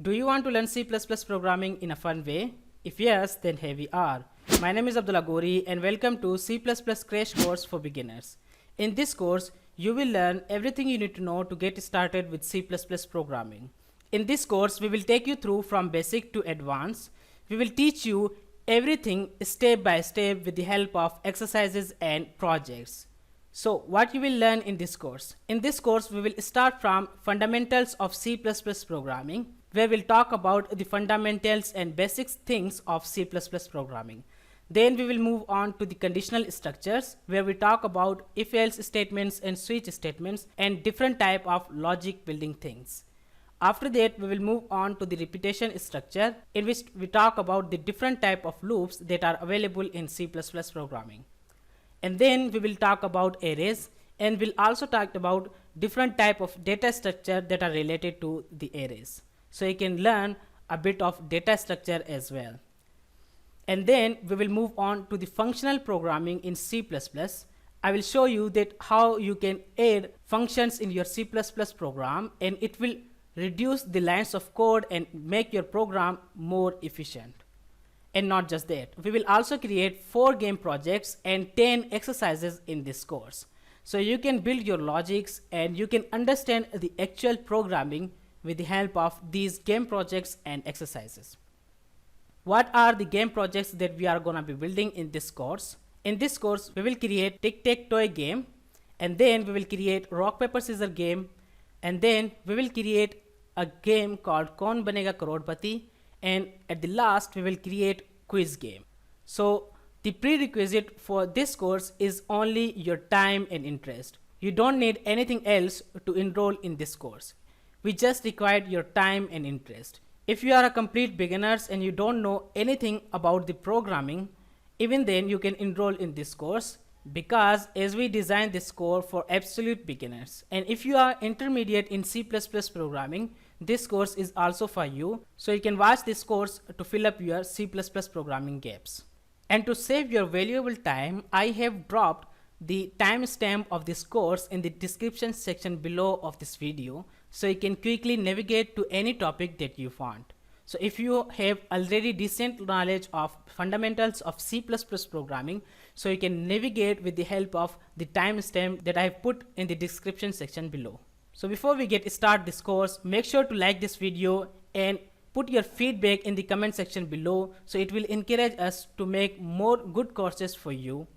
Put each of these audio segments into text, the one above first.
Do you want to learn C++ programming in a fun way? If yes, then here we are. My name is Abdullah Gori and welcome to C++ Crash Course for Beginners. In this course, you will learn everything you need to know to get started with C++ programming. In this course, we will take you through from basic to advanced. We will teach you everything step by step with the help of exercises and projects. So what you will learn in this course? In this course, we will start from fundamentals of C++ programming, where we'll talk about the fundamentals and basic things of C++ programming. Then we will move on to the conditional structures, where we talk about if-else statements and switch statements and different type of logic building things. After that, we will move on to the repetition structure, in which we talk about the different type of loops that are available in C++ programming. And then we will talk about arrays, and we'll also talk about different type of data structure that are related to the arrays. So you can learn a bit of data structure as well. And then we will move on to the functional programming in C++. I will show you that how you can add functions in your C++ program, and it will reduce the lines of code and make your program more efficient. And not just that, we will also create 4 game projects and 10 exercises in this course. So you can build your logics and you can understand the actual programming with the help of these game projects and exercises. What are the game projects that we are gonna be building in this course? In this course, we will create Tic Tac Toe game, and then we will create Rock Paper Scissors game, and then we will create a game called Kaun Banega Corepati, and at the last we will create quiz game. So the prerequisite for this course is only your time and interest. You don't need anything else to enroll in this course. We just required your time and interest. If you are a complete beginners and you don't know anything about the programming, even then you can enroll in this course, because as we designed this course for absolute beginners. And if you are intermediate in C++ programming, this course is also for you. So you can watch this course to fill up your C++ programming gaps. And to save your valuable time, I have dropped the timestamp of this course in the description section below of this video, so you can quickly navigate to any topic that you want. So if you have already decent knowledge of fundamentals of C++ programming, so you can navigate with the help of the timestamp that I have put in the description section below. So before we get started this course, make sure to like this video and put your feedback in the comment section below, so it will encourage us to make more good courses for you.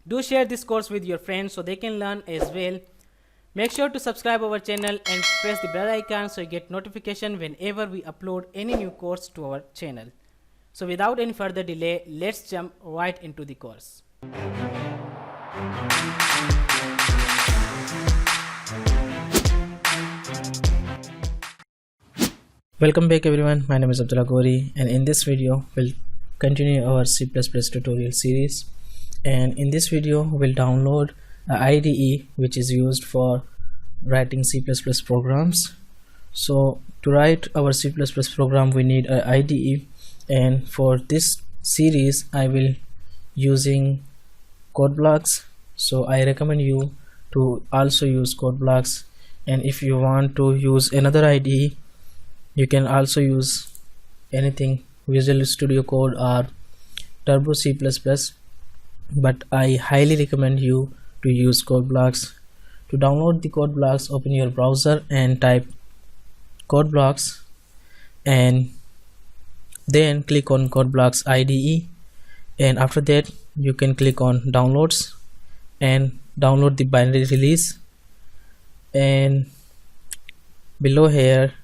Do share this course with your friends so they can learn as well. Make sure to subscribe our channel and press the bell icon so you get notification whenever we upload any new course to our channel. So without any further delay, let's jump right into the course. Welcome back everyone, my name is Abdullah Gori, and in this video we'll continue our C++ tutorial series. And in this video we'll download a IDE which is used for writing C++ programs. So to write our C++ program we need a IDE, and for this series I will using code blocks. So I recommend you to also use code blocks, and if you want to use another IDE you can also use anything, Visual Studio Code or Turbo C++, but I highly recommend you to use code blocks. To download the code blocks, open your browser and type code blocks, and then click on code blocks IDE, and after that you can click on downloads and download the binary release. And below here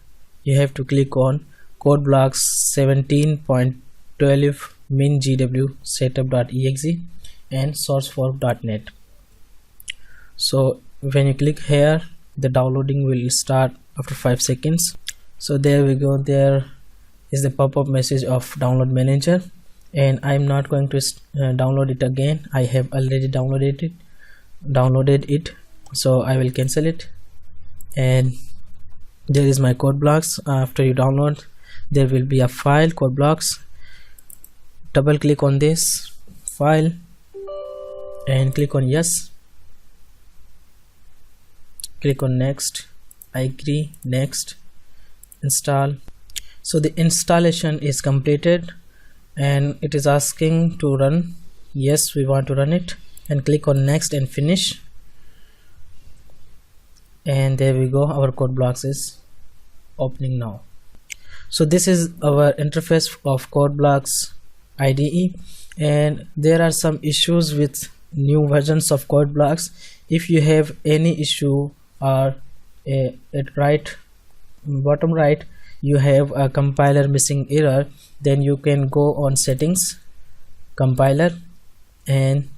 you have to click on code blocks 17.12 min.gw setup.exe and sourceforge.net. So when you click here, the downloading will start after 5 seconds. So there we go, there is the pop-up message of download manager, and I'm not going to download it again. I have already downloaded it, so I will cancel it. And there is my code blocks. After you download, there will be a file, code blocks. Double click on this file and click on yes, click on next, I agree, next, install. So the installation is completed and it is asking to run. Yes, we want to run it, and click on next and finish. And there we go, our code blocks is opening now. So this is our interface of code blocks IDE, and there are some issues with new versions of code blocks. If you have any issue, or at bottom right you have a compiler missing error, then you can go on settings, compiler, and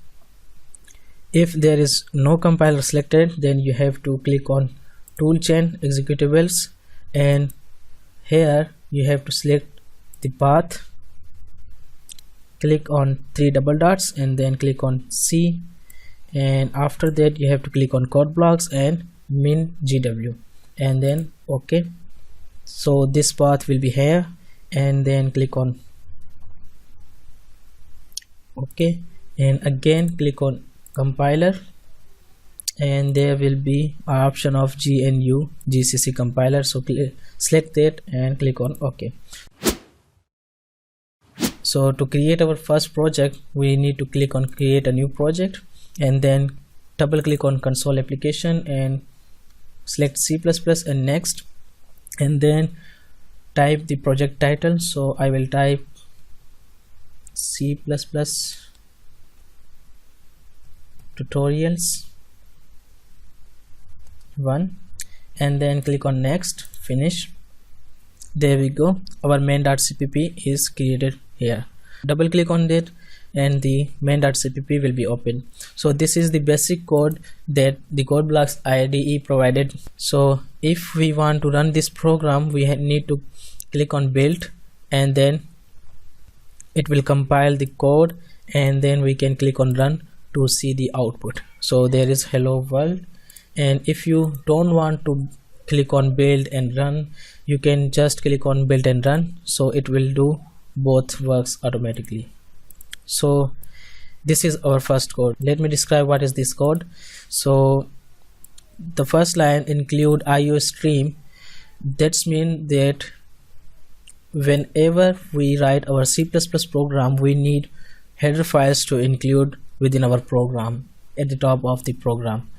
if there is no compiler selected, then you have to click on toolchain executables, and here you have to select the path, click on 3 double dots, and then click on C, and after that you have to click on code blocks and min GW, and then OK. So this path will be here, and then click on OK, and again click on compiler, and there will be an option of GNU GCC compiler, so select that and click on OK. So to create our first project, we need to click on create a new project, and then double click on console application and select C++ and next, and then type the project title. So I will type C++ tutorials 1, and then click on next, finish. There we go, our main.cpp is created here. Double click on that and the main.cpp will be open. So this is the basic code that the code blocks IDE provided. So if we want to run this program, we need to click on build, and then it will compile the code, and then we can click on run to see the output. So there is hello world, and if you don't want to click on build and run, you can just click on build and run, so it will do both works automatically. So this is our first code. Let me describe what is this code. So the first line include IO stream. That's mean that whenever we write our C++ program, we need header files to include within our program at the top of the program,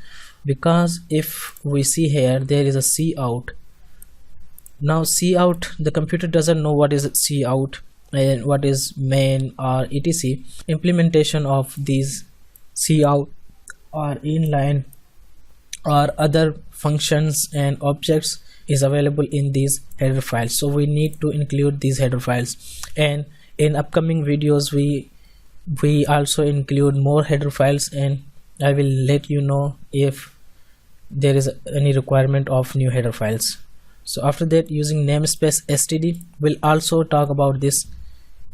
because if we see here, there is a cout. Now cout, the computer doesn't know what is cout and what is main or etc. Implementation of these cout or inline or other functions and objects is available in these header files, so we need to include these header files. And in upcoming videos we also include more header files, and I will let you know if there is any requirement of new header files. So after that, using namespace std, we'll also talk about this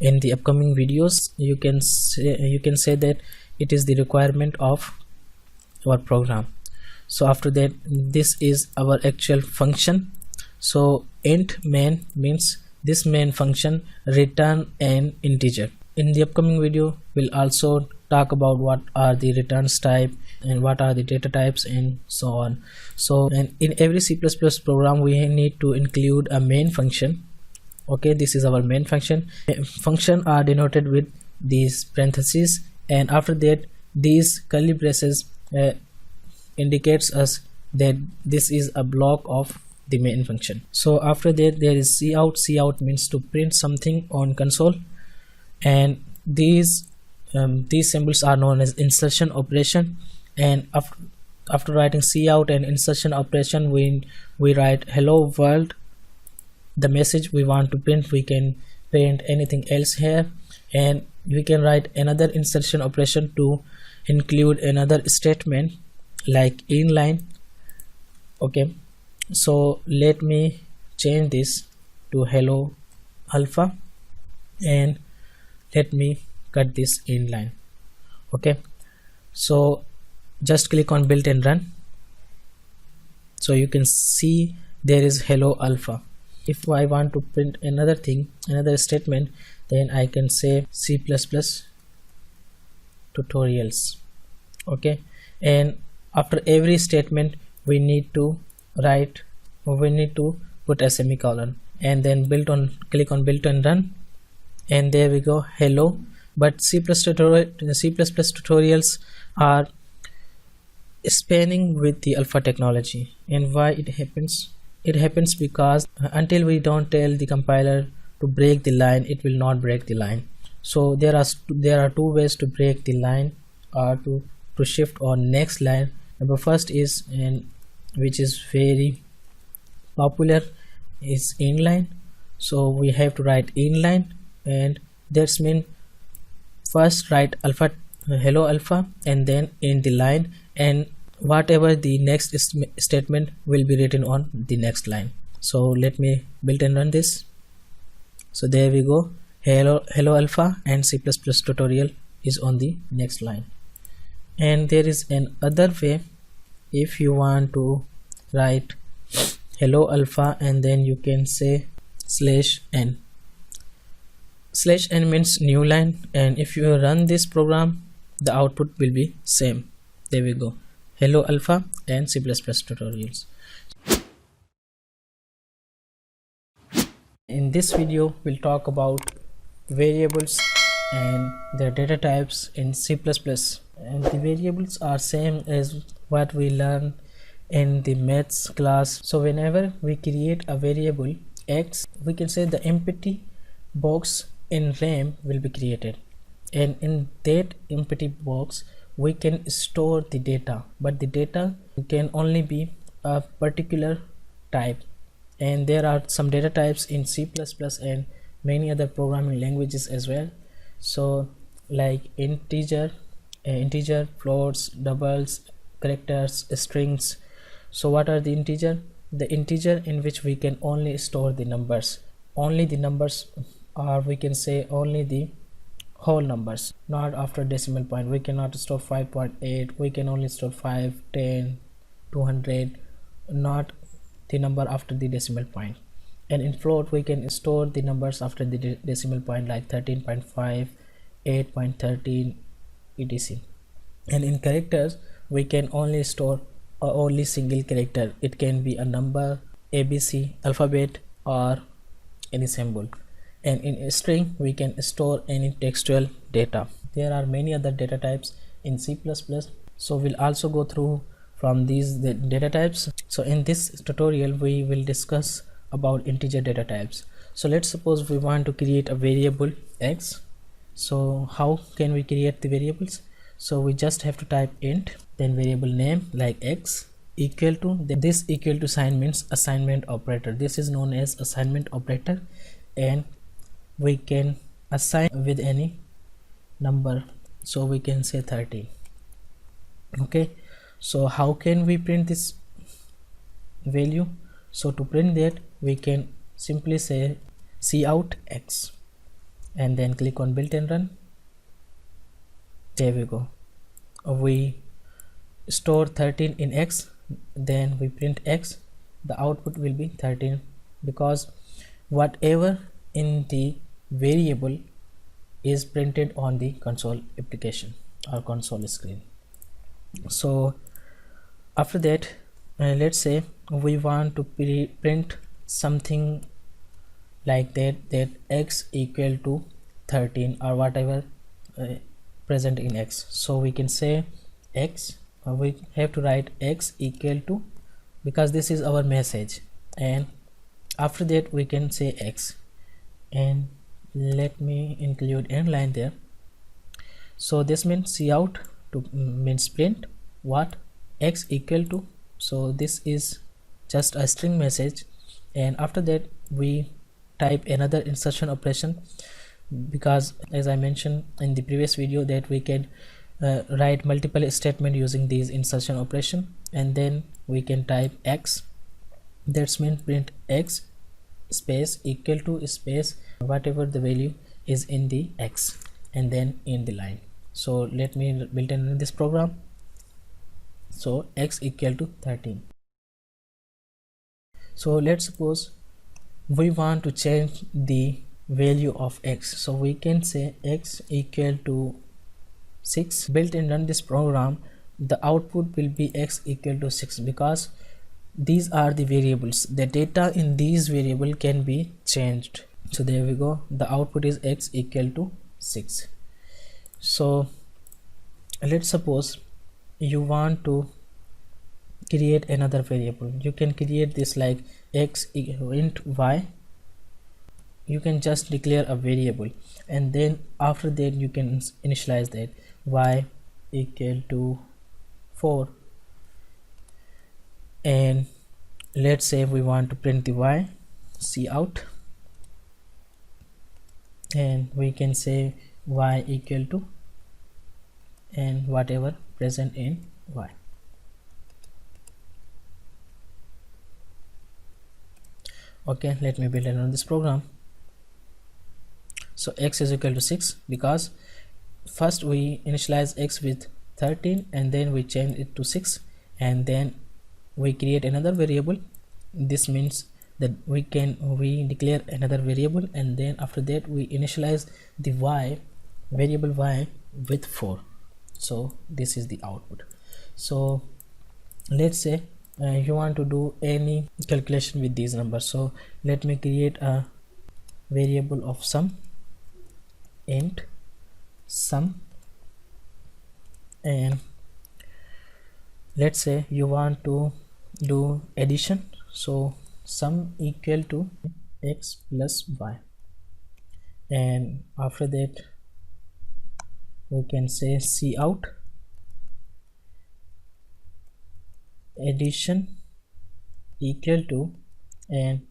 in the upcoming videos. You can say that it is the requirement of our program. So after that, this is our actual function. So int main means this main function return an integer. In the upcoming video, we'll also talk about what are the returns type and what are the data types and so on. So, and in every C++ program, we need to include a main function. Okay, this is our main function. Function are denoted with these parentheses, and after that, these curly braces indicates us that this is a block of the main function. So after that, there is cout. Cout means to print something on console, and these symbols are known as insertion operation. And after writing cout and insertion operation, we write hello world, the message we want to print. We can print anything else here, and we can write another insertion operation to include another statement like inline. Okay, so let me change this to hello alpha, and let me cut this inline. Okay, so just click on build and run. So you can see there is hello alpha. If I want to print another thing, another statement, then I can say C++ tutorials. Okay, and after every statement we need to put a semicolon. and then click on build and run, and there we go, hello. But C++ tutorials are spanning with the alpha technology. And why it happens? It happens because until we don't tell the compiler to break the line, it will not break the line. So there are two ways to break the line, or to shift on next line. Number first is, and which is very popular, is inline. So we have to write inline, and that's mean first write alpha, hello alpha, and then in the line, and whatever the next statement will be written on the next line. So let me build and run this. So there we go, hello alpha, and C++ tutorial is on the next line. And there is another way. If you want to write hello alpha, and then you can say /n. /n means new line, and if you run this program, the output will be same. There we go, hello alpha and C++ tutorials. In this video we'll talk about variables and their data types in C++, and the variables are same as what we learned in the maths class. So whenever we create a variable x, we can say the empty box in RAM will be created, and in that empty box we can store the data, but the data can only be a particular type. And there are some data types in C++ and many other programming languages as well. So like integer, floats, doubles, characters, strings. So what are the integer? The integer in which we can only store the numbers, only the numbers, or we can say only the whole numbers, not after decimal point. We cannot store 5.8, we can only store 5, 10, 200, not the number after the decimal point. And in float we can store the numbers after the decimal point, like 13.5, 8.13, etc. And in characters we can only store only single character. It can be a number, ABC, alphabet, or any symbol. And in a string we can store any textual data. There are many other data types in C++, so we'll also go through from these data types. So in this tutorial we will discuss about integer data types. So let's suppose we want to create a variable x. So how can we create the variables? So we just have to type int, then variable name like x equal to, then this equal to sign means assignment operator. This is known as assignment operator, and we can assign with any number. So we can say 30. Okay, so how can we print this value? So to print that we can simply say cout x, and then click on build and run. There we go, we store 13 in x, then we print x. The output will be 13, because whatever in the variable is printed on the console application or console screen. So after that, let's say we want to print something like that x equal to 13 or whatever present in x. So we can say x, we have to write x equal to, because this is our message, and after that we can say x, and let me include end line there. So this means cout to means print what x equal to. So this is just a string message, and after that we type another insertion operation, because as I mentioned in the previous video that we can write multiple statement using these insertion operation, and then we can type x. That's mean print x space equal to space whatever the value is in the x, and then in the line. So let me build in this program. So x equal to 13. So let's suppose we want to change the value of x. So we can say x equal to 6. Build and run this program, the output will be x equal to 6, because these are the variables. The data in these variable can be changed. So there we go, the output is x equal to 6. So let's suppose you want to create another variable. You can create this like x int y. You can just declare a variable, and then after that you can initialize that y equal to 4, and let's say we want to print the y, see out, and we can say y equal to and whatever present in y. Okay, let me build and run this program. So x is equal to 6 because first we initialize x with 13 and then we change it to 6, and then we create another variable. This means that we declare another variable, and then after that we initialize the y variable y with 4. So this is the output. So let's say you want to do any calculation with these numbers. So let me create a variable of sum, int sum, and let's say you want to do addition. So sum equal to x plus y, and after that we can say see out addition equal to and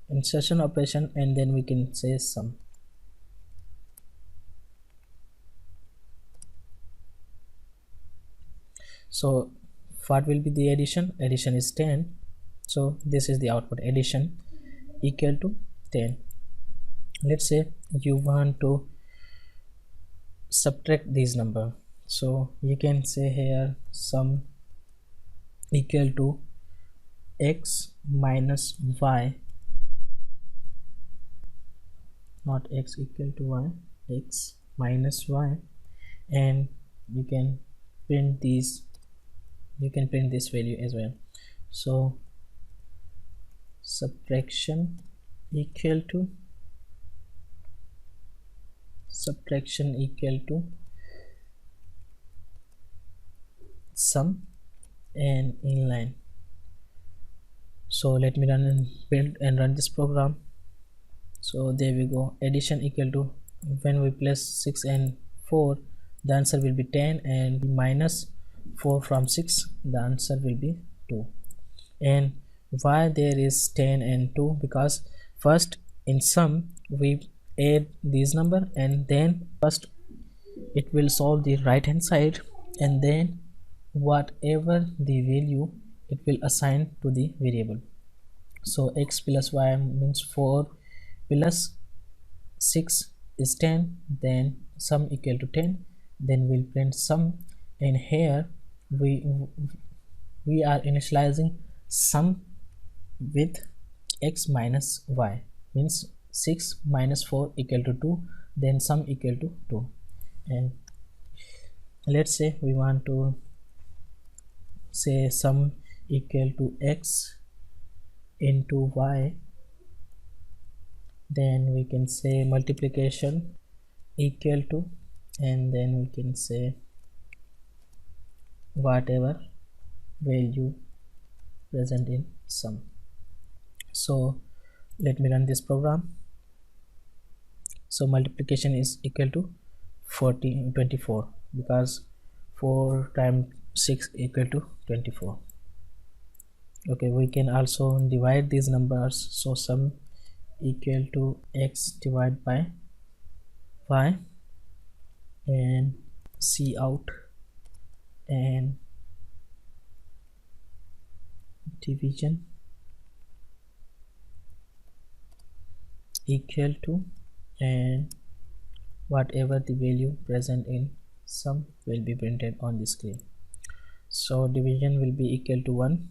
insertion operation, and then we can say sum. So what will be the addition? Addition is 10. So this is the output, addition equal to 10. Let's say you want to subtract these number. So you can say here sum equal to x minus y, not x equal to y, x minus y, and you can print these, you can print this value as well. So subtraction equal to sum and inline. So let me run and build and run this program. So there we go, addition equal to, when we place 6 and 4, the answer will be 10, and minus 4 from 6, the answer will be 2. And why there is 10 and 2? Because first in sum we add these number, and then first it will solve the right hand side, and then whatever the value it will assign to the variable. So x plus y means 4 plus 6 is 10, then sum equal to 10, then we'll print sum, and here we are initializing sum with x minus y, means 6 minus 4 equal to 2, then sum equal to 2. And let's say we want to say sum equal to x into y, then we can say multiplication equal to, and then we can say whatever value present in sum. So let me run this program. So multiplication is equal to 24 because 4 times 6 equal to 24. Okay, we can also divide these numbers. So sum equal to x divided by y, and see out and division equal to, and whatever the value present in sum will be printed on the screen. So division will be equal to 1.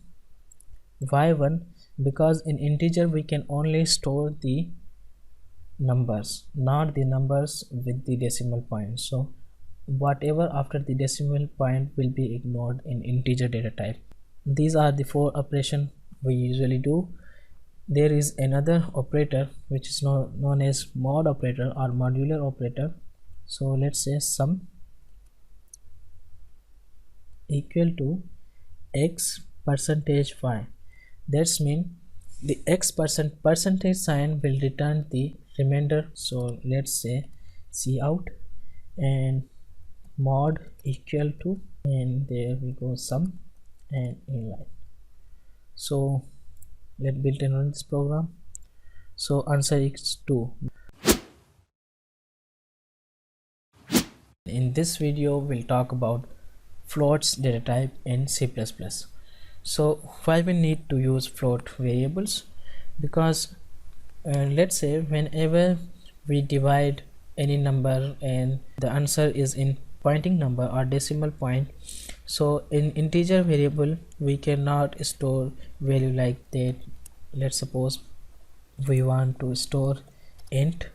Why 1? Because in integer we can only store the numbers, not the numbers with the decimal point. So whatever after the decimal point will be ignored in integer data type. These are the 4 operations we usually do, there is another operator which is known as mod operator or modular operator. So let's say sum equal to x percentage y. That's mean the x percentage sign will return the remainder. So let's say cout and mod equal to, and there we go, sum and inline. So let's build and run this program. So answer is 2. In this video we'll talk about floats data type in C++. So why we need to use float variables? Because let's say whenever we divide any number and the answer is in pointing number or decimal point, so in integer variable we cannot store value like that. Let's suppose we want to store int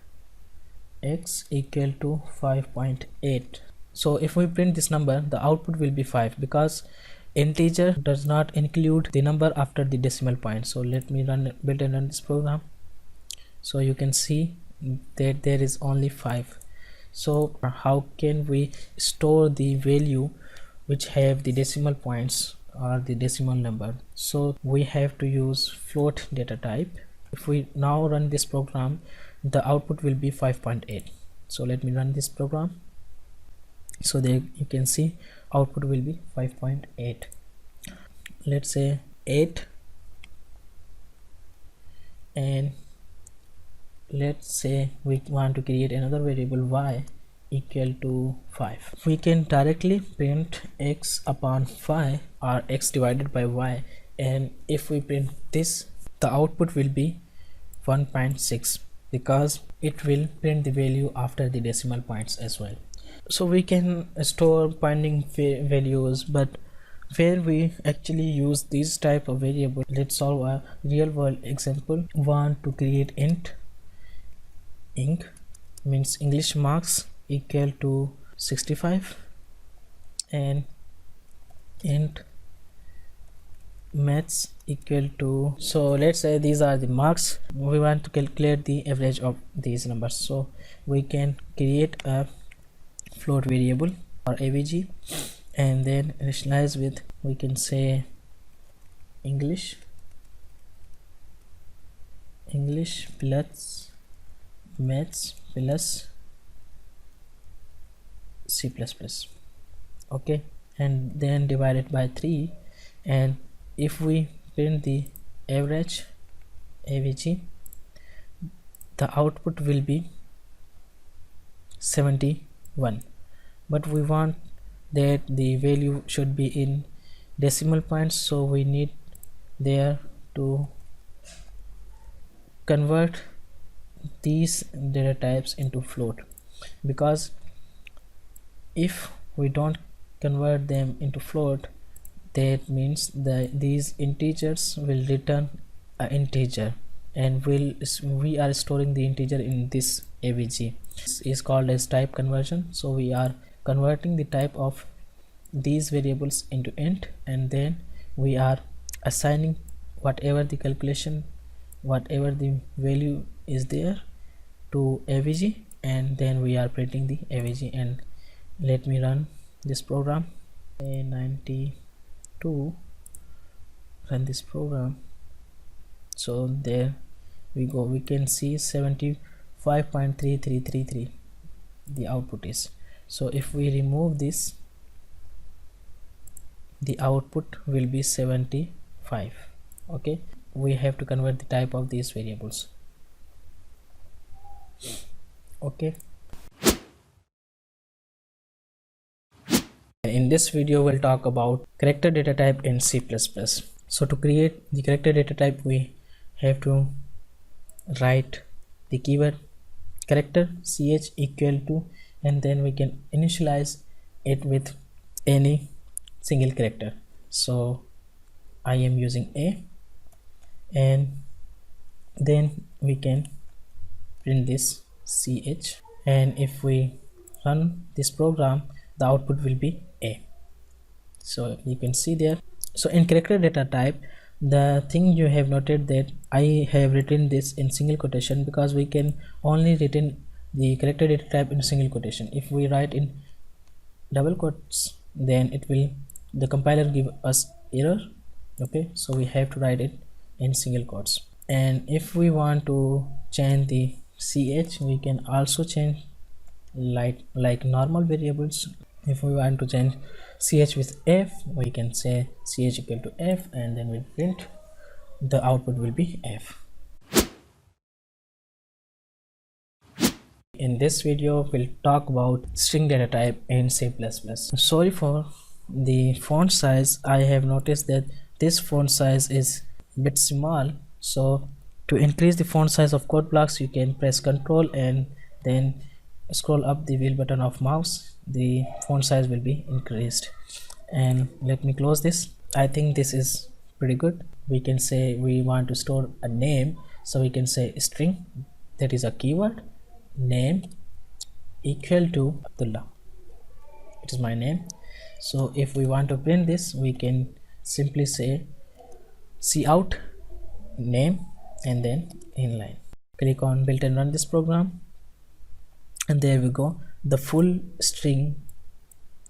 x equal to 5.8. so if we print this number, the output will be 5 because integer does not include the number after the decimal point. So let me build and run this program. So you can see that there is only 5. So how can we store the value which have the decimal points or the decimal number? So we have to use float data type. If we now run this program, the output will be 5.8. so let me run this program. So there you can see output will be 5.8. let's say 8, and let's say we want to create another variable y equal to 5. We can directly print x upon 5 or x divided by y, and if we print this, the output will be 1.6 because it will print the value after the decimal points as well. So we can store pointing values, but where we actually use this type of variable, let's solve a real world example. Want to create int inc means English marks equal to 65 and int maths equal to, so let's say these are the marks. We want to calculate the average of these numbers, so we can create a float variable or avg and then initialize with, we can say English plus maths plus C++. okay, and then divide it by 3, and if we print the average avg, the output will be 71, but we want that the value should be in decimal points, so we need there to convert these data types into float, because if we don't convert them into float, that means that these integers will return an integer, and we are storing the integer in this avg. This is called as type conversion. So we are converting the type of these variables into int, and then we are assigning whatever the calculation, whatever the value is there to avg, and then we are printing the avg. And let me run this program. A92, run this program. So there we go, we can see 75.3333 the output is. So if we remove this, the output will be 75. okay, we have to convert the type of these variables. okay, in this video we'll talk about character data type in C++. So to create the character data type, we have to write the keyword character ch equal to, and then we can initialize it with any single character. So I am using a, and then we can print this ch, and if we run this program, the output will be a. So you can see there. So in character data type, The thing you have noted that I have written this in single quotation because we can only written the character data type in single quotation. If we write in double quotes, then it will, the compiler give us error. Okay, so we have to write it in single quotes. And if we want to change the ch, we can also change like normal variables. If we want to change ch with f, we can say ch equal to f, and then we print, the output will be f. In this video we'll talk about string data type in C++. Sorry for the font size. I have noticed that this font size is a bit small, so to increase the font size of code blocks you can press Ctrl and then scroll up the wheel button of mouse. The font size will be increased. And let me close this. I think this is pretty good. We can say we want to store a name, so we can say string, that is a keyword, name equal to Abdullah. It is my name. So if we want to print this, we can simply say cout name and then inline. Click on build and run this program, and there we go. The full string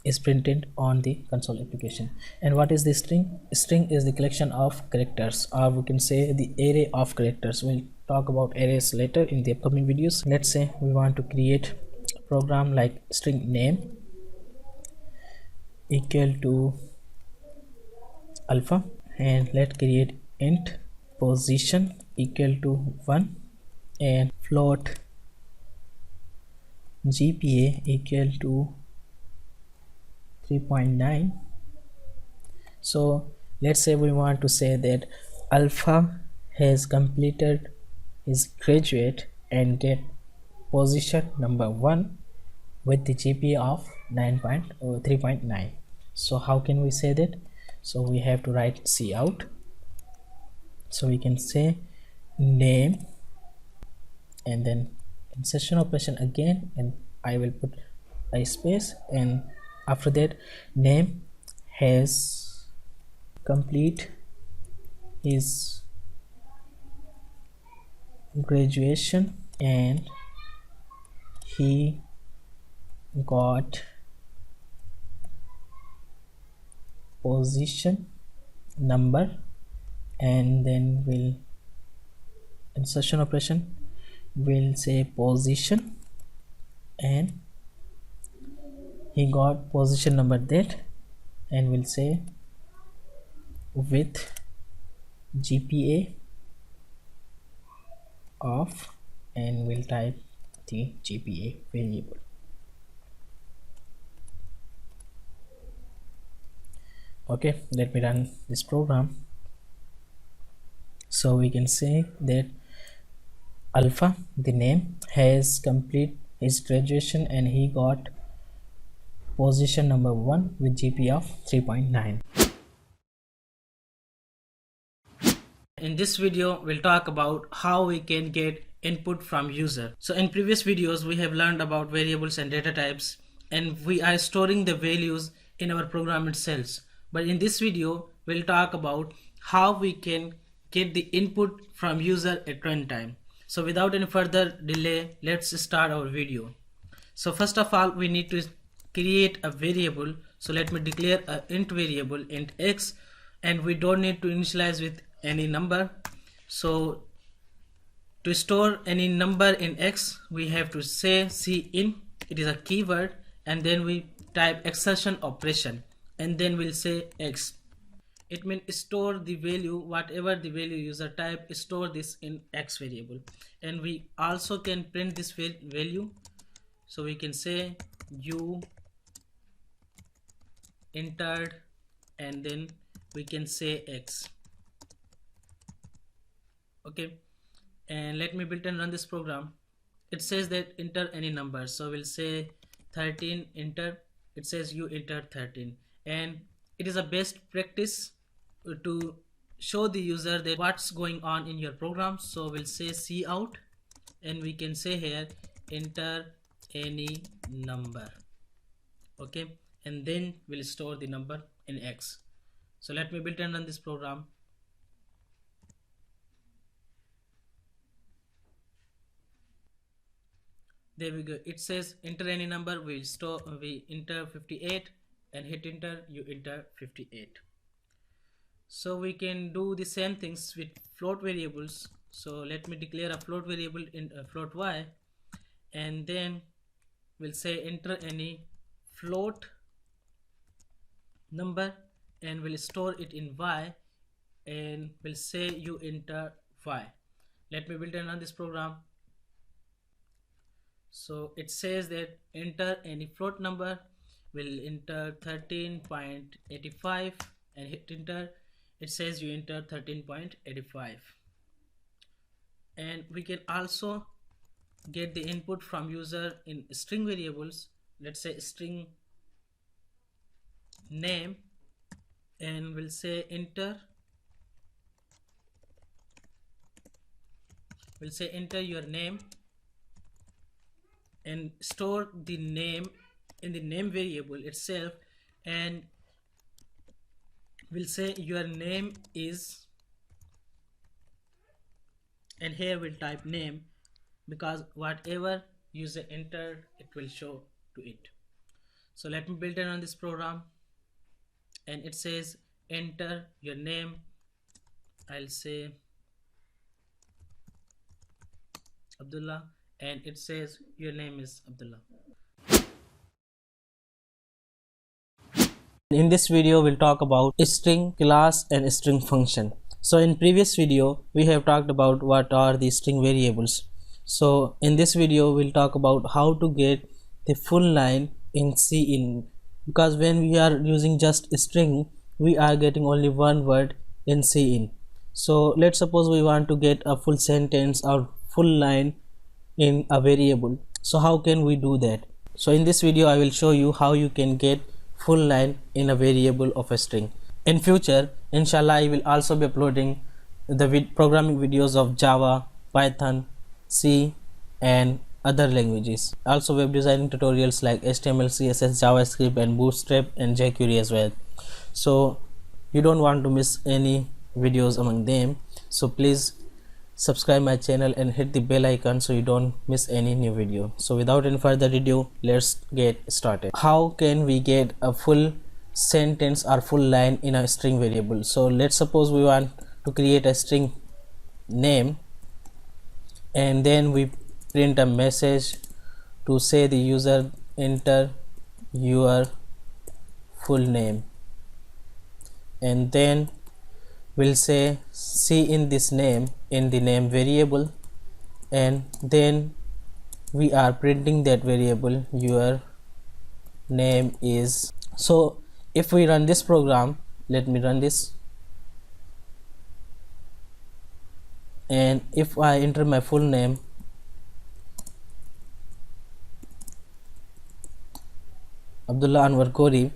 is printed on the console application. And what is the string? String is the collection of characters, or we can say the array of characters. We'll talk about arrays later in the upcoming videos. Let's say we want to create a program like string name equal to alpha, and let's create int position equal to 1 and float GPA equal to 3.9. So let's say we want to say that alpha has completed his graduate and get position number 1 with the GPA of 3.9. So how can we say that? So we have to write cout. So we can say name and then insertion operation again, and I will put a space, and after that name has complete his graduation and he got position number, and then will insertion operation will say position, and he got position number that, and will say with GPA of, and will type the GPA variable. Okay, let me run this program. So we can say that alpha, the name, has complete his graduation and he got position number 1 with GPA of 3.9. In this video, we'll talk about how we can get input from user. So in previous videos, we have learned about variables and data types, and we are storing the values in our program itself. But in this video, we'll talk about how we can get the input from user at runtime. So without any further delay, let's start our video. So first of all, we need to create a variable. So let me declare a int variable int x, and we don't need to initialize with any number. So to store any number in x, we have to say cin, it is a keyword, and then we type exception operation, and then we'll say x. It means store the value, whatever the value user type, store this in x variable. And we also can print this value. So we can say you entered, and then we can say x. Okay, and let me build and run this program. It says that enter any number, so we'll say 13, enter. It says you entered 13, and it is a best practice to show the user that what's going on in your program. So we'll say cout, and we can say here enter any number. Okay, and then we'll store the number in x. So let me build and run this program. There we go. It says enter any number. We enter 58 and hit enter. You enter 58. So we can do the same things with float variables. So let me declare a float variable in float y, and then we'll say enter any float number and we'll store it in y, and we'll say you enter y. Let me build and run this program. So it says that enter any float number. We'll enter 13.85 and hit enter. It says you enter 13.85, and we can also get the input from user in string variables. Let's say string name, and we'll say enter. We'll say enter your name and store the name in the name variable itself, and we'll say your name is, and here we'll type name because whatever user entered it will show to it. So let me build it on this program, and it says enter your name. I'll say Abdullah, and it says your name is Abdullah. In this video we'll talk about string class and string function. So in previous video we have talked about what are the string variables. So in this video we'll talk about how to get the full line in Cin, because when we are using just a string we are getting only one word in Cin. So let's suppose we want to get a full sentence or full line in a variable. So how can we do that? So in this video I will show you how you can get full line in a variable of a string. In future, inshallah, I will also be uploading the programming videos of Java, Python, C and other languages. Also web designing tutorials like HTML, CSS, JavaScript and Bootstrap and jQuery as well. So you don't want to miss any videos among them. So please subscribe my channel and hit the bell icon so you don't miss any new video. So without any further ado, let's get started. How can we get a full sentence or full line in a string variable? So let's suppose we want to create a string name, and then we print a message to say the user enter your full name, and then we'll say see in this name in the name variable, and then we are printing that variable your name is. So if we run this program, let me run this, and if I enter my full name, Abdullah Anwar Kori,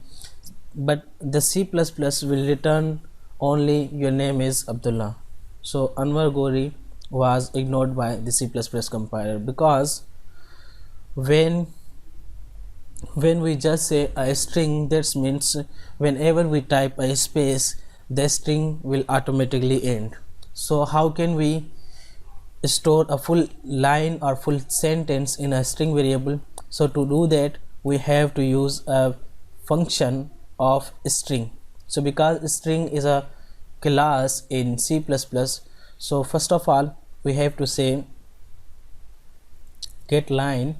but the C++ will return only your name is Abdullah. So Anwar Gori was ignored by the C++ compiler, because when we just say a string, that means whenever we type a space the string will automatically end. So how can we store a full line or full sentence in a string variable? So to do that we have to use a function of string. So because string is a class in C++, so first of all we have to say get line,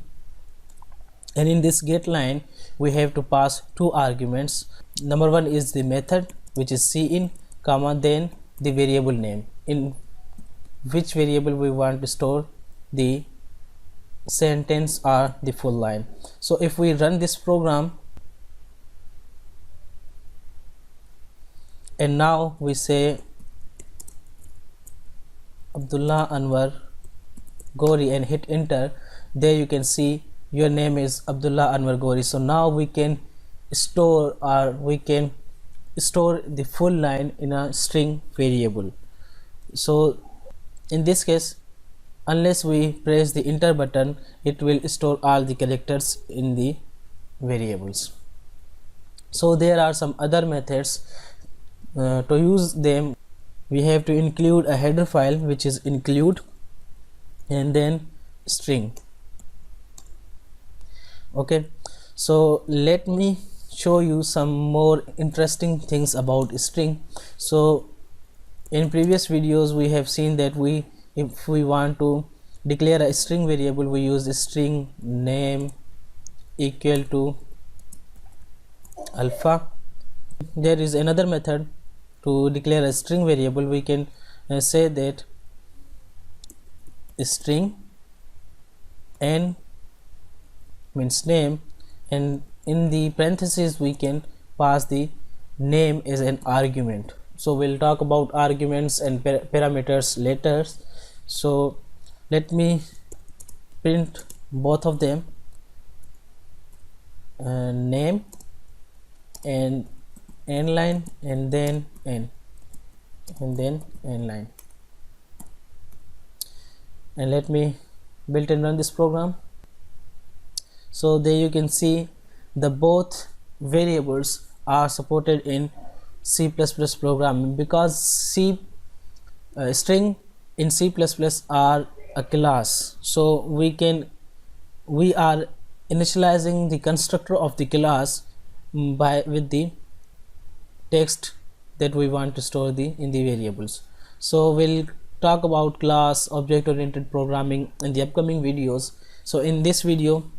and in this get line we have to pass two arguments. Number one is the method, which is Cin, comma, then the variable name, in which variable we want to store the sentence or the full line. So if we run this program, and now we say Abdullah Anwar Gori and hit enter, there you can see your name is Abdullah Anwar Gori. So now we can store the full line in a string variable. So in this case, unless we press the enter button, it will store all the characters in the variables. So there are some other methods. To use them we have to include a header file, which is include and then string. Okay, so let me show you some more interesting things about string. So in previous videos we have seen that if we want to declare a string variable, we use string name equal to alpha. There is another method to declare a string variable. We can say that string n means name, and in the parentheses we can pass the name as an argument. So we'll talk about arguments and parameters later. So let me print both of them, name and n line, and then n, and then n line, and let me build and run this program. So there you can see the both variables are supported in C++ programming, because string in C++ are a class. So we are initializing the constructor of the class with the text that we want to store in the variables. So we'll talk about class object oriented programming in the upcoming videos. So in this video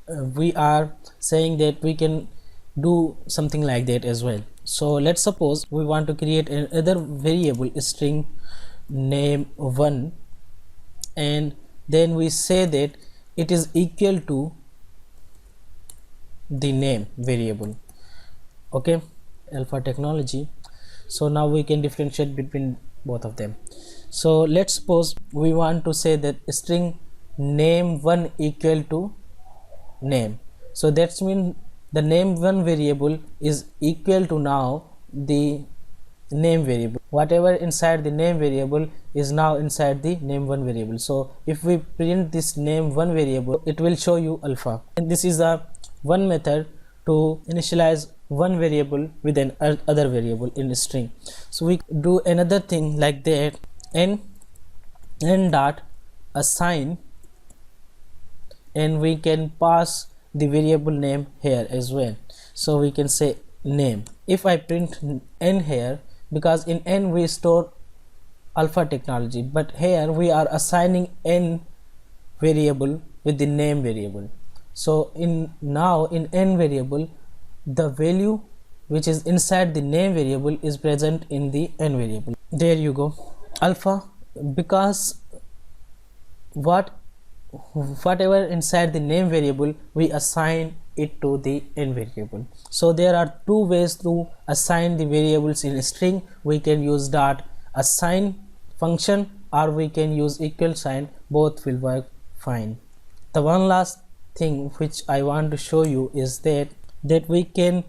we are saying that we can do something like that as well. So let's suppose we want to create another variable string name1, and then we say that it is equal to the name variable. Okay, alpha technology. So now we can differentiate between both of them. So let's suppose we want to say that string name1 equal to name. So that's mean the name1 variable is equal to now the name variable. Whatever inside the name variable is now inside the name1 variable. So if we print this name1 variable, it will show you alpha, and this is a one method to initialize one variable with an other variable in a string. So we do another thing like that, n dot assign, and we can pass the variable name here as well. So we can say name. If I print n here, because in n we store alpha technology, but here we are assigning n variable with the name variable. So in n variable, the value which is inside the name variable is present in the n variable. There you go, alpha, because whatever inside the name variable we assign it to the n variable. So there are two ways to assign the variables in a string. We can use dot assign function, or we can use equal sign. Both will work fine. The one last thing which I want to show you is that we can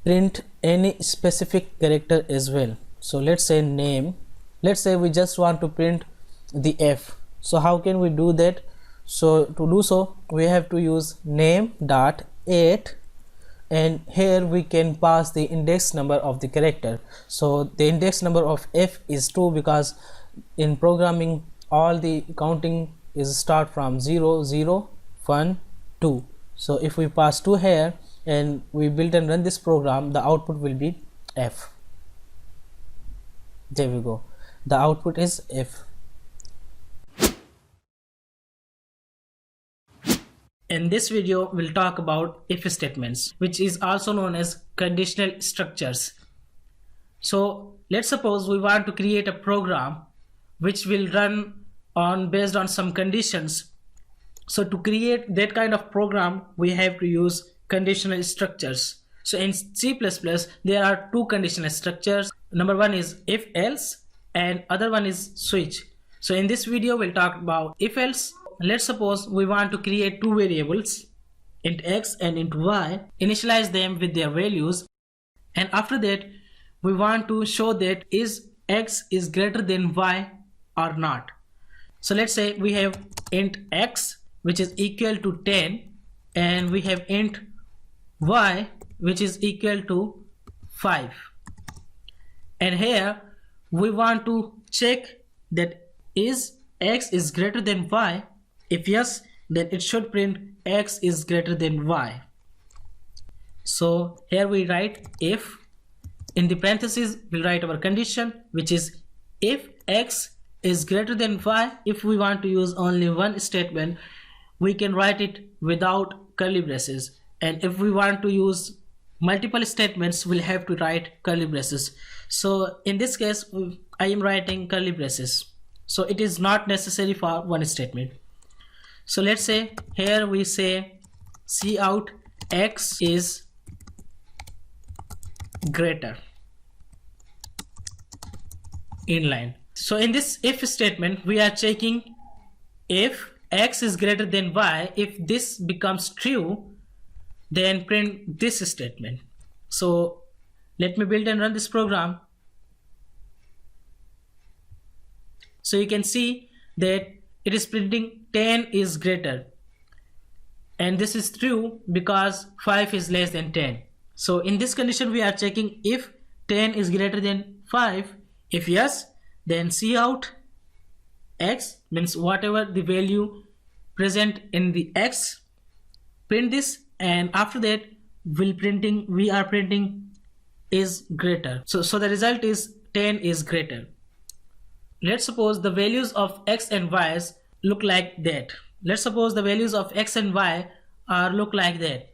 print any specific character as well. So let's say name, let's say we just want to print the f. So how can we do that? So to do so, we have to use name dot 8, and here we can pass the index number of the character. So the index number of f is 2, because in programming all the counting is start from 0 0 1 2. So if we pass 2 here and we build and run this program, the output will be f. There we go, the output is f. In this video, we'll talk about if statements, which is also known as conditional structures. So let's suppose we want to create a program which will run based on some conditions. So to create that kind of program, we have to use conditional structures. So in C++, there are two conditional structures. Number one is if else, and other one is switch. So in this video, we'll talk about if else. Let's suppose we want to create two variables, int x and int y, initialize them with their values, and after that we want to show that is x is greater than y or not. So let's say we have int x which is equal to 10, and we have int y which is equal to 5, and here we want to check that is x is greater than y. If yes, then it should print x is greater than y. So here we write if, in the parentheses we'll write our condition, which is if x is greater than y. If we want to use only one statement, we can write it without curly braces, and if we want to use multiple statements, we'll have to write curly braces. So in this case I am writing curly braces, so it is not necessary for one statement. So let's say here we say cout x is greater, inline. So in this if statement we are checking if x is greater than y. If this becomes true, then print this statement. So let me build and run this program. So you can see that it is printing 10 is greater, and this is true because 5 is less than 10. So in this condition we are checking if 10 is greater than 5. If yes, then cout x, means whatever the value present in the x, print this, and after that we are printing is greater. So the result is 10 is greater. Let's suppose the values of x and y's look like that. Let's suppose the values of x and y are look like that.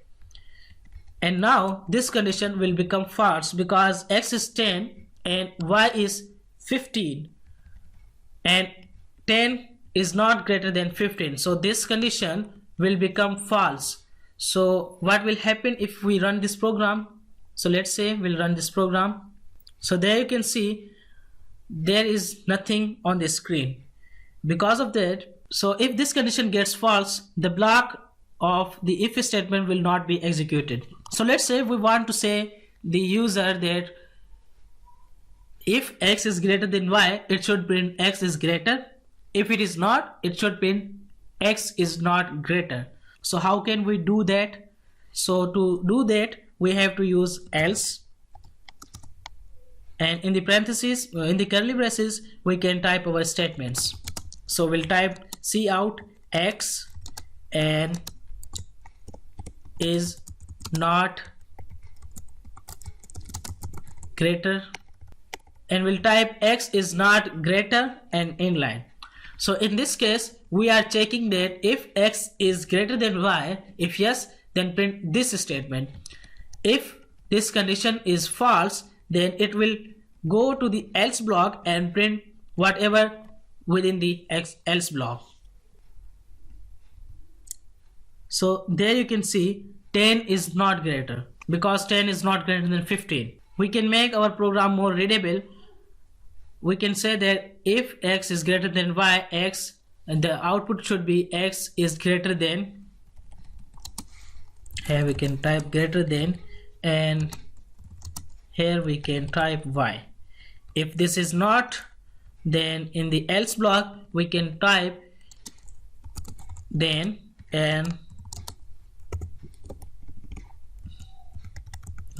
And now this condition will become false because x is 10 and y is 15, and 10 is not greater than 15. So this condition will become false. So what will happen if we run this program? So let's say we'll run this program. So there you can see there is nothing on the screen because of that. So if this condition gets false, the block of the if statement will not be executed. So let's say we want to say the user that if x is greater than y, it should print x is greater. If it is not, it should print x is not greater. So how can we do that? So to do that we have to use else, and in the parentheses, in the curly braces, we can type our statements. So we'll type cout x and is not greater, and we'll type x is not greater and inline. So in this case we are checking that if x is greater than y. If yes, then print this statement. If this condition is false, then it will go to the else block and print whatever within the else block. So there you can see 10 is not greater because 10 is not greater than 15. We can make our program more readable. We can say that if x is greater than y, x, and the output should be x is greater than, here we can type greater than, and here we can type y. If this is not, then in the else block we can type then and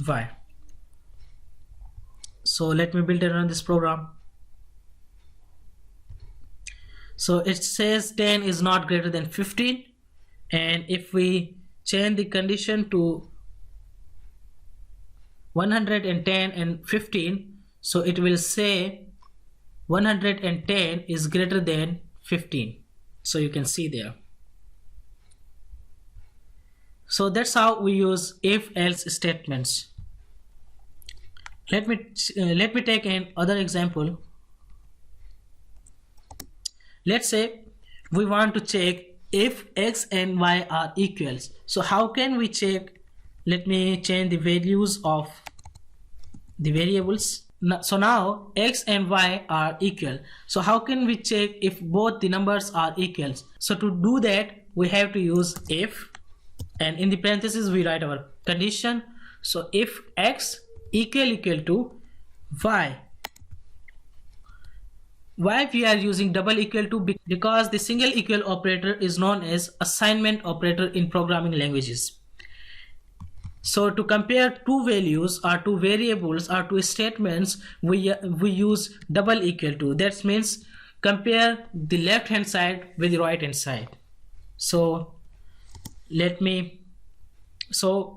y. So let me build and run this program. So it says 10 is not greater than 15, and if we change the condition to 110 and 15, so it will say 110 is greater than 15. So you can see there. So that's how we use if else statements. Let me take another example. Let's say we want to check if x and y are equals. So how can we check? Let me change the values of the variables. So now x and y are equal. So how can we check if both the numbers are equals? So to do that we have to use if, and in the parentheses we write our condition. So if x equal to y. Why we are using double equal to? Because the single equal operator is known as assignment operator in programming languages. So to compare two values or two variables or two statements, we use double equal to. That means compare the left hand side with the right hand side. So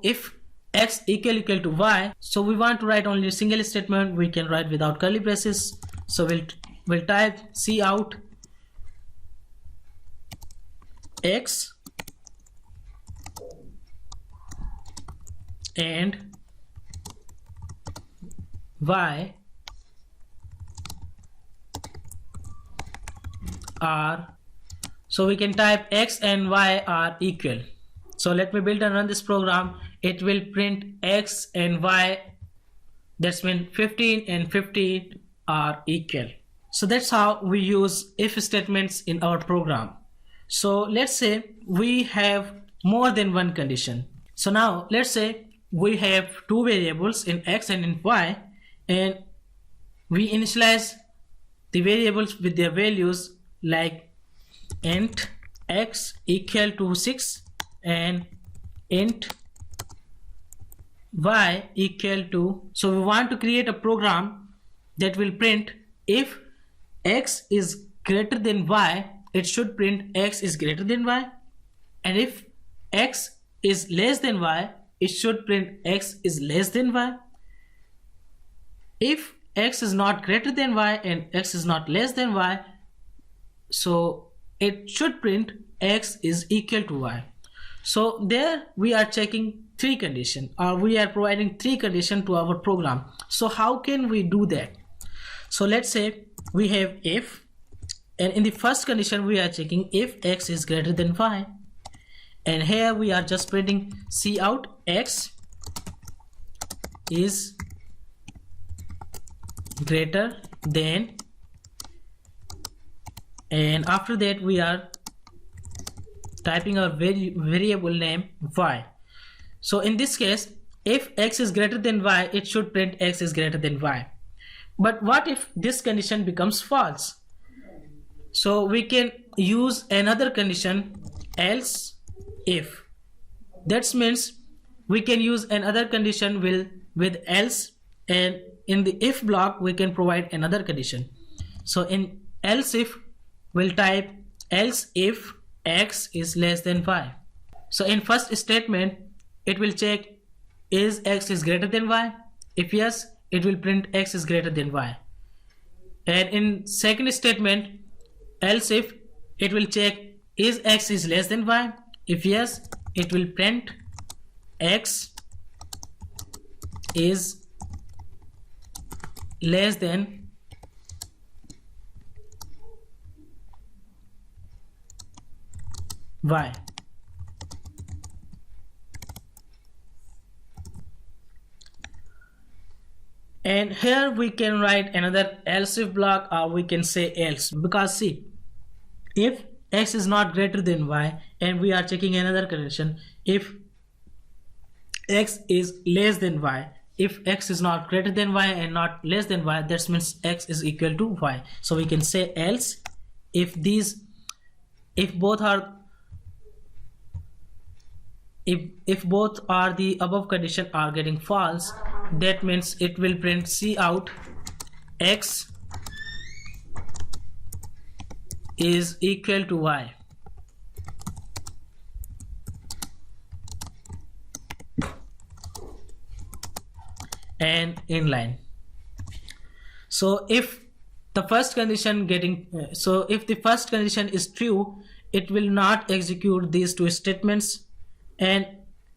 if x equal to y, so we want to write only a single statement, we can write without curly braces. So we'll type cout x and y are, so we can type x and y are equal. So let me build and run this program. It will print x and y, that's mean 15 and 15 are equal. So that's how we use if statements in our program. So let's say we have more than one condition. So now let's say we have two variables in x and in y, and we initialize the variables with their values like int x equal to 6 and int y equal to, so we want to create a program that will print if x is greater than y, it should print x is greater than y, and if x is less than y, it should print x is less than y. If x is not greater than y and x is not less than y, so it should print x is equal to y. So there we are checking three conditions, or we are providing three conditions to our program. So how can we do that? So let's say we have if, and in the first condition we are checking if x is greater than y, and here we are just printing cout x is greater than, and after that we are typing our variable name y. So in this case, if x is greater than y, it should print x is greater than y. But what if this condition becomes false? So we can use another condition, else if. That means we can use another condition with else, and in the if block we can provide another condition. So in else if, we'll type else if x is less than y. So in first statement it will check is x is greater than y. If yes, it will print x is greater than y. And in second statement, else if, it will check is x is less than y. If yes, it will print x is less than y. And here we can write another else if block, or we can say else, because see, if x is not greater than y, and we are checking another condition, if x is less than y, if x is not greater than y and not less than y, that means x is equal to y. So we can say else if both are the above condition are getting false, that means it will print cout x is equal to y. And inline. So if the first condition if the first condition is true, it will not execute these two statements, and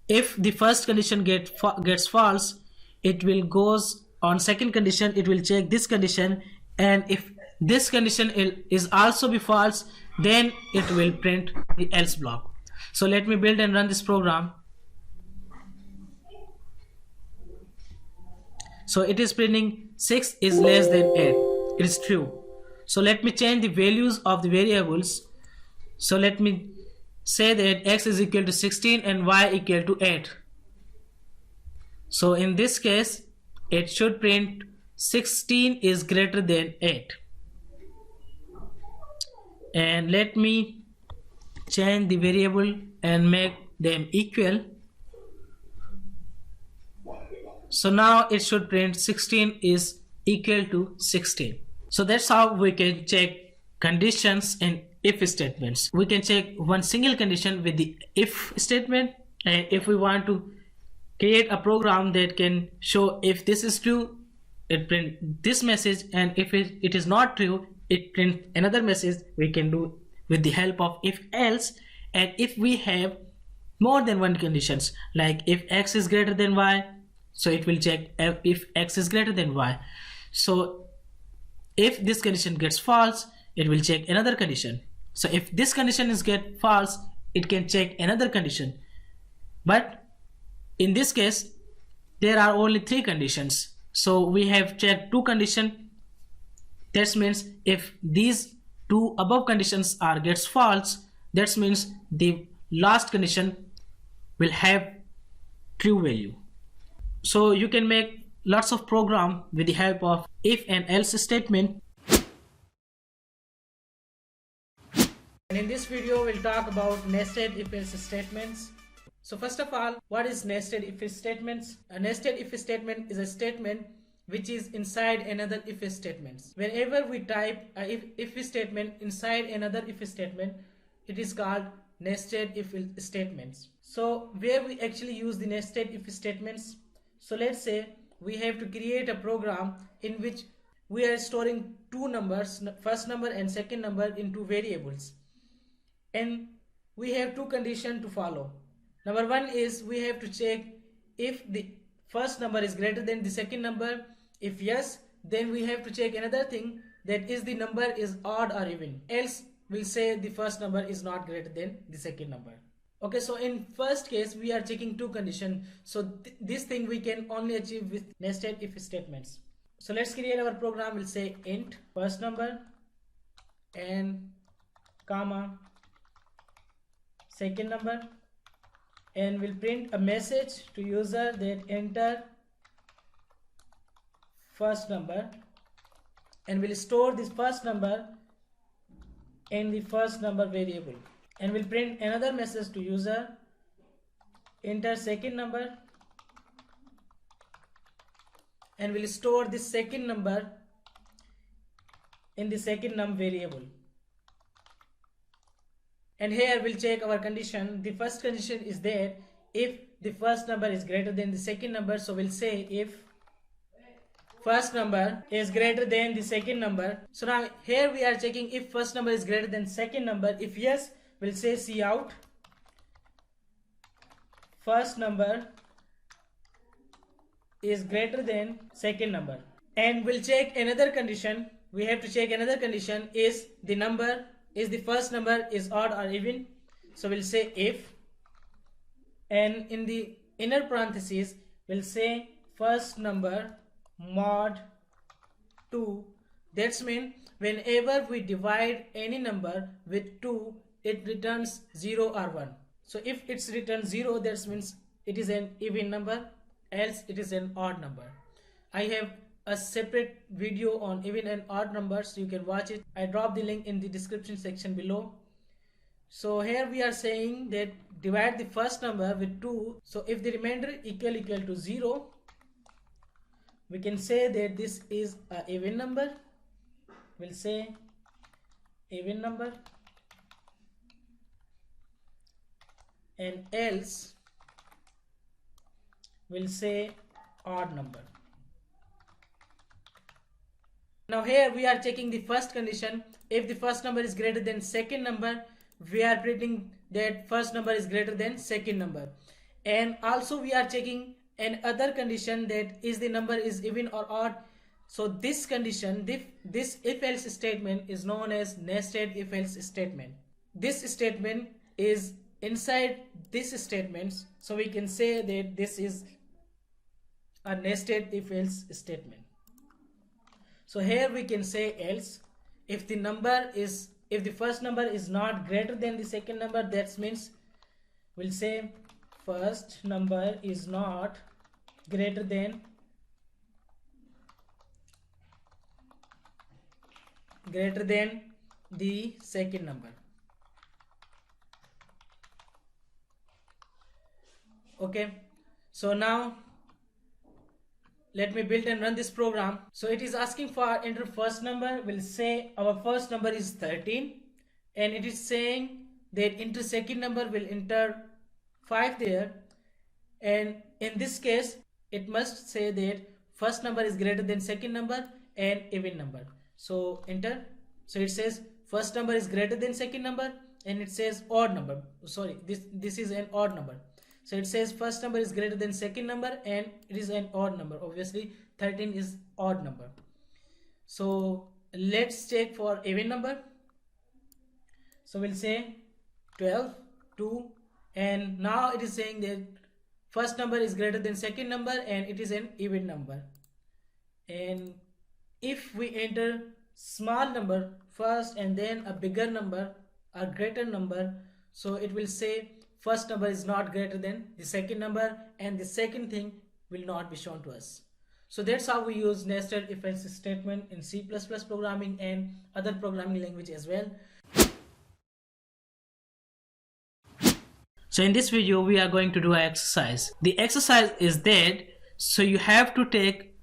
if the first condition gets false, it will goes on second condition, it will check this condition, and if this condition is also be false, then it will print the else block. So let me build and run this program. So it is printing 6 is less than 8. It is true. So let me change the values of the variables. So let me say that x is equal to 16 and y equal to 8. So in this case, it should print 16 is greater than 8. And let me change the variable and make them equal. So now it should print 16 is equal to 16. So that's how we can check conditions in if statements. We can check one single condition with the if statement, and if we want to create a program that can show if this is true, it print this message, and if it is not true, it print another message. We can do with the help of if else. And if we have more than one conditions, like if x is greater than y, so it will check if x is greater than y. So if this condition gets false, it will check another condition. So if this condition is get false, it can check another condition. But in this case, there are only 3 conditions. So we have checked 2 conditions. That means if these 2 above conditions are gets false, that means the last condition will have true value. So you can make lots of program with the help of if and else statement. And in this video, we'll talk about nested if-else statements. So first of all, what is nested if statements? A nested if statement is a statement which is inside another if statement. Whenever we type a if statement inside another if statement, it is called nested if statements. So where we actually use the nested if statements? So let's say we have to create a program in which we are storing 2 numbers, first number and second number, in 2 variables. And we have 2 conditions to follow. Number 1 is we have to check if the first number is greater than the second number. If yes, then we have to check another thing, that is the number is odd or even. Else we'll say the first number is not greater than the second number. Okay, so in first case we are checking 2 conditions. So this thing we can only achieve with nested if statements. So let's create our program. We'll say int first number and comma second number, and we'll print a message to user that enter first number, and we'll store this first number in the first number variable, and we'll print another message to user enter second number, and we'll store this second number in the second num variable. And here we'll check our condition. The first condition is there if the first number is greater than the second number. So we'll say if first number is greater than the second number. So now here we are checking if first number is greater than second number. If yes, we'll say cout first number is greater than second number. And we'll check another condition. We have to check another condition, is the number is the first number is odd or even. So we'll say if, and in the inner parentheses we'll say first number mod 2. That's mean whenever we divide any number with 2, it returns 0 or 1. So if it's returned 0, that means it is an even number, else it is an odd number. I have a separate video on even and odd numbers, you can watch it. I drop the link in the description section below. So here we are saying that divide the first number with 2. So if the remainder equal to 0, we can say that this is a even number. We'll say even number, and else we'll say odd number. Now here we are checking the first condition. If the first number is greater than second number, we are printing that first number is greater than second number. And also we are checking an other condition, that is the number is even or odd. So this condition, this if else statement is known as nested if else statement. This statement is inside this statements, so we can say that this is a nested if else statement. So here we can say else if the first number is not greater than the second number, that means we'll say first number is not greater than the second number. Okay, so now let me build and run this program. So it is asking for enter first number. We'll say our first number is 13, and it is saying that enter second number, will enter 5 there, and in this case it must say that first number is greater than second number and even number. So enter. So it says first number is greater than second number, and it says odd number. Sorry, this is an odd number. So it says first number is greater than second number and it is an odd number. Obviously 13 is odd number. So let's check for even number. So we'll say 12, 2, and now it is saying that first number is greater than second number and it is an even number. And if we enter small number first and then a bigger number, a greater number, so it will say first number is not greater than the second number, and the second thing will not be shown to us. So that's how we use nested if else statement in C++ programming and other programming language as well. So in this video we are going to do an exercise. The exercise is that, so you have to take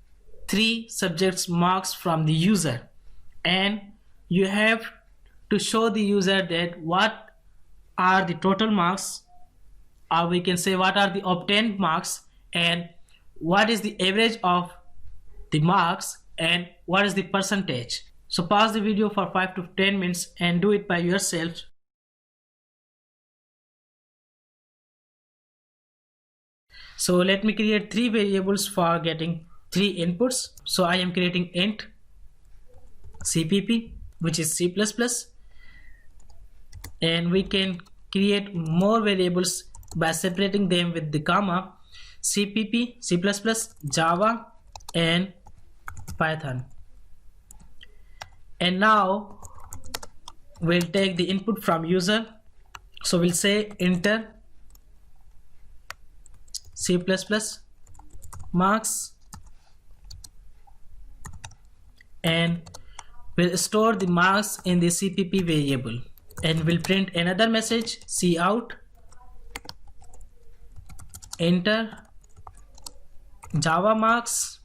3 subjects marks from the user, and you have to show the user that what are the total marks, or we can say what are the obtained marks, and what is the average of the marks, and what is the percentage. So pause the video for 5 to 10 minutes and do it by yourself. So let me create 3 variables for getting 3 inputs. So I am creating int CPP, which is C++, and we can create more variables by separating them with the comma: CPP, C++, Java, and Python. And now we'll take the input from user. So we'll say enter C++ marks, and we'll store the marks in the CPP variable, and we'll print another message: cout enter Java marks,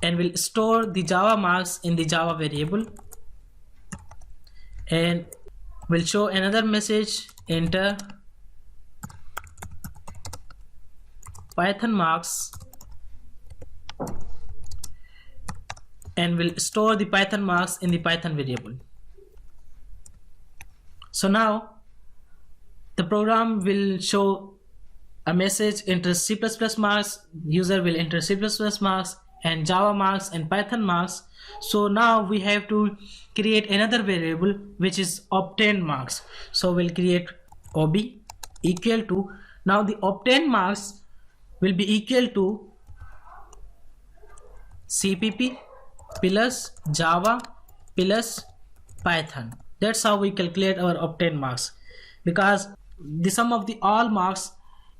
and we'll store the Java marks in the Java variable, and we'll show another message: enter Python marks, and we'll store the Python marks in the Python variable. So now the program will show a message: enter C++ marks, user will enter C++ marks, and Java marks and Python marks. So now we have to create another variable which is obtained marks. So we'll create ob equal to, now the obtained marks will be equal to CPP plus Java plus Python. That's how we calculate our obtained marks, because the sum of the all marks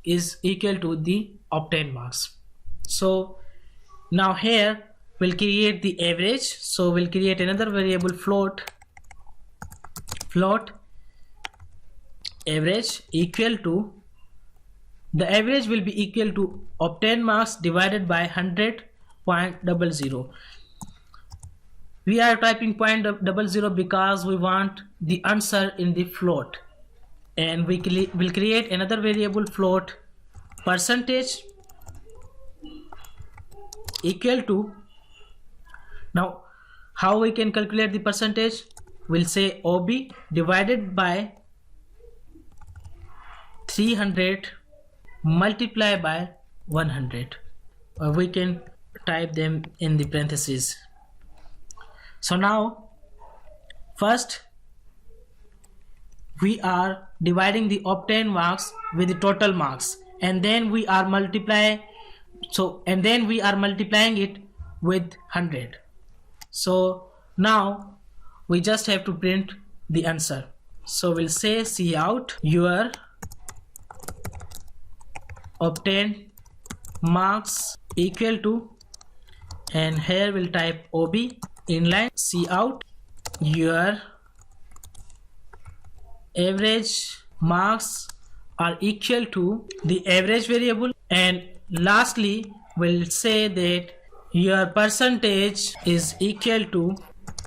is equal to the obtained marks. So now here we'll create the average. So we'll create another variable float average equal to, the average will be equal to obtained marks divided by 100.00. We are typing 0.00 because we want the answer in the float, and we will create another variable float percentage equal to, now how we can calculate the percentage? We'll say ob divided by 300 multiply by 100, or we can type them in the parentheses. So now first we are dividing the obtained marks with the total marks, and then we are multiplying it with 100. So now we just have to print the answer. So we'll say cout your obtained marks equal to, and here we'll type ob inline cout your average marks are equal to the average variable, and lastly we'll say that your percentage is equal to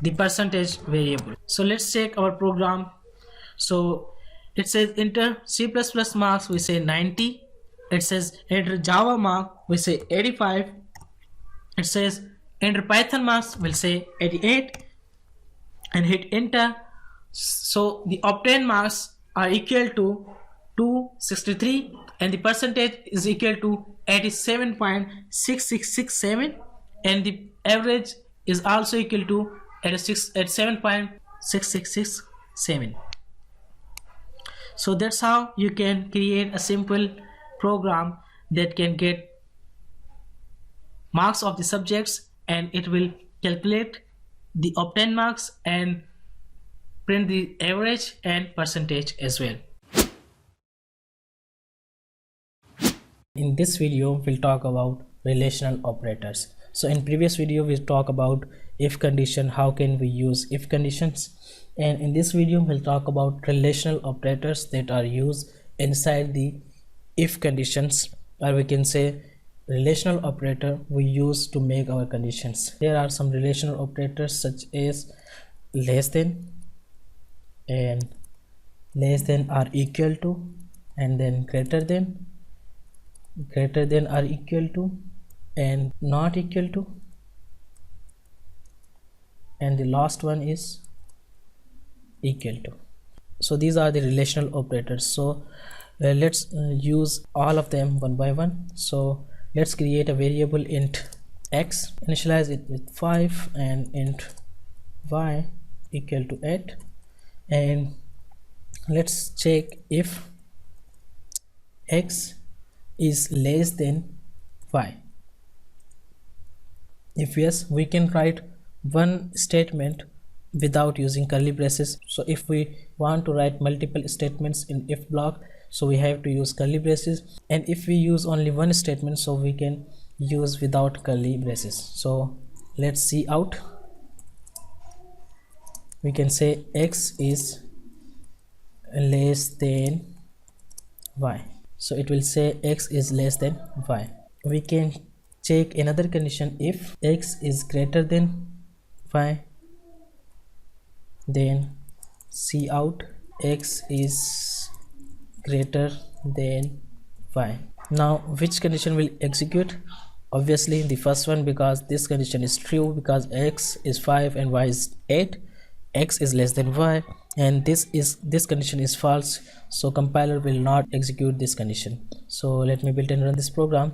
the percentage variable. So let's check our program. So it says enter C++ marks, we say 90. It says enter Java mark, we say 85. It says enter Python marks, we'll say 88 and hit enter. So the obtained marks are equal to 263 and the percentage is equal to 87.6667 and the average is also equal to 7.6667. So that's how you can create a simple program that can get marks of the subjects, and it will calculate the obtained marks and print the average and percentage as well. In this video we'll talk about relational operators. So in previous video we talked about if condition, how can we use if conditions, and in this video we'll talk about relational operators that are used inside the if conditions, or we can say relational operator we use to make our conditions. There are some relational operators such as less than and less than are equal to, and then greater than are equal to, and not equal to, and the last one is equal to. So these are the relational operators. So let's use all of them one by one. So let's create a variable int x, initialize it with 5, and int y equal to 8, and let's check if x is less than y. If yes, we can write one statement without using curly braces. So if we want to write multiple statements in if block, so we have to use curly braces, and if we use only one statement, so we can use without curly braces. So let's see out. We can say x is less than y, so it will say x is less than y. We can check another condition. If x is greater than y, then see out x is greater than y. Now which condition will execute? Obviously the first one, because this condition is true, because x is 5 and y is 8. X is less than y, and this condition is false, so compiler will not execute this condition. So let me build and run this program.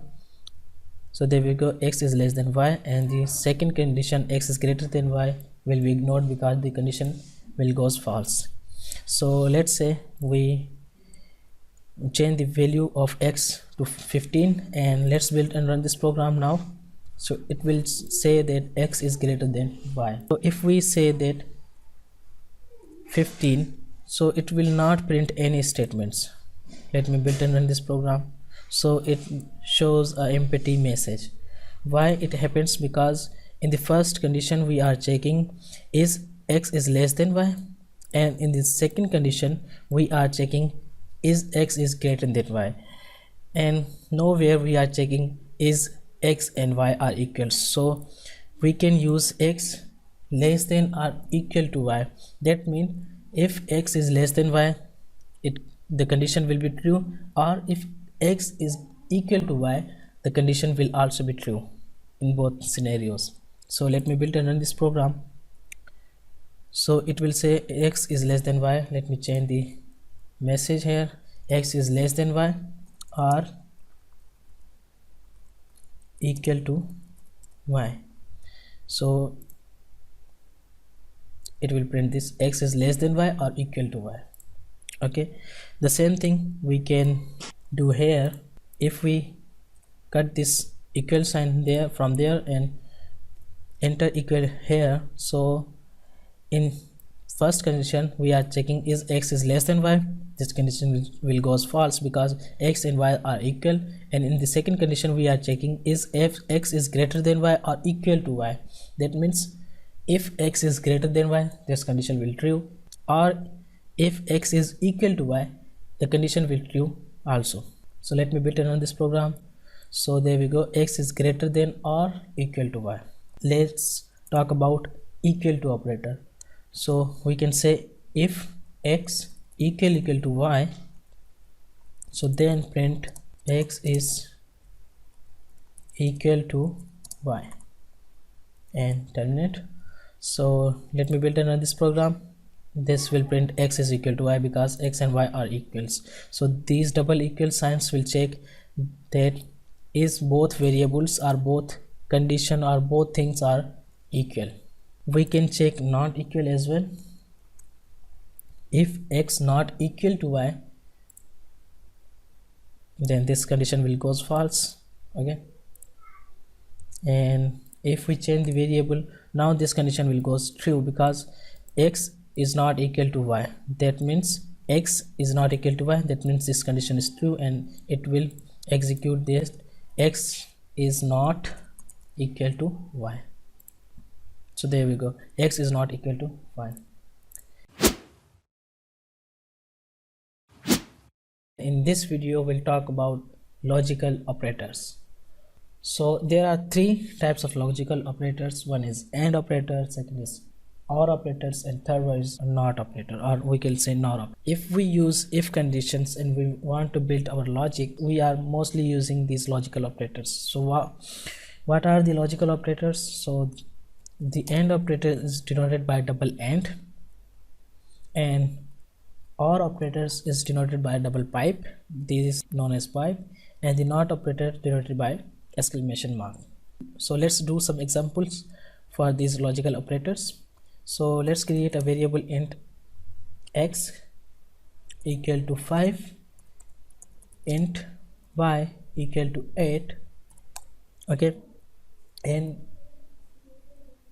So there we go, x is less than y, and the second condition x is greater than y will be ignored because the condition will goes false. So let's say we change the value of x to 15, and let's build and run this program now. So it will say that x is greater than y. So if we say that 15, so it will not print any statements. Let me build and run this program. So it shows a empty message. Why it happens? Because in the first condition we are checking is x is less than y, and in the second condition we are checking is x is greater than y, and nowhere we are checking is x and y are equal. So we can use x less than or equal to y. That means if x is less than y, the condition will be true, or if x is equal to y, the condition will also be true in both scenarios. So let me build and run this program. So it will say x is less than y. Let me change the message here. X is less than y or equal to y. So it will print this x is less than y or equal to y. Okay, the same thing we can do here. If we cut this equal sign there from there and enter equal here, so in first condition we are checking is x is less than y. This condition will goes false because x and y are equal, and in the second condition we are checking is if x is greater than y or equal to y. That means if x is greater than y, this condition will true, or if x is equal to y, the condition will true also. So let me build and run this program. So there we go, x is greater than or equal to y. Let's talk about equal to operator. So we can say if x equal to y, so then print x is equal to y and terminate. So let me build another this program. This will print x is equal to y because x and y are equals. So these double equal signs will check that is both variables or both condition or both things are equal. We can check not equal as well. If x not equal to y, then this condition will goes false. Okay, and if we change the variable, now this condition will goes true because x is not equal to y. That means x is not equal to y, that means this condition is true and it will execute this x is not equal to y. So there we go, x is not equal to y. In this video we'll talk about logical operators. So there are three types of logical operators. One is AND operator, second is OR operators, and third one is NOT operator, or we can say NOR operator. If we use if conditions and we want to build our logic, we are mostly using these logical operators. So what are the logical operators? So the AND operator is denoted by double AND, and OR operators is denoted by double pipe, this is known as pipe, and the NOT operator denoted by exclamation mark. So let's do some examples for these logical operators. So let's create a variable int x equal to 5, int y equal to 8. Okay, and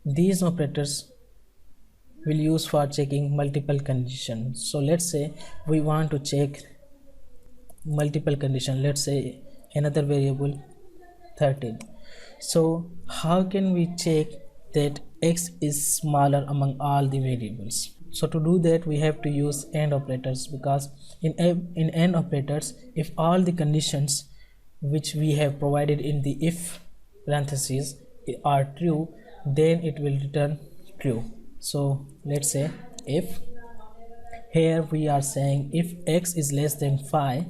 these operators will use for checking multiple conditions. So let's say we want to check multiple condition, let's say another variable 13. So how can we check that x is smaller among all the variables? So to do that we have to use AND operators, because in AND operators, if all the conditions which we have provided in the if parentheses are true, then it will return true. So let's say if, here we are saying if x is less than 5,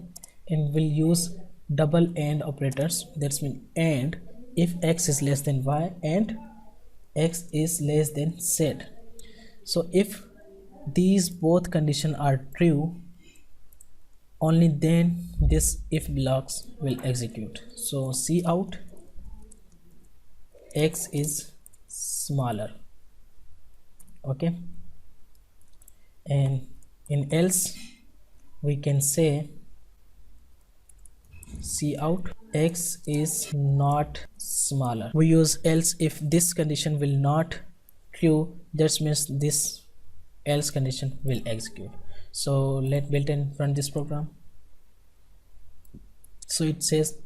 and we'll use double AND operators, that's mean AND if x is less than y and x is less than z. So if these both conditions are true, only then this if blocks will execute. So cout x is smaller. Okay, and in else we can say cout x is not smaller. We use else if this condition will not true, that means this else condition will execute. So let build and run this program. So it says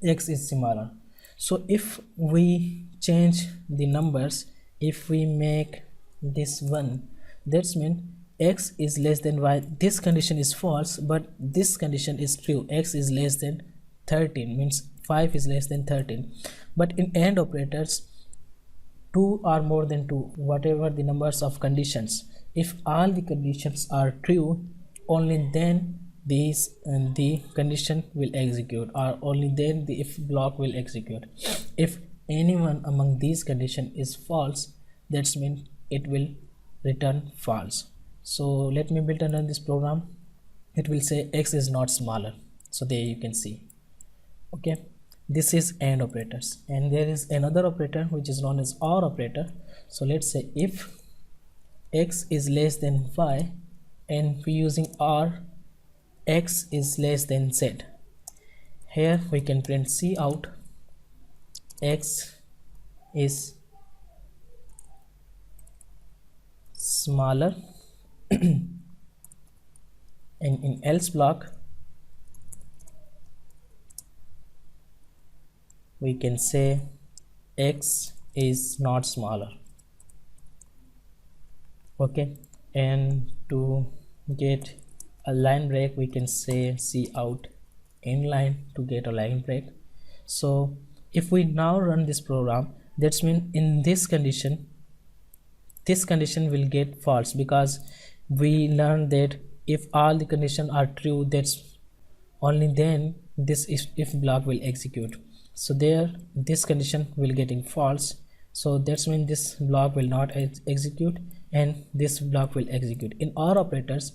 x is smaller. So if we change the numbers, if we make this 1, that's mean x is less than y. This condition is false, but this condition is true. X is less than 13 means 5 is less than 13. But in AND operators, 2 are more than 2, whatever the numbers of conditions, if all the conditions are true, only then these and the condition will execute, or only then the if block will execute. If anyone among these condition is false, that's mean it will return false. So let me build and run this program. It will say x is not smaller. So there you can see. Okay, this is AND operators, and there is another operator which is known as OR operator. So let's say if x is less than y, and we using OR, x is less than z. Here we can print cout x is smaller and in else block we can say x is not smaller. Okay, and to get a line break we can say cout inline to get a line break. So if we now run this program, that's mean in this condition will get false, because we learned that if all the conditions are true, that's only then this if block will execute. So there this condition will getting false, so that's mean this block will not execute and this block will execute. In OR operators,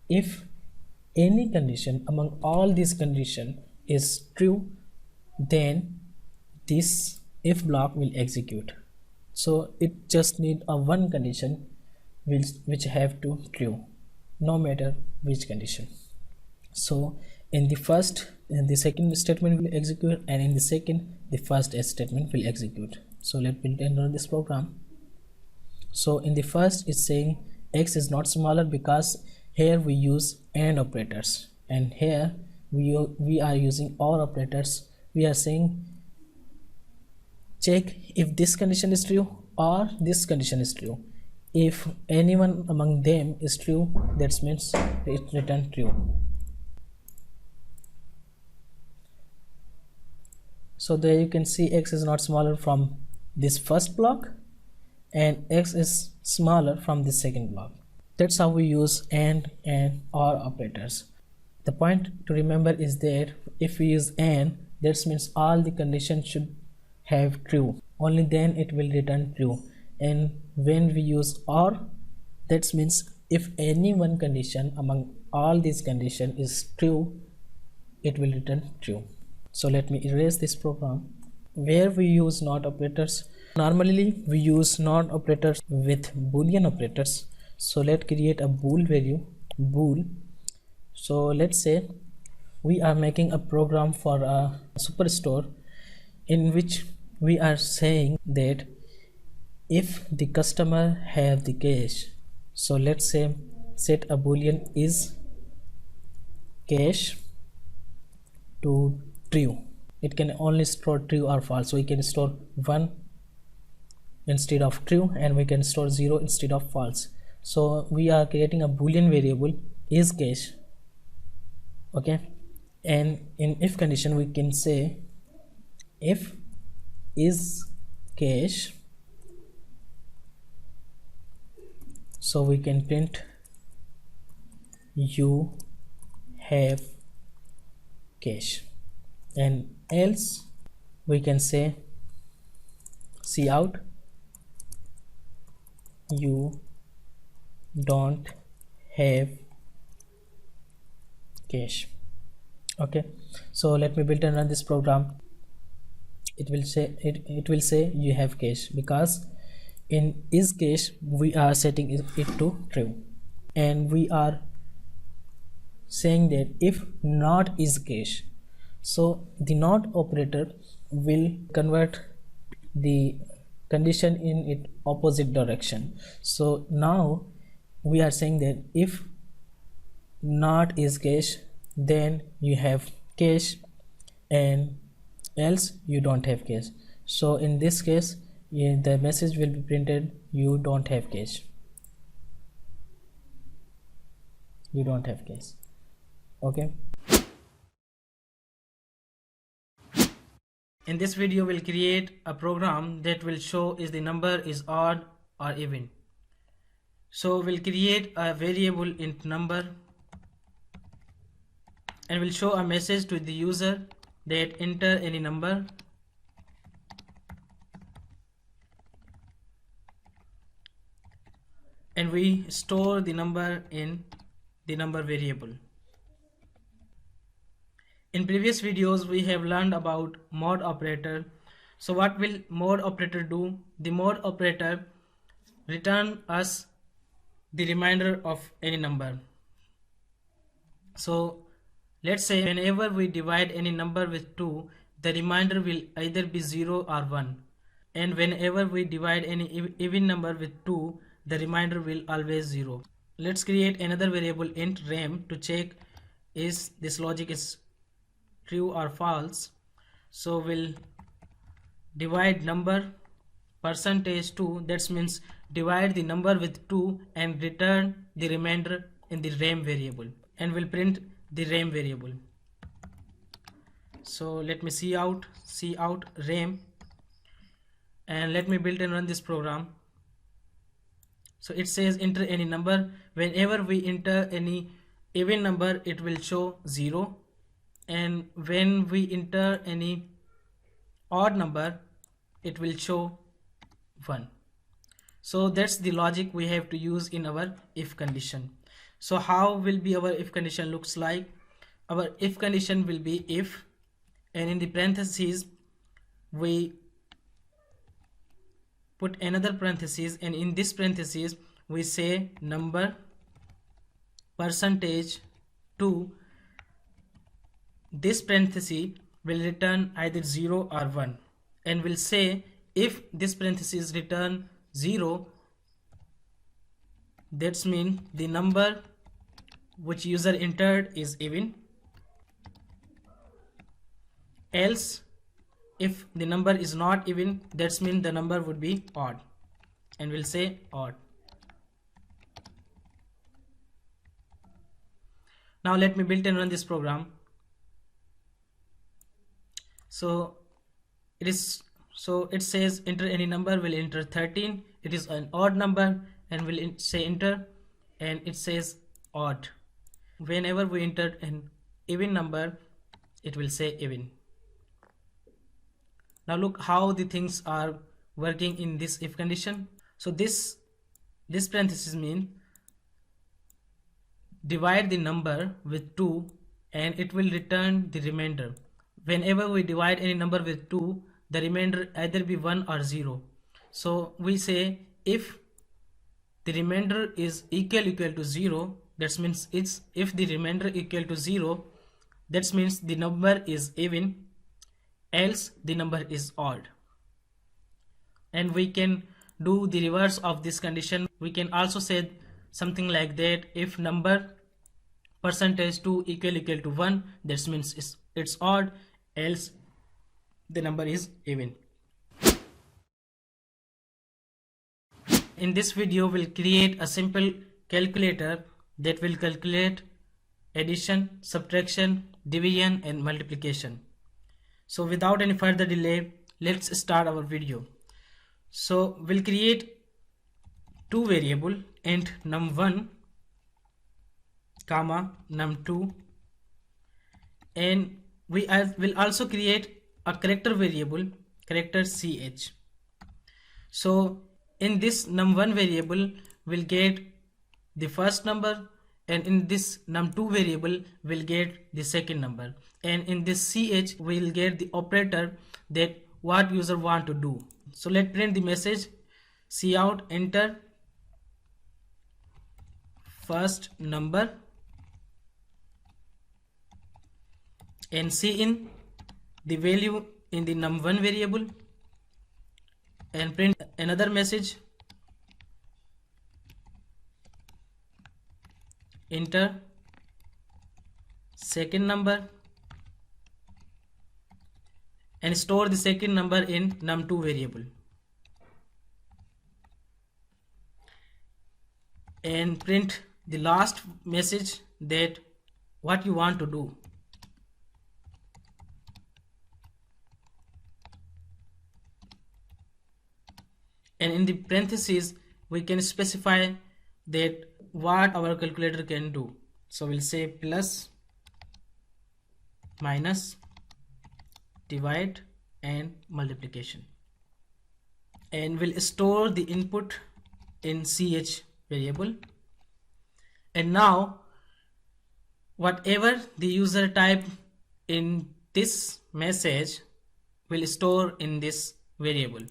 if any condition among all these condition is true, then this if block will execute. So it just need a one condition which have to true, no matter which condition. So in the second statement will execute, and in the second the first statement will execute. So let me run this program. So in the first it's saying x is not smaller, because here we use AND operators, and here we are using OR operators. We are saying check if this condition is true or this condition is true. If anyone among them is true, that means it return true. So there you can see x is not smaller from this first block and x is smaller from the second block. That's how we use AND and OR operators. The point to remember is that if we use AND, that means all the conditions should have true, only then it will return true. And when we use OR, that means if any one condition among all these conditions is true, it will return true. So let me erase this program. Where we use NOT operators, normally we use NOT operators with Boolean operators. So let's create a bool value, bool. So let's say we are making a program for a superstore in which we are saying that if the customer have the cash, so let's say set a boolean is cash to true. It can only store true or false, so we can store 1 instead of true and we can store 0 instead of false. So we are creating a boolean variable is cash, okay. And in if condition we can say if is cash, so we can print you have cash, and else we can say cout you don't have cash, okay. So let me build and run this program. It will say you have cash, because in is cash we are setting it to true, and we are saying that if not is cash, so the not operator will convert the condition in its opposite direction. So now we are saying that if not is cash, then you have cash, and else you don't have cash. So in this case the message will be printed you don't have cash, you don't have cash, okay. In this video, we'll create a program that will show if the number is odd or even. So we'll create a variable int number and we'll show a message to the user that enter any number, and we store the number in the number variable. In previous videos we have learned about mod operator. So what will mod operator do? The mod operator return us the remainder of any number. So let's say whenever we divide any number with 2, the remainder will either be 0 or 1, and whenever we divide any even number with 2, the remainder will always 0. Let's create another variable int rem to check is this logic is true or false. So we'll divide number %2, that means divide the number with 2 and return the remainder in the rem variable, and we'll print the rem variable. So let me cout rem, and let me build and run this program. So it says enter any number. Whenever we enter any even number, it will show 0, and when we enter any odd number, it will show 1. So that's the logic we have to use in our if condition. So how will be our if condition looks like? Our if condition will be if, and in the parentheses we put another parenthesis, and in this parenthesis we say number percentage 2. This parenthesis will return either 0 or 1, and will say if this parenthesis return 0, that's mean the number which user entered is even. Else if the number is not even, that's mean the number would be odd, and we'll say odd. Now let me build and run this program. So it says enter any number, will enter 13. It is an odd number, and will say enter, and it says odd. Whenever we enter an even number, it will say even. Now look how the things are working in this if condition. So this parenthesis mean divide the number with 2, and it will return the remainder. Whenever we divide any number with 2, the remainder either be 1 or 0. So we say if the remainder is equal to 0, that means it's if the remainder equal to 0, that means the number is even, else the number is odd. And we can do the reverse of this condition. We can also say something like that: if number percentage 2 equal to 1, that means it's odd, else the number is even. In this video we'll create a simple calculator that will calculate addition, subtraction, division and multiplication. So without any further delay, let's start our video. So we'll create two variable, int num1 comma num2, and we will also create a character variable, character ch. So in this num1 variable we'll get the first number, and in this num2 variable we'll get the second number, and in this ch we'll get the operator that what user want to do. So let's print the message: cout enter first number, and cin the value in the num1 variable, and print another message: enter second number, and store the second number in num2 variable, and print the last message that what you want to do. And in the parentheses we can specify that what our calculator can do. So we'll say plus, minus, divide and multiplication, and we'll store the input in ch variable. And now whatever the user type in this message will store in this variable.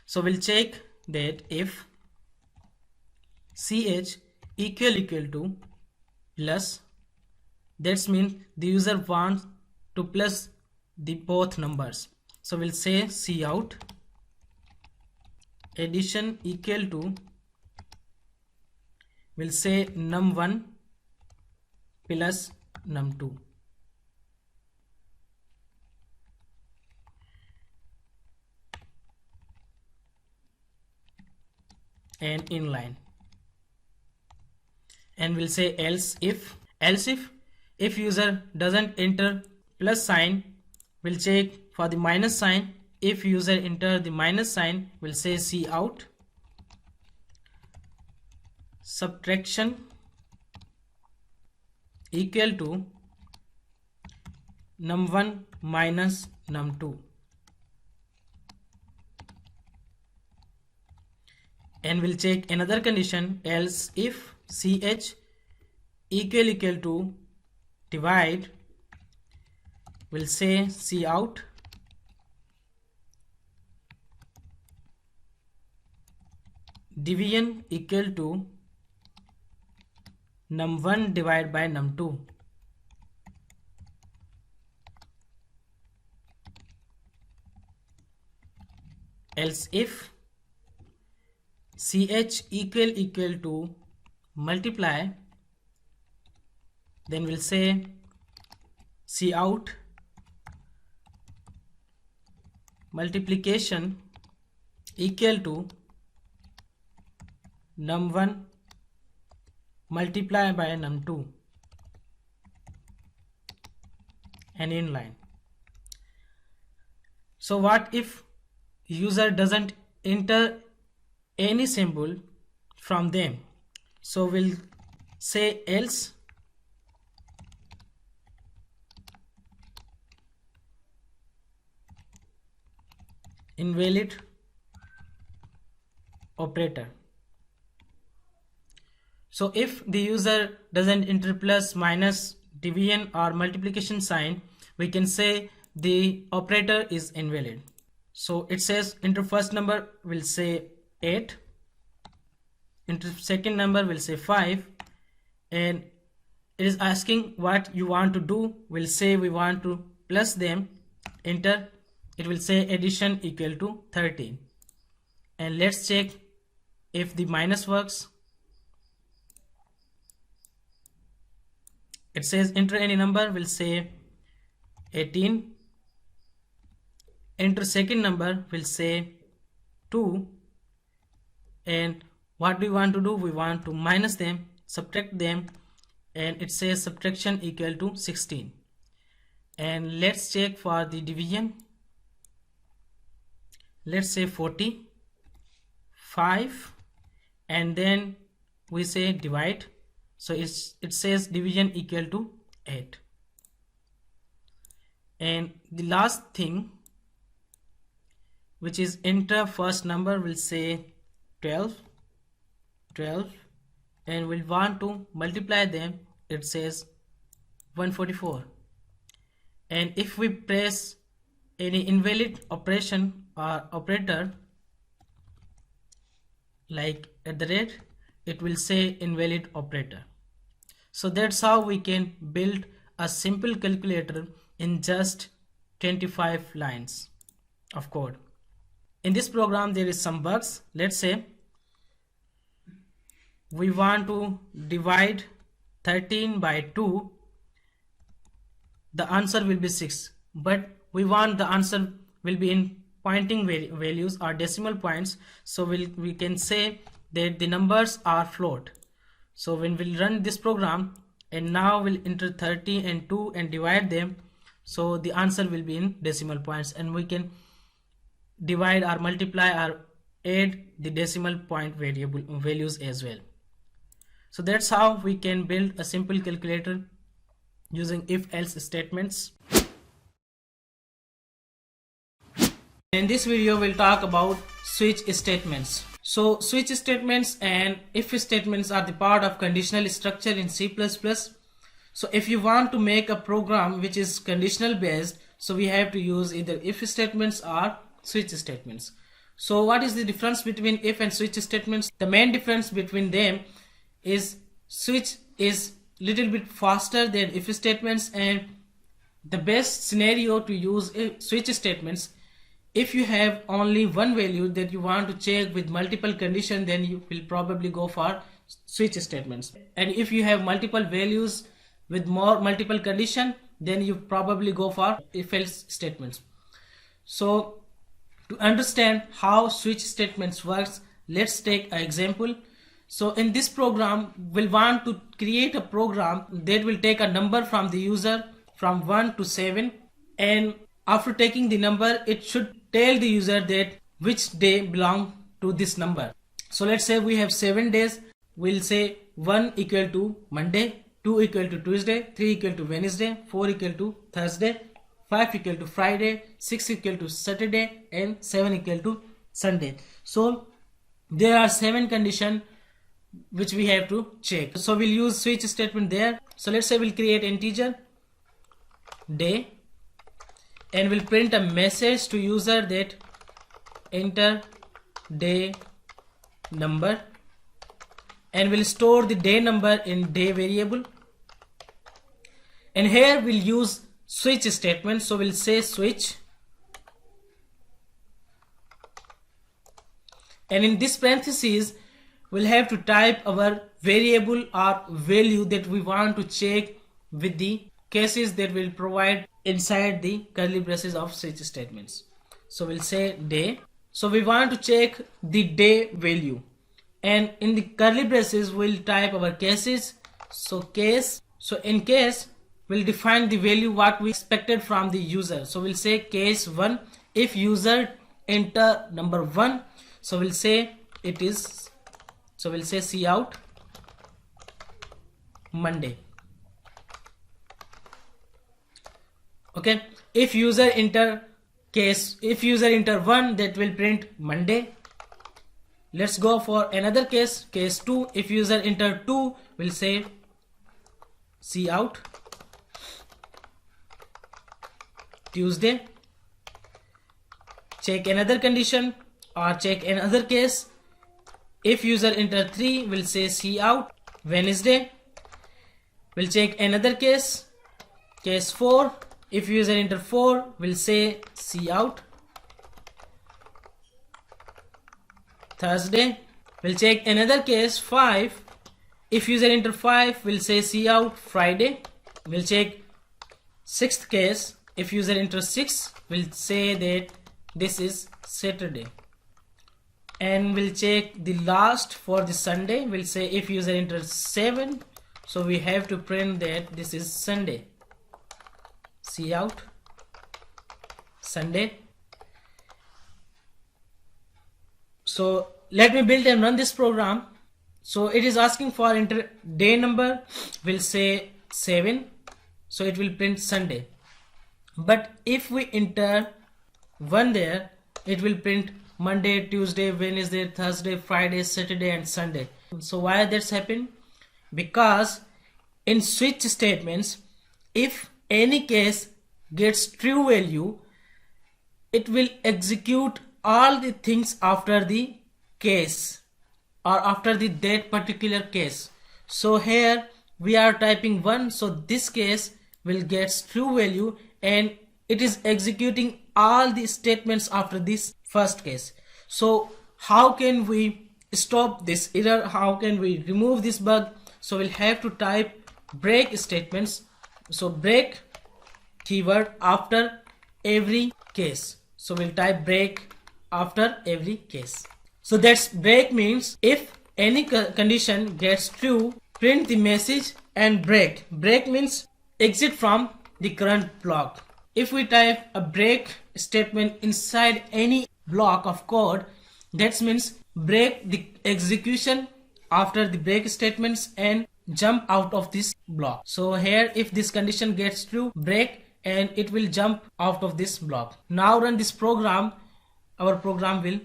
So we'll check that if ch equal to plus, that means the user wants to plus the both numbers. So we'll say cout addition equal to, we'll say num1 plus num2, and inline, and we'll say else if user doesn't enter plus sign, we'll check for the minus sign. If user enter the minus sign, we'll say cout subtraction equal to num1 minus num2, and we'll check another condition, else if ch equal to divide, we'll say cout division equal to num1 divided by num2. Else if ch equal to multiply, then we'll say cout multiplication equal to num1 multiply by num2, and inline. So what if user doesn't enter any symbol from them? So we'll say else invalid operator. So if the user doesn't enter plus, minus, division or multiplication sign, we can say the operator is invalid. So it says enter first number, will say 8, enter second number, will say 5, and it is asking what you want to do. We'll say we want to plus them, enter, it will say addition equal to 13, and let's check if the minus works. It says enter any number, will say 18, enter second number, will say 2, and what do we want to do? We want to minus them, subtract them, and it says subtraction equal to 16. And let's check for the division. Let's say 45, and then we say divide. So it says division equal to 8. And the last thing, which is enter first number, will say 12, and we'll want to multiply them. It says 144. And if we press any invalid operation or operator like at the rate, it will say invalid operator. So that's how we can build a simple calculator in just 25 lines of code. In this program there is some bugs. Let's say we want to divide 13 by 2, the answer will be 6, but we want the answer will be in pointing values or decimal points, so we can say that the numbers are float. So when we'll run this program, and now we'll enter 30 and 2 and divide them, so the answer will be in decimal points, and we can divide or multiply or add the decimal point values as well. So that's how we can build a simple calculator using if-else statements. In this video we'll talk about switch statements. So switch statements and if statements are the part of conditional structure in C++. So if you want to make a program which is conditional based, so we have to use either if statements or switch statements. So what is the difference between if and switch statements? The main difference between them is switch is little bit faster than if statements, and the best scenario to use switch statements, if you have only one value that you want to check with multiple conditions, then you will probably go for switch statements. And if you have multiple values with multiple condition, then you probably go for if-else statements. So to understand how switch statements works, let's take an example. So in this program we'll want to create a program that will take a number from the user from 1 to 7, and after taking the number it should tell the user that which day belong to this number. So let's say we have 7 days, we'll say 1 equal to Monday, 2 equal to Tuesday, 3 equal to Wednesday, 4 equal to Thursday, 5 equal to Friday, 6 equal to Saturday, and 7 equal to Sunday. So there are 7 conditions which we have to check. So we'll use switch statement there. So let's say we'll create integer day and we'll print a message to user that enter day number, and we'll store the day number in day variable. And here we'll use switch statement. So we'll say switch, and in this parentheses we'll have to type our variable or value that we want to check with the cases that will provide inside the curly braces of switch statements. So we'll say day. So we want to check the day value, and in the curly braces we'll type our cases. So case, so in case we'll define the value what we expected from the user. So we'll say case 1, if user enter number 1, so we'll say it is, so we'll say see out Monday. Okay, if user enter case, if user enter 1, that will print Monday. Let's go for another case, case 2, if user enter 2, we'll say see out Tuesday. Check another condition or check another case, if user enter 3, we'll say see out Wednesday. We'll check another case, case 4, if user enter 4, we'll say see out Thursday. We'll check another case 5, if user enter 5, we'll say see out Friday. We'll check 6th case, if user enter 6, we'll say that this is Saturday. And we'll check the last for the Sunday, we'll say if user enter 7, so we have to print that this is Sunday. See out Sunday. So let me build and run this program. So it is asking for enter day number, we'll say 7, so it will print Sunday. But if we enter 1 there, it will print Monday, Tuesday, Wednesday, Thursday, Friday, Saturday, and Sunday. So why that's happened? Because in switch statements, if any case gets true value, it will execute all the things after the case or after that particular case. So here we are typing 1, so this case will get true value and it is executing all the statements after this first case. So how can we stop this error? How can we remove this bug? So we'll have to type break statements. So break keyword after every case. So we'll type break after every case. So that's break means if any condition gets true, print the message and break. Break means exit from the current block. If we type a break statement inside any block of code, that means break the execution after the break statements and jump out of this block. So here if this condition gets true, break and it will jump out of this block. Now run this program. Our program will,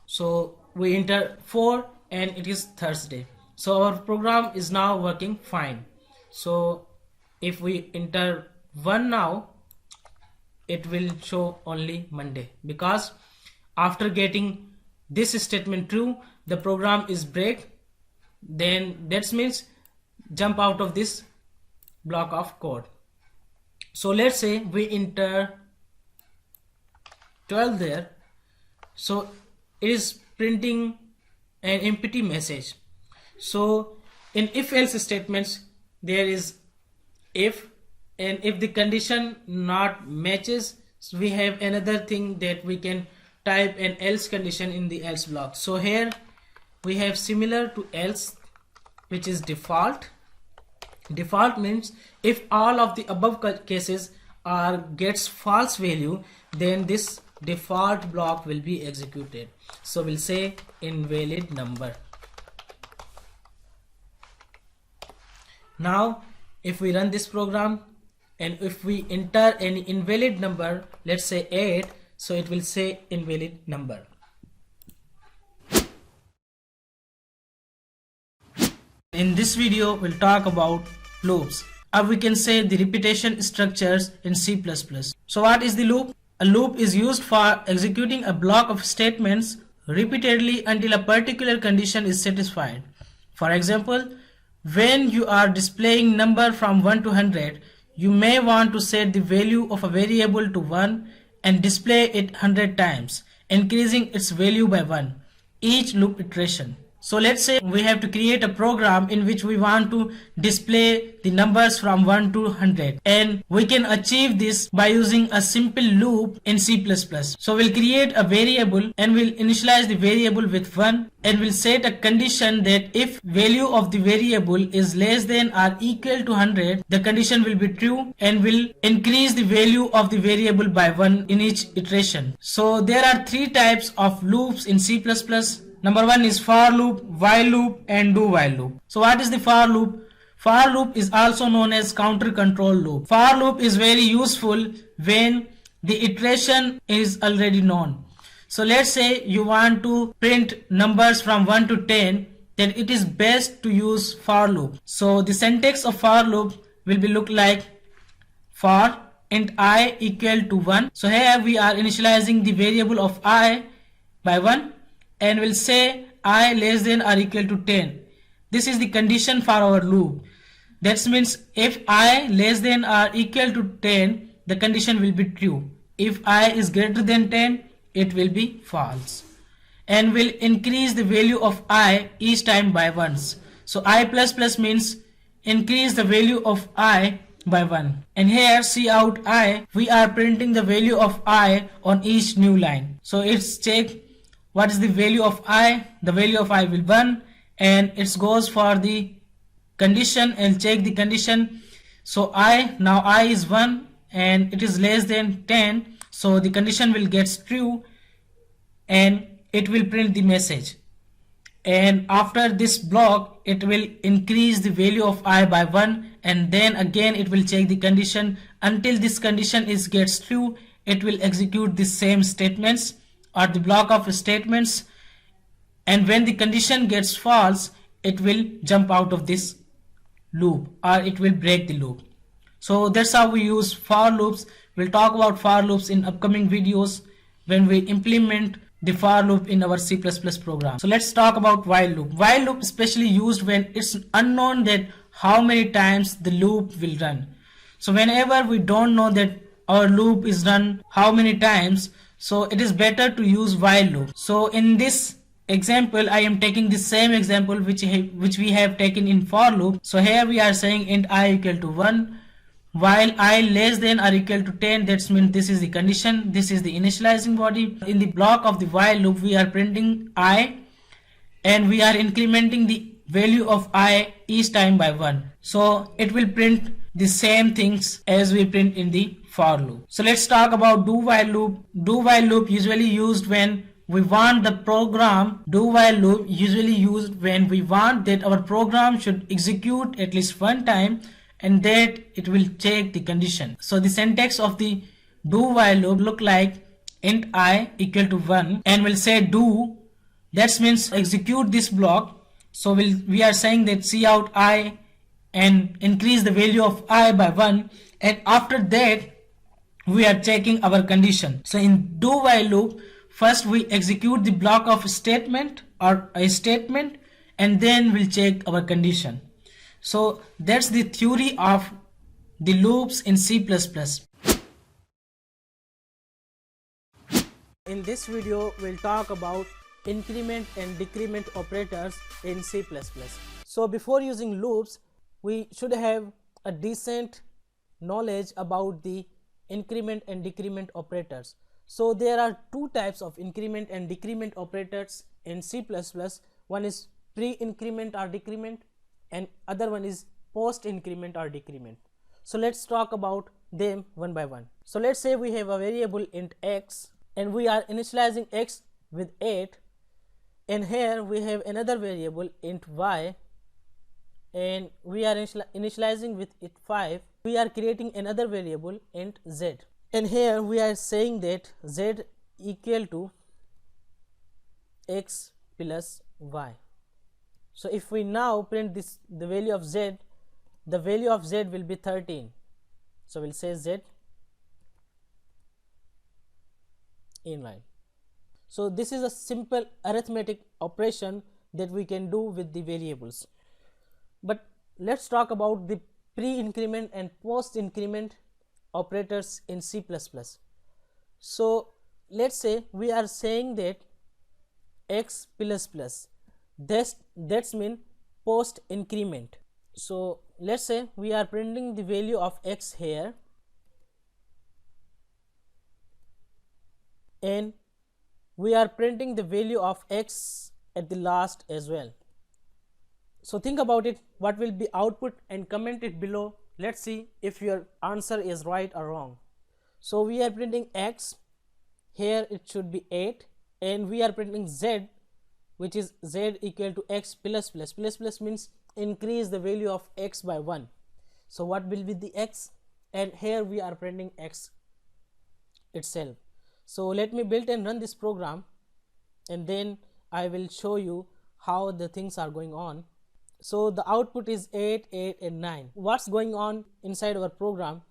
so we enter 4 and it is Thursday. So our program is now working fine. So if we enter 1 now, it will show only Monday, because after getting this statement true, the program is break, then that means jump out of this block of code. So let's say we enter 12 there, so it is printing an empty message. So in if else statements there is if, and if the condition not matches, so we have another thing that we can type an else condition in the else block. So here we have similar to else, which is default. Default means if all of the above cases are gets false value, then this default block will be executed. So we'll say invalid number. Now if we run this program and if we enter any invalid number, let's say 8, so it will say invalid number. In this video we'll talk about loops, or we can say the repetition structures in C++. So what is the loop? A loop is used for executing a block of statements repeatedly until a particular condition is satisfied. For example, when you are displaying number from 1 to 100, you may want to set the value of a variable to 1 and display it 100 times, increasing its value by 1 each loop iteration. So let's say we have to create a program in which we want to display the numbers from 1 to 100, and we can achieve this by using a simple loop in C++. So we'll create a variable and we'll initialize the variable with 1, and we'll set a condition that if value of the variable is less than or equal to 100, the condition will be true, and will increase the value of the variable by 1 in each iteration. So there are 3 types of loops in C++. Number 1 is for loop, while loop, and do while loop. So what is the for loop? For loop is also known as counter control loop. For loop is very useful when the iteration is already known. So let's say you want to print numbers from 1 to 10, then it is best to use for loop. So the syntax of for loop will be look like for int I equal to 1. So here we are initializing the variable of I by 1, and we'll say I less than or equal to 10. This is the condition for our loop. That means if I less than or equal to 10, the condition will be true. If I is greater than 10, it will be false. And will increase the value of I each time by 1s. So I plus plus means increase the value of I by 1. And here see out I, we are printing the value of I on each new line. So it's check what is the value of I. The value of I will 1, and it goes for the condition and check the condition. So now I is 1 and it is less than 10, so the condition will get true and it will print the message. And after this block it will increase the value of I by 1, and then again it will check the condition until this condition gets true. It will execute the same statements or the block of statements, and when the condition gets false, it will jump out of this loop or it will break the loop. So that's how we use for loops. We'll talk about for loops in upcoming videos when we implement the for loop in our C++ program. So let's talk about while loop. While loop is especially used when it's unknown that how many times the loop will run. So whenever we don't know that our loop is run how many times, so it is better to use while loop. So in this example I am taking the same example which we have taken in for loop. So here we are saying int I equal to 1 while I less than or equal to 10. That means this is the condition, this is the initializing body. In the block of the while loop we are printing I, and we are incrementing the value of I each time by 1. So it will print the same things as we print in the for loop. So let's talk about do while loop. Do while loop usually used when we want the program. Do while loop usually used when we want that our program should execute at least one time and that it will check the condition. So the syntax of the do while loop look like int I equal to 1, and we'll say do, that means execute this block. So we are saying that see out I and increase the value of I by 1, and after that we are checking our condition. So in do while loop, first we execute the block of statement or a statement, and then we'll check our condition. So that's the theory of the loops in C++. In this video we'll talk about increment and decrement operators in C++. So before using loops, we should have a decent knowledge about the increment and decrement operators. So there are 2 types of increment and decrement operators in C++. One is pre-increment or decrement, and other one is post-increment or decrement. So let's talk about them one by one. So let's say we have a variable int x and we are initializing x with 8, and here we have another variable int y, and we are initializing with it 5. We are creating another variable int z, and here we are saying that z equal to x plus y. So if we now print this, the value of z, the value of z will be 13. So we'll say z inline. So this is a simple arithmetic operation that we can do with the variables. But let's talk about the pre-increment and post-increment operators in C++. So let's say we are saying that x plus plus, that's mean post increment. So let's say we are printing the value of x here, and we are printing the value of x at the last as well. So think about it, what will be output, and comment it below. Let's see if your answer is right or wrong. So we are printing x, here it should be 8, and we are printing z, which is z equal to x plus plus. Plus plus means increase the value of x by 1. So what will be the x? And here we are printing x itself. So let me build and run this program, and then I will show you how the things are going on. So the output is 8, 8 and 9. What's going on inside our program?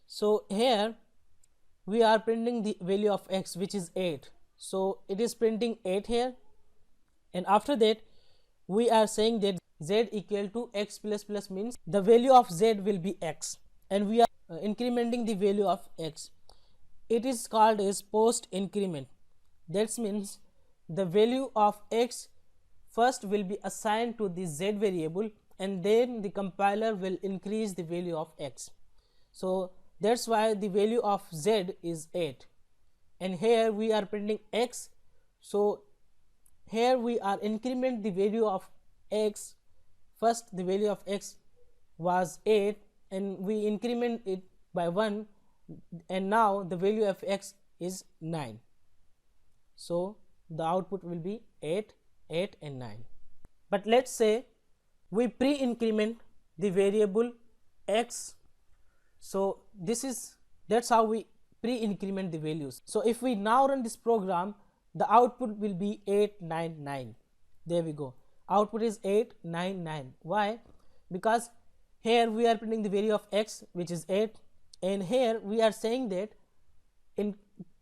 So here we are printing the value of x, which is 8. So it is printing 8 here, and after that we are saying that z equal to x plus plus means the value of z will be x, and we are incrementing the value of x. It is called as post increment. That means the value of x first will be assigned to the z variable, and then the compiler will increase the value of x. So that's why the value of z is 8, and here we are printing x. So here we are increment the value of x. First the value of x was 8, and we increment it by 1, and now the value of x is 9. So the output will be 8, 8 and 9. But let's say we pre-increment the variable x. So that's how we pre-increment the values. So if we now run this program, the output will be 8, 9, 9. There we go. Output is 8, 9, 9. Why? Because here we are printing the value of x, which is 8, and here we are saying that in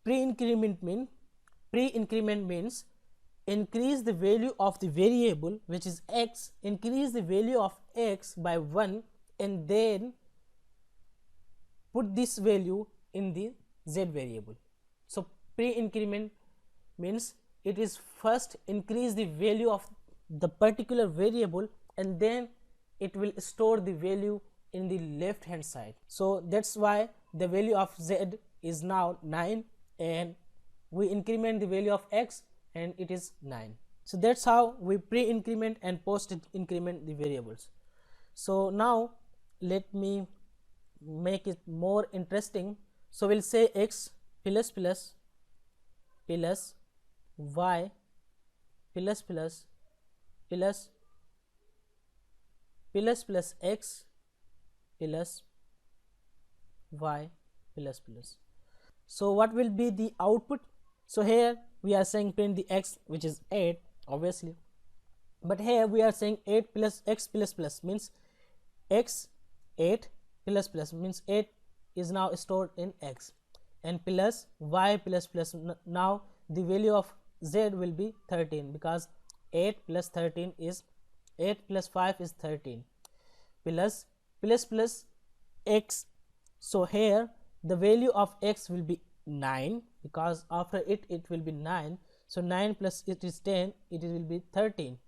pre-increment means increase the value of the variable, which is x, increase the value of x by 1, and then put this value in the z variable. So pre-increment means it is first increase the value of the particular variable, and then it will store the value in the left hand side. So that's why the value of z is now 9, and we increment the value of x, and it is 9. So that's how we pre-increment and post-increment the variables. So now let me make it more interesting. So we'll say x plus plus plus y plus plus plus plus plus x plus y plus plus. So what will be the output? So here we are saying print the x, which is 8 obviously, but here we are saying 8 plus x plus plus means x 8 plus plus means 8 is now stored in x, and plus y plus plus. Now the value of z will be 13, because 8 plus 13 is 8 plus 5 is 13, plus plus plus x. So here the value of x will be 9, because after it will be 9. So 9 plus it is 10, it will be 13.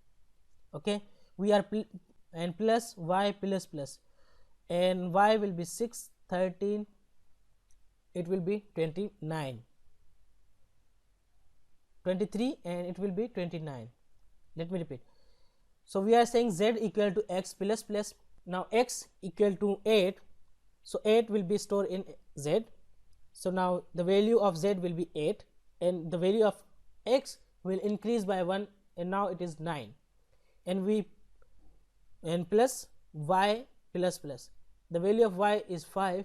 Okay, we are and plus y plus plus, and y will be 6, 13, it will be 29, 23, and it will be 29. Let me repeat. So we are saying z equal to x plus plus. Now x equal to 8, so 8 will be stored in z. So now the value of z will be 8, and the value of x will increase by 1, and now it is 9, and plus y plus plus. The value of y is 5,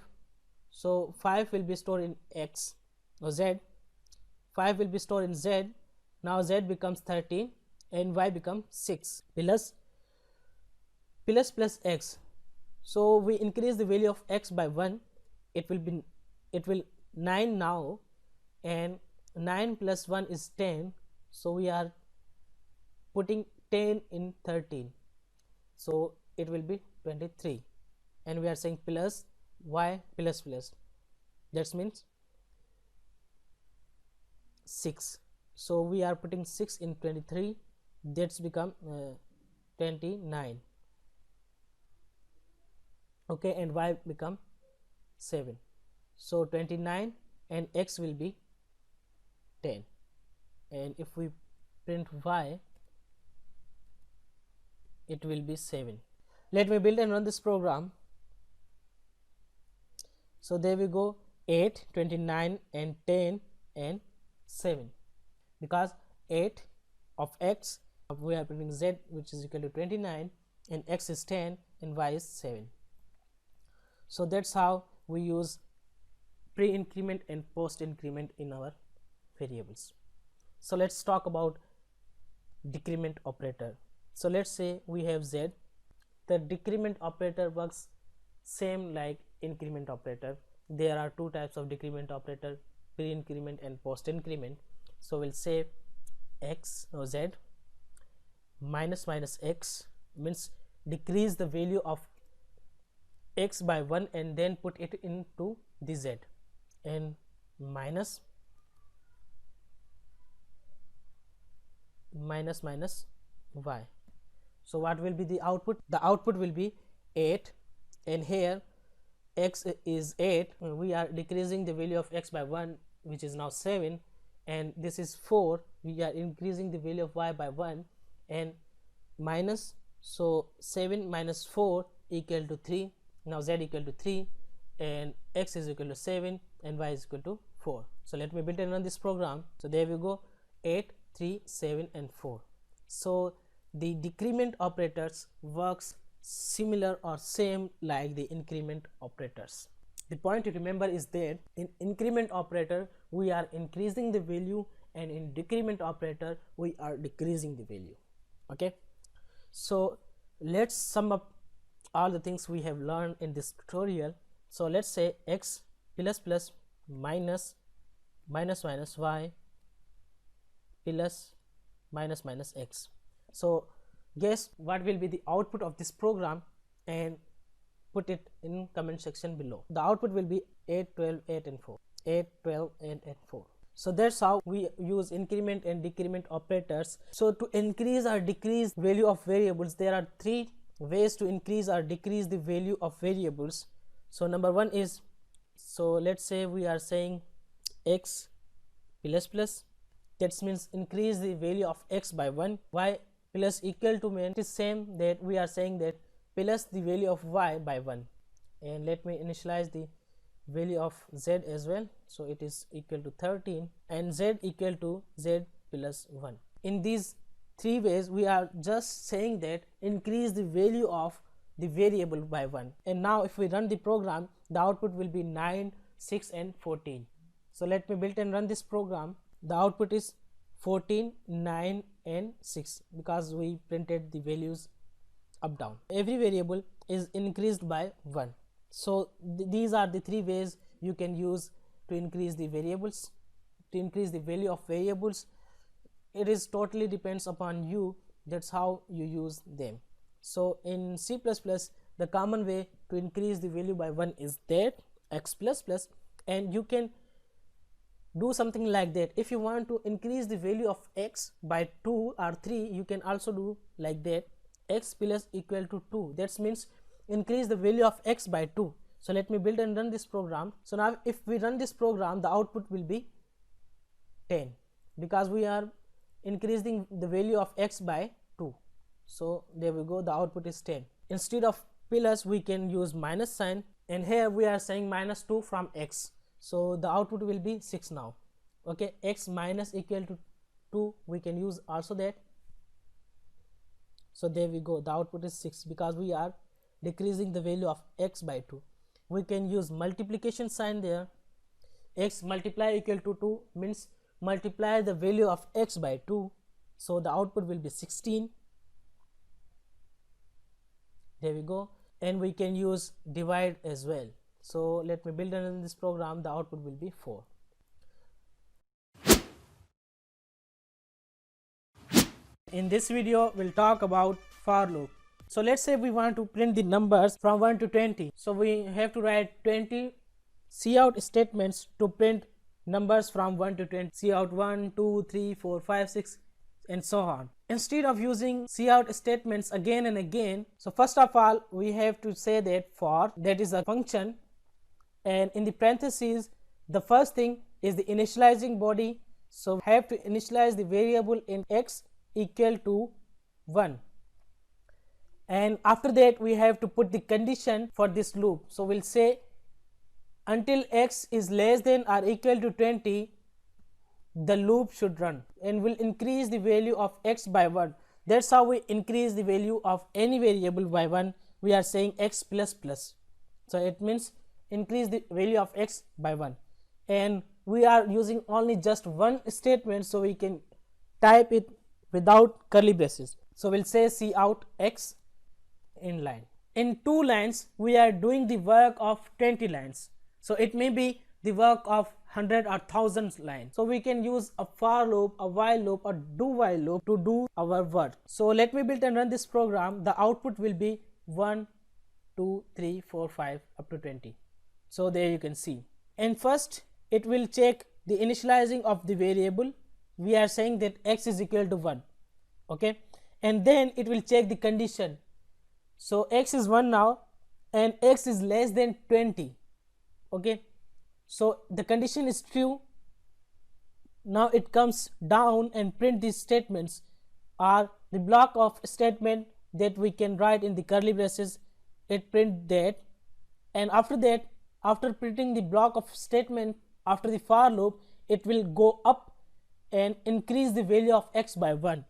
so 5 will be stored in x or z, 5 will be stored in z. Now z becomes 13 and y becomes 6 plus plus x. So we increase the value of x by 1, it will 9 now, and 9 plus 1 is 10, so we are putting 10 in 13, so it will be 23, and we are saying plus y plus plus, that means 6, so we are putting 6 in 23, that's become 29, okay, and y become 7, so 29 and x will be 10, and if we print y, it will be 7. Let me build and run this program. So there we go, 8, 29 and 10 and 7, because 8 of x, we are printing z which is equal to 29 and x is 10 and y is 7. So that's how we use pre-increment and post-increment in our variables. So let's talk about decrement operator. So let's say we have z, the decrement operator works same like increment operator. There are two types of decrement operator, pre-increment and post-increment. So we'll say x or z minus minus x means decrease the value of x by 1 and then put it into the z, and minus y. So what will be the output? The output will be 8, and here x is 8, we are decreasing the value of x by 1 which is now 7, and this is 4, we are increasing the value of y by 1 and minus, so 7 minus 4 equal to 3, now z equal to 3 and x is equal to 7 and y is equal to 4. So let me build and run this program. So there we go, 8, 3, 7 and 4. So the decrement operators works similar or same like the increment operators. The point to remember is that in increment operator we are increasing the value, and in decrement operator we are decreasing the value. Okay, so let's sum up all the things we have learned in this tutorial. So let's say x plus plus minus minus minus y plus minus minus x. So guess what will be the output of this program and put it in comment section below. The output will be 8, 12, 8 and 4, 8, 12 and 4. So that's how we use increment and decrement operators. So to increase or decrease value of variables, there are three ways to increase or decrease the value of variables. So number one is, so let's say we are saying x plus plus, that means increase the value of x by 1, y plus equal to mean it is same that we are saying that plus the value of y by 1, and let me initialize the value of z as well, so it is equal to 13 and z equal to z plus 1. In these three ways we are just saying that increase the value of the variable by 1, and now if we run the program, the output will be 9, 6 and 14. So let me build and run this program. The output is 14, 9 and 6 because we printed the values up down. Every variable is increased by 1. So these are the three ways you can use to increase the variables, to increase the value of variables. It is totally depends upon you, that's how you use them. So in C++, the common way to increase the value by 1 is that x plus plus, and you can do something like that. If you want to increase the value of x by 2 or 3, you can also do like that, x plus equal to 2, that means increase the value of x by 2. So let me build and run this program. So now if we run this program, the output will be 10 because we are increasing the value of x by 2. So there we go, the output is 10. Instead of plus we can use minus sign, and here we are saying minus 2 from x, so the output will be 6 now. Okay, x minus equal to 2 we can use also that. So there we go, the output is 6 because we are decreasing the value of x by 2. We can use multiplication sign there. X multiply equal to 2 means multiply the value of x by 2, so the output will be 16. There we go. And we can use divide as well. So let me build in this program. The output will be 4. In this video we'll talk about for loop. So let's say we want to print the numbers from 1 to 20. So we have to write 20 cout statements to print numbers from 1 to 20. Cout 1, 2, 3, 4, 5, 6 and so on. Instead of using cout statements again and again, so first of all we have to say that for, that is a function, and in the parentheses the first thing is the initializing body. So we have to initialize the variable in x equal to 1, and after that we have to put the condition for this loop. So we'll say until x is less than or equal to 20 the loop should run, and will increase the value of x by 1. That's how we increase the value of any variable by 1. We are saying x plus plus, so it means increase the value of x by 1, and we are using only just one statement, so we can type it without curly braces. So we'll say cout x in line. In 2 lines we are doing the work of 20 lines, so it may be the work of 100 or 1000 lines. So we can use a for loop, a while loop, or do while loop to do our work. So let me build and run this program. The output will be 1, 2, 3, 4, 5 up to 20. So there you can see. And first it will check the initializing of the variable. We are saying that x is equal to 1, okay, and then it will check the condition. So x is 1 now and x is less than 20, okay, so the condition is true. Now it comes down and print these statements, or the block of statement that we can write in the curly braces. It print that, and after that, after printing the block of statement after the for loop, it will go up and increase the value of x by 1,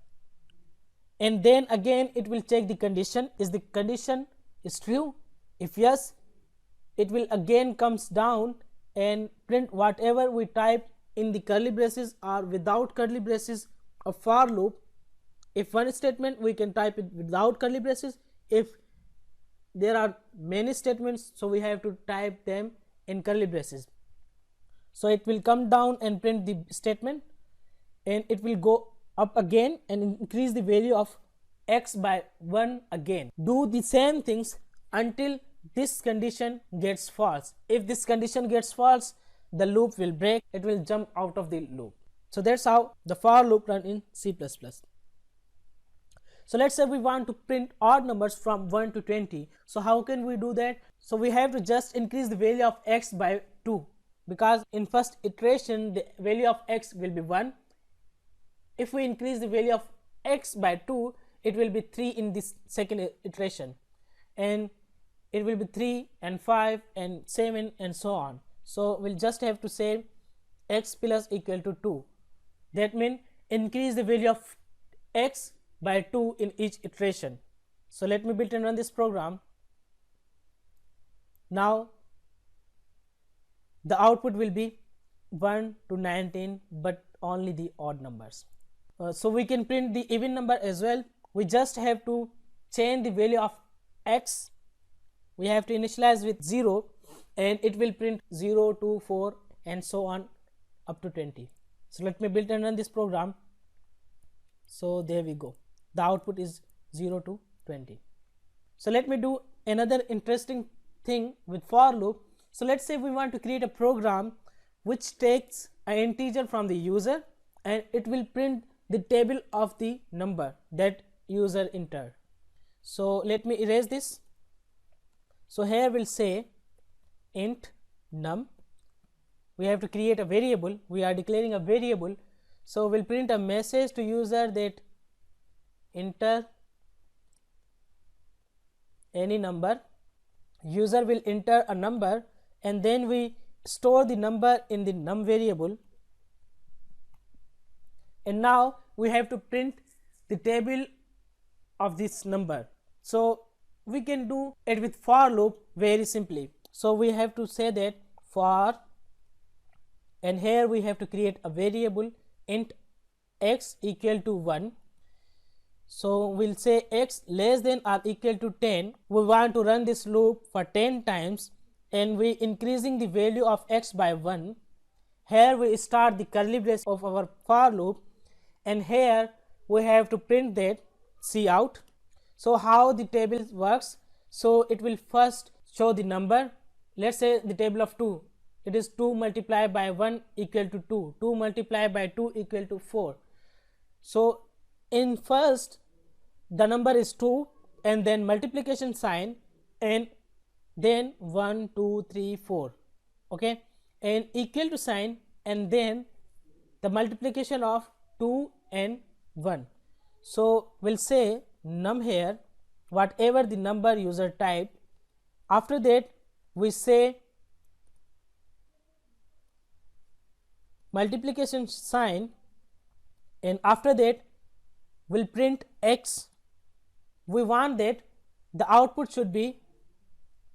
and then again it will check the condition. Is the condition is true? If yes, it will again comes down and print whatever we type in the curly braces or without curly braces of for loop. If one statement we can type it without curly braces. If there are many statements, so we have to type them in curly braces. So it will come down and print the statement, and it will go up again and increase the value of x by 1 again. Do the same things until this condition gets false. If this condition gets false, the loop will break, it will jump out of the loop. So that's how the for loop run in C++. So let's say we want to print odd numbers from 1 to 20. So how can we do that? So we have to just increase the value of x by 2, because in first iteration the value of x will be 1. If we increase the value of x by 2, it will be 3 in this second iteration, and it will be 3 and 5 and 7 and so on. So we'll just have to say x plus equal to 2. That means increase the value of x by 2 in each iteration. So let me build and run this program. Now the output will be 1 to 19, but only the odd numbers. So we can print the even number as well. We just have to change the value of x. We have to initialize with 0, and it will print 0, 2, 4 and so on up to 20. So let me build and run this program. So there we go. The output is 0 to 20. So let me do another interesting thing with for loop. So let's say we want to create a program which takes an integer from the user, and it will print the table of the number that user entered. So let me erase this. So here we'll say int num. We have to create a variable. We are declaring a variable. So we'll print a message to user that enter any number. User will enter a number, and then we store the number in the num variable, and now we have to print the table of this number. So we can do it with for loop very simply. So we have to say that for, and here we have to create a variable int x equal to 1. So we'll say x less than or equal to 10. We want to run this loop for 10 times, and we increasing the value of x by 1. Here we start the curly brace of our for loop, and here we have to print that cout. So how the table works? So it will first show the number. Let's say the table of 2, it is 2 multiplied by 1 equal to 2, 2 multiplied by 2 equal to 4. So in first the number is 2, and then multiplication sign, and then 1 2 3 4, okay, and equal to sign, and then the multiplication of 2 and 1. So we'll say num here, whatever the number user type. After that we say multiplication sign, and after that we'll print x. We want that the output should be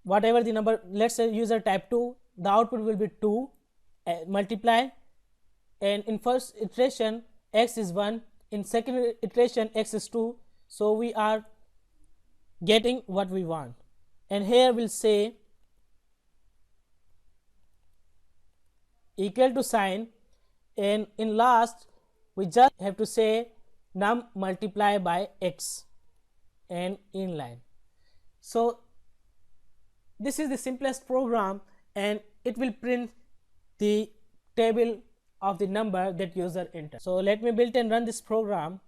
whatever the number, let's say user type 2, the output will be 2 multiply, and in first iteration x is 1, in second iteration x is 2. So we are getting what we want, and here we'll say equal to sign, and in last we just have to say num multiply by x and inline. So this is the simplest program, and it will print the table of the number that user entered. So let me build and run this program.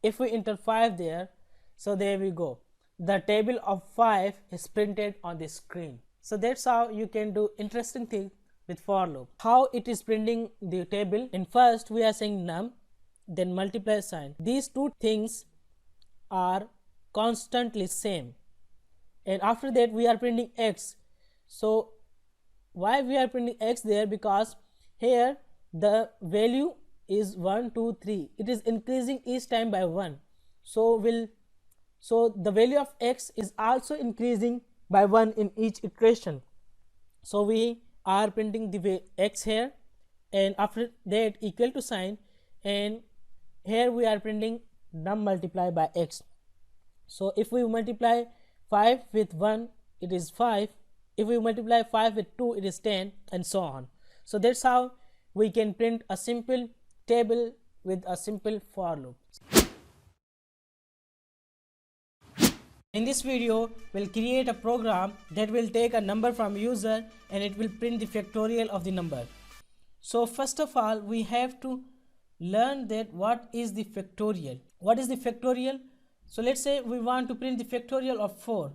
If we enter 5 there, so there we go, the table of 5 is printed on the screen. So that's how you can do interesting thing with for loop. How it is printing the table? In first we are saying num, then multiply sign. These two things are constantly same, and after that we are printing x. So why we are printing x there? Because here the value is 1 2 3, it is increasing each time by 1. So the value of x is also increasing by 1 in each iteration. So we are printing the x here, and after that equal to sign, and here we are printing num multiply by x. So if we multiply 5 with 1, it is 5. If we multiply 5 with 2, it is 10, and so on. So that's how we can print a simple table with a simple for loop. In this video, we'll create a program that will take a number from user, and it will print the factorial of the number. So first of all, we have to learn that what is the factorial. What is the factorial? So let's say we want to print the factorial of 4.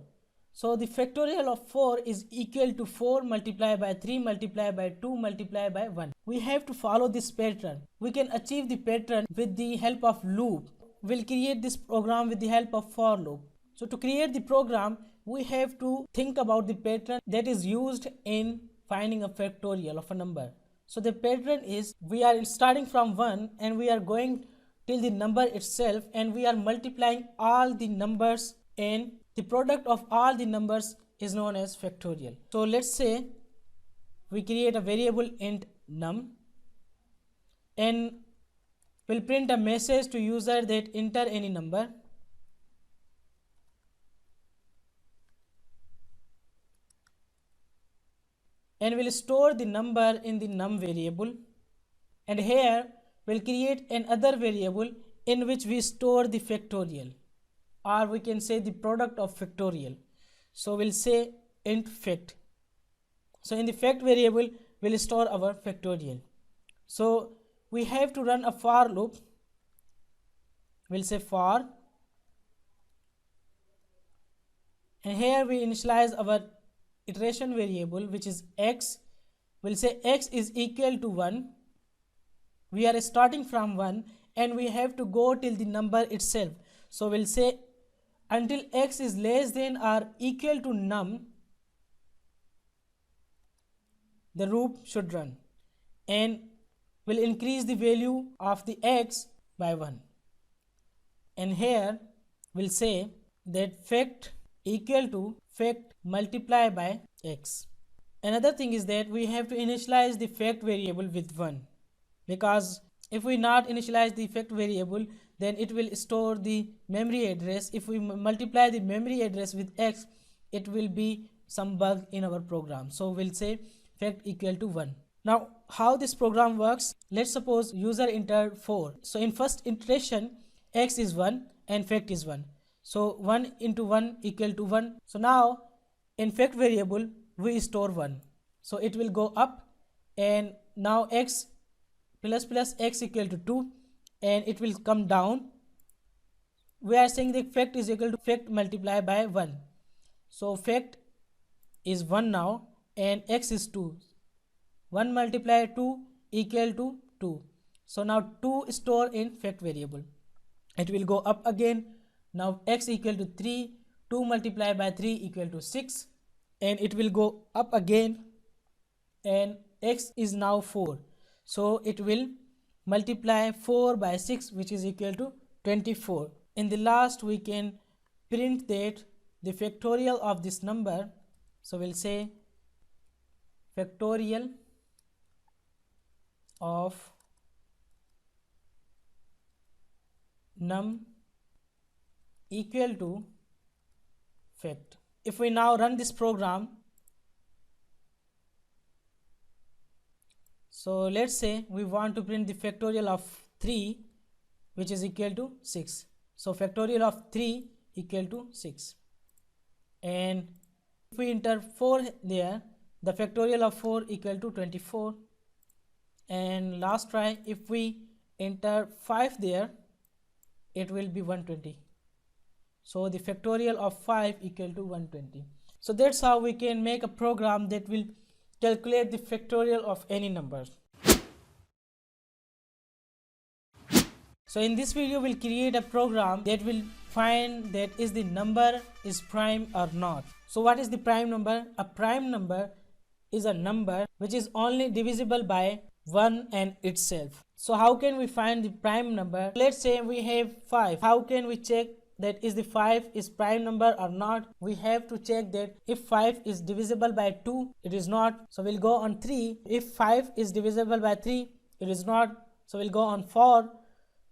So the factorial of 4 is equal to 4 multiplied by 3 multiplied by 2 multiplied by 1. We have to follow this pattern. We can achieve the pattern with the help of loop. We'll create this program with the help of for loop. So to create the program, we have to think about the pattern that is used in finding a factorial of a number. So the pattern is, we are starting from 1 and we are going till the number itself, and we are multiplying all the numbers, and the product of all the numbers is known as factorial. So let's say we create a variable int num, and we'll print a message to user that enter any number, and we'll store the number in the num variable, and here we'll create another variable in which we store the factorial, or we can say the product of factorial. So we'll say int fact. So in the fact variable we'll store our factorial. So we have to run a for loop. We'll say for, and here we initialize our iteration variable, which is x. We'll say x is equal to 1. We are starting from 1 and we have to go till the number itself. So we'll say until x is less than or equal to num, the loop should run, and will increase the value of the x by 1. And here we'll say that fact equal to fact multiply by x. Another thing is that we have to initialize the fact variable with 1, because if we not initialize the fact variable, then it will store the memory address. If we multiply the memory address with x, it will be some bug in our program. So we'll say fact equal to 1. Now how this program works, let's suppose user entered 4. So in first iteration, x is 1 and fact is 1. So 1 into 1 equal to 1. So now in fact variable we store 1. So it will go up, and now x plus plus x equal to 2, and it will come down. We are saying the fact is equal to fact multiplied by 1. So fact is 1 now, and x is 2. 1 multiplied 2 equal to 2. So now 2 store in fact variable. It will go up again. Now x equal to 3. 2 multiplied by 3 equal to 6, and it will go up again, and x is now 4. So it will multiply 4 by 6, which is equal to 24. In the last, we can print that the factorial of this number. So we'll say factorial of num equal to fact. If we now run this program, so let's say we want to print the factorial of 3, which is equal to 6. So factorial of 3 equal to 6, and if we enter 4 there, the factorial of 4 equal to 24. And last try, if we enter 5 there, it will be 120. So the factorial of 5 equal to 120. So that's how we can make a program that will calculate the factorial of any number. So in this video, we'll create a program that will find that is the number is prime or not. So what is the prime number? A prime number is a number which is only divisible by 1 and itself. So how can we find the prime number? Let's say we have 5. How can we check that is the 5 is prime number or not? We have to check that if 5 is divisible by 2, it is not. So we'll go on 3. If 5 is divisible by 3, it is not. So we'll go on 4.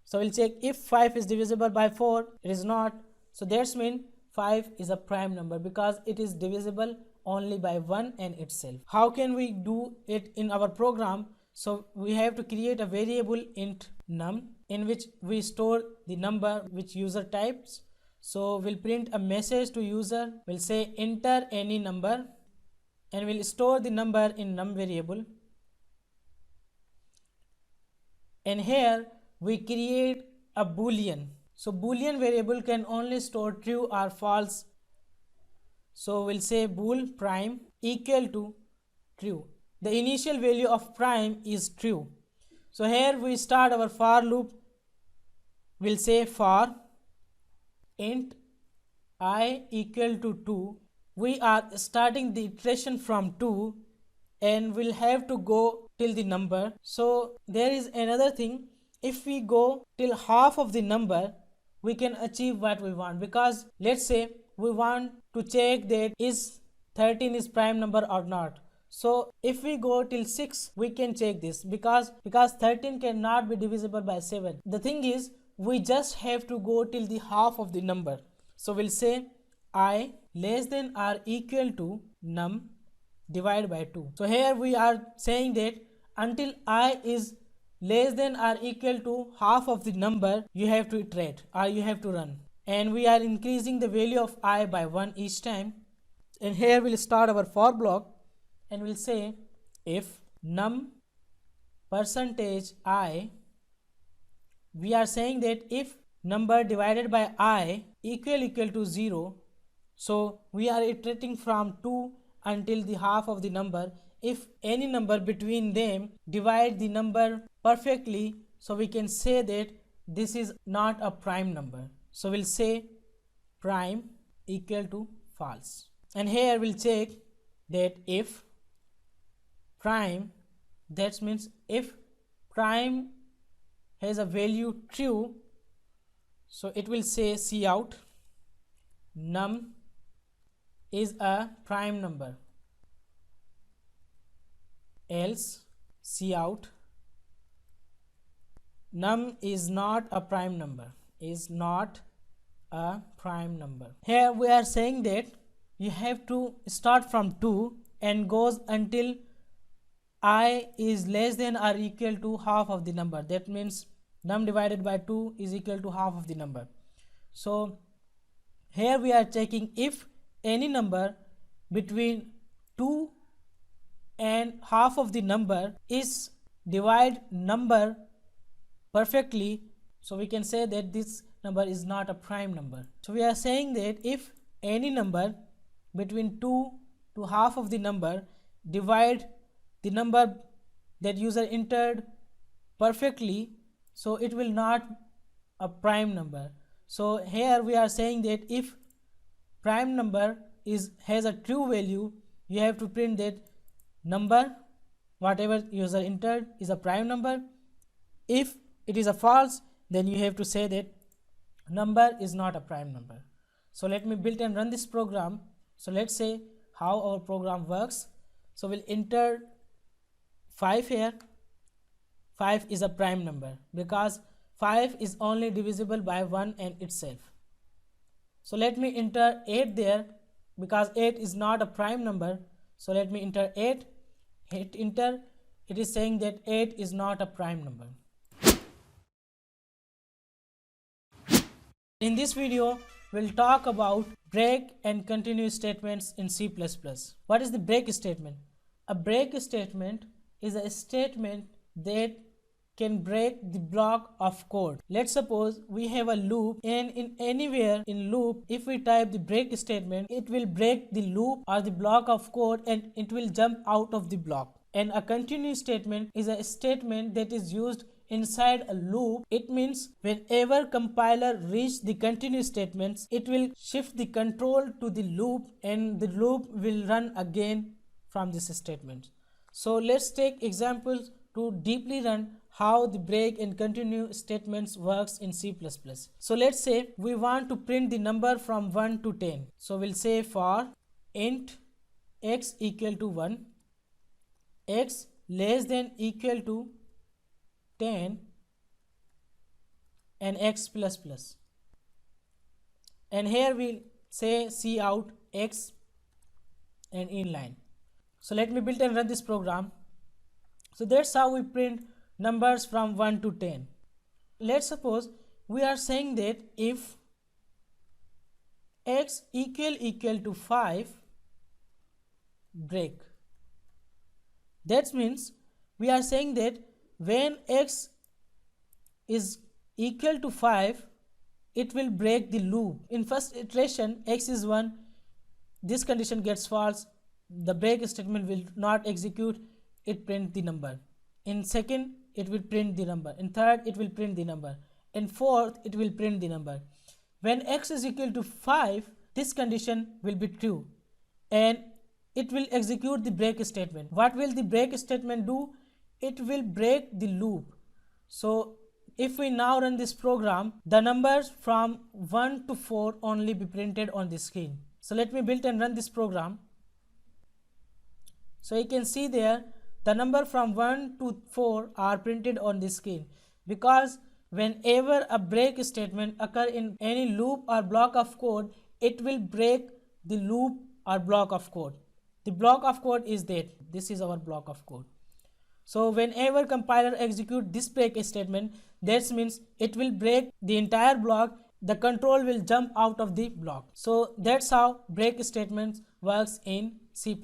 So we'll check if 5 is divisible by 4, it is not. So that's mean 5 is a prime number because it is divisible only by 1 and itself. How can we do it in our program? So we have to create a variable int num in which we store the number which user types. So we'll print a message to user. We'll say enter any number, and we'll store the number in num variable. And here we create a boolean. So boolean variable can only store true or false. So we'll say bool prime equal to true. The initial value of prime is true. So here we start our for loop. We'll say for int I equal to 2. We are starting the iteration from 2, and we'll have to go till the number. So there is another thing. If we go till half of the number, we can achieve what we want, because let's say we want to check that is 13 is prime number or not. So if we go till 6, we can check this because 13 cannot be divisible by 7. The thing is, we just have to go till the half of the number. So we'll say I less than or equal to num divided by 2. So here we are saying that until I is less than or equal to half of the number, you have to iterate or you have to run. And we are increasing the value of I by 1 each time. And here we'll start our for block, and we'll say if num percentage I, we are saying that if number divided by I equal to 0, so we are iterating from 2 until the half of the number. If any number between them divide the number perfectly, so we can say that this is not a prime number. So we'll say prime equal to false. And here we'll check that if prime, that means if prime has a value true, so it will say cout num is a prime number, else cout num is not a prime number, is not a prime number. Here we are saying that you have to start from 2 and goes until I is less than or equal to half of the number. That means num divided by 2 is equal to half of the number. So here we are checking if any number between 2 and half of the number is divide number perfectly, so we can say that this number is not a prime number. So we are saying that if any number between 2 to half of the number divide the number that user entered perfectly, so it will not a prime number. So here we are saying that if prime number has a true value, you have to print that number whatever user entered is a prime number. If it is a false, then you have to say that number is not a prime number. So let me build and run this program. So let's say how our program works. So we'll enter 5 here. 5 is a prime number because 5 is only divisible by 1 and itself. So let me enter 8 there because 8 is not a prime number. So let me enter 8, hit enter. It is saying that 8 is not a prime number. In this video, we'll talk about break and continue statements in C++. What is the break statement? A break statement is a statement that can break the block of code. Let's suppose we have a loop, and in anywhere in loop, if we type the break statement, it will break the loop or the block of code and it will jump out of the block. And a continue statement is a statement that is used inside a loop. It means whenever compiler reach the continue statements, it will shift the control to the loop and the loop will run again from this statement. So let's take examples to deeply run how the break and continue statements works in C++. So let's say we want to print the number from 1 to 10. So we'll say for int x equal to 1, x less than equal to 10 and x plus plus, and here we'll say cout x and inline. So let me build and run this program. So that's how we print numbers from 1 to 10. Let's suppose we are saying that if x equal to 5, break. That means we are saying that when x is equal to 5, it will break the loop. In first iteration, x is 1, this condition gets false, the break statement will not execute, it print the number. In second, it will print the number. In third, it will print the number. In fourth, it will print the number. When x is equal to 5, this condition will be true and it will execute the break statement. What will the break statement do? It will break the loop. So if we now run this program, the numbers from 1 to 4 only be printed on the screen. So let me build and run this program. So you can see there the number from 1 to 4 are printed on the screen, because whenever a break statement occur in any loop or block of code, it will break the loop or block of code. The block of code is that this is our block of code. So whenever compiler execute this break statement, that means it will break the entire block, the control will jump out of the block. So that's how break statements works in C++.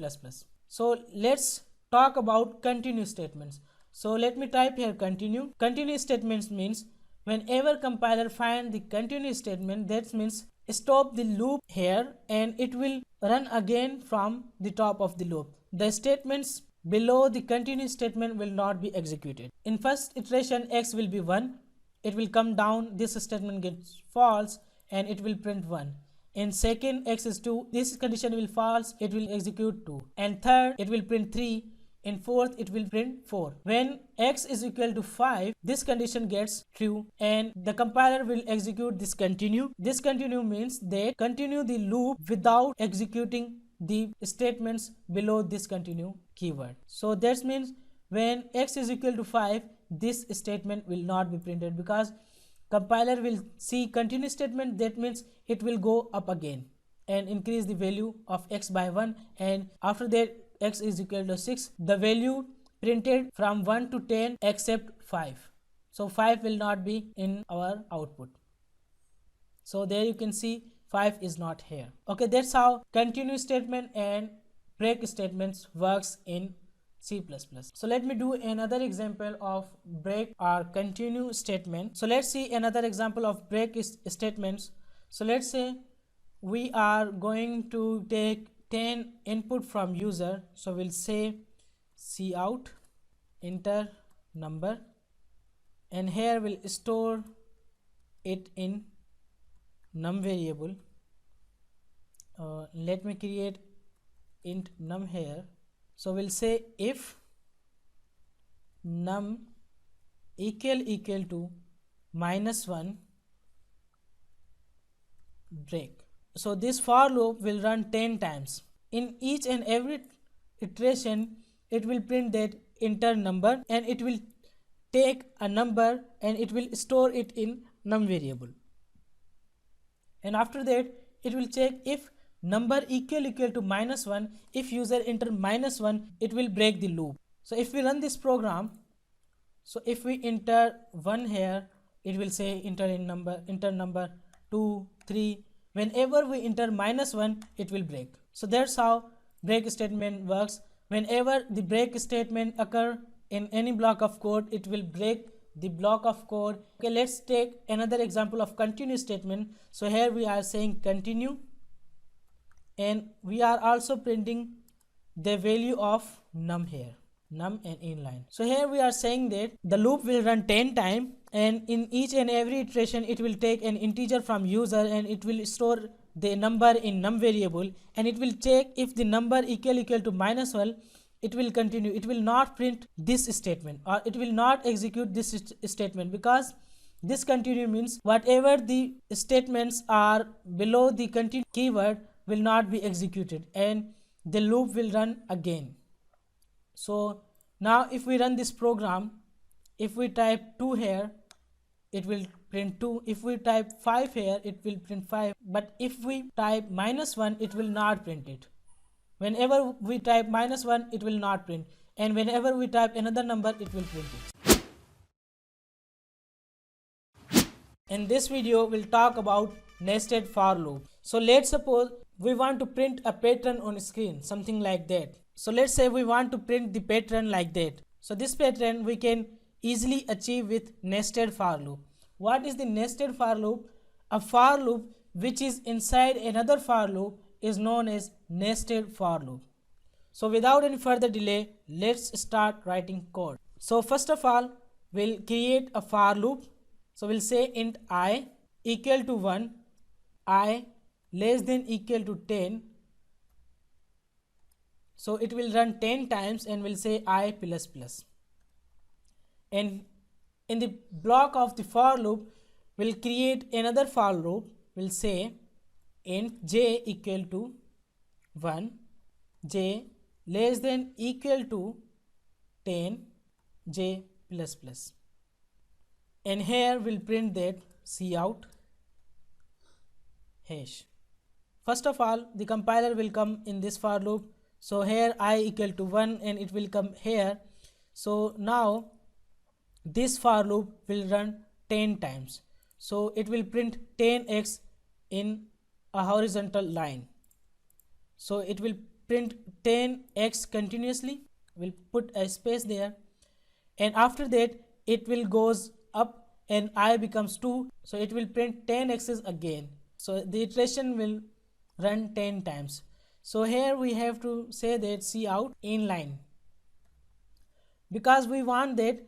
So let's talk about continue statements. So let me type here continue. Continue statements means whenever compiler find the continue statement, that means stop the loop here and it will run again from the top of the loop. The statements below the continue statement will not be executed. In first iteration, x will be 1, it will come down, this statement gets false and it will print 1. In second, x is 2, this condition will false, it will execute 2. And third, it will print 3, in fourth it will print 4. When x is equal to 5, this condition gets true and the compiler will execute this continue. This continue means that continue the loop without executing the statements below this continue keyword. So that means when x is equal to 5, this statement will not be printed because compiler will see continue statement. That means it will go up again and increase the value of x by 1, and after that x is equal to 6, the value printed from 1 to 10 except 5. So 5 will not be in our output. So there you can see 5 is not here. Okay, that's how continue statement and break statements works in C++. So let me do another example of break or continue statement. So let's see another example of break statements. So let's say we are going to take 10 input from user. So we'll say cout enter number, and here we'll store it in num variable. Let me create int num here. So we'll say if num equal to -1 break. So this for loop will run 10 times. In each and every iteration it will print that enter number, and it will take a number and it will store it in num variable, and after that it will check if number equal to -1. If user enter -1, it will break the loop. So if we run this program, so if we enter 1 here, it will say enter number 2, 3. Whenever we enter -1, it will break. So that's how break statement works. Whenever the break statement occur in any block of code, it will break the block of code. Okay, let's take another example of continue statement. So here we are saying continue, and we are also printing the value of num here, num and inline. So here we are saying that the loop will run 10 times, and in each and every iteration it will take an integer from user and it will store the number in num variable, and it will check if the number equal to -1. It will continue. It will not print this statement, or it will not execute this statement, because this continue means whatever the statements are below the continue keyword will not be executed and the loop will run again. So now if we run this program, if we type 2 here, it will print 2. If we type 5 here, it will print 5. But if we type -1, it will not print it. Whenever we type -1, it will not print, and whenever we type another number, it will print it. In this video, we'll talk about nested for loop. So let's suppose we want to print a pattern on screen, something like that. So let's say we want to print the pattern like that. So this pattern we can easily achieve with nested for loop. What is the nested for loop? A for loop which is inside another for loop is known as nested for loop. So without any further delay, let's start writing code. So first of all, we'll create a for loop. So we'll say int I equal to 1, I less than equal to 10. So it will run 10 times, and we'll say I plus plus. And in the block of the for loop, we'll create another for loop. We'll say int j equal to 1, j less than equal to 10, j plus plus. And here we'll print that cout hash. First of all, the compiler will come in this for loop. So here I equal to 1, and it will come here. So now this for loop will run 10 times. So it will print 10x in a horizontal line. So it will print 10x continuously. We'll put a space there, and after that it will goes up and I becomes 2. So it will print 10x's again. So the iteration will run 10 times. So here we have to say that cout inline, because we want that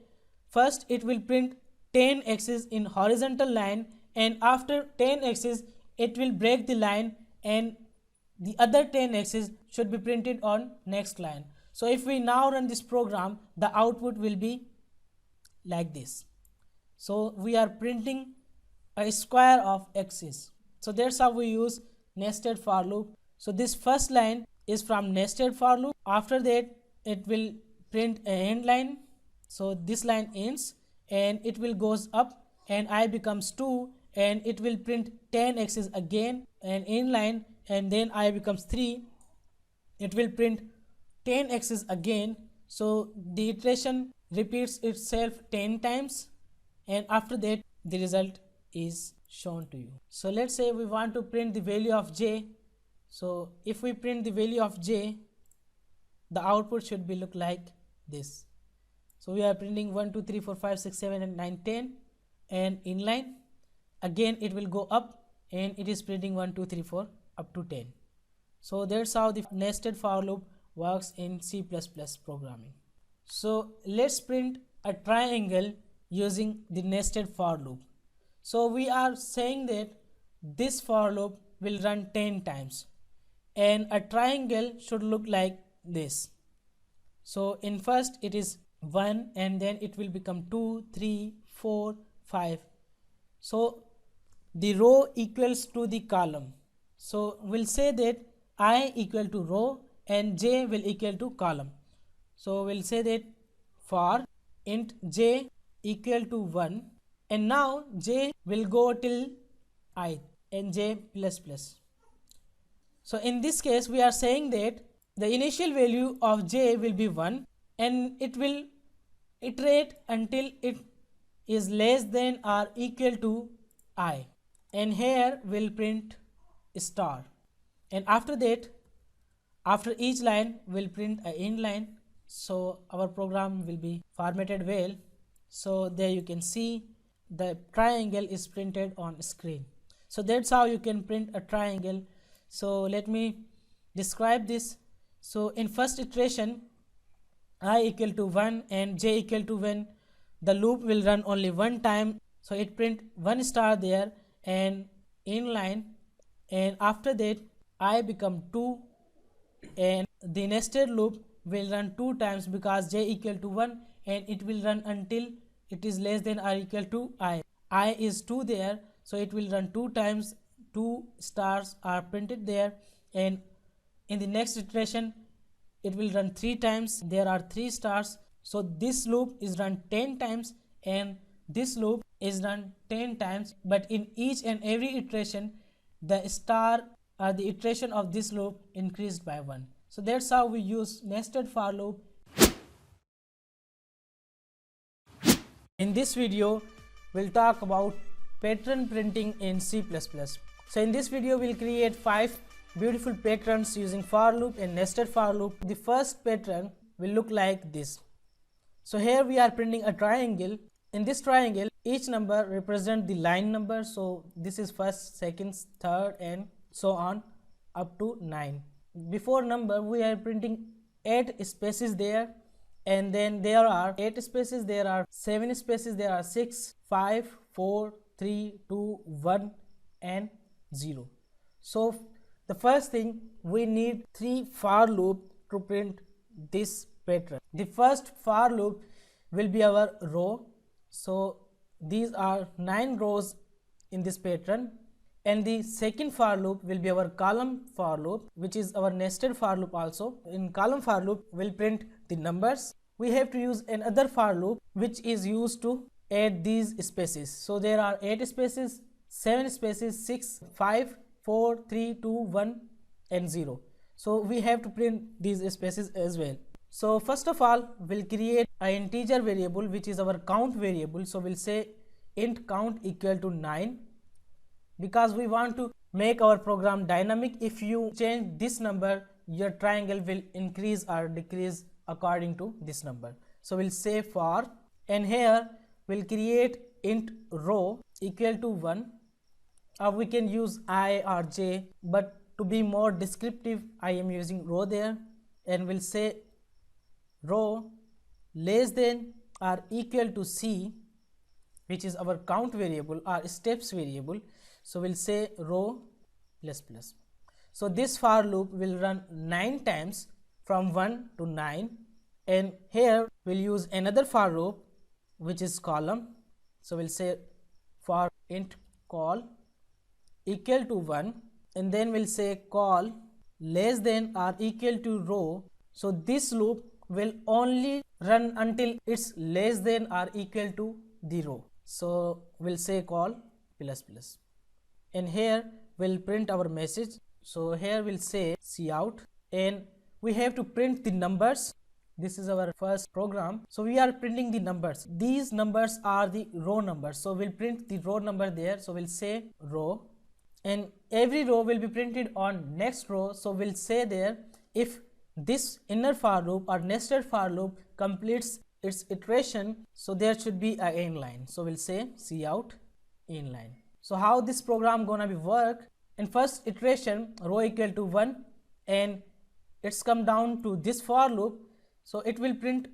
first it will print 10x's in horizontal line, and after 10x's it will break the line and the other 10x's should be printed on next line. So if we now run this program, the output will be like this. So we are printing a square of x's. So that's how we use nested for loop. So this first line is from nested for loop. After that it will print an end line. So this line ends and it will goes up and I becomes 2 and it will print 10 x's again and end line, and then I becomes 3. It will print 10 x's again. So the iteration repeats itself 10 times and after that the result is shown to you. So let's say we want to print the value of j. So if we print the value of j, the output should be look like this. So we are printing 1 2 3 4 5 6 7 and 9 10 and inline. Again it will go up and it is printing 1 2 3 4 up to 10. So that's how the nested for loop works in C++ programming. So let's print a triangle using the nested for loop. So we are saying that this for loop will run 10 times and a triangle should look like this. So in first it is 1 and then it will become 2 3 4 5. So the row equals to the column. So we'll say that I equal to row and j will equal to column. So we'll say that for int j equal to 1 and now j will go till I and j plus plus. So in this case we are saying that the initial value of j will be 1 and it will iterate until it is less than or equal to I, and here will print star, and after that after each line will print a end line. So our program will be formatted well. So there you can see the triangle is printed on screen. So that's how you can print a triangle. So let me describe this. So in first iteration I equal to 1 and j equal to 1, the loop will run only one time. So it print 1 star there and inline, and after that I become 2 and the nested loop will run 2 times because j equal to 1 and it will run until it is less than or equal to I. I is 2 there, so it will run 2 times. 2 stars are printed there, and in the next iteration it will run 3 times. There are 3 stars. So this loop is run 10 times and this loop is run 10 times, but in each and every iteration the star or the iteration of this loop increased by 1. So that's how we use nested for loop. In this video we'll talk about pattern printing in C++. So in this video we'll create 5 beautiful patterns using for loop and nested for loop. The first pattern will look like this. So here we are printing a triangle. In this triangle each number represents the line number. So this is first, second, third and so on up to 9. Before number we are printing 8 spaces there, and then there are 8 spaces, there are 7 spaces, there are 6 5 4 3 2 1 and 0. So the first thing, we need 3 for loop to print this pattern. The first for loop will be our row. So these are 9 rows in this pattern, and the second for loop will be our column for loop, which is our nested for loop also. In column for loop we'll print the numbers. We have to use another for loop which is used to add these spaces. So there are 8 spaces, 7 spaces, 6 5 4 3 2 1 and 0. So we have to print these spaces as well. So first of all we'll create an integer variable which is our count variable. So we'll say int count equal to 9, because we want to make our program dynamic. If you change this number, your triangle will increase or decrease according to this number. So we'll say for, and here we'll create int row equal to 1, or we can use I or j, but to be more descriptive I am using row there, and we'll say row less than or equal to c, which is our count variable or steps variable. So we'll say row plus plus. So this for loop will run 9 times from 1 to 9, and here we'll use another for loop which is column. So we'll say for int call equal to 1, and then we'll say call less than or equal to row. So this loop will only run until it's less than or equal to the row. So we'll say call plus plus, and here we'll print our message. So here we'll say cout, and we have to print the numbers. This is our first program, so we are printing the numbers. These numbers are the row numbers, so we'll print the row number there. So we'll say row, and every row will be printed on next row. So we'll say there, if this inner for loop or nested for loop completes its iteration, so there should be a inline. So we'll say cout inline. So how this program gonna be work? In first iteration, row equal to 1, and it's come down to this for loop. So it will print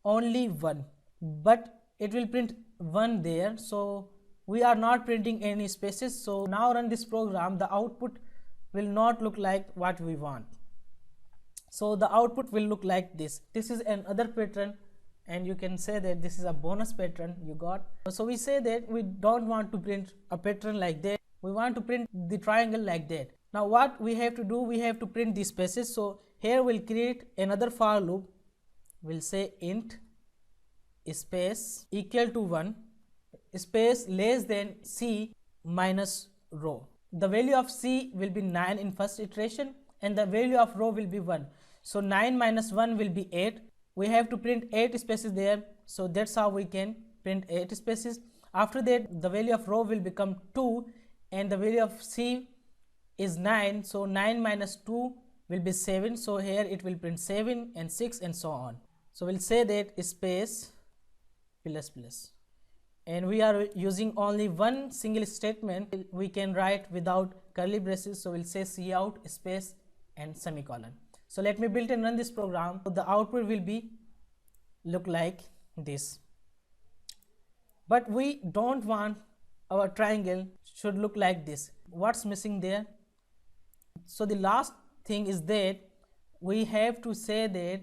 only 1, but it will print 1 there. So we are not printing any spaces. So now run this program, the output will not look like what we want. So the output will look like this. This is another pattern, and you can say that this is a bonus pattern you got. So we say that we don't want to print a pattern like that. We want to print the triangle like that. Now what we have to do, we have to print these spaces. So here we'll create another for loop. We'll say int space equal to 1 space less than c minus row. The value of c will be 9 in first iteration, and the value of row will be 1. So 9 minus 1 will be 8. We have to print 8 spaces there. So that's how we can print 8 spaces. After that, the value of row will become 2, and the value of c is 9. So 9 minus 2 will be 7. So here it will print 7 and 6 and so on. So we'll say that space plus plus, and we are using only one single statement. We can write without curly braces. So we'll say cout space and semicolon. So let me build and run this program. So the output will be look like this, but we don't want our triangle should look like this. What's missing there? So the last thing is that we have to say that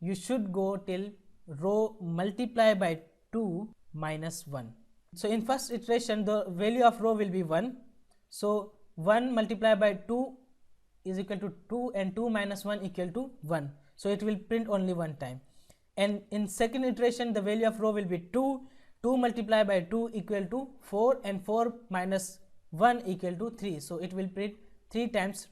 you should go till row multiply by 2 minus 1. So in first iteration, the value of row will be 1. So 1 multiplied by 2 is equal to 2, and 2 minus 1 equal to 1. So it will print only one time. And in second iteration, the value of row will be 2. 2 multiplied by 2 equal to 4, and 4 minus 1 equal to 3. So it will print 3 times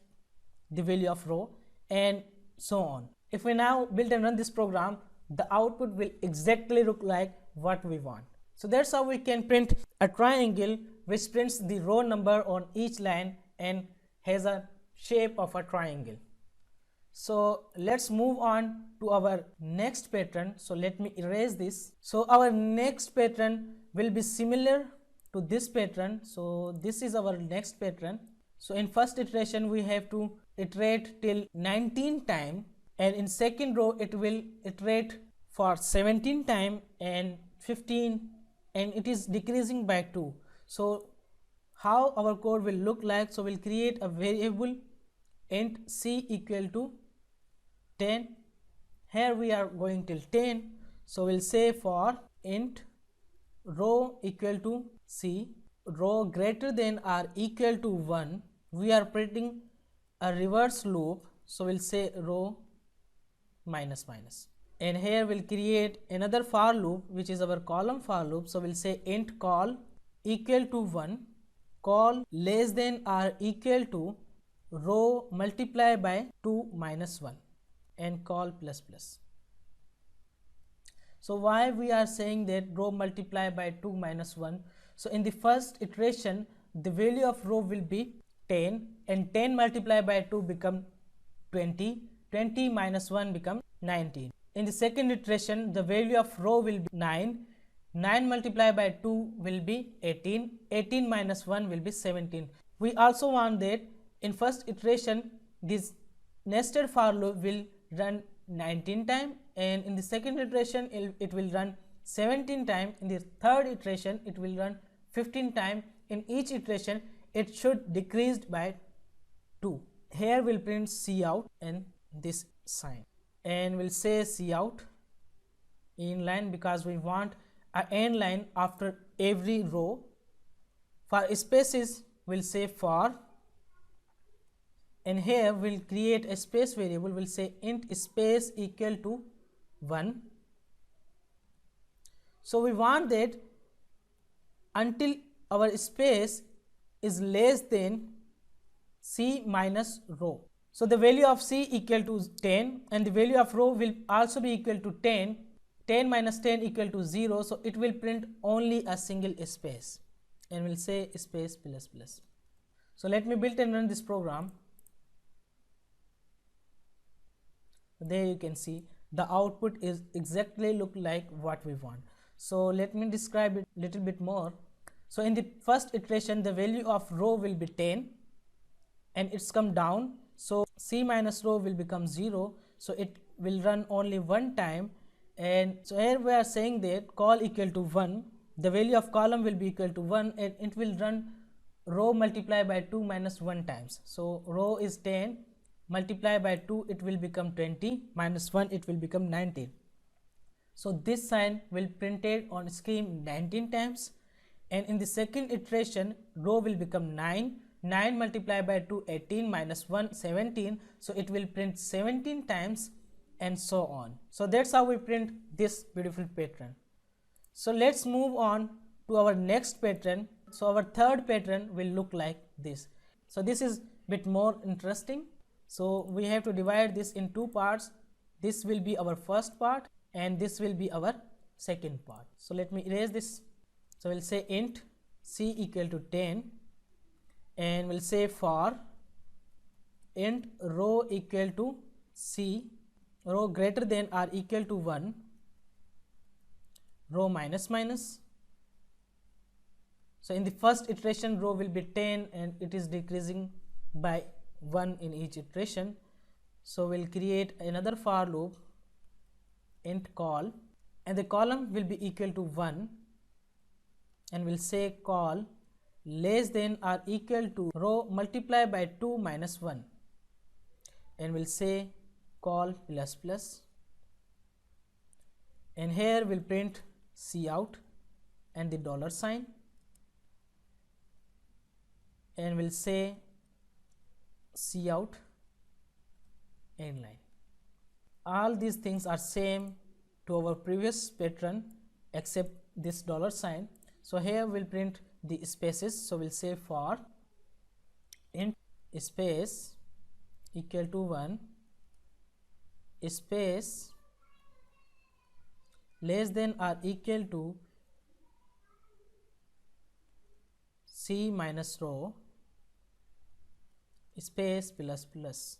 the value of row, and so on. If we now build and run this program, the output will exactly look like what we want. So that's how we can print a triangle which prints the row number on each line and has a shape of a triangle. So let's move on to our next pattern. So let me erase this. So our next pattern will be similar to this pattern. So this is our next pattern. So in first iteration, we have to iterate till 19 times, and in second row it will iterate for 17 times and 15, and it is decreasing by 2. So how our code will look like? So we'll create a variable int c equal to 10. Here we are going till 10. So we'll say for int row equal to c, row greater than or equal to 1. We are printing a reverse loop. So we'll say row minus minus, and here we'll create another for loop which is our column for loop. So we'll say int call equal to 1, call less than or equal to row multiply by 2 minus 1, and call plus plus. So why we are saying that row multiply by 2 minus 1? So in the first iteration, the value of row will be 10, and 10 multiplied by 2 become 20. 20 minus 1 become 19. In the second iteration, the value of row will be 9. 9 multiplied by 2 will be 18. 18 minus 1 will be 17. We also want that in first iteration, this nested for loop will run 19 times, and in the second iteration it will run 17 times. In the third iteration it will run 15 times. In each iteration it should decrease by 2. Here we'll print cout, and this sign, and we'll say cout inline because we want a end line after every row. For spaces we'll say for, and here we'll create a space variable. We'll say int space equal to 1. So we want that until our space is less than c minus row. So the value of c equal to 10 and the value of row will also be equal to 10. 10 minus 10 equal to 0, so it will print only a single space, and we'll say space plus plus. So let me build and run this program. There you can see the output is exactly look like what we want. So let me describe it little bit more. So in the first iteration the value of row will be 10 and it's come down, so c minus row will become 0, so it will run only one time. And so here we are saying that call equal to 1, the value of column will be equal to 1, and it will run row multiply by 2 minus 1 times. So row is 10, multiply by 2 it will become 20, minus 1 it will become 19. So this sign will printed on screen 19 times, and in the second iteration row will become 9, 9 multiplied by 2 18, minus 1 17, so it will print 17 times, and so on. So that's how we print this beautiful pattern. So let's move on to our next pattern. So our third pattern will look like this. So this is bit more interesting. So we have to divide this in two parts. This will be our first part and this will be our second part. So let me erase this. So we'll say int c equal to 10, and we'll say for int row equal to c, row greater than or equal to 1, row minus minus. So in the first iteration row will be 10 and it is decreasing by 1 in each iteration. So we'll create another for loop, int call, and the column will be equal to 1, and we'll say call less than or equal to row multiply by 2 minus 1, and we'll say call plus plus, and here we'll print cout and the dollar sign, and we'll say cout inline. All these things are same to our previous pattern except this dollar sign. So here we'll print the spaces. So we'll say for int space equal to 1, space less than or equal to c minus row space plus plus,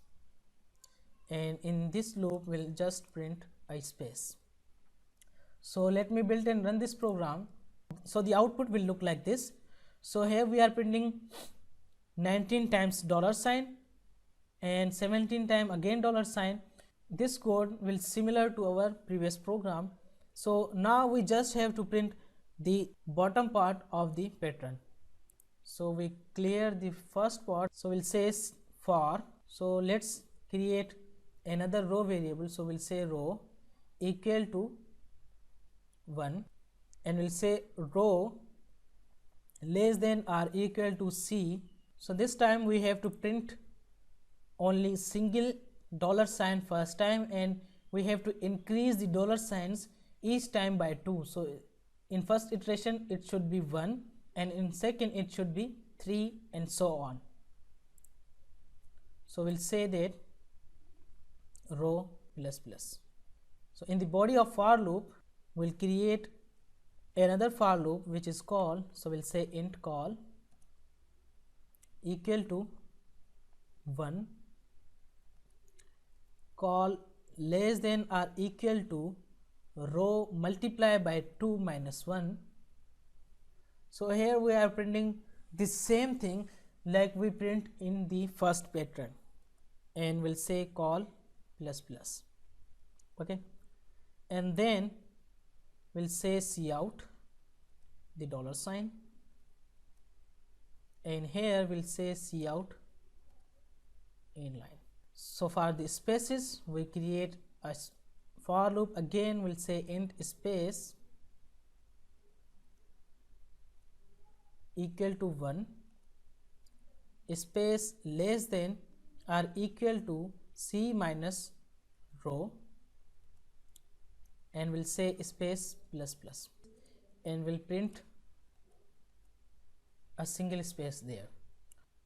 and in this loop we'll just print a space. So let me build and run this program. So the output will look like this. So here we are printing 19 times dollar sign and 17 times again dollar sign. This code will similar to our previous program. So now we just have to print the bottom part of the pattern. So we clear the first part. So we'll say for, so let's create another row variable. So we'll say row equal to 1, and we'll say row less than or equal to c. So this time we have to print only single dollar sign first time, and we have to increase the dollar signs each time by 2. So in first iteration it should be 1, and in second it should be 3, and so on. So we'll say that row plus plus. So in the body of for loop we'll create another for loop which is call. So we'll say int call equal to 1, call less than or equal to row multiply by 2 minus 1. So here we are printing the same thing like we print in the first pattern, and we'll say call plus plus. Okay, and then we'll say cout the dollar sign, and here we'll say cout inline. So for the spaces, we create a for loop. Again, we'll say int space equal to 1, space less than or equal to c minus row, and we'll say space plus plus, and we'll print a single space there.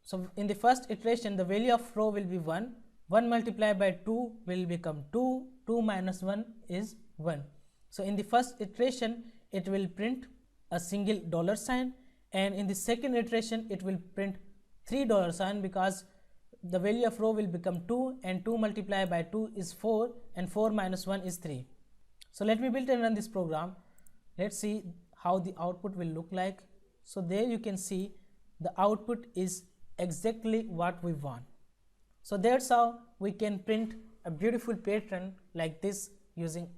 So in the first iteration, the value of row will be 1. 1 multiplied by 2 will become 2. 2 minus 1 is 1. So in the first iteration, it will print a single dollar sign, and in the second iteration, it will print $3 because the value of row will become 2, and 2 multiplied by 2 is 4, and 4 minus 1 is 3. So let me build and run this program. Let's see how the output will look like. So there you can see the output is exactly what we want. So that's how we can print a beautiful pattern like this using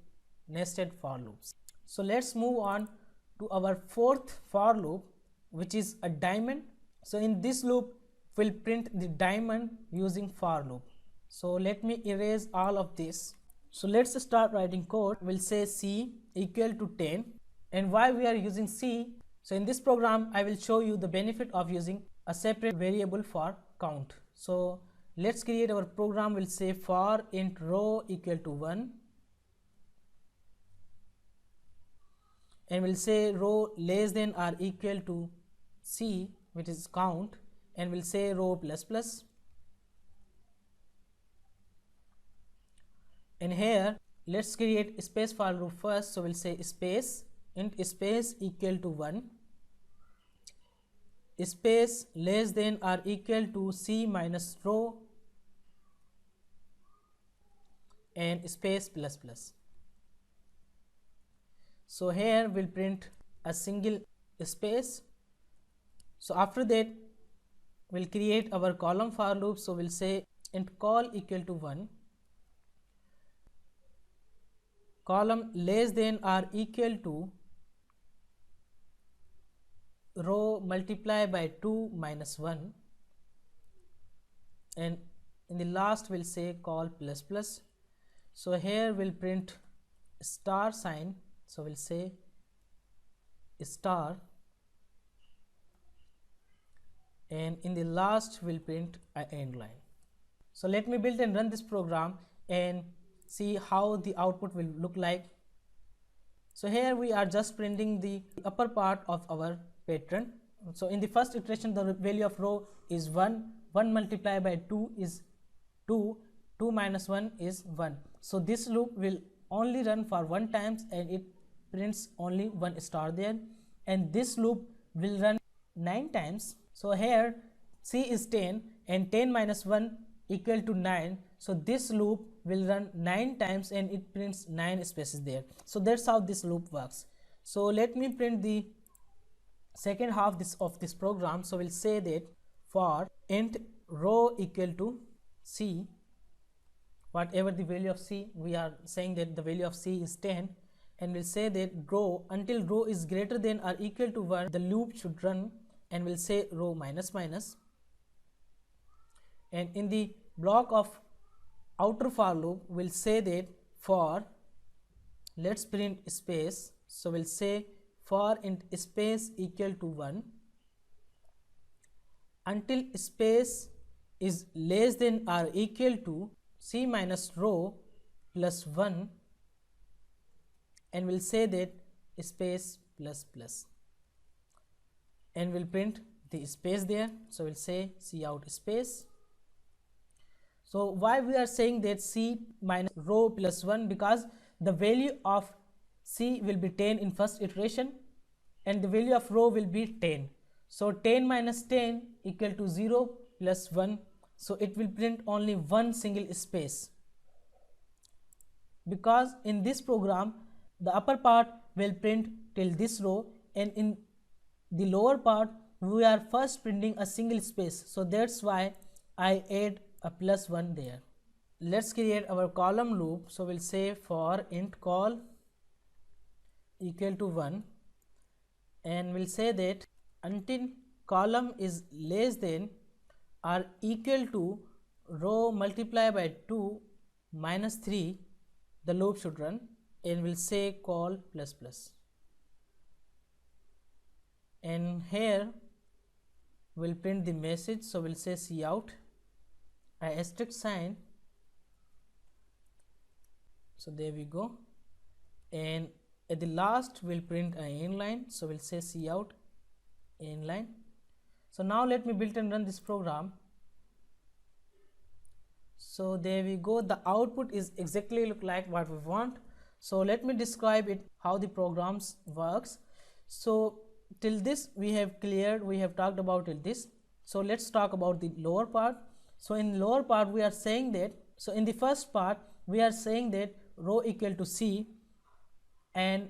nested for loops. So let's move on to our fourth for loop, which is a diamond. So in this loop, we'll print the diamond using for loop. So let me erase all of this. So let's start writing code. We'll say C equal to 10. And why we are using C? So in this program, I will show you the benefit of using a separate variable for count. So let's create our program. We'll say for int row equal to 1. And we'll say row less than or equal to C, which is count. And we'll say row plus plus. And here, let's create a space for loop first. So we'll say space int space equal to 1, space less than or equal to C minus row, and space plus plus. So here we'll print a single space. So after that, we'll create our column for loop. So we'll say int col equal to 1, column less than or equal to row multiply by 2 minus 1, and in the last we'll say col plus plus. So here we'll print star sign. So we'll say star, and in the last we'll print an end line. So let me build and run this program and see how the output will look like. So here we are just printing the upper part of our pattern. So in the first iteration, the value of row is 1. 1 multiplied by 2 is 2. 2 minus 1 is 1. So this loop will only run for 1 times, and it prints only 1 star there. And this loop will run 9 times. So here C is 10, and 10 minus 1 equal to 9. So this loop will run 9 times, and it prints 9 spaces there. So that's how this loop works. So let me print the second half of this program. So we'll say that for int row equal to C, whatever the value of C, we are saying that the value of C is 10, and we'll say that row until row is greater than or equal to 1, the loop should run, and we'll say row minus minus. And in the block of outer for loop, we'll say that for, let's print space. So we'll say for int space equal to 1 until space is less than or equal to C minus row plus 1, and we'll say that space plus plus, and we'll print the space there. So we'll say C out space. So why we are saying that C minus row plus 1? Because the value of C will be 10 in first iteration, and the value of row will be 10. So 10 minus 10 equal to 0 plus 1. So it will print only one single space, because in this program the upper part will print till this row, and in the lower part we are first printing a single space. So that's why I add a plus 1 there. Let's create our column loop. So we'll say for int col equal to 1, and we'll say that until column is less than or equal to row multiply by 2 minus 3, the loop should run, and we'll say call plus plus. And here we'll print the message, so we'll say cout, a asterisk sign, so there we go, and at the last we'll print an inline, so we'll say cout inline. So now let me build and run this program. So there we go, the output is exactly look like what we want. So let me describe it how the programs works. So till this we have cleared, we have talked about till this. So let's talk about the lower part. So in lower part we are saying that, so in the first part we are saying that row equal to C and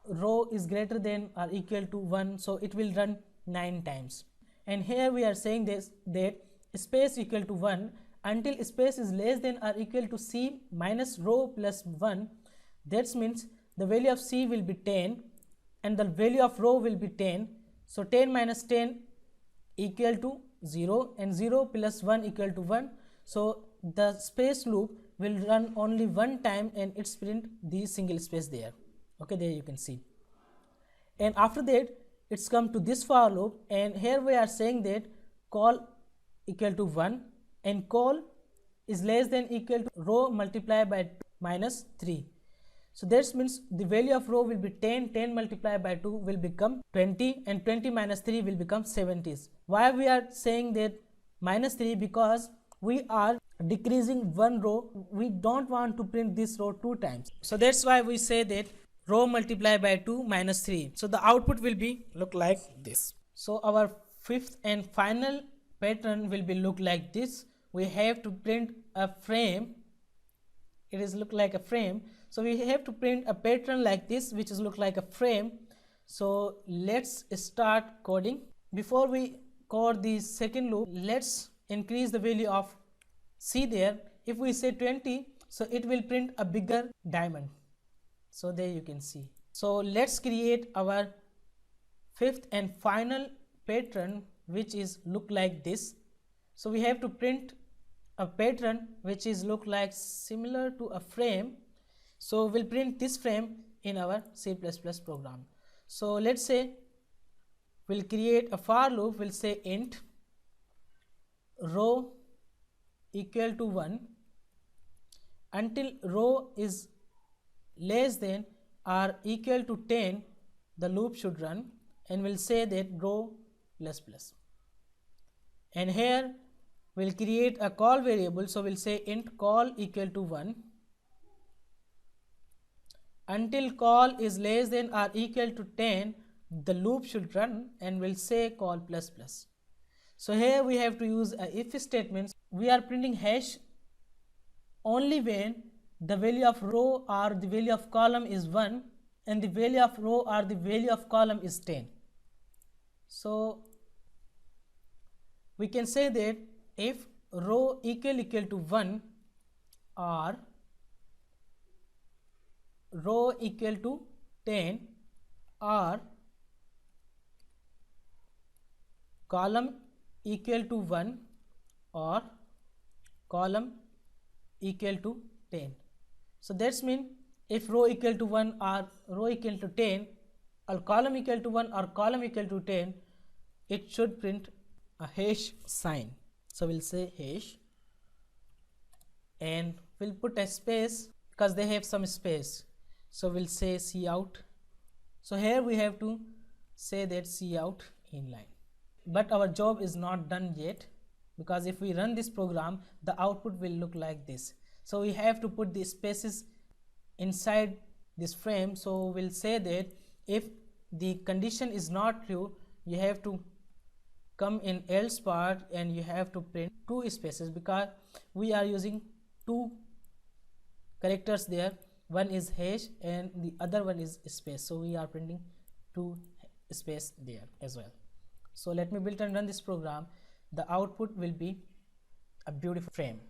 row is greater than or equal to 1, so it will run 9 times. And here we are saying this, that space equal to 1 until space is less than or equal to C minus row plus 1. That means the value of C will be 10 and the value of row will be 10. So 10 minus 10 equal to 0 and 0 plus 1 equal to 1. So the space loop will run only one time and it's print the single space there. Okay, there you can see. And after that it's come to this for loop, and here we are saying that call equal to 1 and call is less than equal to row multiplied by minus 3. So that means the value of row will be 10, 10 multiplied by 2 will become 20 and 20 minus 3 will become 70. Why we are saying that minus 3? Because we are decreasing one row, we don't want to print this row 2 times. So that's why we say that row multiplied by 2 minus 3. So the output will be look like this. So our fifth and final pattern will be look like this. We have to print a frame, it is look like a frame. So we have to print a pattern like this which is look like a frame. So let's start coding. Before we code the second loop, let's increase the value of C there. If we say 20, so it will print a bigger diamond. So there you can see. So let's create our fifth and final pattern which is look like this. So we have to print a pattern which is look like similar to a frame. So we'll print this frame in our C++ program. So let's say we'll create a for loop, we'll say int row equal to 1 until row is less than or equal to 10, the loop should run, and we'll say that row plus plus. And here we'll create a call variable, so we'll say int call equal to 1 until call is less than or equal to 10, the loop should run, and we'll say call plus plus. So here we have to use a if statement. We are printing hash only when the value of row or the value of column is 1 and the value of row or the value of column is 10. So we can say that if row equal to 1 or row equal to 10 or column equal to 1 or column equal to 10. So that's mean if row equal to 1 or row equal to 10 or column equal to 1 or column equal to 10, it should print a hash sign. So we'll say hash and we'll put a space because they have some space. So we'll say cout. So here we have to say that cout inline. But our job is not done yet, because if we run this program, the output will look like this. So we have to put the spaces inside this frame. So we'll say that if the condition is not true, you have to come in else part and you have to print 2 spaces, because we are using 2 characters there. One is hash and the other one is space. So we are printing 2 space there as well. So let me build and run this program. The output will be a beautiful frame.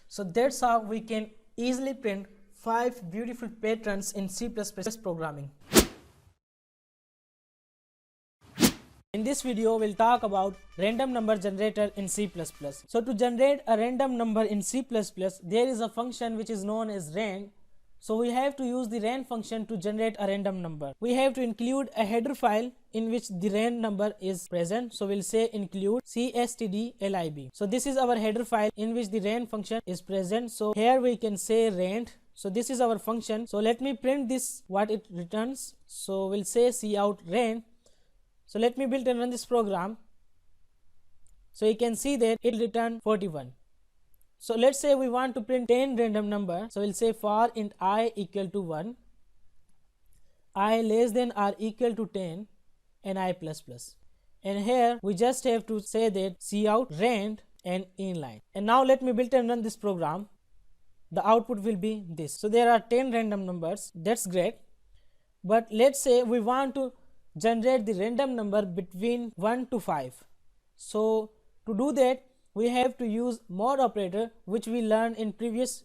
So that's how we can easily print 5 beautiful patterns in C++ programming. In this video, we'll talk about random number generator in C++. So to generate a random number in C++, there is a function which is known as rand. So we have to use the rand function to generate a random number. We have to include a header file in which the rand number is present. So we'll say include cstdlib. So this is our header file in which the rand function is present. So here we can say rand. So this is our function. So let me print this, what it returns. So we'll say cout rand. So let me build and run this program. So you can see that it returned 41. So let's say we want to print 10 random number. So we'll say for int I equal to 1, I less than or equal to 10, and I plus plus. And here we just have to say that cout rand and inline. And now let me build and run this program. The output will be this. So there are 10 random numbers. That's great. But let's say we want to generate the random number between 1 to 5. So to do that, we have to use mod operator, which we learned in previous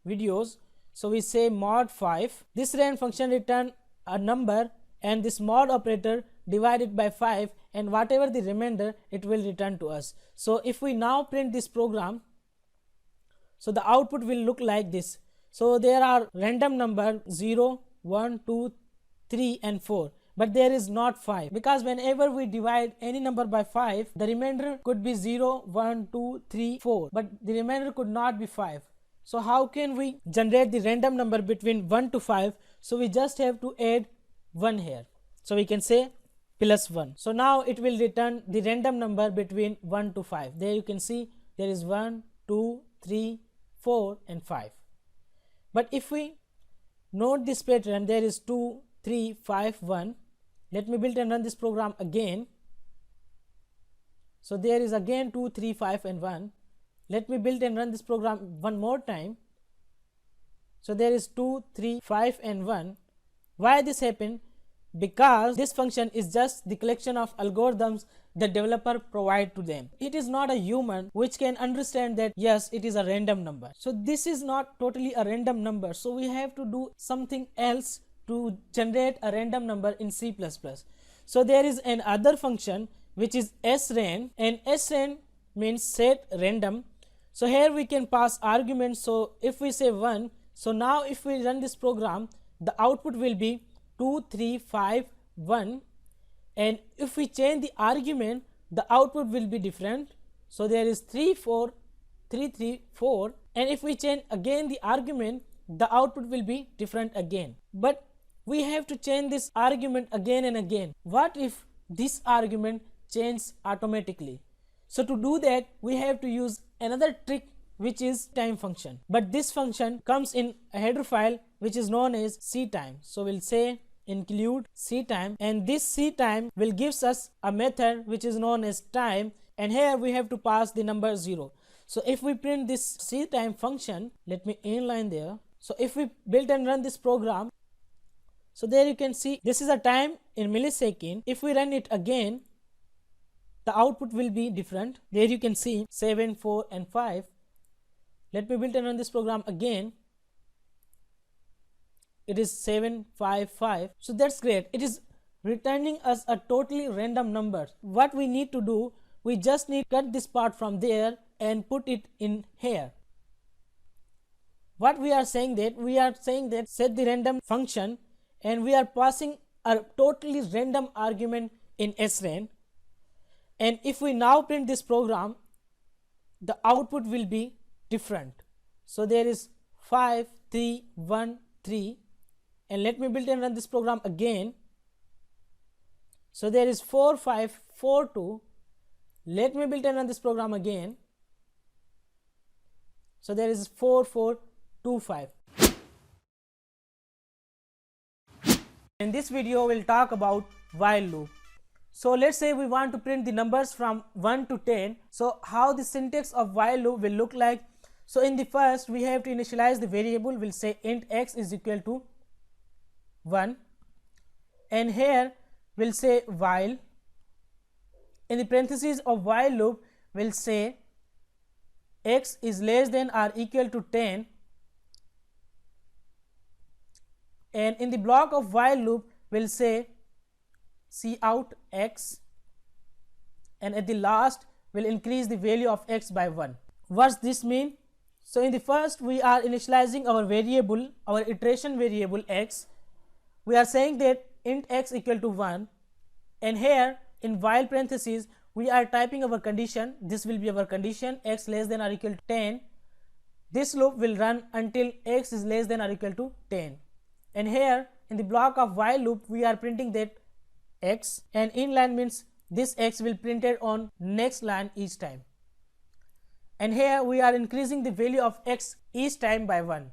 videos. So we say mod 5. This rand function return a number, and this mod operator divided by 5, and whatever the remainder, it will return to us. So if we now print this program, so the output will look like this. So there are random number 0, 1, 2, 3 and 4. But there is not 5, because whenever we divide any number by 5, the remainder could be 0, 1, 2, 3, 4, but the remainder could not be 5. So how can we generate the random number between 1 to 5? So we just have to add 1 here. So we can say plus 1. So now it will return the random number between 1 to 5. There you can see there is 1, 2, 3, 4 and 5. But if we note this pattern, there is 2, 3, 5, 1. Let me build and run this program again. So there is again 2, 3, 5 and 1. Let me build and run this program one more time. So there is 2, 3, 5 and 1. Why this happened? Because this function is just the collection of algorithms the developer provide to them. It is not a human which can understand that yes, it is a random number. So this is not totally a random number. So we have to do something else to generate a random number in C++. So there is another function which is srand, and srand means set random. So here we can pass arguments. So if we say 1, so now if we run this program, the output will be 2, 3, 5, 1, and if we change the argument, the output will be different. So there is 3, 4, 3, 3, 4, and if we change again the argument, the output will be different again. But we have to change this argument again and again. What if this argument changes automatically? So to do that, we have to use another trick, which is time function. But this function comes in a header file which is known as ctime. So we'll say include ctime, and this ctime will gives us a method which is known as time, and here we have to pass the number 0. So if we print this ctime function, let me inline there. So if we build and run this program, so there you can see this is a time in millisecond. If we run it again, the output will be different. There you can see 7, 4 and 5. Let me build and run this program again. It is 7, 5, 5. So that's great. It is returning us a totally random number. What we need to do, we just need to cut this part from there and put it in here. What we are saying that, we are saying that set the random function, and we are passing a totally random argument in srand. And if we now print this program, the output will be different. So there is 5, 3, 1, 3, and let me build and run this program again. So there is 4, 5, 4, 2. Let me build and run this program again. So there is 4, 4, 2, 5. In this video, we'll talk about while loop. So let's say we want to print the numbers from 1 to 10. So how the syntax of while loop will look like? So in the first, we have to initialize the variable. We'll say int x is equal to 1, and here we'll say while. In the parentheses of while loop, we'll say x is less than or equal to 10, and in the block of while loop we'll say cout x and at the last will increase the value of x by 1. What's this mean? So in the first we are initializing our variable, our iteration variable x. We are saying that int x equal to 1, and here in while parentheses we are typing our condition. This will be our condition, x less than or equal to 10. This loop will run until x is less than or equal to 10, and here in the block of while loop we are printing that x, and in line means this x will printed on next line each time, and here we are increasing the value of x each time by 1.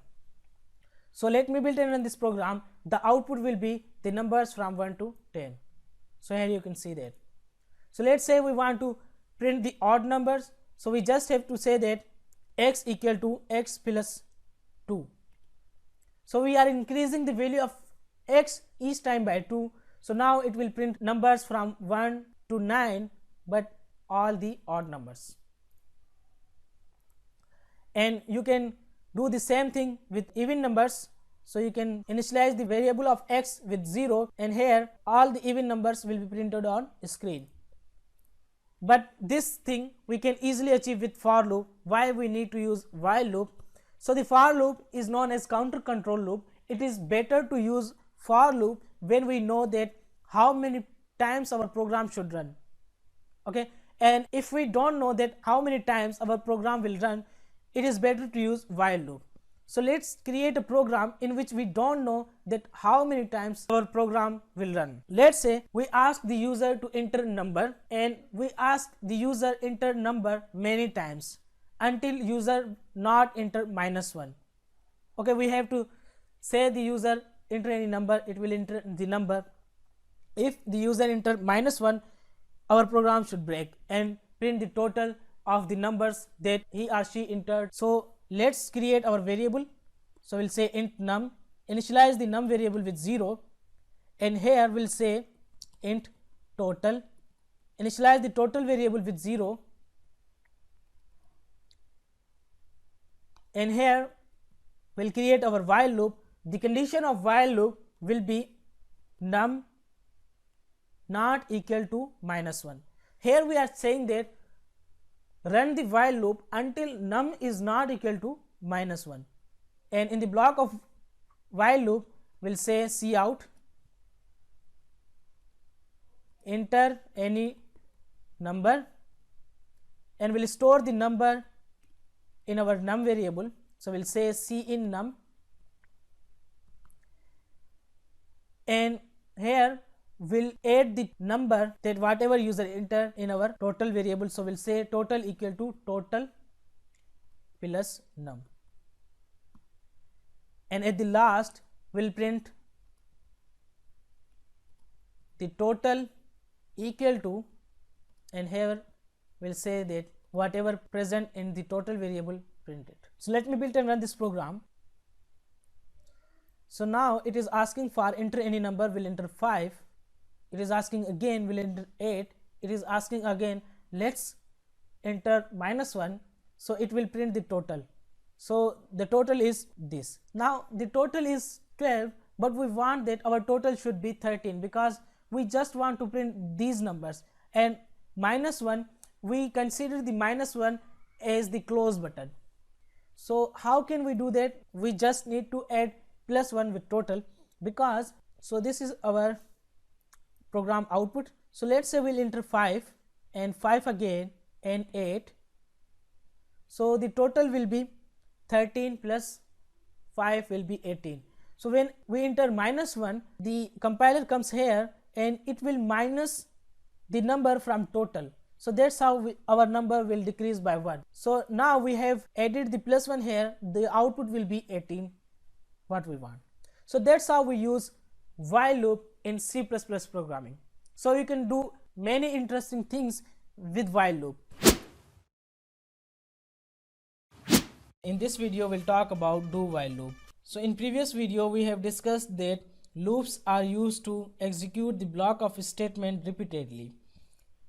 So let me build and run this program. The output will be the numbers from 1 to 10. So here you can see that. So let's say we want to print the odd numbers, so we just have to say that x equal to x plus 2. So we are increasing the value of x each time by 2. So now it will print numbers from 1 to 9, but all the odd numbers. And you can do the same thing with even numbers. So you can initialize the variable of x with 0, and here all the even numbers will be printed on screen. But this thing we can easily achieve with for loop. Why we need to use while loop? So the for loop is known as counter control loop. It is better to use for loop when we know that how many times our program should run. Okay, and if we don't know that how many times our program will run, it is better to use while loop. So let's create a program in which we don't know that how many times our program will run. Let's say we ask the user to enter number, and we ask the user enter number many times until user not enter -1. Okay, we have to say the user enter any number, it will enter the number. If the user enter -1, our program should break and print the total of the numbers that he or she entered. So let's create our variable. So we'll say int num, initialize the num variable with 0, and here we'll say int total, initialize the total variable with 0, and here we'll create our while loop. The condition of while loop will be num not equal to -1. Here we are saying that run the while loop until num is not equal to -1, and in the block of while loop we'll say cout, enter any number, and we'll store the number in our num variable. So we'll say cin num, and here we'll add the number that whatever user enter in our total variable. So we'll say total equal to total plus num, and at the last we'll print the total equal to, and here we'll say that whatever present in the total variable printed. So let me build and run this program. So now it is asking for enter any number, will enter 5. It is asking again, will enter 8. It is asking again, let's enter -1. So it will print the total. So the total is this. Now the total is 12, but we want that our total should be 13 because we just want to print these numbers, and -1 we consider the -1 as the close button. So how can we do that? We just need to add +1 with total, because so this is our program output. So let's say we'll enter 5 and 5 again and 8. So the total will be 13 plus 5 will be 18. So when we enter -1, the compiler comes here and it will minus the number from total. So that's how our number will decrease by 1. So now we have added the +1 here, the output will be 18, what we want. So that's how we use while loop in C++ programming. So you can do many interesting things with while loop. In this video we'll talk about do while loop. So in previous video we have discussed that loops are used to execute the block of a statement repeatedly.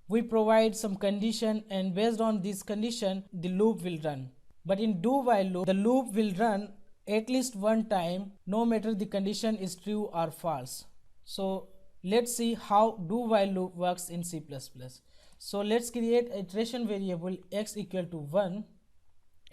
We provide some condition, and based on this condition the loop will run. But in do while loop, the loop will run at least one time, no matter the condition is true or false. So let's see how do while loop works in C++. So let's create a iteration variable x equal to 1,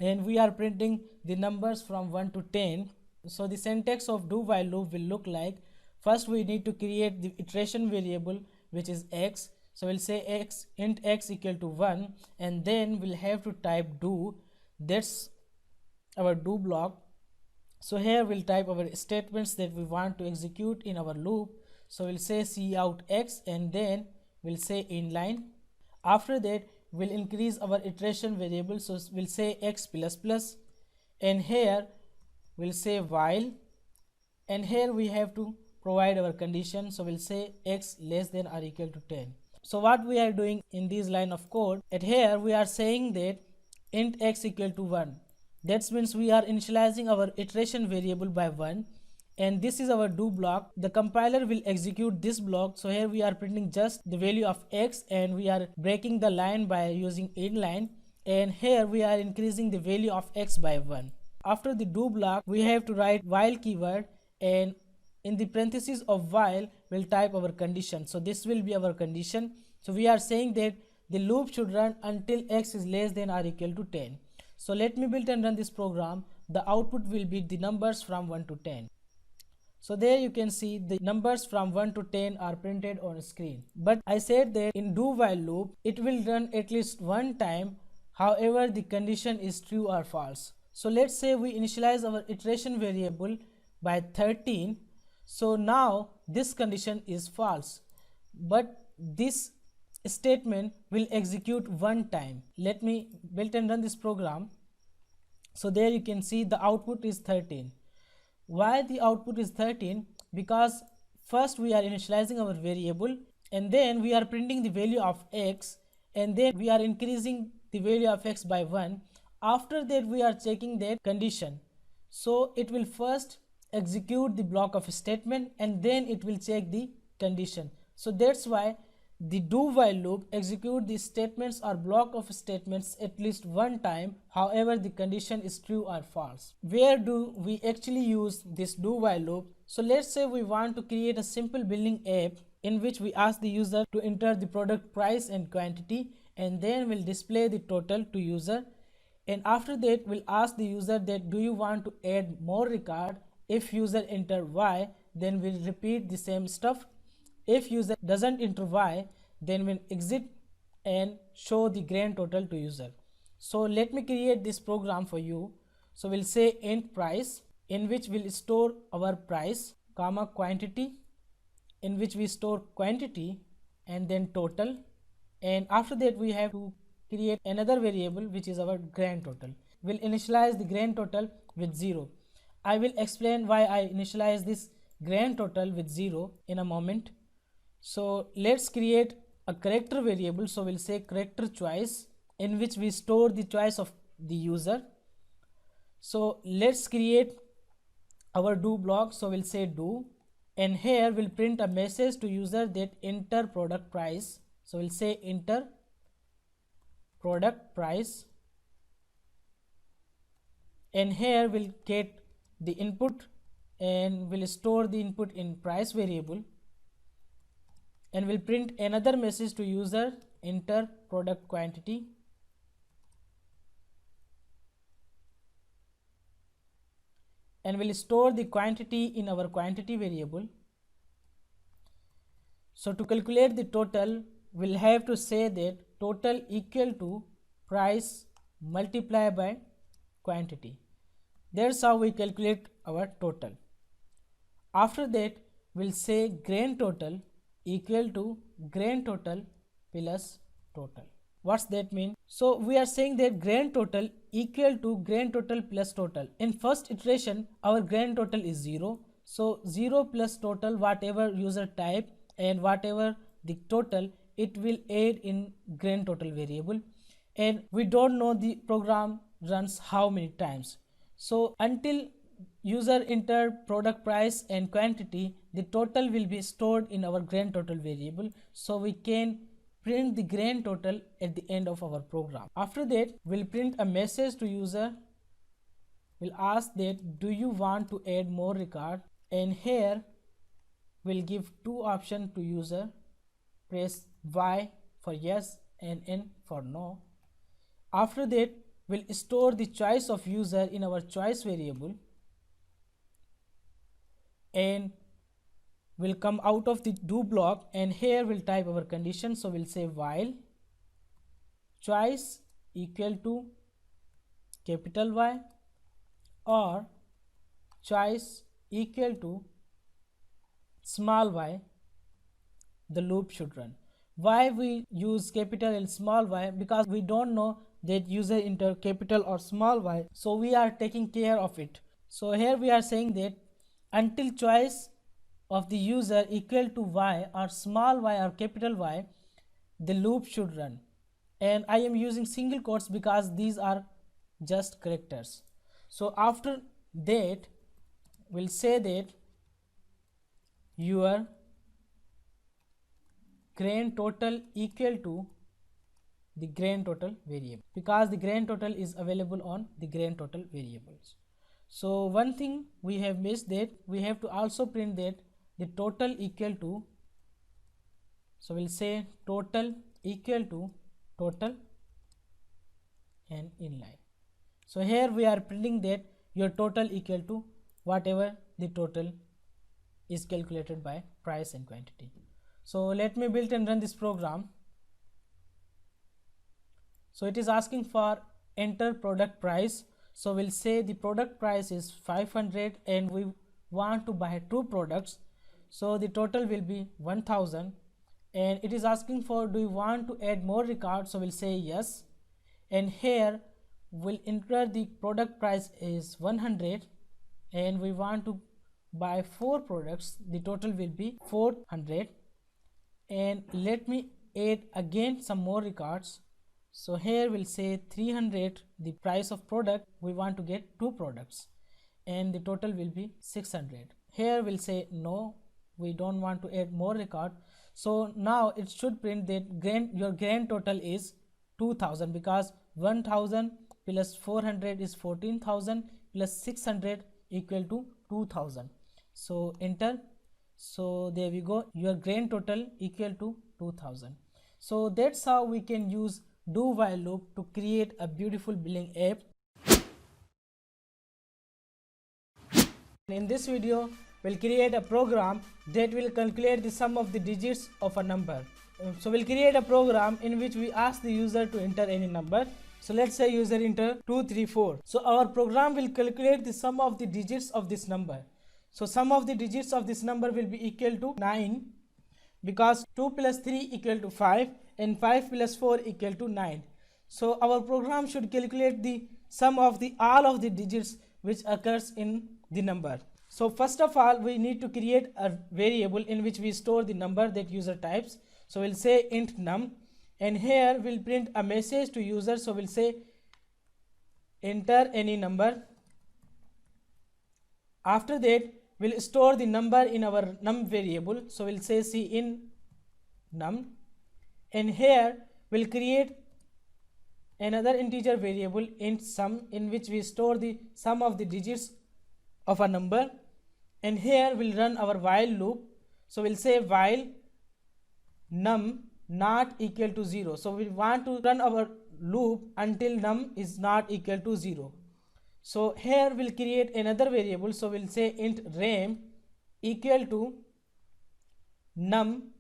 and we are printing the numbers from 1 to 10. So the syntax of do while loop will look like, first we need to create the iteration variable which is x. So we'll say x int x equal to 1, and then we'll have to type do. That's our do block. So here we'll type our statements that we want to execute in our loop. So we'll say cout x, and then we'll say inline. After that we'll increase our iteration variable, so we'll say x plus plus, and here we'll say while, and here we have to provide our condition. So we'll say x less than or equal to 10. So what we are doing in this line of code, at here we are saying that int x equal to 1. That means we are initializing our iteration variable by 1, and this is our do block. The compiler will execute this block. So here we are printing just the value of x, and we are breaking the line by using inline, and here we are increasing the value of x by 1. After the do block we have to write while keyword, and in the parentheses of while we'll type our condition. So this will be our condition. So we are saying that the loop should run until x is less than or equal to 10. So let me build and run this program. The output will be the numbers from 1 to 10. So there you can see the numbers from 1 to 10 are printed on screen. But I said that in do while loop it will run at least one time, however the condition is true or false. So let's say we initialize our iteration variable by 13. So now this condition is false, but this statement will execute one time. Let me build and run this program. So there you can see the output is 13. Why the output is 13? Because first we are initializing our variable, and then we are printing the value of x, and then we are increasing the value of x by 1. After that we are checking that condition. So it will first execute the block of statement, and then it will check the condition. So that's why the do while loop execute the statements or block of statements at least one time, however the condition is true or false. Where do we actually use this do while loop? So let's say we want to create a simple billing app in which we ask the user to enter the product price and quantity, and then we'll display the total to user. And after that we'll ask the user that do you want to add more record. If user enter y, then we'll repeat the same stuff. If user doesn't enter y, then we'll exit and show the grand total to user. So let me create this program for you. So we'll say int price, in which we'll store our price, comma quantity, in which we store quantity, and then total. And after that we have to create another variable which is our grand total. We'll initialize the grand total with 0. I will explain why I initialize this grand total with 0 in a moment. So let's create a character variable. So we'll say character choice, in which we store the choice of the user. So let's create our do block. So we'll say do, and here we'll print a message to user that enter product price. So we'll say enter product price, and here we'll get the input, and we'll store the input in price variable, and we'll print another message to user enter product quantity, and we'll store the quantity in our quantity variable. So to calculate the total, we'll have to say that total equal to price multiplied by quantity. That's how we calculate our total. After that we'll say grand total equal to grand total plus total. What's that mean? So we are saying that grand total equal to grand total plus total. In first iteration our grand total is 0. So 0 plus total, whatever user type and whatever the total, it will add in grand total variable, and we don't know the program runs how many times. So until user enter product price and quantity, the total will be stored in our grand total variable, so we can print the grand total at the end of our program. After that we'll print a message to user. We'll ask that do you want to add more record, and here will give two options to user. Press Y for yes and N for no. After that, we'll store the choice of user in our choice variable and we'll come out of the do block, and here we'll type our condition. So we'll say while choice equal to capital Y or choice equal to small y, the loop should run. Why we use capital and small y? Because we don't know that user enter capital or small y, so we are taking care of it. So here we are saying that until choice of the user equal to y or small y or capital Y, the loop should run. And I am using single quotes because these are just characters. So after that, we'll say that your grand total equal to the grand total variable, because the grand total is available on the grand total variables. So one thing we have missed, that we have to also print that the total equal to, so we'll say total equal to total and inline. So here we are printing that your total equal to whatever the total is calculated by price and quantity. So let me build and run this program. So it is asking for enter product price. So we'll say the product price is 500 and we want to buy two products. So the total will be 1000, and it is asking for do you want to add more records. So we'll say yes, and here we'll enter the product price is 100 and we want to buy four products. The total will be 400, and let me add again some more records. So here we'll say 300, the price of product, we want to get two products, and the total will be 600. Here we'll say no, we don't want to add more record. So now it should print that your grand total is 2000, because 1000 plus 400 is 14,000 plus 600 equal to 2000. So enter. So there we go, your grand total equal to 2000. So that's how we can use do while loop to create a beautiful billing app. In this video, we'll create a program that will calculate the sum of the digits of a number. So we'll create a program in which we ask the user to enter any number. So let's say user enter 234. So our program will calculate the sum of the digits of this number. So sum of the digits of this number will be equal to 9, because 2 plus 3 equal to 5 and 5 plus 4 equal to 9. So our program should calculate the sum of all of the digits which occurs in the number. So first of all, we need to create a variable in which we store the number that user types. So we'll say int num, and here we'll print a message to user. So we'll say enter any number. After that, we'll store the number in our num variable. So we'll say cin num, and here we'll create another integer variable int sum, in which we store the sum of the digits of a number, and here we'll run our while loop. So we'll say while num not equal to 0. So we want to run our loop until num is not equal to 0. So here we'll create another variable. So we'll say int ram equal to num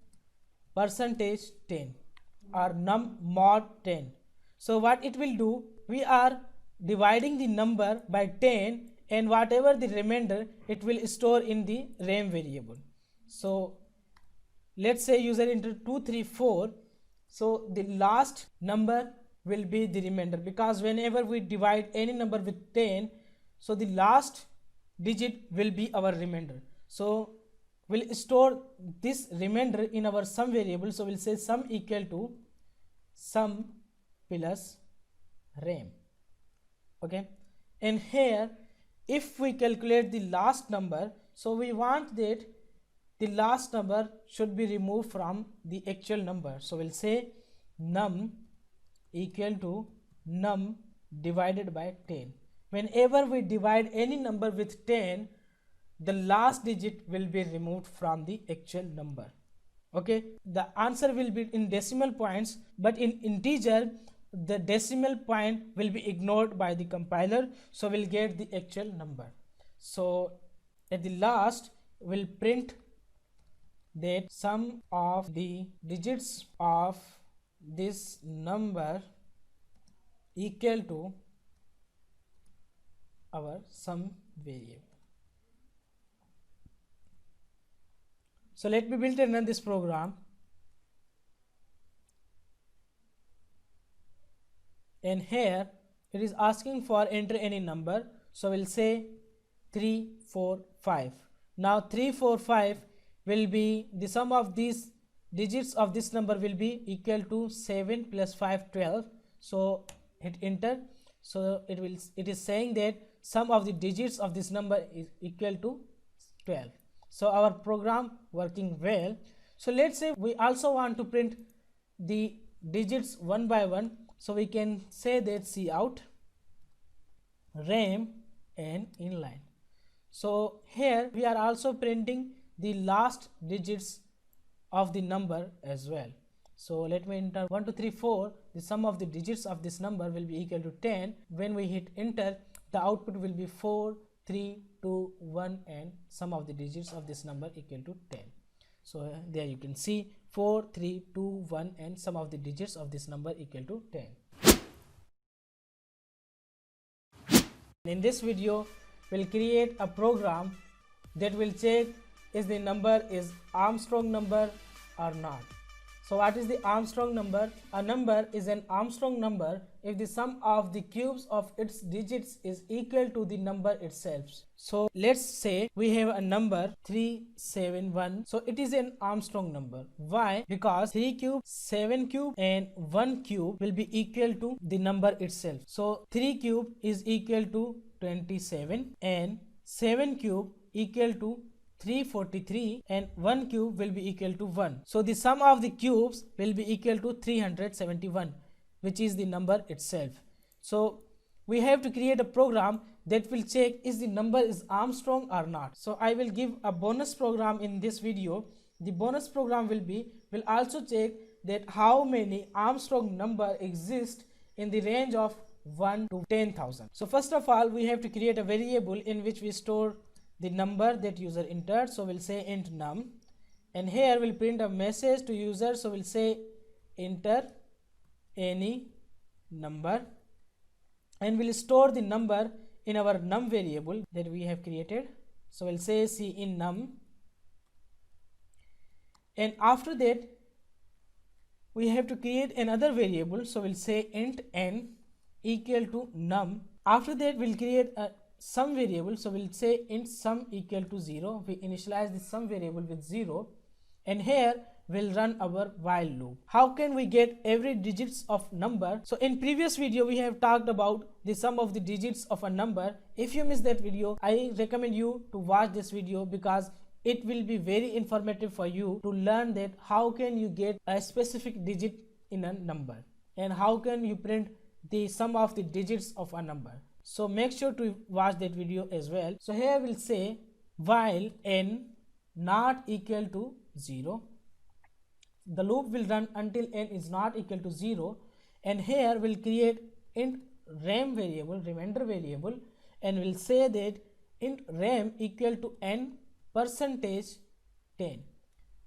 percentage 10 or num mod 10. So what it will do, we are dividing the number by 10, and whatever the remainder it will store in the ram variable. So let's say user enter 234. So the last number will be the remainder, because whenever we divide any number with 10, so the last digit will be our remainder. So we'll store this remainder in our sum variable. So we'll say sum equal to sum plus ram. Okay, and here if we calculate the last number, so we want that the last number should be removed from the actual number. So we'll say num equal to num divided by 10. Whenever we divide any number with 10, the last digit will be removed from the actual number. Okay, the answer will be in decimal points, but in integer the decimal point will be ignored by the compiler, so we'll get the actual number. So at the last we'll print that sum of the digits of this number equal to our sum variable. So let me build and run this program. And here it is asking for enter any number, so we'll say 3 4 5. Now 3 4 5 will be the sum of these digits of this number will be equal to 7 plus 5 12. So hit enter. So it is saying that sum of the digits of this number is equal to 12. So our program working well. So let's say we also want to print the digits one by one, so we can say that cout rem and inline. So here we are also printing the last digits of the number as well. So let me enter 1 2 3 4. The sum of the digits of this number will be equal to 10. When we hit enter, the output will be 4 3 2 1 and sum of the digits of this number equal to 10. So there you can see 4 3 2 1 and sum of the digits of this number equal to 10. In this video we'll create a program that will check if the number is Armstrong number or not. So what is the Armstrong number? A number is an Armstrong number if the sum of the cubes of its digits is equal to the number itself. So let's say we have a number 371. So it is an Armstrong number. Why? Because 3 cube, 7 cube and 1 cube will be equal to the number itself. So 3 cube is equal to 27 and 7 cube equal to 343 and 1 cube will be equal to 1. So the sum of the cubes will be equal to 371, which is the number itself. So we have to create a program that will check is the number is Armstrong or not. So I will give a bonus program in this video. The bonus program will also check that how many Armstrong number exist in the range of 1 to 10,000. So first of all, we have to create a variable in which we store the number that user entered. So we'll say int num, and here we'll print a message to user. So we'll say enter any number, and we'll store the number in our num variable that we have created. So we'll say cin num, and after that we have to create another variable. So we'll say int n equal to num. After that we'll create a sum variable. So we'll say int sum equal to 0. We initialize the sum variable with 0, and here we'll run our while loop. How can we get every digits of number? So in previous video we have talked about the sum of the digits of a number. If you missed that video, I recommend you to watch this video because it will be very informative for you to learn that how can you get a specific digit in a number and how can you print the sum of the digits of a number. So make sure to watch that video as well. So here we'll say while n not equal to 0. The loop will run until n is not equal to 0, and here we'll create int rem variable, remainder variable, and we'll say that int rem equal to n percentage 10.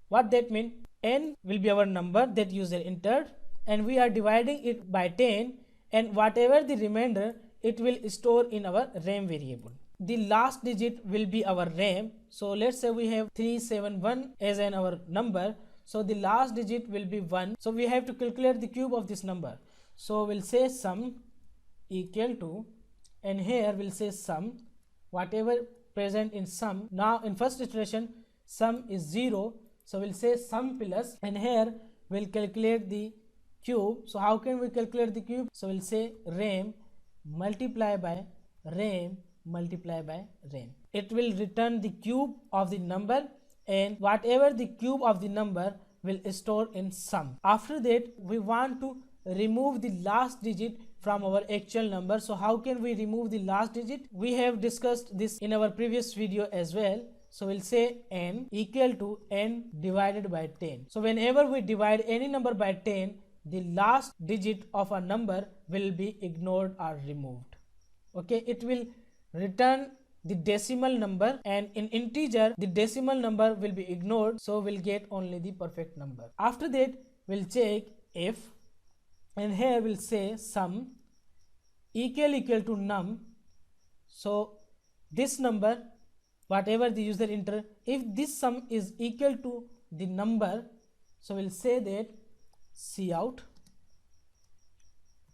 What that means? N will be our number that user entered, and we are dividing it by 10, and whatever the remainder it will store in our rem variable. The last digit will be our rem. So let's say we have 371 as our number. So the last digit will be 1. So we have to calculate the cube of this number. So we'll say sum equal to, and here we'll say sum, whatever present in sum. Now in first iteration sum is 0. So we'll say sum plus, and here we'll calculate the cube. So how can we calculate the cube? So we'll say rem multiply by rem multiply by rem. It will return the cube of the number, and whatever the cube of the number will store in sum. After that we want to remove the last digit from our actual number. So how can we remove the last digit? We have discussed this in our previous video as well. So we'll say n equal to n divided by 10. So whenever we divide any number by 10, the last digit of a number will be ignored or removed. Okay, it will return the decimal number, and in integer the decimal number will be ignored, so we'll get only the perfect number. After that we'll check if, and here we'll say sum equal to num. So this number, whatever the user enter, if this sum is equal to the number, so we'll say that cout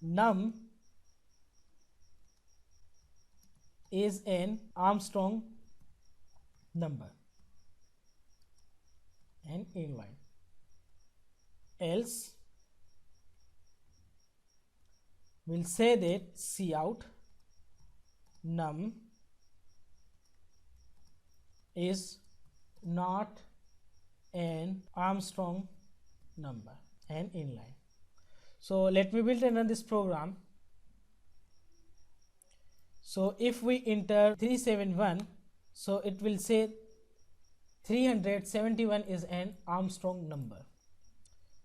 num is an Armstrong number, and inline. Else we'll say that cout num is not an Armstrong number, and inline. So let me build and run this program. So if we enter 371, so it will say 371 is an Armstrong number.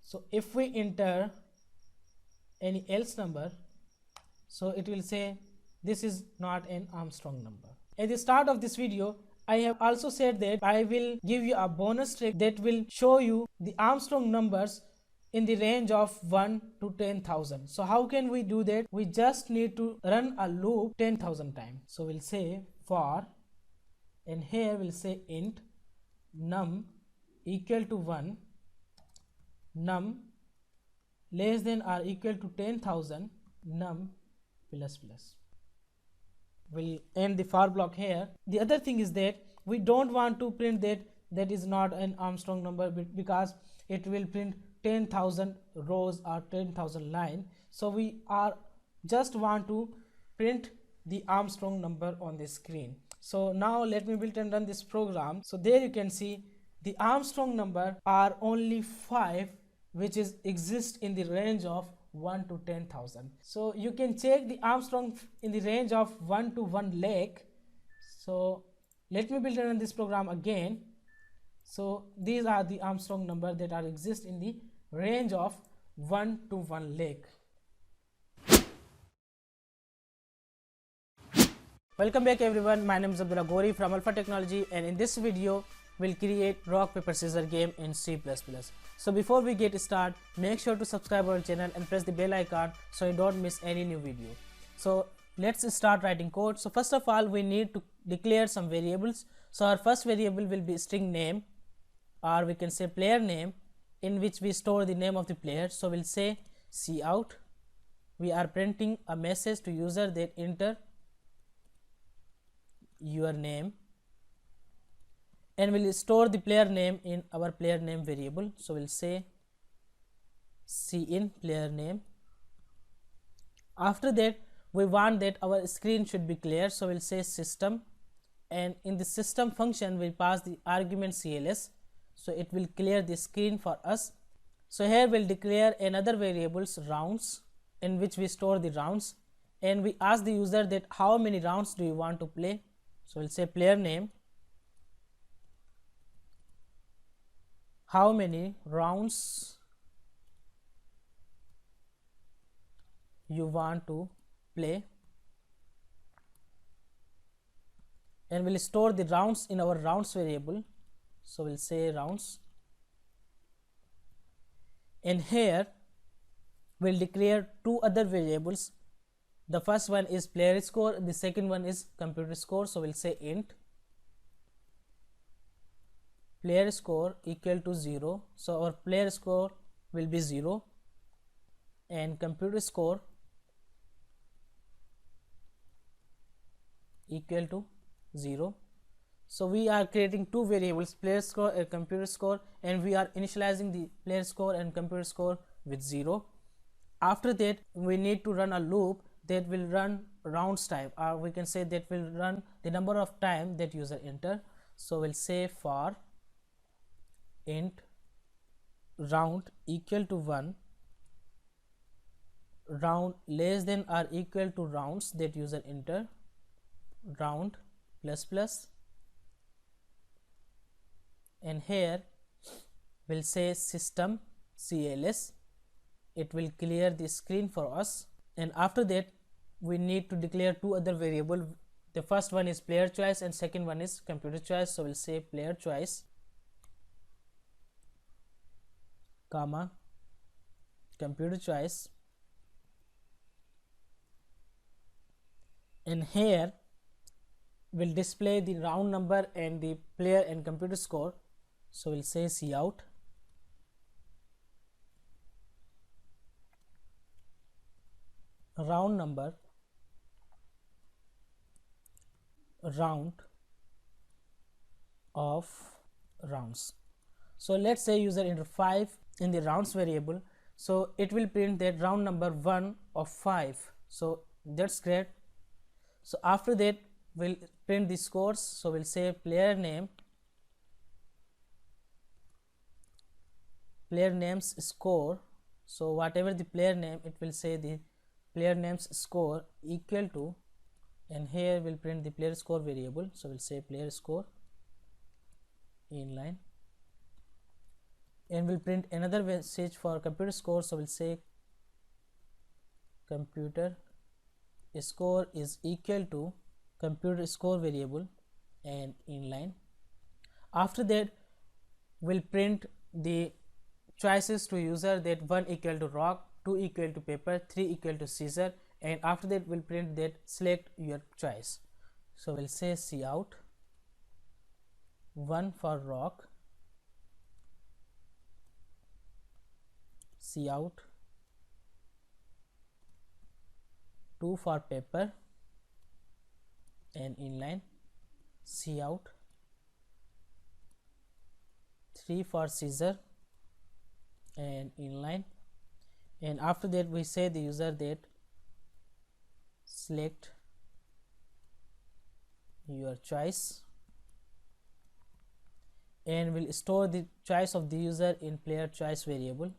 So if we enter any else number, so it will say this is not an Armstrong number. At the start of this video, I have also said that I will give you a bonus trick that will show you the Armstrong numbers in the range of 1 to 10,000. So how can we do that? We just need to run a loop 10,000 times. So we'll say for, and here we'll say int num equal to 1, num less than or equal to 10,000, num plus plus. We'll end the for block here. The other thing is that we don't want to print that is not an Armstrong number, because it will print 10,000 rows or 10,000 line. So we are just want to print the Armstrong number on the screen. So now let me build and run this program. So there you can see the Armstrong number are only 5, which is exist in the range of 1 to 10,000. So you can check the Armstrong in the range of 1 to 1 lakh. So let me build and run this program again. So these are the Armstrong number that are exist in the range of 1 to 1 lakh. Welcome back everyone, my name is Gori from Alpha Technology, and in this video we'll create rock paper scissors game in C++. So before we get started, make sure to subscribe our channel and press the bell icon so you don't miss any new video. So let's start writing code. So first of all, we need to declare some variables. So our first variable will be string name, or we can say player name, in which we store the name of the player. So we'll say cout, we are printing a message to user that enter your name, and we'll store the player name in our player name variable. So we'll say cin player name. After that, we want that our screen should be clear, so we'll say system, and in the system function we'll pass the argument cls, so it will clear the screen for us. So here we'll declare another variables rounds, in which we store the rounds, and we ask the user that how many rounds do you want to play. So we'll say player name, how many rounds you want to play, and we'll store the rounds in our rounds variable. So we'll say rounds, and here we'll declare two other variables. The first one is player score, the second one is computer score. So we'll say int player score equal to 0. So our player score will be 0, and computer score equal to 0. So we are creating two variables, player score and computer score, and we are initializing the player score and computer score with 0. After that, we need to run a loop that will run rounds time, or we can say that will run the number of time that user enter. So we'll say for int round equal to 1, round less than or equal to rounds that user enter, round plus plus, and here we'll say system CLS. It will clear the screen for us, and after that we need to declare two other variable. The first one is player choice and second one is computer choice. So we'll say player choice comma computer choice, and here will display the round number and the player and computer score. So we'll say cout round number round of rounds. So let's say user enter 5 in the rounds variable, so it will print that round number 1 of 5. So that's great. So after that we'll print the scores. So we'll say player name's score. So whatever the player name, it will say the player name's score equal to, and here we'll print the player score variable. So we'll say player score inline, and we'll print another message for computer score. So we'll say computer score is equal to computer score variable and inline. After that we'll print the choices to user, that 1 equal to rock, 2 equal to paper, 3 equal to scissor, and after that we'll print that select your choice. So we'll say cout 1 for rock, cout 2 for paper and inline, cout 3 for scissor and inline, and after that we say the user that select your choice, and will store the choice of the user in player choice variable.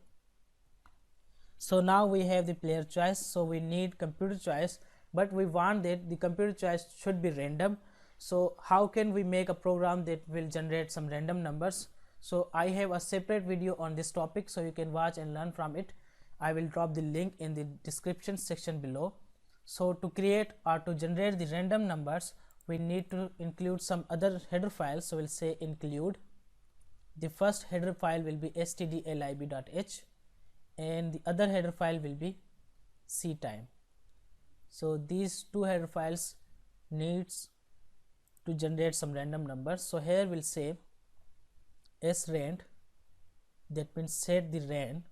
So now we have the player choice, so we need computer choice, but we want that the computer choice should be random. So how can we make a program that will generate some random numbers? So I have a separate video on this topic, so you can watch and learn from it. I will drop the link in the description section below. So to create or to generate the random numbers, we need to include some other header files. So we'll say include. The first header file will be stdlib.h and the other header file will be ctime. So these two header files needs to generate some random numbers. So here we'll say srand, that means set the rand,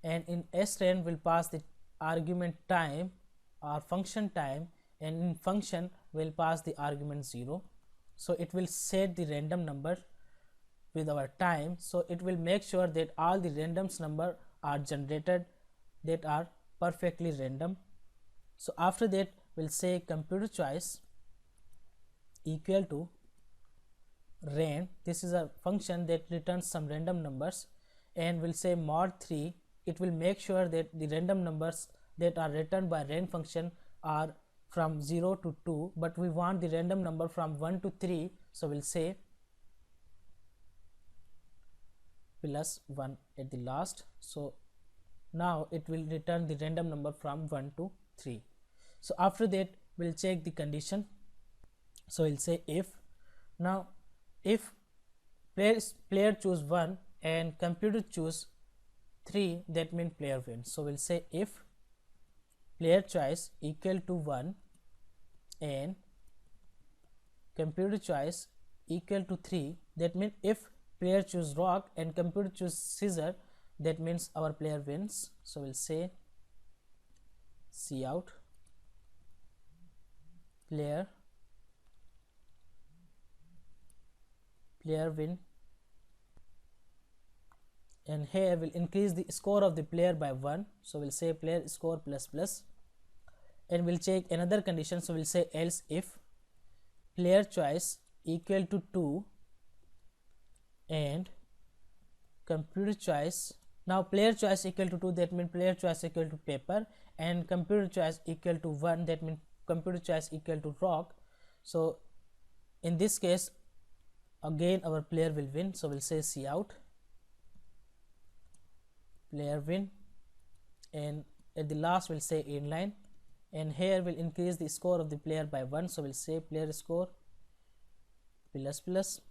and in srand we'll pass the argument time or function time, and in function we'll pass the argument 0. So it will set the random number with our time. So it will make sure that all the randoms number are generated that are perfectly random. So after that we'll say computer choice equal to rand. This is a function that returns some random numbers, and we'll say mod 3. It will make sure that the random numbers that are returned by rand function are from 0 to 2, but we want the random number from 1 to 3. So we'll say plus 1 at the last. So now it will return the random number from 1 to 3. So after that we'll check the condition. So we'll say if. Now if player choose 1 and computer choose 3, that means player wins. So we'll say if player choice equal to 1 and computer choice equal to 3, that means if player choose rock and computer choose scissor, that means our player wins. So we'll say cout player win, and here we'll increase the score of the player by 1. So we'll say player score plus plus, and we'll check another condition. So we'll say else if player choice equal to 2 and computer choice Now player choice equal to 2, that means player choice equal to paper, and computer choice equal to 1, that means computer choice equal to rock. So in this case again our player will win, so we'll say C out, player win, and at the last we'll say inline, and here we'll increase the score of the player by 1, so we'll say player score plus plus,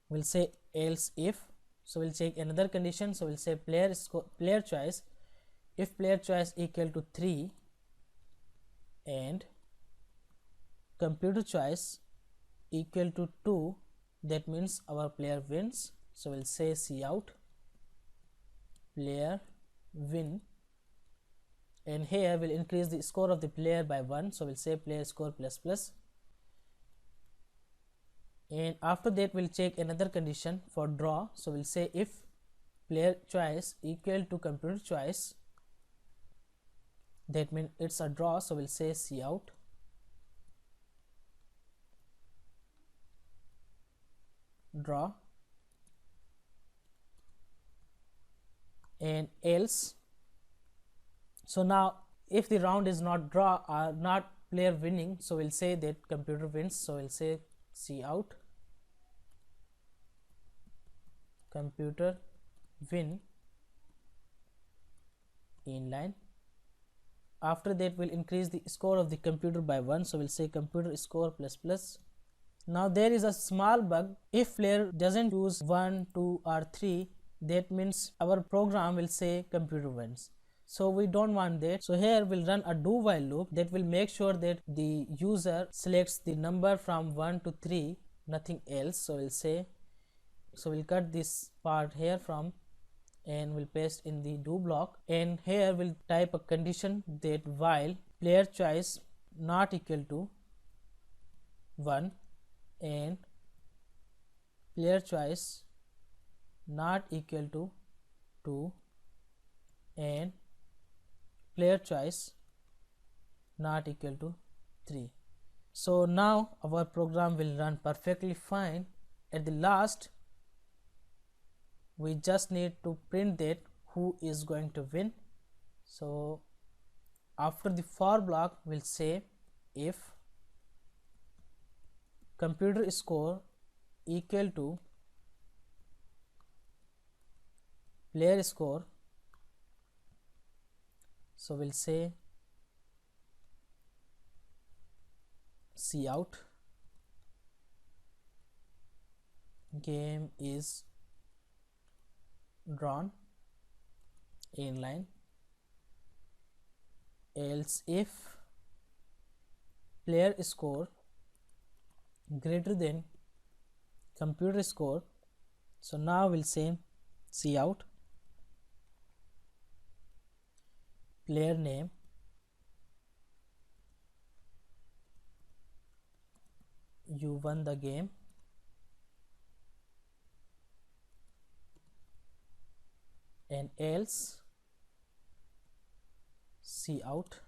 we'll say else if, so we'll check another condition, so we'll say player choice, if player choice equal to 3 and computer choice equal to 2, that means our player wins, so we'll say C out, player win, and here we'll increase the score of the player by 1, so we'll say player score plus plus, and after that we'll check another condition for draw, so we'll say if player choice equal to computer choice, that means it's a draw, so we'll say C out, draw, and else. So now if the round is not draw or not player winning, so we'll say that computer wins, so we'll say C out, computer win, inline. After that we'll increase the score of the computer by 1, so we'll say computer score plus plus. Now there is a small bug, if player doesn't choose 1, 2 or 3, that means our program will say computer wins, so we don't want that. So here we'll run a do while loop that will make sure that the user selects the number from 1 to 3, nothing else, so we'll say, so we'll cut this part here from and we'll paste in the do block, and here we'll type a condition that while player choice not equal to 1 and player choice not equal to 2 and player choice not equal to 3. So now our program will run perfectly fine. At the last we just need to print that who is going to win. So after the for block we'll say if computer score equal to player score, so we'll say C out, game is drawn, inline, else if player score greater than computer score, so now we'll say C out, player name, you won the game, and else C out,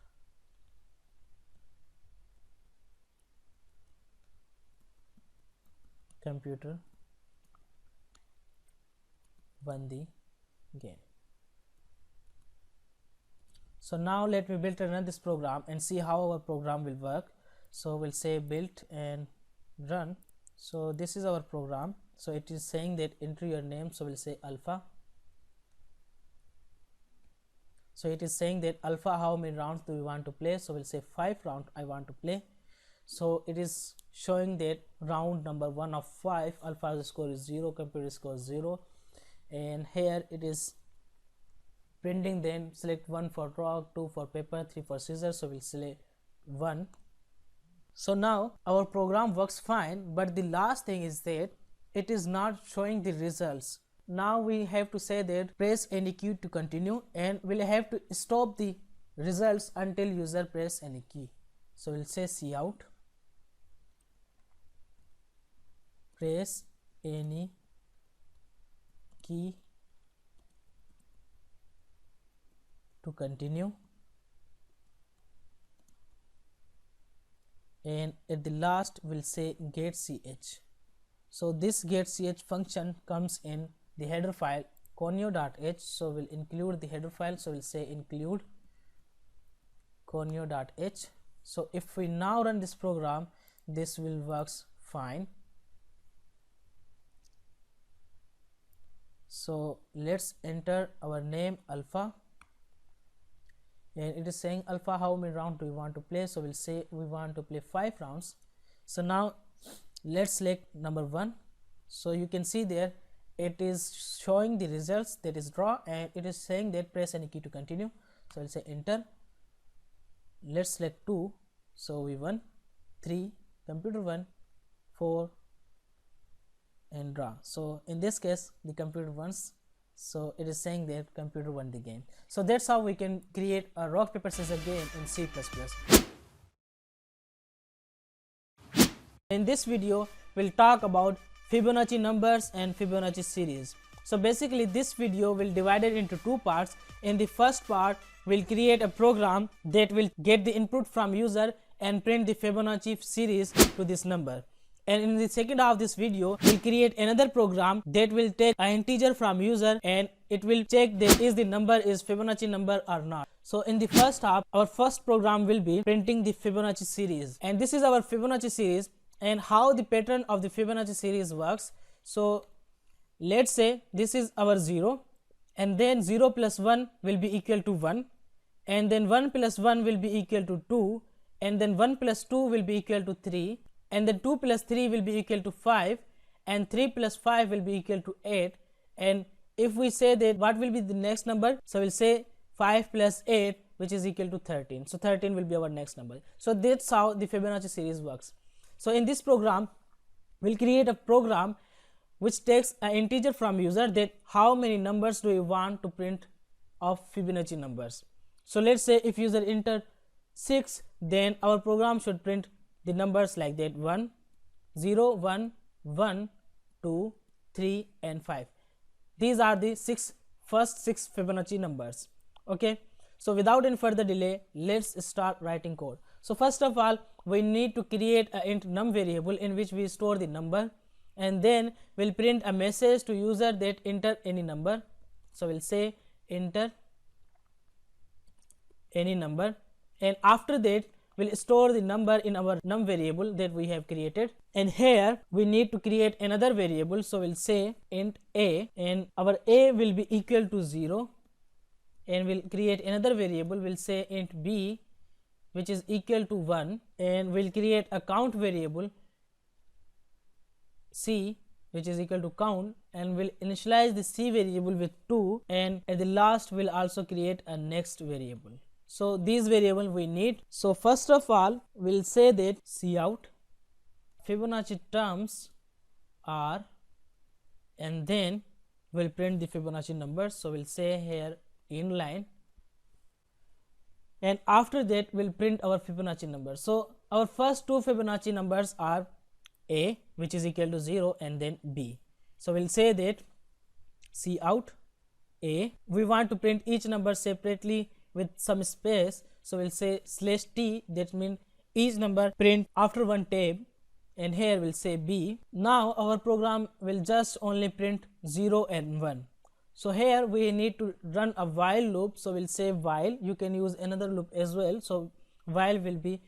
computer won the game. So now let me build and run this program and see how our program will work. So we'll say build and run. So this is our program. So it is saying that enter your name, so we'll say alpha. So it is saying that alpha, how many rounds do we want to play, so we'll say 5 rounds I want to play. So it is showing that round number 1 of 5, alpha's score is 0, computer score is 0, and here it is printing them, select 1 for rock, 2 for paper, 3 for scissors, so we'll select 1. So now our program works fine, but the last thing is that it is not showing the results. Now we have to say that press any key to continue, and we'll have to stop the results until user press any key. So we'll say C out, press any key to continue, and at the last we'll say get ch. So this get ch function comes in the header file conio.h, so we'll include the header file, so we'll say include conio.h. so if we now run this program, this will works fine. So let's enter our name alpha, and it is saying alpha how many rounds do we want to play, so we'll say we want to play 5 rounds. So now let's select number 1. So you can see there it is showing the results, that is draw, and it is saying that press any key to continue, so I'll say enter. Let's select 2, so we won. 3, computer 1, 4, and draw. So in this case the computer wins, so it is saying that computer won the game. So that's how we can create a rock paper scissors game in C++. In this video we'll talk about Fibonacci numbers and Fibonacci series. So basically this video will divide it into 2 parts. In the first part we'll create a program that will get the input from user and print the Fibonacci series to this number. And in the second half of this video we'll create another program that will take an integer from user and it will check that is the number is Fibonacci number or not. So in the first half our first program will be printing the Fibonacci series, and this is our Fibonacci series and how the pattern of the Fibonacci series works. So let's say this is our 0, and then 0 plus 1 will be equal to 1, and then 1 plus 1 will be equal to 2, and then 1 plus 2 will be equal to 3, and then 2 plus 3 will be equal to 5, and 3 plus 5 will be equal to 8. And if we say that what will be the next number, so we'll say 5 plus 8, which is equal to 13. So 13 will be our next number. So that's how the Fibonacci series works. So in this program we'll create a program which takes an integer from user, that how many numbers do we want to print of Fibonacci numbers. So let's say if user enter 6, then our program should print the numbers like that: 1, 0, 1, 1, 2, 3, and 5. These are the first six Fibonacci numbers. Okay, so without any further delay, let's start writing code. So first of all we need to create a int num variable in which we store the number, and then we'll print a message to user that enter any number. So we'll say enter any number, and after that we'll store the number in our num variable that we have created. And here we need to create another variable, so we'll say int a, and our a will be equal to 0, and we'll create another variable, we'll say int b, which is equal to 1, and we'll create a count variable c, which is equal to count, and we'll initialize the c variable with 2, and at the last we'll also create a next variable. So these variables we need. So first of all we'll say that cout Fibonacci terms are, and then we'll print the Fibonacci numbers. So we'll say here inline, and after that we'll print our Fibonacci numbers. So our first 2 Fibonacci numbers are a, which is equal to 0, and then b. So we'll say that cout a, we want to print each number separately with some space, so we'll say /t, that means each number print after one tab, and here we'll say b. Now our program will just only print 0 and 1. So here we need to run a while loop, so we'll say while. You can use another loop as well, so while will be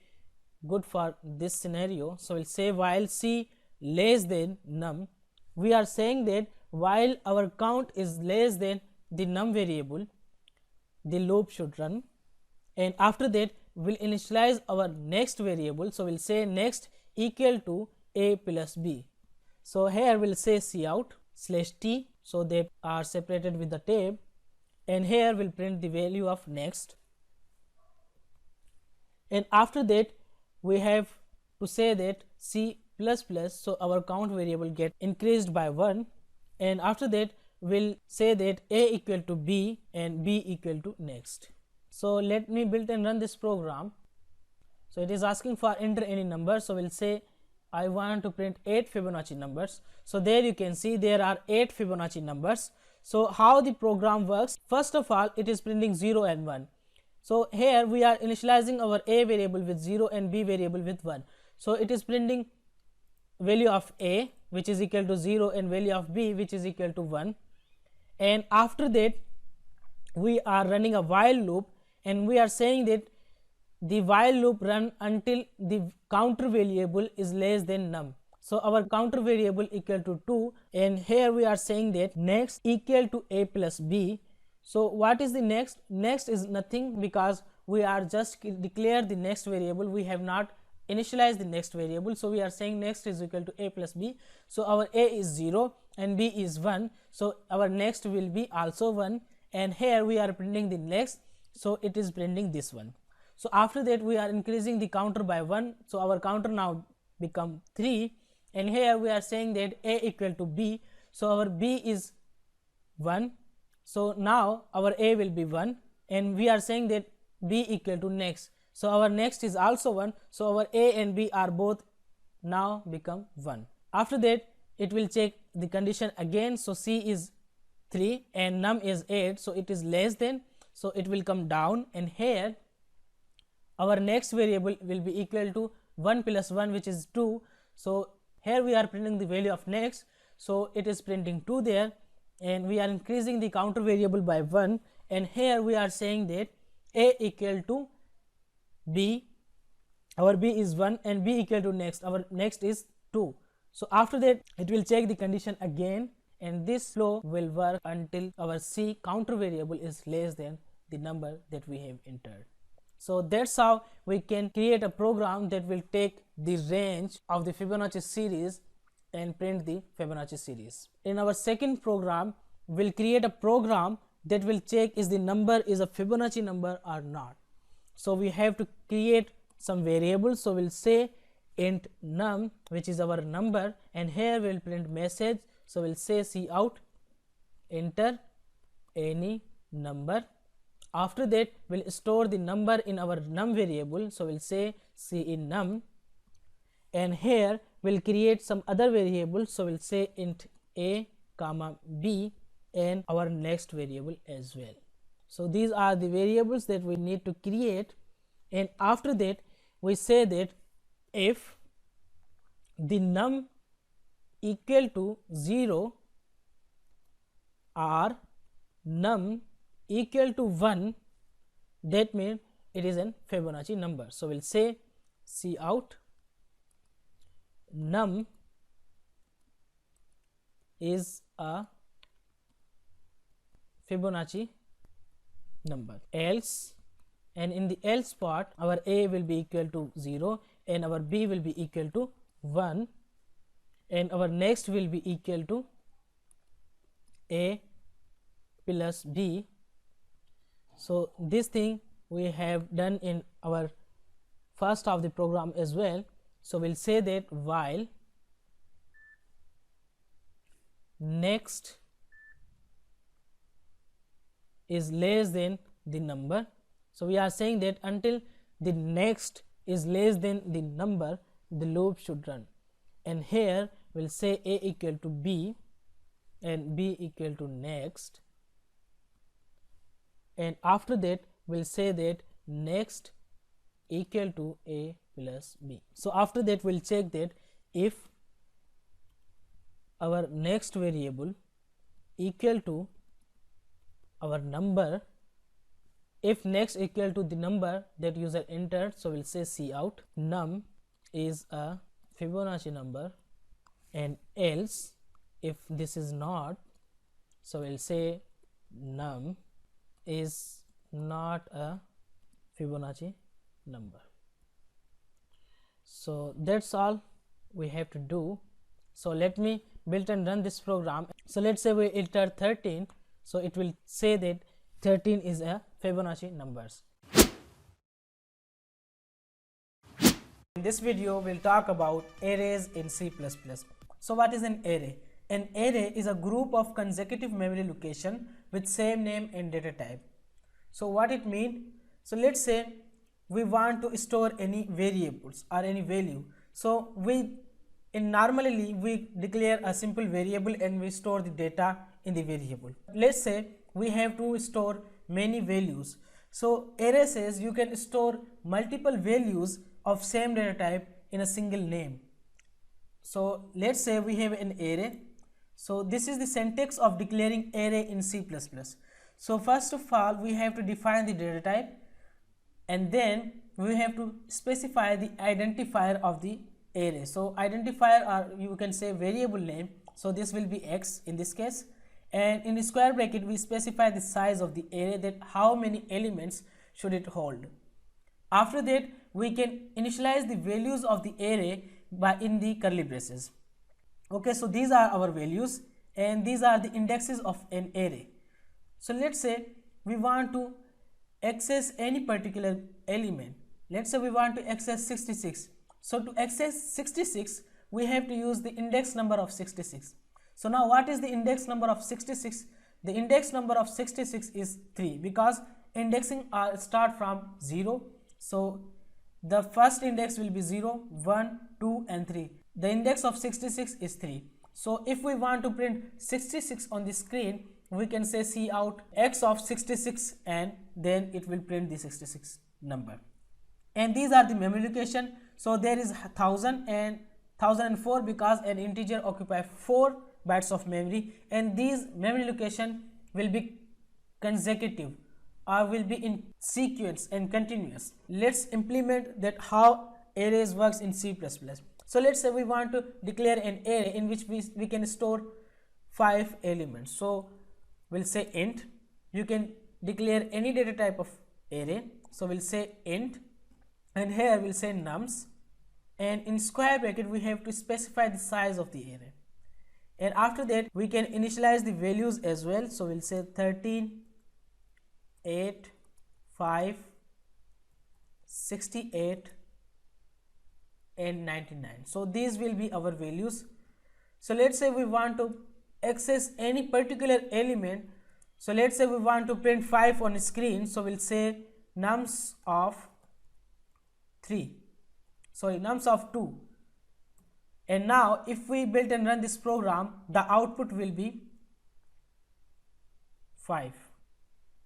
good for this scenario. So we'll say while c less than num. We are saying that while our count is less than the num variable, the loop should run, and after that we'll initialize our next variable. So we'll say next equal to a plus b. So here we'll say cout /t, so they are separated with the tab, and here we'll print the value of next, and after that we have to say that c plus plus, so our count variable get increased by 1, and after that we'll say that a equal to b and b equal to next. So let me build and run this program. So it is asking for enter any number, so we'll say I want to print 8 Fibonacci numbers. So there you can see there are 8 Fibonacci numbers. So how the program works, first of all it is printing 0 and 1. So here we are initializing our a variable with 0 and b variable with 1. So it is printing value of a, which is equal to 0, and value of b, which is equal to 1. and after that we are running a while loop, and we are saying that the while loop run until the counter variable is less than num. So our counter variable equal to 2, and here we are saying that next equal to a plus b. So what is the next? Next is nothing, because we are just declare the next variable, we have not initialize the next variable. So we are saying next is equal to a plus b. So our a is 0 and b is 1, so our next will be also 1, and here we are printing the next, so it is printing this one. So after that we are increasing the counter by 1, so our counter now become 3, and here we are saying that a equal to b, so our b is 1, so now our a will be 1, and we are saying that b equal to next, so our next is also 1, so our a and b are both now become 1. After that it will check the condition again, so c is 3 and num is 8, so it is less than, so it will come down, and here our next variable will be equal to 1 plus 1, which is 2. So here we are printing the value of next, so it is printing 2 there, and we are increasing the counter variable by 1, and here we are saying that a equal to b, our b is 1 and b equal to next, our next is 2. So after that it will check the condition again, and this flow will work until our c counter variable is less than the number that we have entered. So that's how we can create a program that will take the range of the Fibonacci series and print the Fibonacci series. In our second program, we'll create a program that will check is the number is a Fibonacci number or not. So we have to create some variables, so we'll say int num, which is our number, and here we'll print message, so we'll say cout enter any number. After that we'll store the number in our num variable, so we'll say in num, and here we'll create some other variables, so we'll say int a comma b and our next variable as well. So these are the variables that we need to create, and after that we say that if the num equal to 0 or num equal to 1, that means it is an Fibonacci number. So we'll say cout num is a Fibonacci number, else, and in the else part our a will be equal to 0 and our b will be equal to 1, and our next will be equal to a plus b. So this thing we have done in our first of the program as well. So we'll say that while next is less than the number, so we are saying that until the next is less than the number, the loop should run, and here we'll say a equal to b and b equal to next, and after that we'll say that next equal to a plus b. So after that we'll check that if our next variable equal to our number, if next equal to the number that user entered, so we'll say cout num is a Fibonacci number, and else if this is not, so we'll say num is not a Fibonacci number. So that's all we have to do. So let me build and run this program. So let's say we enter 13, so it will say that 13 is a Fibonacci numbers. In this video we'll talk about arrays in C++. So what is an array? An array is a group of consecutive memory location with same name and data type. So what it means? So let's say we want to store any variables or any value. So normally we declare a simple variable and we store the data in the variable. Let's say we have to store many values. So array says you can store multiple values of same data type in a single name. So let's say we have an array. So this is the syntax of declaring array in C++. So first of all, we have to define the data type, and then we have to specify the identifier of the array. So identifier, or you can say variable name, so this will be x in this case, and in the square bracket we specify the size of the array, that how many elements should it hold. After that, we can initialize the values of the array by in the curly braces. Okay, so these are our values and these are the indexes of an array. So let's say we want to access any particular element. Let's say we want to access 66. So to access 66, we have to use the index number of 66. So now what is the index number of 66? The index number of 66 is 3, because indexing start from 0. So the first index will be 0, 1, 2 and 3. The index of 66 is 3. So if we want to print 66 on the screen, we can say cout x of 66 and then it will print the 66 number. And these are the memory location. So there is 1000 and 1004, because an integer occupies 4 bytes of memory, and these memory location will be consecutive or will be in sequence and continuous. Let's implement that how arrays works in C++. So let's say we want to declare an array in which we can store 5 elements. So we'll say int. You can declare any data type of array. So we'll say int, and here we'll say nums, and in square bracket we have to specify the size of the array, and after that we can initialize the values as well. So we'll say 13, 8, 5, 68 and 99. So these will be our values. So let's say we want to access any particular element. So let's say we want to print 5 on the screen. So we'll say nums of 2. And now if we build and run this program, the output will be 5.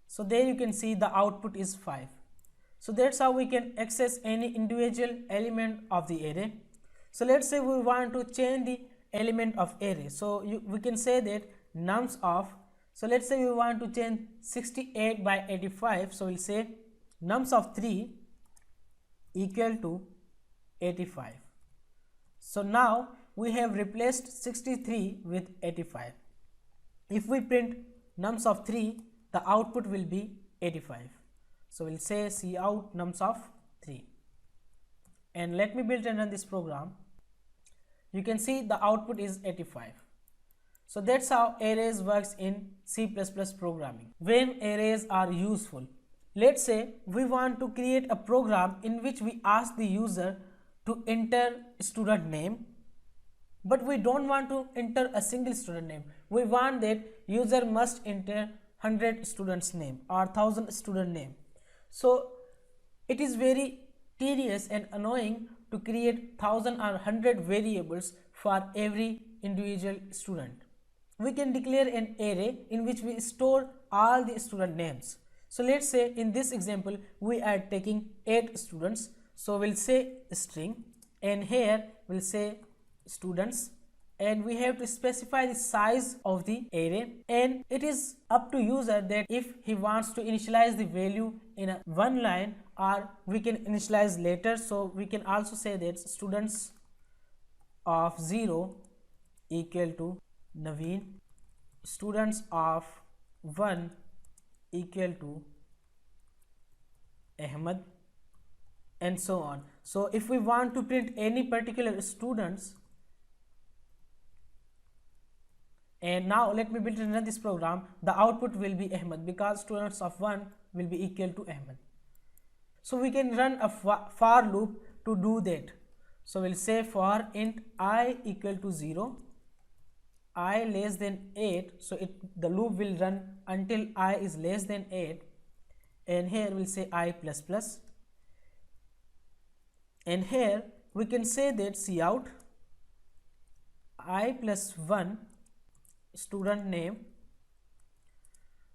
So there you can see the output is 5. So that's how we can access any individual element of the array. So let's say we want to change the element of array. So we can say that nums of, so let's say we want to change 68 by 85. So we'll say nums of 3 equal to 85. So now we have replaced 63 with 85. If we print nums of 3, the output will be 85. So we'll say cout nums of 3, and let me build and run this program. You can see the output is 85. So that's how arrays works in C++ programming. When arrays are useful, let's say we want to create a program in which we ask the user to enter student name, but we don't want to enter a single student name. We want that user must enter 100 students name or 1000 student name. So it is very tedious and annoying to create 1000 or 100 variables for every individual student. We can declare an array in which we store all the student names. So let's say in this example we are taking 8 students. So we'll say string, and here we'll say students, and we have to specify the size of the array, and it is up to user that if he wants to initialize the value in a one line or we can initialize later. So we can also say that students of 0 equal to Naveen, students of 1 equal to Ahmed, and so on. So if we want to print any particular students, and now let me build and run this program, the output will be Ahmed, because students of 1 will be equal to Ahmed. So we can run a for loop to do that. So we'll say for int I equal to 0, I less than 8. So the loop will run until I is less than 8, and here we'll say I plus plus, and here we can say that cout I plus 1 student name.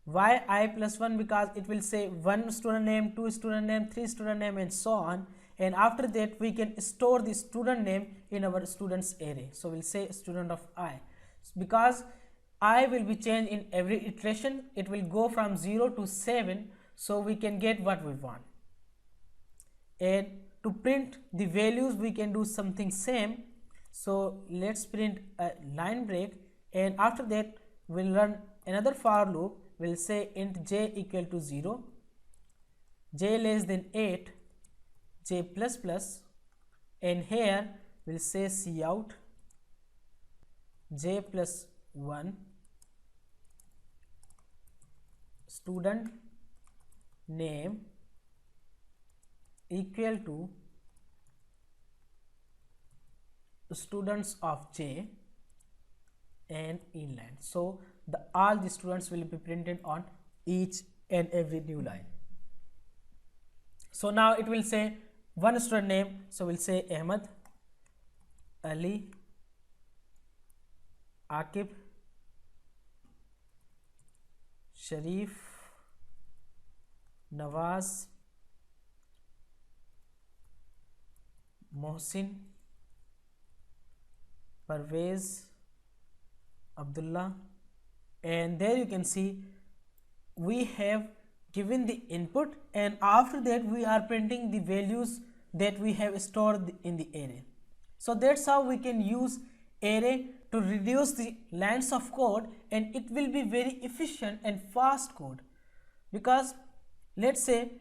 Why I plus 1? Because it will say 1 student name, 2 student name, 3 student name, and so on, and after that we can store the student name in our students array. So we'll say student of I, because I will be changed in every iteration. It will go from 0 to 7, so we can get what we want. And to print the values we can do something same. So let's print a line break, and after that we'll run another for loop. We'll say int j equal to 0, j less than 8, j plus plus, and here we'll say cout j plus 1 student name equal to students of j and inline. So all the students will be printed on each and every new line. So now it will say one student name, so we'll say Ahmed, Ali, Akib, Sharif, Nawaz, Mohsin, Parvez, Abdullah, and there you can see we have given the input, and after that we are printing the values that we have stored in the array. So that's how we can use array to reduce the lines of code, and it will be very efficient and fast code. Because let's say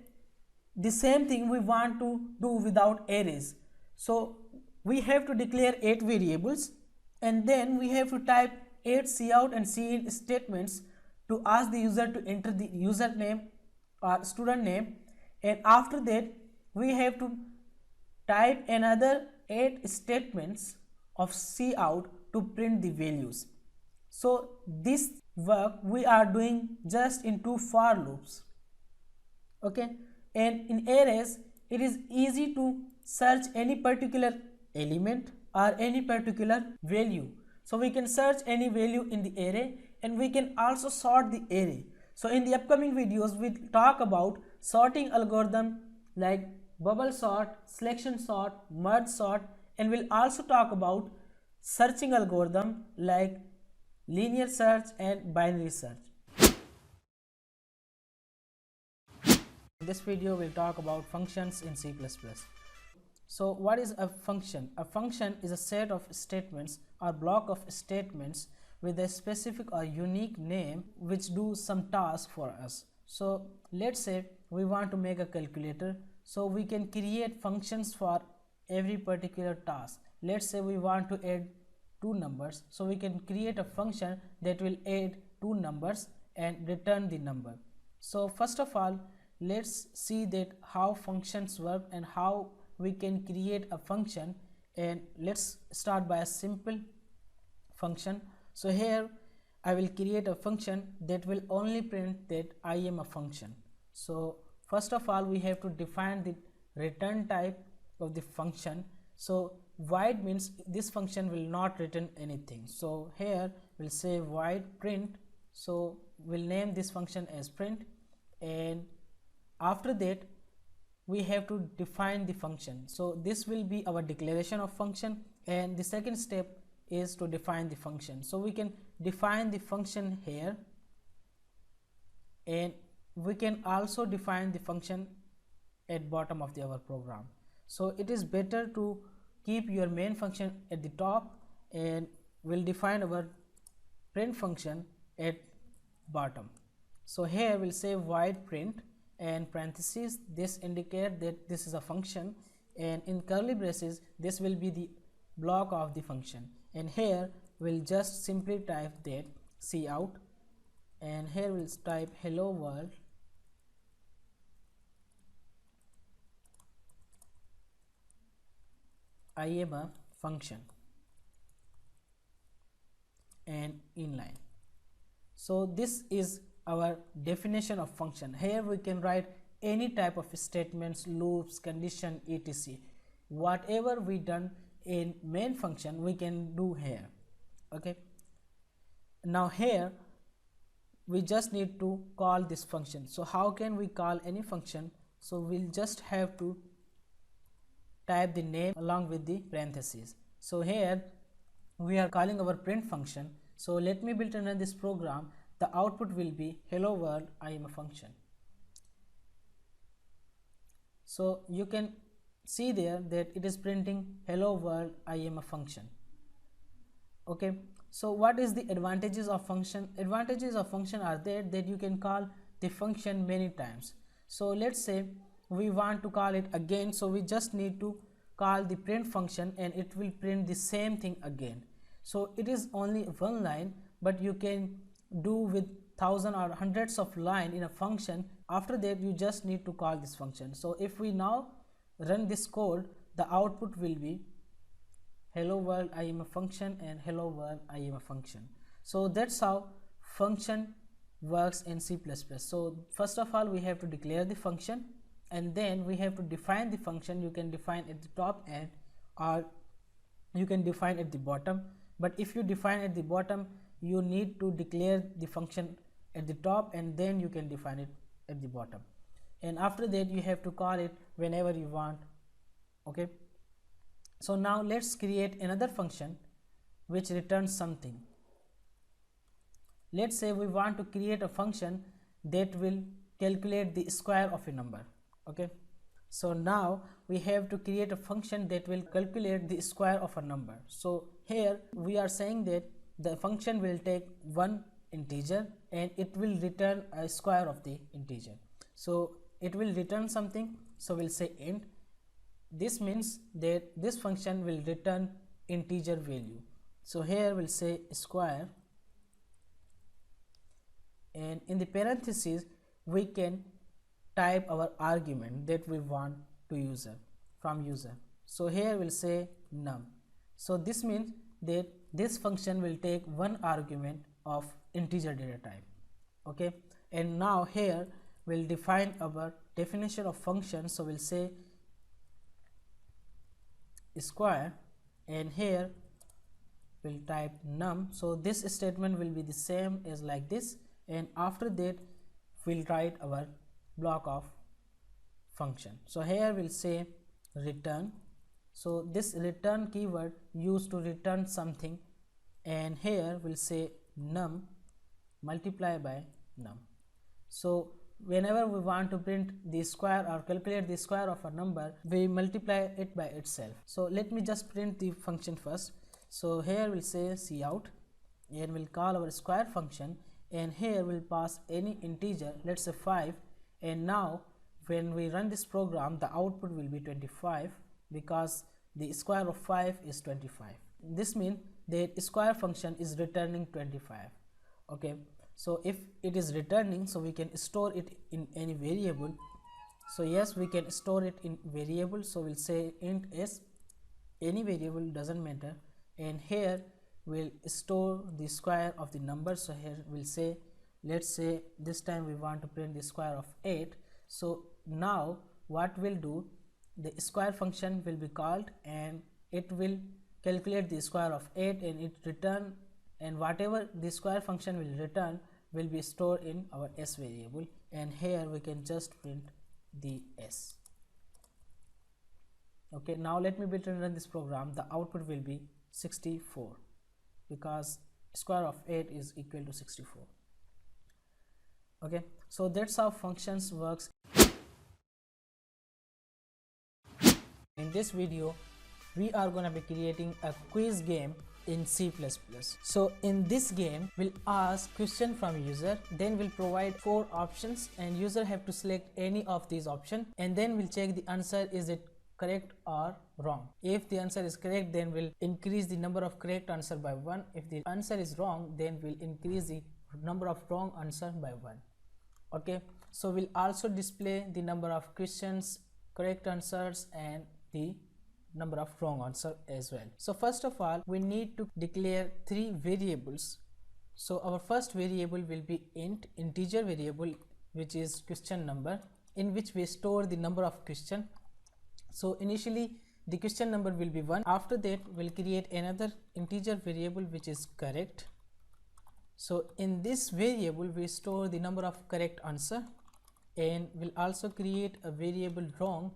the same thing we want to do without arrays, so we have to declare 8 variables, and then we have to type 8 cout and cin statements to ask the user to enter the username or student name, and after that we have to type another 8 statements of cout to print the values. So this work we are doing just in 2 for loops. Okay, and in arrays it is easy to search any particular element or any particular value. So we can search any value in the array, and we can also sort the array. So in the upcoming videos we'll talk about sorting algorithm like bubble sort, selection sort, merge sort, and we'll also talk about searching algorithm like linear search and binary search. In this video we'll talk about functions in C++. So what is a function? A function is a set of statements or block of statements with a specific or unique name which do some task for us. So let's say we want to make a calculator, so we can create functions for every particular task. Let's say we want to add 2 numbers, so we can create a function that will add 2 numbers and return the number. So first of all, let's see that how functions work and how we can create a function, and let's start by a simple function. So here I will create a function that will only print that I am a function. So first of all we have to define the return type of the function. So void means this function will not return anything. So here we'll say void print, so we'll name this function as print, and after that we have to define the function. So this will be our declaration of function, and the second step is to define the function. So we can define the function here, and we can also define the function at bottom of our program. So it is better to keep your main function at the top, and we'll define our print function at bottom. So here we'll say void print and parentheses, this indicate that this is a function, and in curly braces this will be the block of the function, and here we'll just simply type that cout, and here we'll type hello world, I am a function, and inline. So this is our definition of function. Here we can write any type of statements, loops, condition, etc. Whatever we done in main function we can do here. Okay, now here we just need to call this function. So how can we call any function? So we'll just have to type the name along with the parentheses. So here we are calling our print function, So let me build and run this program. The output will be hello world, I am a function. So you can see there that it is printing hello world, I am a function. Okay, so what is the advantages of function? Advantages of function are that you can call the function many times. So let's say we want to call it again, so we just need to call the print function and it will print the same thing again. So it is only one line, but you can do with thousand or hundreds of line in a function. After that you just need to call this function. So if we now run this code, the output will be hello world, I am a function, and hello world, I am a function. So that's how function works in C++. So first of all we have to declare the function, and then we have to define the function. You can define at the top end or you can define at the bottom, but if you define at the bottom you need to declare the function at the top and then you can define it at the bottom, and after that you have to call it whenever you want. Okay, so now let's create another function which returns something. Let's say we want to create a function that will calculate the square of a number. Okay, so now we have to create a function that will calculate the square of a number. So here we are saying that the function will take one integer and it will return a square of the integer. So it will return something, so we'll say int. This means that this function will return integer value. So here we'll say square, and in the parentheses we can type our argument that we want to user from user. So here we'll say num. So this means that this function will take one argument of integer data type. Okay, and now here we'll define our definition of function. So we'll say square, and here we'll type num. So this statement will be the same as like this, and after that we'll write our block of function. So here we'll say return. So this return keyword used to return something, and here we'll say num multiply by num. So whenever we want to print the square or calculate the square of a number, we multiply it by itself. So let me just print the function first. So here we'll say cout, and we'll call our square function, and here we'll pass any integer, let's say 5, and now when we run this program the output will be 25 because the square of 5 is 25. This means that square function is returning 25. Okay, so if it is returning, so we can store it in any variable. So yes, we can store it in variable. So we'll say int s, any variable doesn't matter, and here we'll store the square of the number. So here we'll say, let's say this time we want to print the square of 8. So now what we'll do, the square function will be called and it will calculate the square of 8 and it return, and whatever the square function will return will be stored in our s variable, and here we can just print the s. Okay, now let me build and run this program. The output will be 64 because square of 8 is equal to 64. Okay, so that's how functions works. In this video we are going to be creating a quiz game in C++. So in this game we'll ask question from user, then we'll provide 4 options and user have to select any of these options, and then we'll check the answer, is it correct or wrong. If the answer is correct, then we'll increase the number of correct answer by 1. If the answer is wrong, then we'll increase the number of wrong answer by 1. Okay, so we'll also display the number of questions, correct answers, and the number of wrong answer as well. So first of all we need to declare 3 variables. So our first variable will be int, integer variable, which is question number, in which we store the number of question. So initially the question number will be 1. After that we'll create another integer variable which is correct. So in this variable we store the number of correct answer, and we'll also create a variable wrong,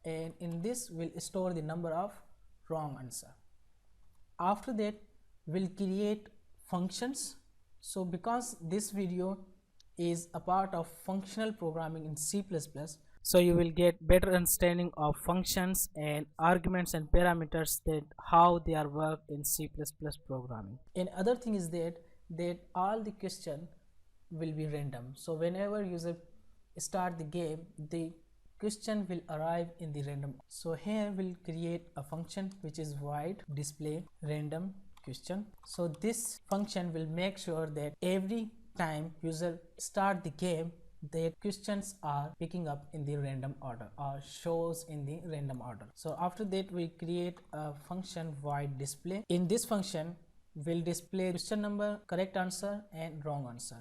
and in this we'll store the number of wrong answer. After that we'll create functions. So because this video is a part of functional programming in C++, so you will get better understanding of functions and arguments and parameters, that how they are worked in C++ programming. And other thing is that all the question will be random. So whenever user start the game, the question will arrive in the random. So here we'll create a function which is void display random question. So this function will make sure that every time user start the game, the questions are picking up in the random order or shows in the random order. So after that we create a function void display. In this function we'll display question number, correct answer and wrong answer.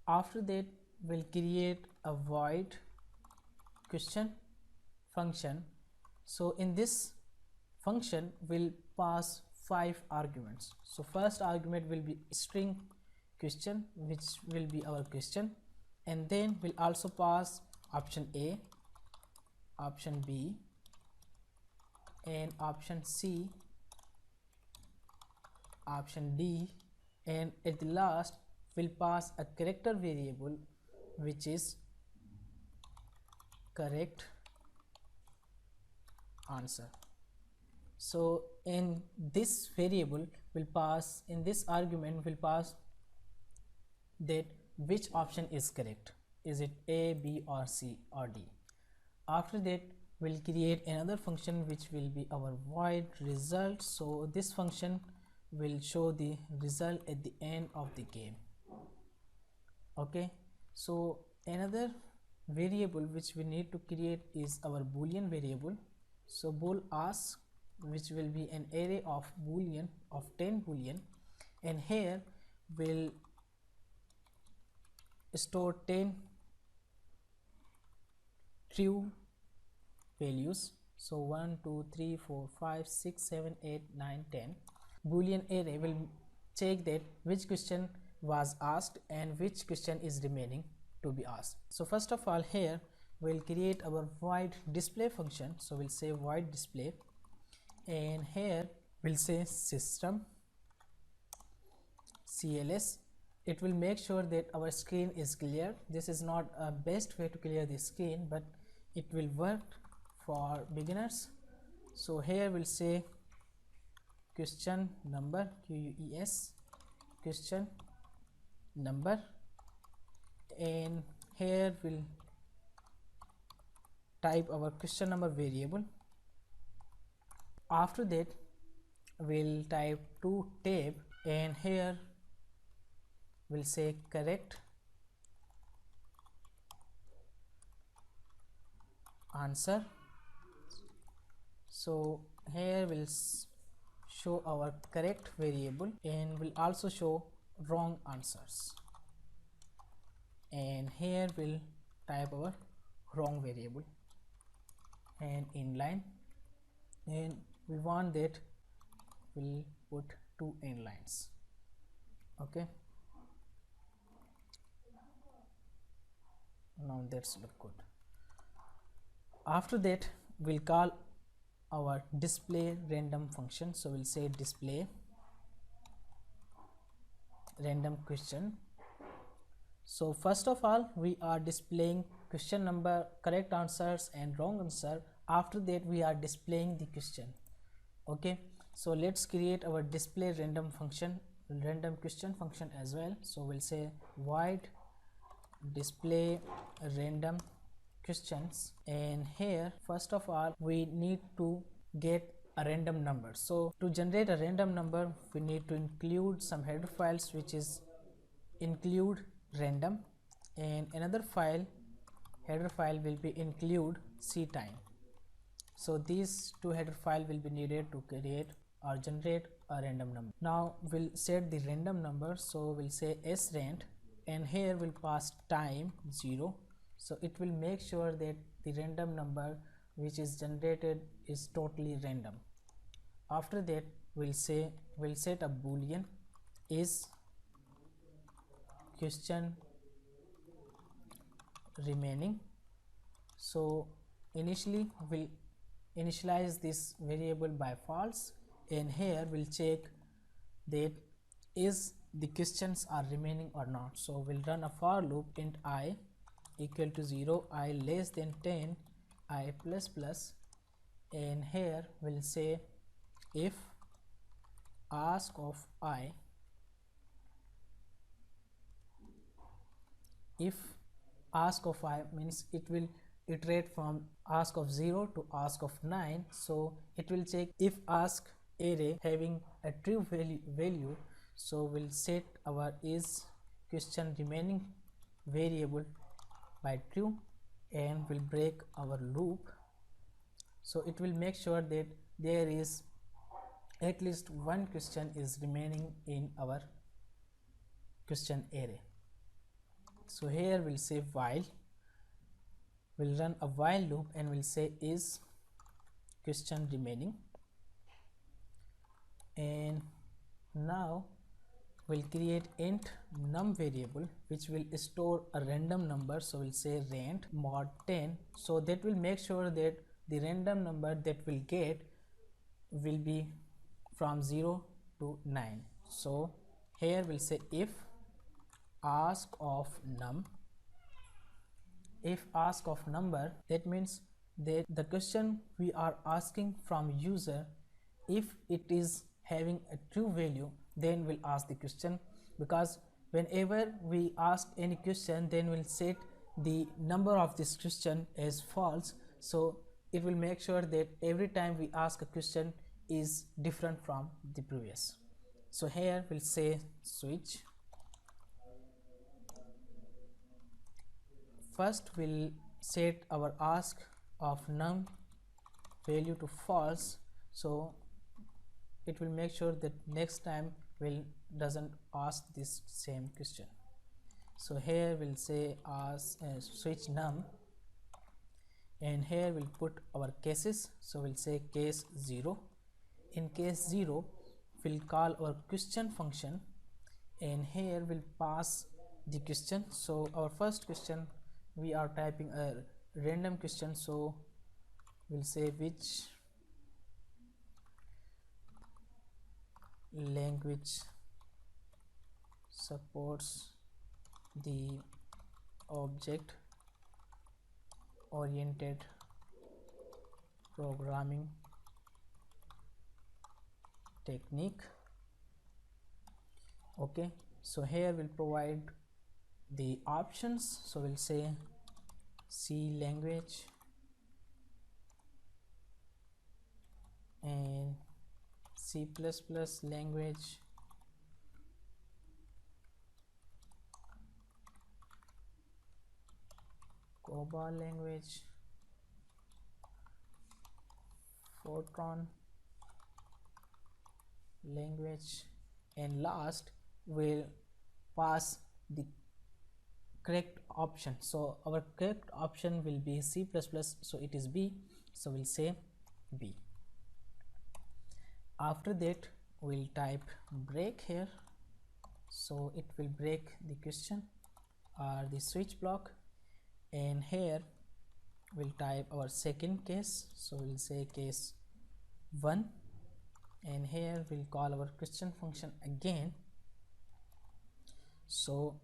After that we'll create a void question function. So in this function we'll pass 5 arguments. So first argument will be string question, which will be our question, and then we'll also pass option A, option B and option C, option D, and at the last we'll pass a character variable which is correct answer. So in this variable will pass, in this argument will pass that which option is correct, is it A, B or C or D. After that we'll create another function which will be our void result. So this function will show the result at the end of the game. Okay, so another variable which we need to create is our boolean variable. So bool ask, which will be an array of boolean of 10 boolean, and here will store 10 true values. So 1 2 3 4 5 6 7 8 9 10. Boolean array will check that which question was asked and which question is remaining to be asked. So first of all here we'll create our void display function. So we'll say void display, and here we'll say system CLS. It will make sure that our screen is clear. This is not a best way to clear the screen, but it will work for beginners. So here we'll say question number, QUES, question number, and here we'll type our question number variable. After that we'll type to tab, and here we'll say correct answer. So here we'll show our correct variable, and we'll also show wrong answers, and here we'll type our wrong variable and inline, and we want that we'll put 2 inlines. Okay, now that's look good. After that we'll call our display random function. So we'll say display random question. So first of all we are displaying question number, correct answers and wrong answer. After that we are displaying the question. Okay, so let's create our display random function, random question function as well. So we'll say void display random questions, and here first of all we need to get a random number. So to generate a random number we need to include some header files, which is include random, and another file, header file will be include ctime. So these 2 header file will be needed to create or generate a random number. Now we'll set the random number. So we'll say srand, and here we'll pass time 0. So it will make sure that the random number which is generated is totally random. After that we'll say, we'll set a boolean is question remaining. So initially we'll initialize this variable by false, and here we'll check that is the questions are remaining or not. So we'll run a for loop int I equal to 0, I less than 10, I plus plus, and here we'll say if ask of I, if ask of I means it will iterate from ask of 0 to ask of 9, so it will check if ask array having a true value. So we'll set our is question remaining variable by true and will break our loop. So it will make sure that there is at least one question is remaining in our question array. So here we'll say while, we'll run a while loop and we'll say is question remaining, and now we'll create int num variable which will store a random number. So we'll say rand mod 10, so that will make sure that the random number that we'll get will be from 0 to 9. So here we'll say if ask of num, if ask of number, that means that the question we are asking from user, if it is having a true value, then we'll ask the question, because whenever we ask any question, then we'll set the number of this question as false. So it will make sure that every time we ask a question is different from the previous. So here we'll say switch. First we'll set our ask of num value to false, so it will make sure that next time will doesn't ask this same question. So here we'll say switch num, and here we'll put our cases. So we'll say case 0. In case 0 we'll call our question function, and here we'll pass the question. So our first question, we are typing a random question, so we'll say which language supports the object oriented programming technique. Okay, so here we'll provide the options. So we'll say C language and C++ language, COBOL language, Fortran language, and last we'll pass the correct option. So our correct option will be C++, so it is B, so we'll say B. After that we'll type break here, so it will break the question or the switch block, and here we'll type our second case. So we'll say case 1, and here we'll call our question function again. So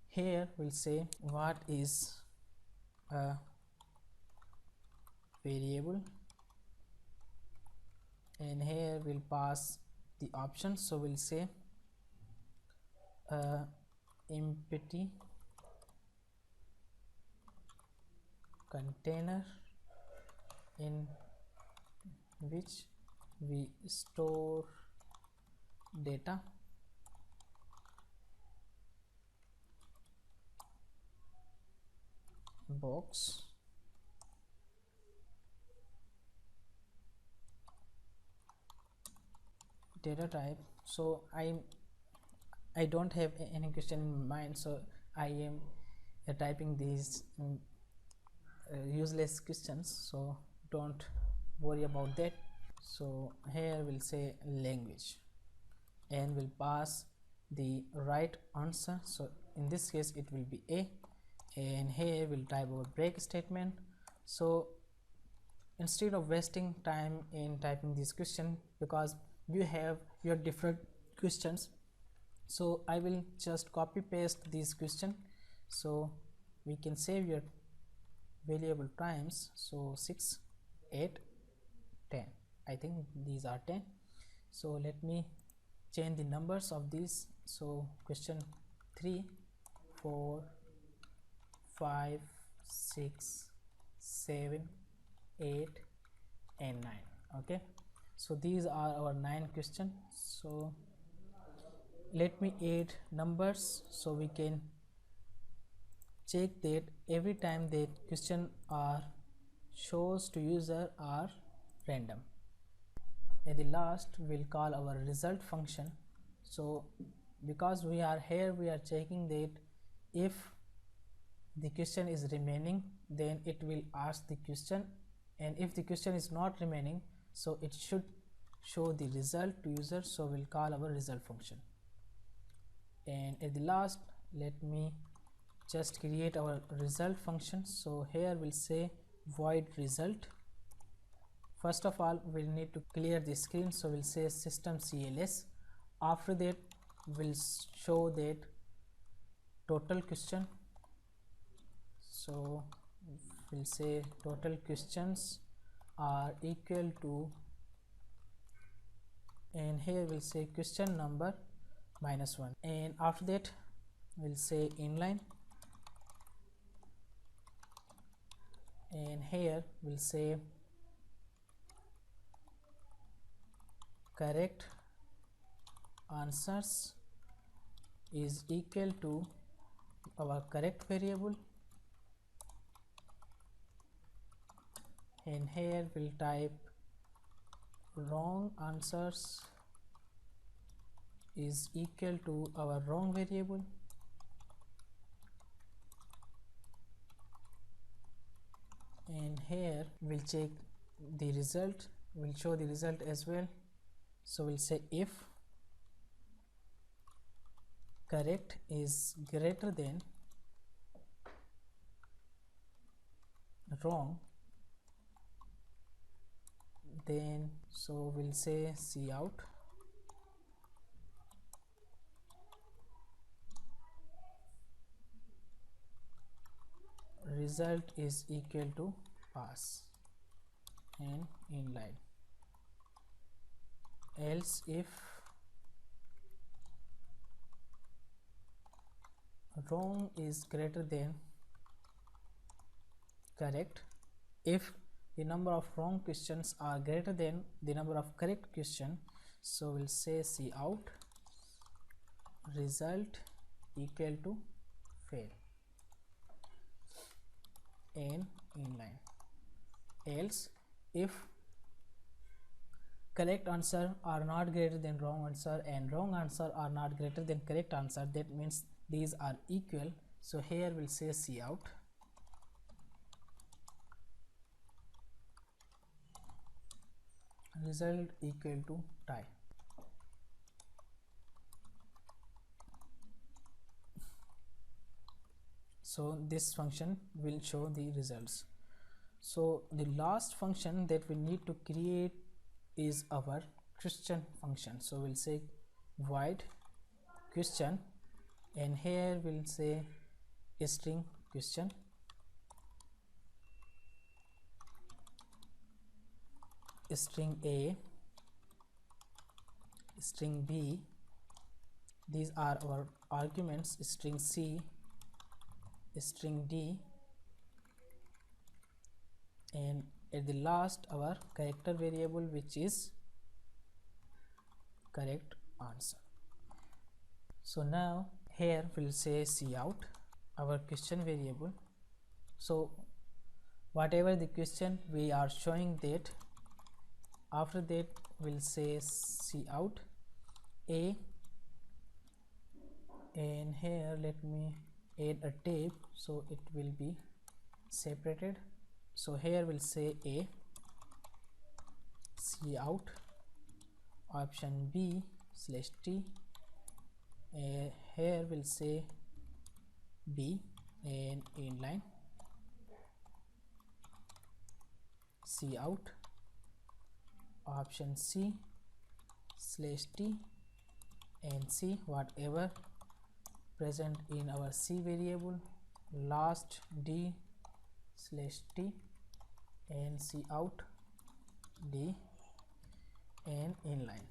here we'll say what is a variable, and here we'll pass the options. So we'll say empty container in which we store data, box, data type. So I don't have any question in mind, so I am typing these useless questions, so don't worry about that. So here we'll say language, and we'll pass the right answer. So in this case it will be A, and here we'll type our break statement. So instead of wasting time in typing this question, because you have your different questions, So I will just copy paste this question, so we can save your variable times. So 6, 8, 10, I think these are 10. So let me change the numbers of these. So question 3, 4, 5, 6, 7, 8 and 9. Okay, so these are our 9 questions. So let me add numbers so we can check that every time that question are shows to user are random. At the last we'll call our result function. So because we are here, we are checking that if the question is remaining, then it will ask the question, and if the question is not remaining, so it should show the result to user. So we'll call our result function. And at the last, let me just create our result function. So here we'll say void result. First of all, we'll need to clear the screen, so we'll say system cls. After that, we'll show that total question. So we'll say total questions are equal to, and here we'll say question number -1, and after that we'll say inline, and here we'll say correct answers is equal to our correct variable, and here we'll type wrong answers is equal to our wrong variable, and here we'll check the result, we'll show the result as well. So we'll say if correct is greater than wrong, then so we'll say cout, result is equal to pass, and inline. Else if wrong is greater than correct, if the number of wrong questions are greater than the number of correct questions, so we'll say cout, result equal to fail, and inline. Else if correct answer are not greater than wrong answer and wrong answer are not greater than correct answer, that means these are equal. So here we'll say cout, result equal to tie. So this function will show the results. So the last function that we need to create is our question function. So we'll say void question, and here we'll say string question, string A, string B, these are our arguments, string C, string D, and at the last our character variable, which is correct answer. So now here we'll say cout, our question variable. So whatever the question we are showing that, after that we'll say cout A, and here let me add a tab so it will be separated. So here we'll say A, cout option B /T, here we'll say B, and inline cout option C /T, and see whatever present in our C variable, last D slash T, and C out D and inline.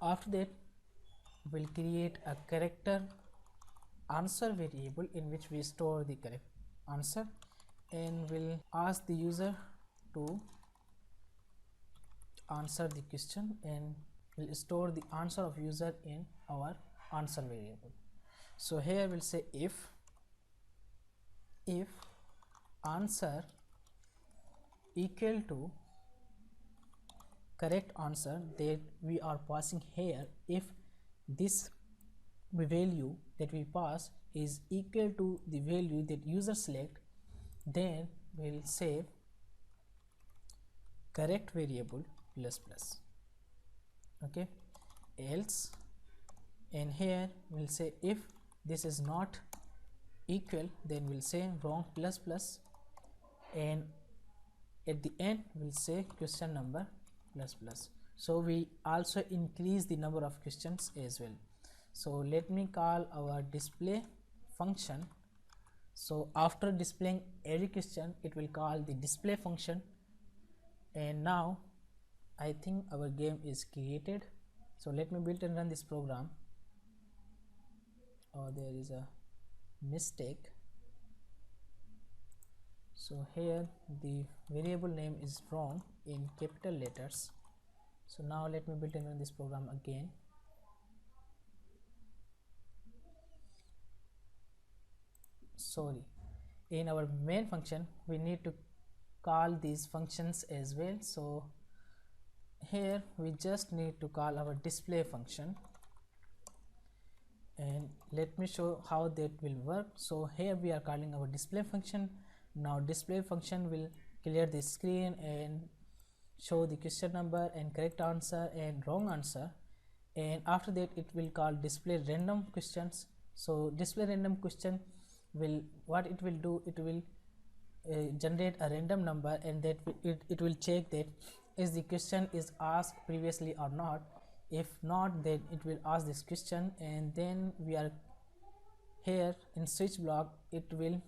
After that, we'll create a character answer variable in which we store the correct answer, and we'll ask the user to answer the question, and we'll store the answer of user in our answer variable. So here we'll say if answer equal to correct answer that we are passing here, if this value that we pass is equal to the value that user select, then we'll say correct variable plus plus. Okay, else, and here we'll say if this is not equal, then we'll say wrong plus plus, and at the end we'll say question number plus plus. So we also increase the number of questions as well. So let me call our display function. So after displaying every question, it will call the display function, and now I think our game is created. So let me build and run this program. Oh, there is a mistake. So here the variable name is wrong in capital letters. So now let me build and run this program again. Sorry, in our main function we need to call these functions as well. So here we just need to call our display function, and let me show how that will work. So here we are calling our display function. Now display function will clear the screen and show the question number and correct answer and wrong answer, and after that it will call display random questions. So display random question will, what it will do, it will generate a random number, and that it will check that is the question is asked previously or not. If not, then it will ask this question, and then we are here in switch block, it will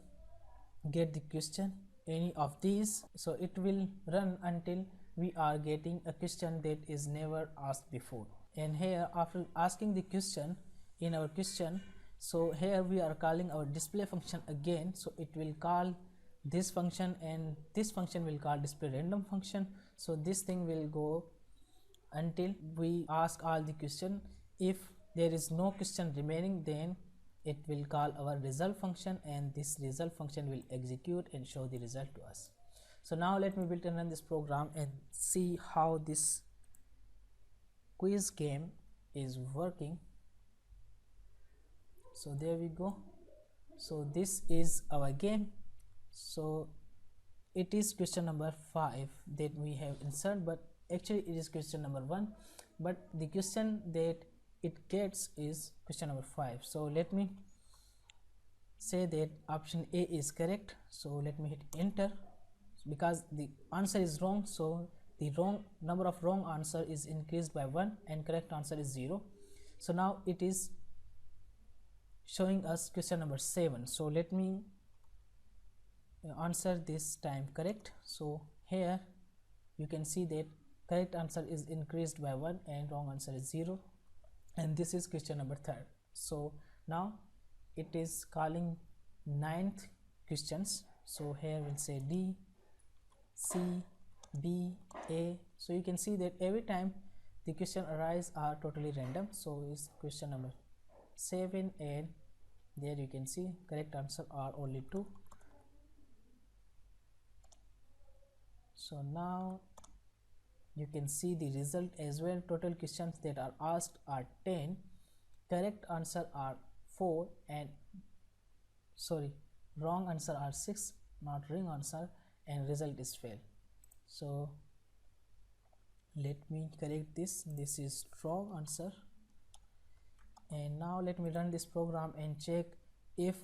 get the question any of these. So it will run until we are getting a question that is never asked before. And here after asking the question in our question, so here we are calling our display function again. So it will call this function, and this function will call display random function. So this thing will go until we ask all the question. If there is no question remaining, then it will call our result function, and this result function will execute and show the result to us. So now let me build and run this program and see how this quiz game is working. So there we go. So this is our game. So it is question number 5 that we have inserted, but actually it is question number 1, but the question that it gets is question number 5. So let me say that option A is correct. So let me hit enter. Because the answer is wrong, so the wrong number of wrong answer is increased by 1 and correct answer is 0. So now it is showing us question number 7. So let me answer this time correct. So here you can see that correct answer is increased by 1 and wrong answer is 0, and this is question number 3. So now it is calling 9th questions. So here we'll say D, C, B, A. So you can see that every time the question arise are totally random. So is question number 7, and there you can see correct answer are only 2. So now you can see the result as well. Total questions that are asked are 10, correct answer are 4, and wrong answer are 6, not wrong answer, and result is fail. So let me correct this. This is wrong answer. And now let me run this program and check if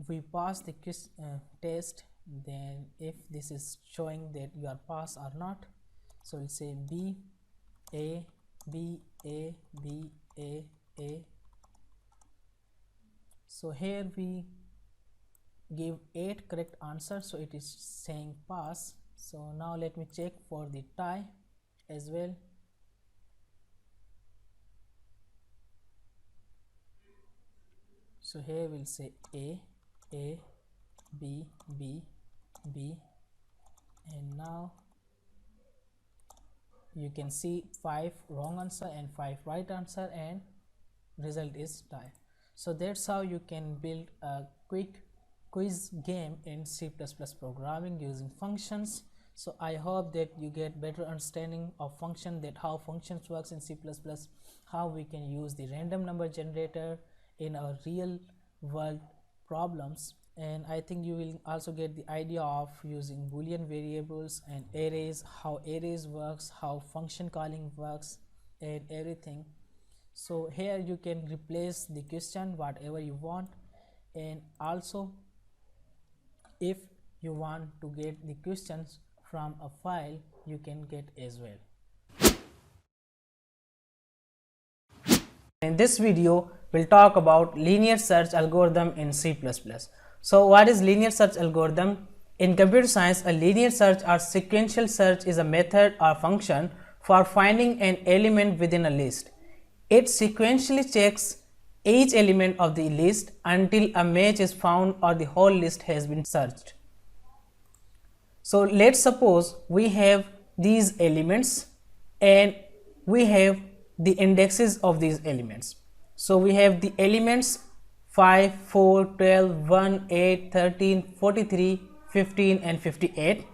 we pass the test, then if this is showing that you are pass or not. So we'll say B, A, B, A, B, A. So here we give 8 correct answers, so it is saying pass. So now let me check for the tie as well. So here we'll say A, B, B, and now you can see 5 wrong answer and 5 right answer, and result is tie. So that's how you can build a quick quiz game in C++ programming using functions. So I hope that you get better understanding of function, that how functions works in C++, how we can use the random number generator in our real world problems, and I think you will also get the idea of using boolean variables and arrays, how arrays works, how function calling works, and everything. So here you can replace the question whatever you want, and also if you want to get the questions from a file, you can get as well. In this video, we'll talk about linear search algorithm in C++. So what is linear search algorithm? In computer science, a linear search or sequential search is a method or function for finding an element within a list. It sequentially checks each element of the list until a match is found or the whole list has been searched. So let's suppose we have these elements and we have the indexes of these elements. So we have the elements 5, 4, 12, 1, 8, 13, 43, 15 and 58,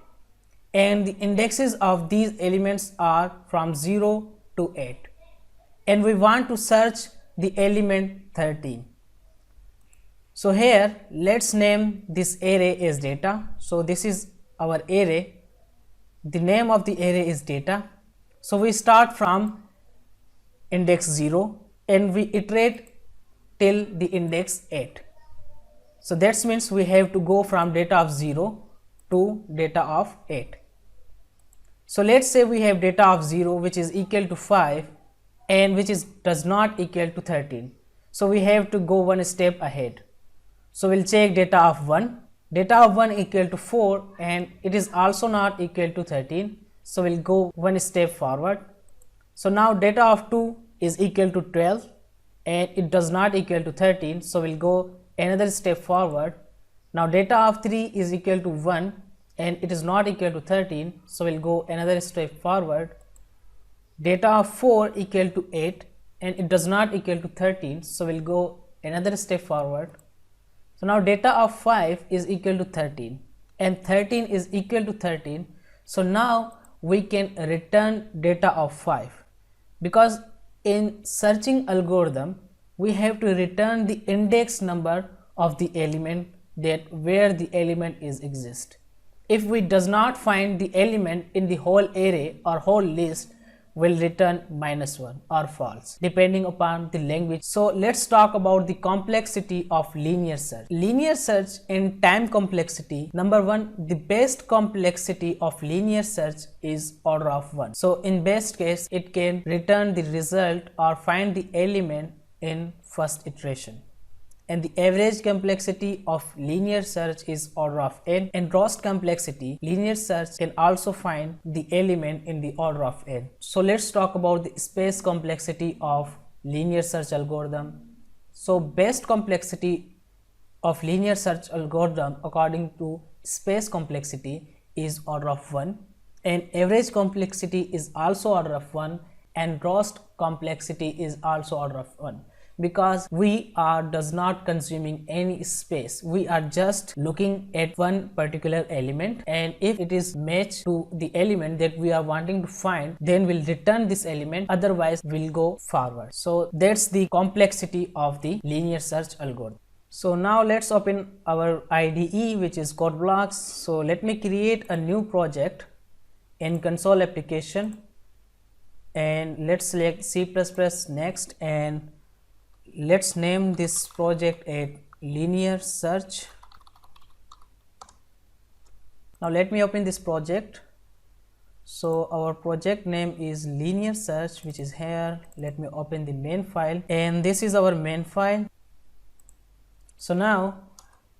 and the indexes of these elements are from 0 to 8, and we want to search the element 13. So here let's name this array as data. So this is our array, the name of the array is data. So we start from index 0 and we iterate till the index 8. So that means we have to go from data of 0 to data of 8. So let's say we have data of 0 which is equal to 5 and which is does not equal to 13. So we have to go one step ahead. So we'll check data of 1. Data of 1 equal to 4 and it is also not equal to 13. So we'll go one step forward. So now data of 2 is equal to 12 and it does not equal to 13. So we'll go another step forward. Now data of 3 is equal to 1 and it is not equal to 13. So we'll go another step forward. Data of 4 equal to 8 and it does not equal to 13. So we'll go another step forward. So now data of 5 is equal to 13 and 13 is equal to 13. So now we can return data of 5, because in searching algorithm we have to return the index number of the element, that where the element is exist. If we does not find the element in the whole array or whole list, will return -1 or false depending upon the language. So let's talk about the complexity of linear search. Linear search in time complexity, number 1, the best complexity of linear search is order of 1. So in best case it can return the result or find the element in first iteration, and the average complexity of linear search is order of n, and lowest complexity linear search can also find the element in the order of n. So let's talk about the space complexity of linear search algorithm. So best complexity of linear search algorithm according to space complexity is order of 1, and average complexity is also order of 1, and lowest complexity is also order of 1, because we are does not consuming any space. We are just looking at one particular element, and if it is matched to the element that we are wanting to find, then we'll return this element, otherwise we'll go forward. So that's the complexity of the linear search algorithm. So now let's open our IDE, which is code blocks. So let me create a new project in console application, and let's select C++ next, and let's name this project a linear search. Now let me open this project. So our project name is linear search, which is here. Let me open the main file, and this is our main file. So now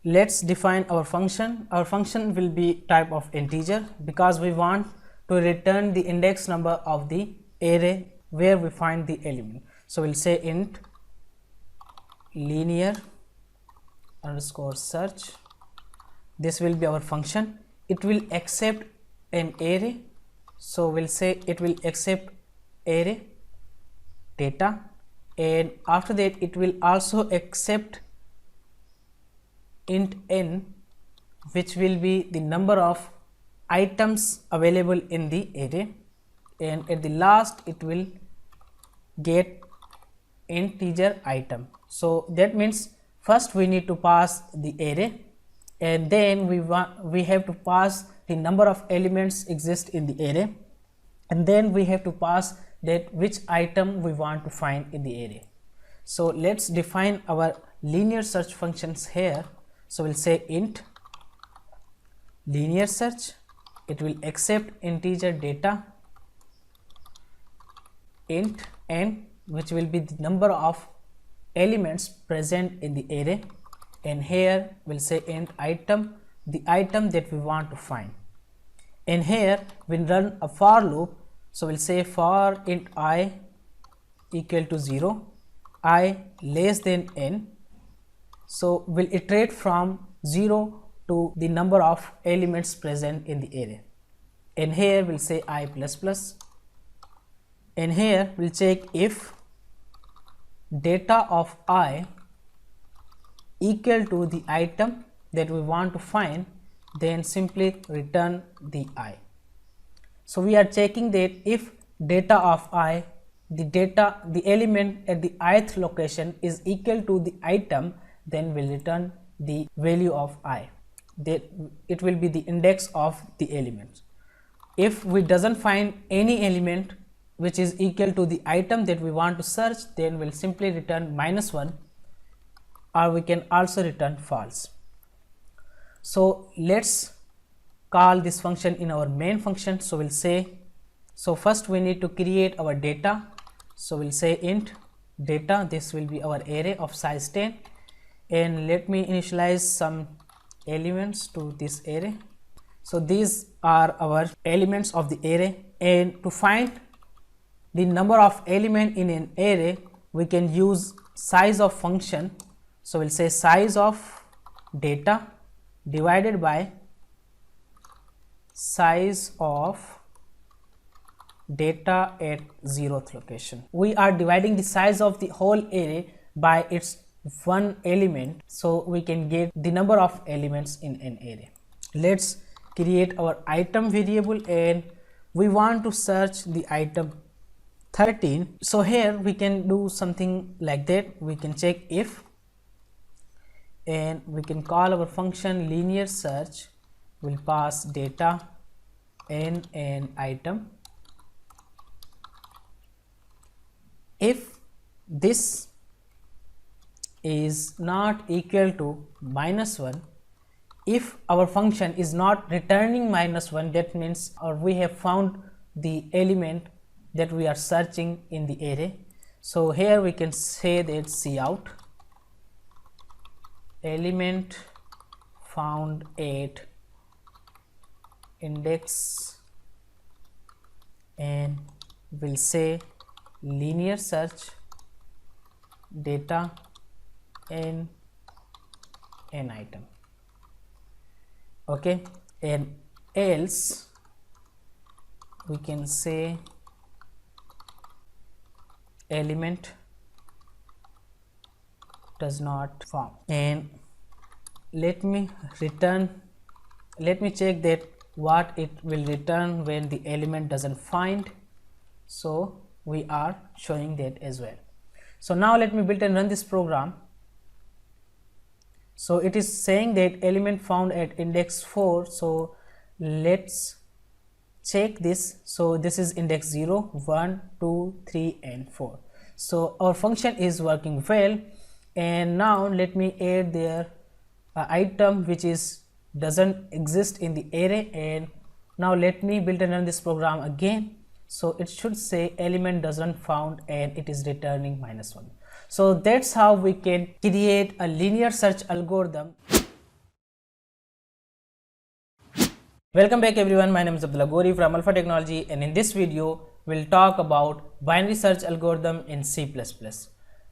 let's define our function. Our function will be type of integer because we want to return the index number of the array where we find the element. So we'll say int linear underscore search. This will be our function. It will accept an array. So we'll say it will accept array data, and after that it will also accept int n, which will be the number of items available in the array, and at the last it will get integer item. So that means first we need to pass the array, and then we have to pass the number of elements exist in the array, and then we have to pass that which item we want to find in the array. So let's define our linear search functions here. So we'll say int linear search. It will accept integer data, int n, which will be the number of elements present in the array, and here we'll say int item, the item that we want to find. And here we'll run a for loop. So we'll say for int I equal to 0, I less than n. So we'll iterate from 0 to the number of elements present in the array, and here we'll say I plus plus, and here we'll check if data of I equal to the item that we want to find, then simply return the I. So we are checking that if data of I, the element at the ith location is equal to the item, then we'll return the value of I, that it will be the index of the element. If we doesn't find any element which is equal to the item that we want to search, then we'll simply return -1, or we can also return false. So let's call this function in our main function. So we'll say, so first we need to create our data. So we'll say int data, this will be our array of size 10, and let me initialize some elements to this array. So these are our elements of the array, and to find the number of element in an array, we can use size of function. So we'll say size of data divided by size of data at 0th location. We are dividing the size of the whole array by its one element, so we can get the number of elements in an array. Let's create our item variable, and we want to search the item 13. So here we can do something like that. We can check if, and we can call our function linear search. We'll pass data n and item. If this is not equal to -1, if our function is not returning -1, that means we have found the element that we are searching in the array. So here we can say that cout element found at index, and we'll say linear search data n item. Okay, and else we can say element does not found, and let me check that what it will return when the element doesn't find. So we are showing that as well. So now let me build and run this program. So it is saying that element found at index 4. So let's check this. So this is index 0, 1, 2, 3 and 4. So our function is working well, and now let me add there item which is doesn't exist in the array, and Now let me build and run this program again. So it should say element doesn't found and it is returning -1. So that's how we can create a linear search algorithm. Welcome back everyone, my name is Abdullah Gori from Alpha Technology, and in this video we'll talk about binary search algorithm in C++.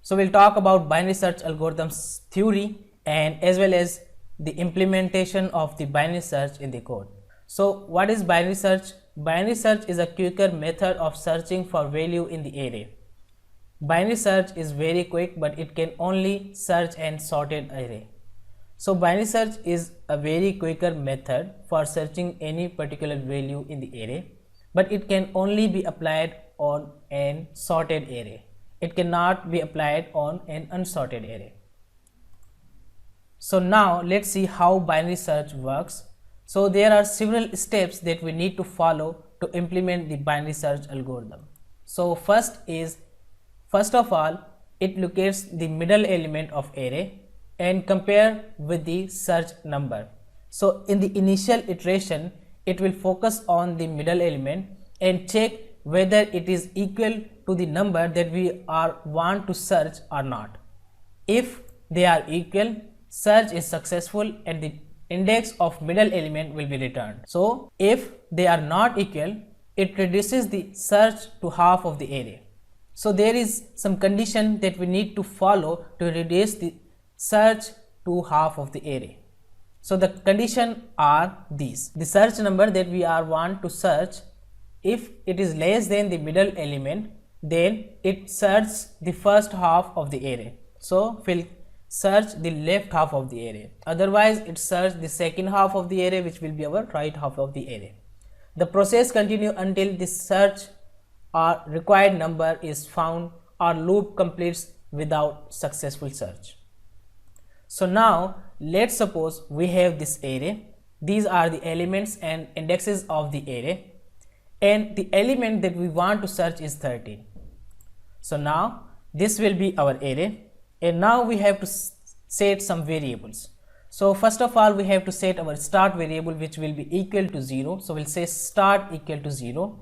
So we'll talk about binary search algorithms theory and as well as the implementation of the binary search in the code. So what is binary search? Binary search is a quicker method of searching for value in the array. Binary search is very quick, but it can only search and sorted array. So binary search is a very quicker method for searching any particular value in the array, but it can only be applied on an sorted array. It cannot be applied on an unsorted array. So now let's see how binary search works. So there are several steps that we need to follow to implement the binary search algorithm. So first of all, it locates the middle element of array and compare with the search number. So in the initial iteration, it will focus on the middle element and check whether it is equal to the number that we want to search or not. If they are equal, search is successful and the index of middle element will be returned. So if they are not equal, it reduces the search to half of the array. So there is some condition that we need to follow to reduce the search to half of the array. So the condition are these: the search number that we want to search, if it is less than the middle element, then it searches the first half of the array. So we'll search the left half of the array. Otherwise it search the second half of the array, which will be our right half of the array. The process continue until the search or required number is found or loop completes without successful search. So now let's suppose we have this array. These are the elements and indexes of the array, and the element that we want to search is 13. So now this will be our array, and now we have to set some variables. So first of all, we have to set our start variable, which will be equal to 0. So we'll say start equal to 0,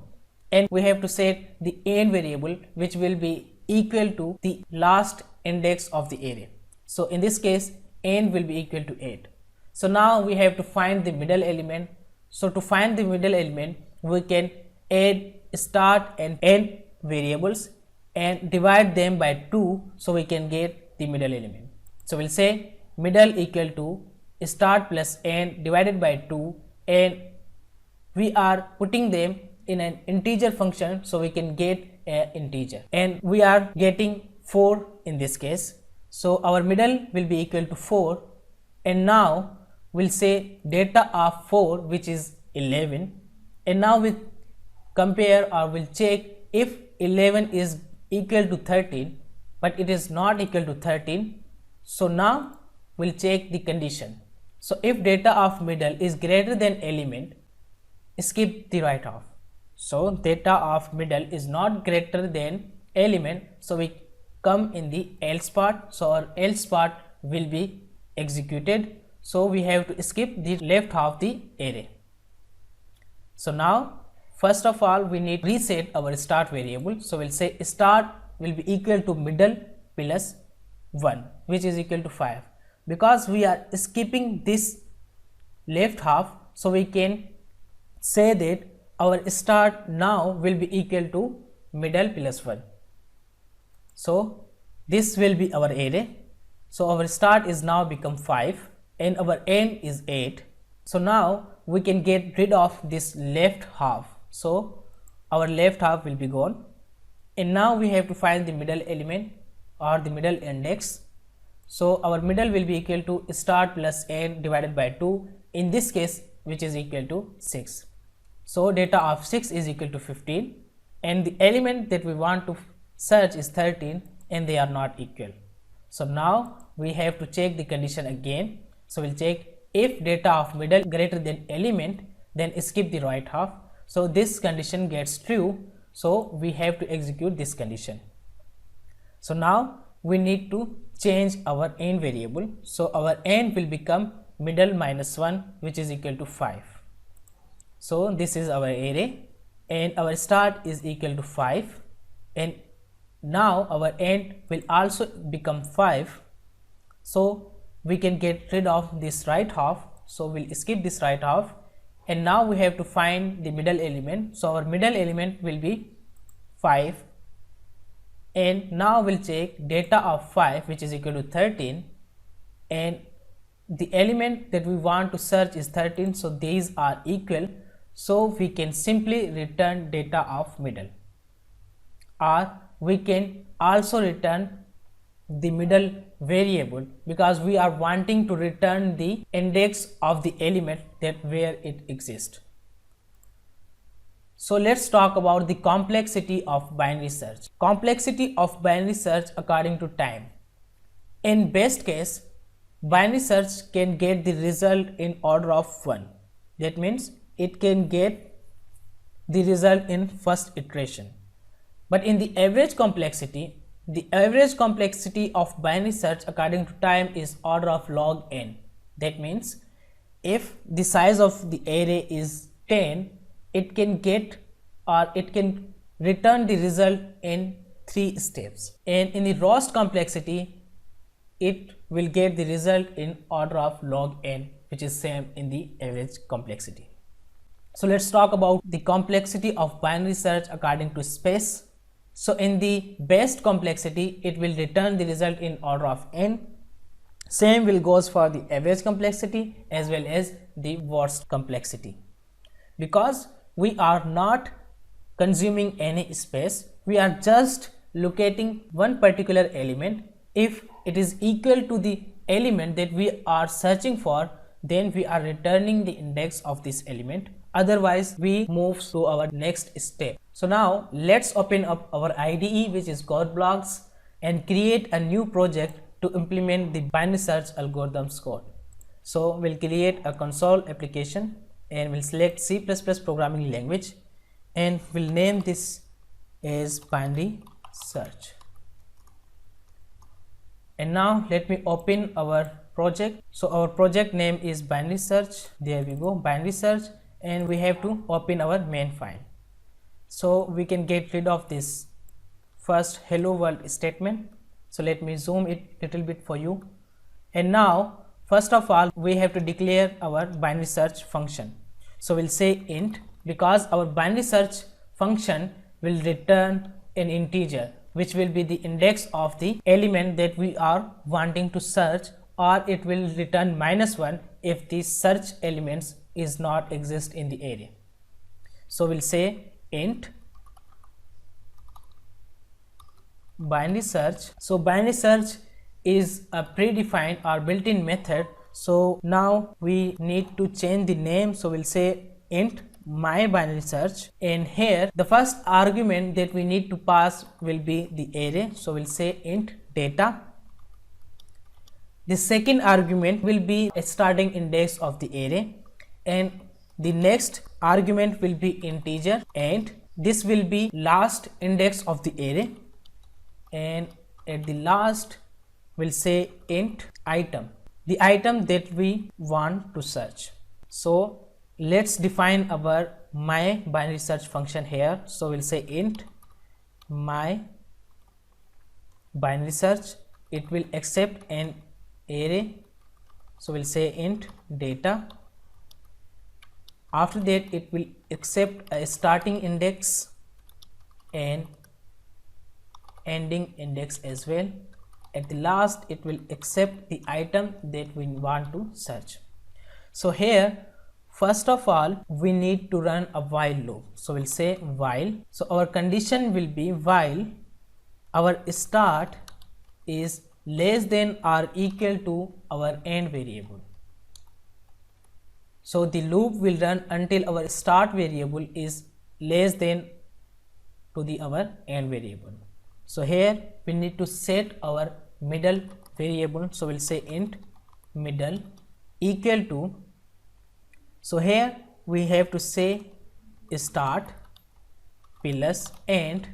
and we have to set the end variable, which will be equal to the last index of the array. So in this case, end will be equal to 8. So now we have to find the middle element. So to find the middle element, we can add start and end variables and divide them by 2, so we can get the middle element. So we'll say middle equal to start plus end divided by 2, and we are putting them in an integer function, so we can get an integer, and we are getting 4 in this case. So our middle will be equal to 4, and now we'll say data of 4, which is 11, and now we compare or we'll check if 11 is equal to 13, but it is not equal to 13. So now we'll check the condition. So if data of middle is greater than element, skip the right half. So data of middle is not greater than element, so we come in the else part. So our else part will be executed, so we have to skip the left half the array. So now first of all, we need to reset our start variable. So we'll say start will be equal to middle plus 1, which is equal to 5. Because we are skipping this left half, so we can say that our start now will be equal to middle plus 1. So this will be our array. So our start is now become 5 and our end is 8. So now we can get rid of this left half. So our left half will be gone, and now we have to find the middle element or the middle index. So our middle will be equal to start plus end divided by 2, in this case, which is equal to 6. So data of 6 is equal to 15, and the element that we want to search is 13, and they are not equal. So now we have to check the condition again. So we'll check if data of middle greater than element, then skip the right half. So this condition gets true, so we have to execute this condition. So now we need to change our end variable. So our end will become middle minus 1, which is equal to 5. So this is our array and our start is equal to 5, and now our end will also become 5. So we can get rid of this right half, so we'll skip this right half, and now we have to find the middle element. So our middle element will be 5, and now we'll check data of 5, which is equal to 13, and the element that we want to search is 13, so these are equal, so we can simply return data of middle, or we can also return the middle variable, because we are wanting to return the index of the element that where it exists. So let's talk about the complexity of binary search. Complexity of binary search according to time. In best case, binary search can get the result in order of 1. That means it can get the result in first iteration. But in the average complexity of binary search according to time is order of log n. That means if the size of the array is 10, it can get or it can return the result in 3 steps, and in the lowest complexity it will get the result in order of log n, which is same in the average complexity. So let's talk about the complexity of binary search according to space. So in the best complexity, it will return the result in order of n. Same will goes for the average complexity as well as the worst complexity. Because we are not consuming any space, we are just locating one particular element. If it is equal to the element that we are searching for, then we are returning the index of this element. Otherwise, we move to our next step. So now let's open up our IDE, which is code blocks, and create a new project to implement the binary search algorithms code. So we'll create a console application and we'll select C++ programming language, and we'll name this as binary search. And now let me open our project. So our project name is binary search. There we go, binary search, and we have to open our main file. So we can get rid of this first hello world statement. So let me zoom it little bit for you. And now first of all we have to declare our binary search function. So we'll say int, because our binary search function will return an integer, which will be the index of the element that we are wanting to search, or it will return -1 if the search elements is not exist in the array. So we'll say int binary search. So binary search is a predefined or built-in method. So now we need to change the name. So we'll say int my binary search, and here the first argument that we need to pass will be the array. So we'll say int data. The second argument will be a starting index of the array, and the next argument will be integer, and this will be last index of the array, and at the last we'll say int item, the item that we want to search. So let's define our my binary search function here. So we'll say int my binary search. It will accept an array. So we'll say int data. After that it will accept a starting index and ending index as well. At the last it will accept the item that we want to search. So here first of all we need to run a while loop. So we'll say while. So our condition will be while our start is less than or equal to our end variable. So the loop will run until our start variable is less than to the our end variable. So here we need to set our middle variable. So we'll say int middle equal to, so here we have to say start plus end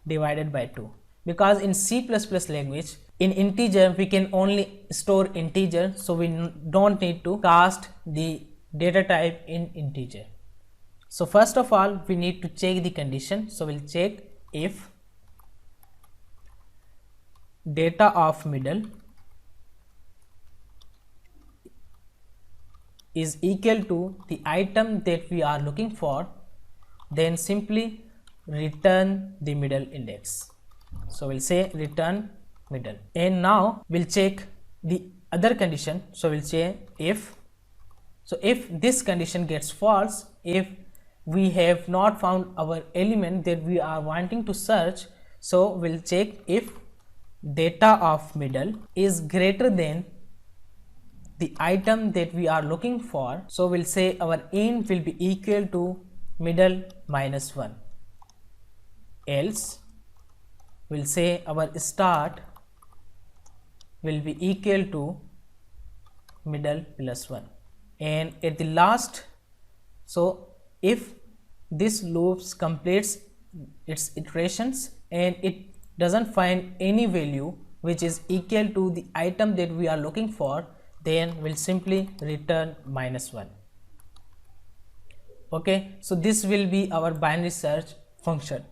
divided by 2, because in C++ language in integer we can only store integer, so we don't need to cast the data type in integer. So first of all, we need to check the condition. So we'll check if data of middle is equal to the item that we are looking for, then simply return the middle index. So we'll say return middle, and now we'll check the other condition. So we'll say if this condition gets false, if we have not found our element that we are wanting to search, so we'll check if data of middle is greater than the item that we are looking for. So we'll say our end will be equal to middle minus 1, else we'll say our start will be equal to middle plus 1. And at the last, so if this loops completes its iterations and it doesn't find any value which is equal to the item that we are looking for, then we'll simply return minus 1. Okay, so this will be our binary search function.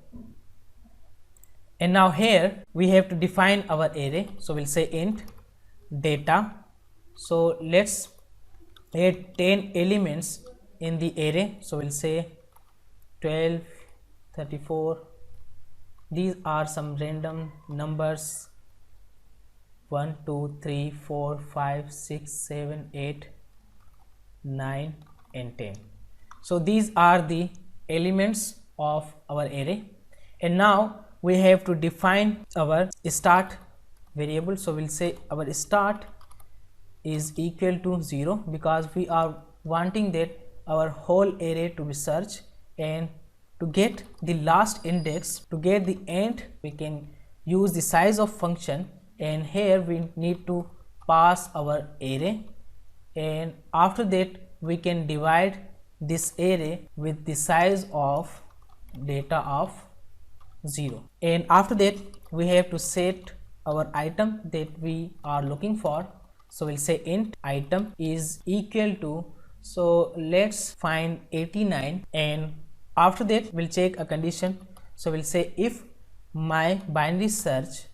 And now here we have to define our array. So we'll say int data. So let's add 10 elements in the array. So we'll say 12, 34. These are some random numbers: 1, 2, 3, 4, 5, 6, 7, 8, 9 and 10. So these are the elements of our array. And now we have to define our start variable. So we'll say our start is equal to 0 because we are wanting that our whole array to be searched, and to get the last index, to get the end, we can use the size of function, and here we need to pass our array, and after that we can divide this array with the size of data of 0, and after that we have to set our item that we are looking for. So we'll say int item is equal to, so let's find 89, and after that we'll check a condition. So we'll say if my binary search,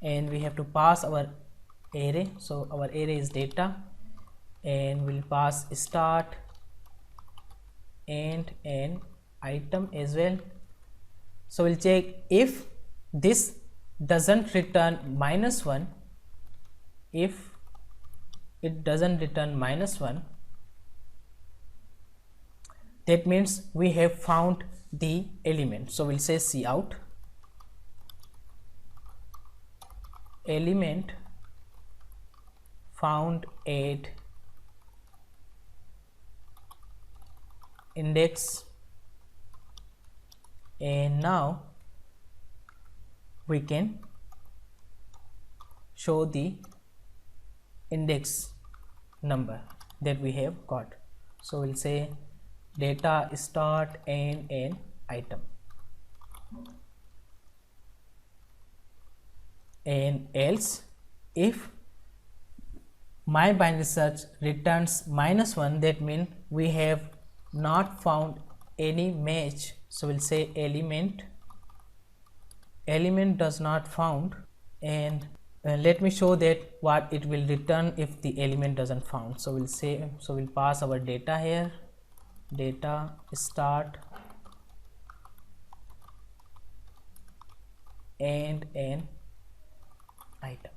and we have to pass our array. So our array is data, and we'll pass start and an item as well. So we'll check if this doesn't return minus 1. If it doesn't return minus 1, that means we have found the element. So we'll say cout element found at index, and now we can show the index number that we have got. So we'll say data start and an item, and else if my binary search returns minus 1, that means we have not found any match. So we'll say element does not found, and let me show that what it will return if the element doesn't found. So we'll say, so we'll pass our data here, data start and an item.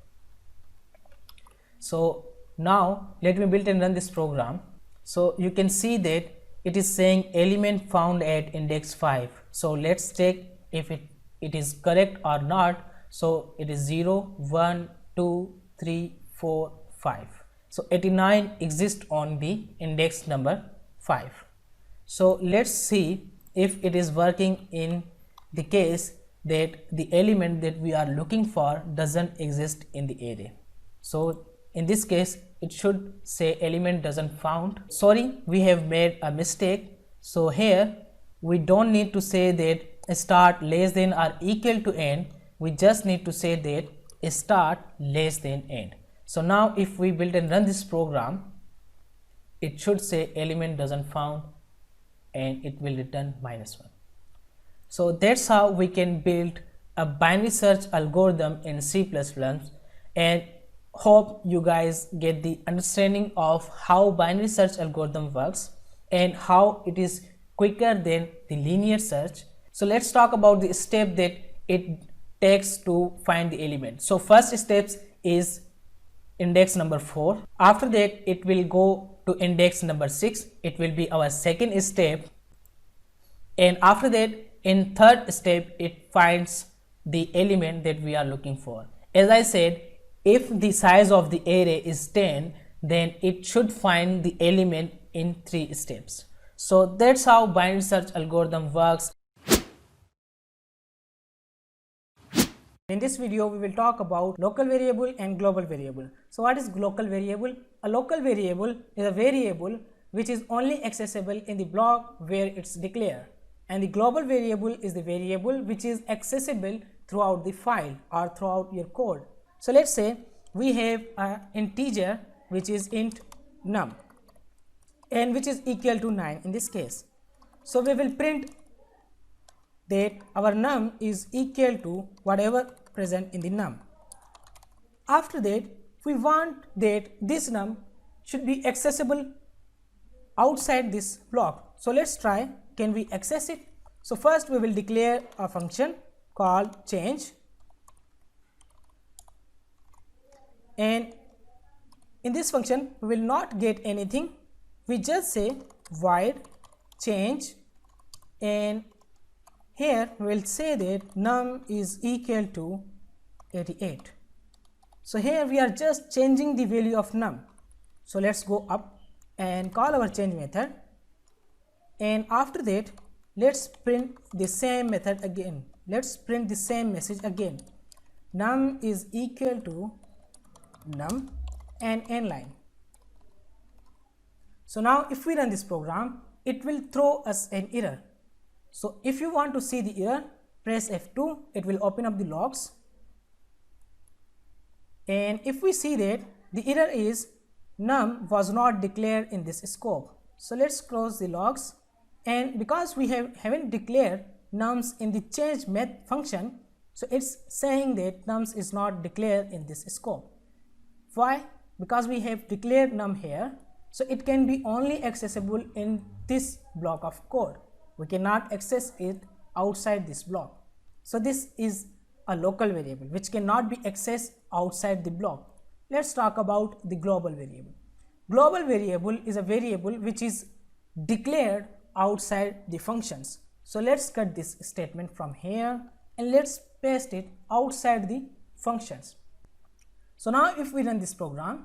So now let me build and run this program. So you can see that it is saying element found at index 5. So let's check if it is correct or not. So it is 0, 1, 2, 3, 4, 5. So 89 exists on the index number 5. So let's see if it is working in the case that the element that we are looking for doesn't exist in the array. So in this case it should say element doesn't found. Sorry, we have made a mistake. So here we don't need to say that start less than or equal to end. We just need to say that start less than end. So now if we build and run this program, it should say element doesn't found and it will return -1. So that's how we can build a binary search algorithm in C++, and hope you guys get the understanding of how binary search algorithm works and how it is quicker than the linear search. So let's talk about the step that it takes to find the element. So first step is index number 4. After that it will go to index number 6. It will be our second step, and after that in third step it finds the element that we are looking for. As I said, if the size of the array is 10, then it should find the element in 3 steps. So that's how binary search algorithm works. In this video, we will talk about local variable and global variable. So what is local variable? A local variable is a variable which is only accessible in the block where it's declared. And the global variable is the variable which is accessible throughout the file or throughout your code. So let's say we have an integer which is int num and which is equal to 9 in this case. So we will print that our num is equal to whatever present in the num. After that, we want that this num should be accessible outside this block. So let's try, can we access it? So first we will declare a function called change, and in this function we will not get anything. We just say void change, and here we will say that num is equal to 88. So here we are just changing the value of num. So let's go up and call our change method, and after that let's print the same method again. Let's print the same message again. Num is equal to num and end line. So now if we run this program, it will throw us an error. So if you want to see the error, press F2, it will open up the logs, and if we see that the error is num was not declared in this scope. So let's close the logs, and because we haven't declared nums in the change function, so it's saying that nums is not declared in this scope. Why? Because we have declared num here, so it can be only accessible in this block of code. We cannot access it outside this block. So this is a local variable which cannot be accessed outside the block. Let's talk about the global variable. Global variable is a variable which is declared outside the functions. So let's cut this statement from here and let's paste it outside the functions. So now if we run this program,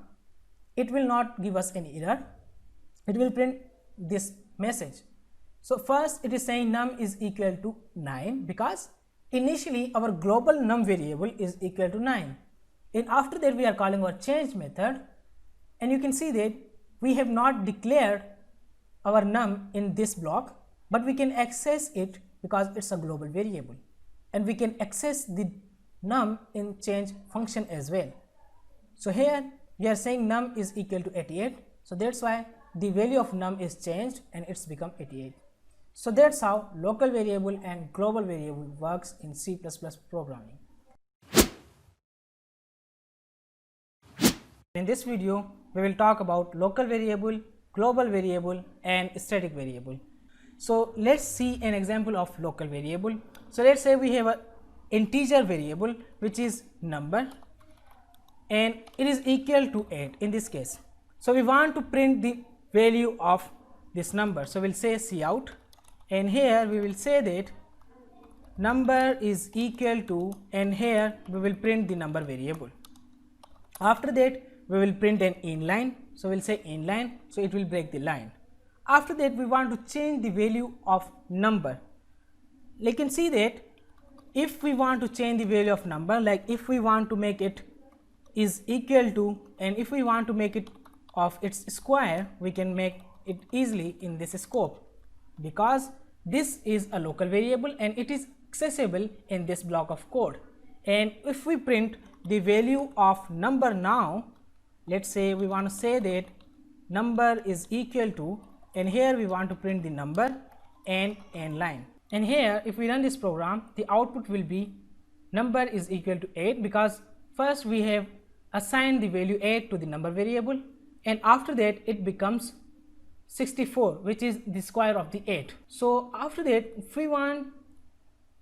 it will not give us any error. It will print this message. So first it is saying num is equal to 9 because initially our global num variable is equal to 9, and after that we are calling our change method, and you can see that we have not declared our num in this block, but we can access it because it's a global variable, and we can access the num in change function as well. So here we are saying num is equal to 88, so that's why the value of num is changed and it's become 88. So that's how local variable and global variable works in C++ programming. In this video, we will talk about local variable, global variable and static variable. So let's see an example of local variable. So let's say we have an integer variable which is number and it is equal to 8 in this case. So we want to print the value of this number. So we'll say cout, and here we will say that number is equal to, and here we will print the number variable. After that we will print an inline, so we'll say inline, so it will break the line. After that we want to change the value of number. You can see that if we want to change the value of number, like if we want to make it is equal to, and if we want to make it of its square, we can make it easily in this scope because this is a local variable and it is accessible in this block of code. And if we print the value of number now, let's say we want to say that number is equal to, and here we want to print the number, and end line. And here if we run this program, the output will be number is equal to 8, because first we have assigned the value 8 to the number variable, and after that it becomes 64, which is the square of the 8. So after that, if we want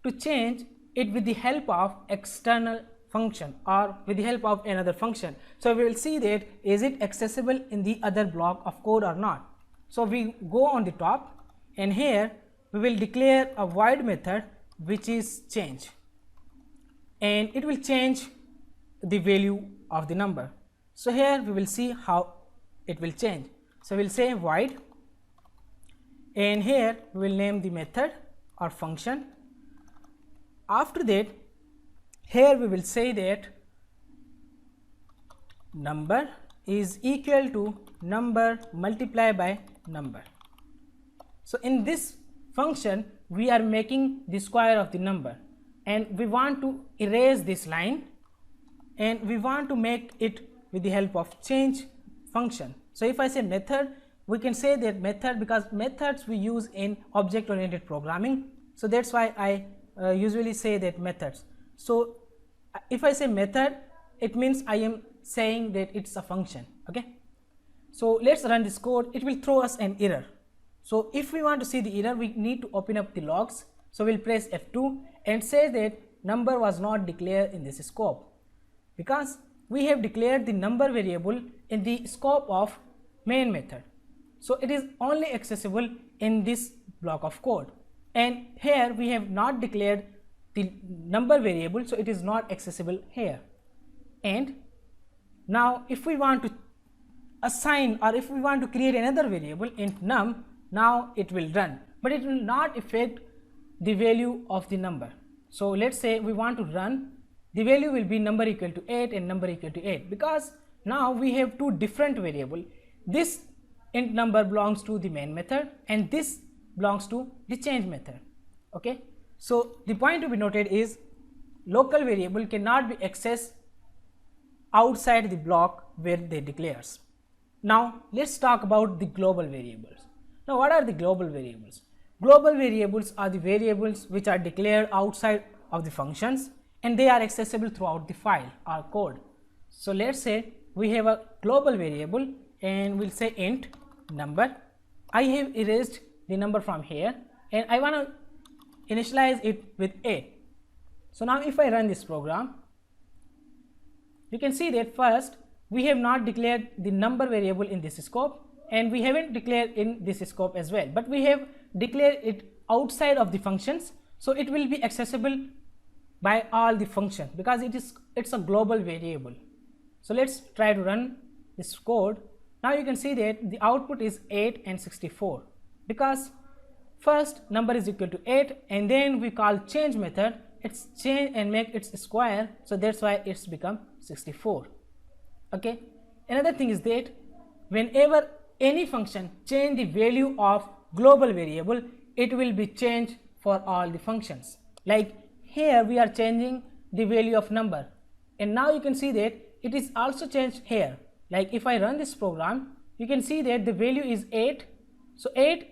to change it with the help of external function or with the help of another function, so we will see that is it accessible in the other block of code or not. So we go on the top, and here we will declare a void method which is change, and it will change the value of the number. So here we will see how it will change. So we will say void, and here we will name the method or function. After that, here we will say that number is equal to number multiplied by number. So in this function we are making the square of the number, and we want to erase this line, and we want to make it with the help of change function. So if I say method, we can say that method because methods we use in object oriented programming, so that's why I usually say that methods. So if I say method, it means I am saying that it's a function. Okay, so let's run this code. It will throw us an error. So if we want to see the error, we need to open up the logs. So we'll press F2 and say that number was not declared in this scope, because we have declared the number variable in the scope of main method. So it is only accessible in this block of code, and here we have not declared the number variable, so it is not accessible here. And now if we want to assign, or if we want to create another variable int num, now it will run, but it will not affect the value of the number. So let's say we want to run, the value will be number equal to 8 and number equal to 8, because now we have two different variable. This int number belongs to the main method, and this belongs to the change method. Okay, so the point to be noted is local variable cannot be accessed outside the block where they declares. Now let's talk about the global variables. Now what are the global variables? Global variables are the variables which are declared outside of the functions, and they are accessible throughout the file or code. So let's say we have a global variable, and we'll say int number. I have erased the number from here, and I want to initialize it with 8. So now if I run this program, you can see that first we have not declared the number variable in this scope, and we haven't declared in this scope as well, but we have declared it outside of the functions, so it will be accessible by all the function because it's a global variable. So let's try to run this code. Now you can see that the output is 8 and 64, because first number is equal to 8, and then we call change method, it's change and make its square, so that's why it's become 64. Okay, another thing is that whenever any function change the value of global variable, it will be changed for all the functions. Like here we are changing the value of number, and now you can see that it is also changed here. Like if I run this program, you can see that the value is 8, so 8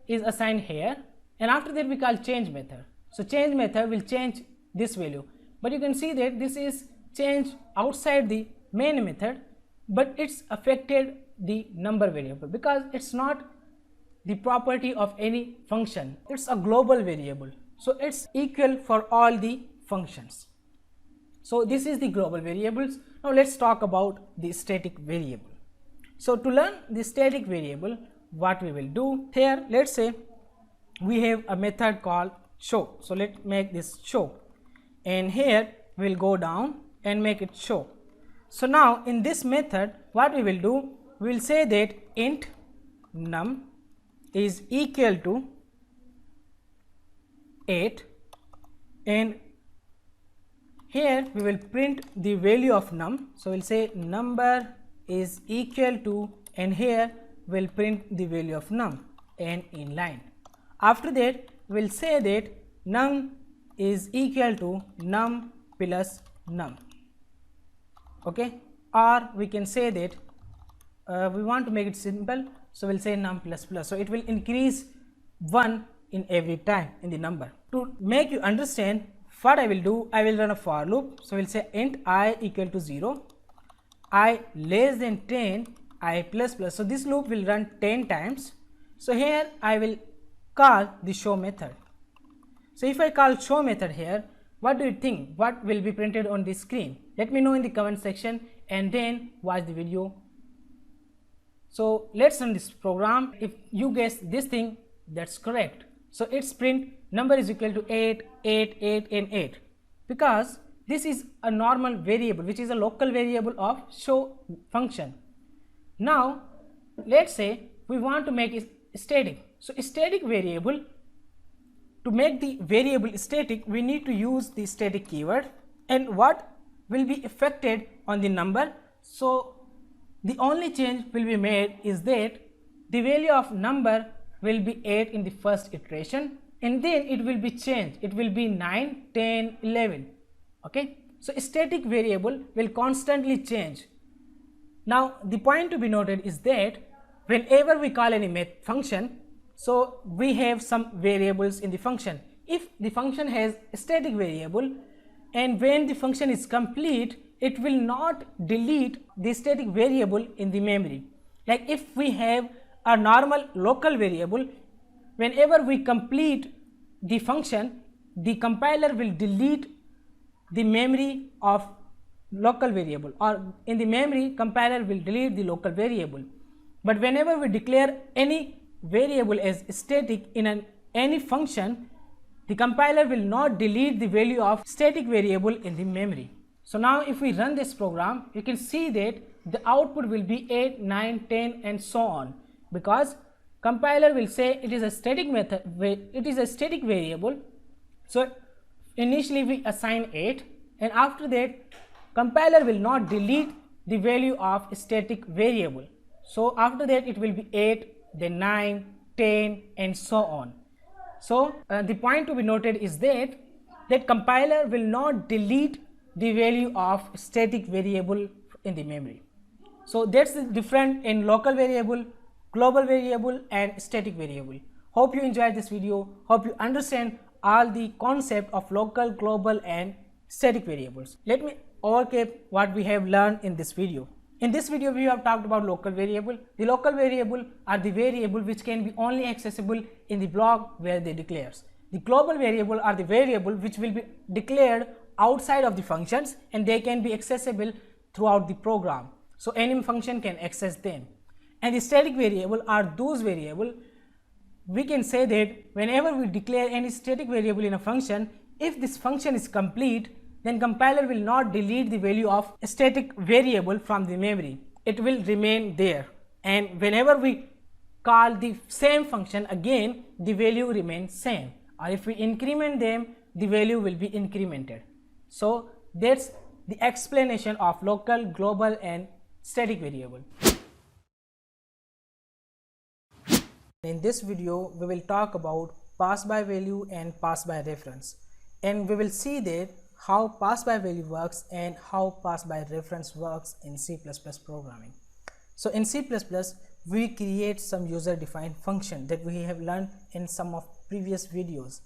is assigned here, and after that we call change method. So change method will change this value, but you can see that this is changed outside the main method, but it's affected the number variable because it's not the property of any function, it's a global variable, so it's equal for all the functions. So this is the global variables. Now let's talk about the static variable. So to learn the static variable, what we will do here, let's say we have a method called show. So let's make this show, and here we'll go down and make it show. So now in this method, what we will do, we will say that int num is equal to 8, and here we will print the value of num. So we'll say number is equal to, and here we'll print the value of num and inline. After that we'll say that num is equal to num plus num. Okay, or we can say that we want to make it simple, so we'll say num plus plus, so it will increase 1 in every time in the number. To make you understand what I will do, I will run a for loop. So we'll say int I equal to 0, I less than 10, I plus plus. So this loop will run 10 times. So here I will call the show method. So if I call show method here, what do you think? What will be printed on the screen? Let me know in the comment section and then watch the video. So let's run this program. If you guess this thing, that's correct. So it's print number is equal to 8, 8, 8 and 8, because this is a normal variable which is a local variable of show function. Now let's say we want to make it static. So a static variable, to make the variable static, we need to use the static keyword, and what will be affected on the number. So the only change will be made is that the value of number will be 8 in the first iteration, and then it will be changed. It will be 9, 10, 11. Okay. So a static variable will constantly change. Now the point to be noted is that whenever we call any function, so we have some variables in the function. If the function has a static variable, and when the function is complete, it will not delete the static variable in the memory. Like if we have a normal local variable, whenever we complete the function, the compiler will delete the memory of local variable, or in the memory compiler will delete the local variable. But whenever we declare any variable as static in any function, the compiler will not delete the value of static variable in the memory. So now if we run this program, you can see that the output will be 8, 9, 10 and so on, because compiler will say it is a static method, it is a static variable. So initially we assign 8, and after that compiler will not delete the value of a static variable. So after that it will be 8, then 9, 10 and so on. So the point to be noted is that compiler will not delete the value of static variable in the memory. So that's the difference in local variable, global variable and static variable. Hope you enjoyed this video. Hope you understand all the concept of local, global and static variables. Let me overcap what we have learned in this video. In this video we have talked about local variable. The local variable are the variable which can be only accessible in the block where they declares. The global variable are the variable which will be declared outside of the functions, and they can be accessible throughout the program. So any function can access them. And the static variable are those variable, we can say that whenever we declare any static variable in a function, if this function is complete, then compiler will not delete the value of a static variable from the memory. It will remain there, and whenever we call the same function again, the value remains same, or if we increment them, the value will be incremented. So that's the explanation of local, global and static variable. In this video we will talk about pass by value and pass by reference, and we will see that how pass by value works and how pass by reference works in C++ programming. So in C++ we create some user defined function that we have learned in some of previous videos,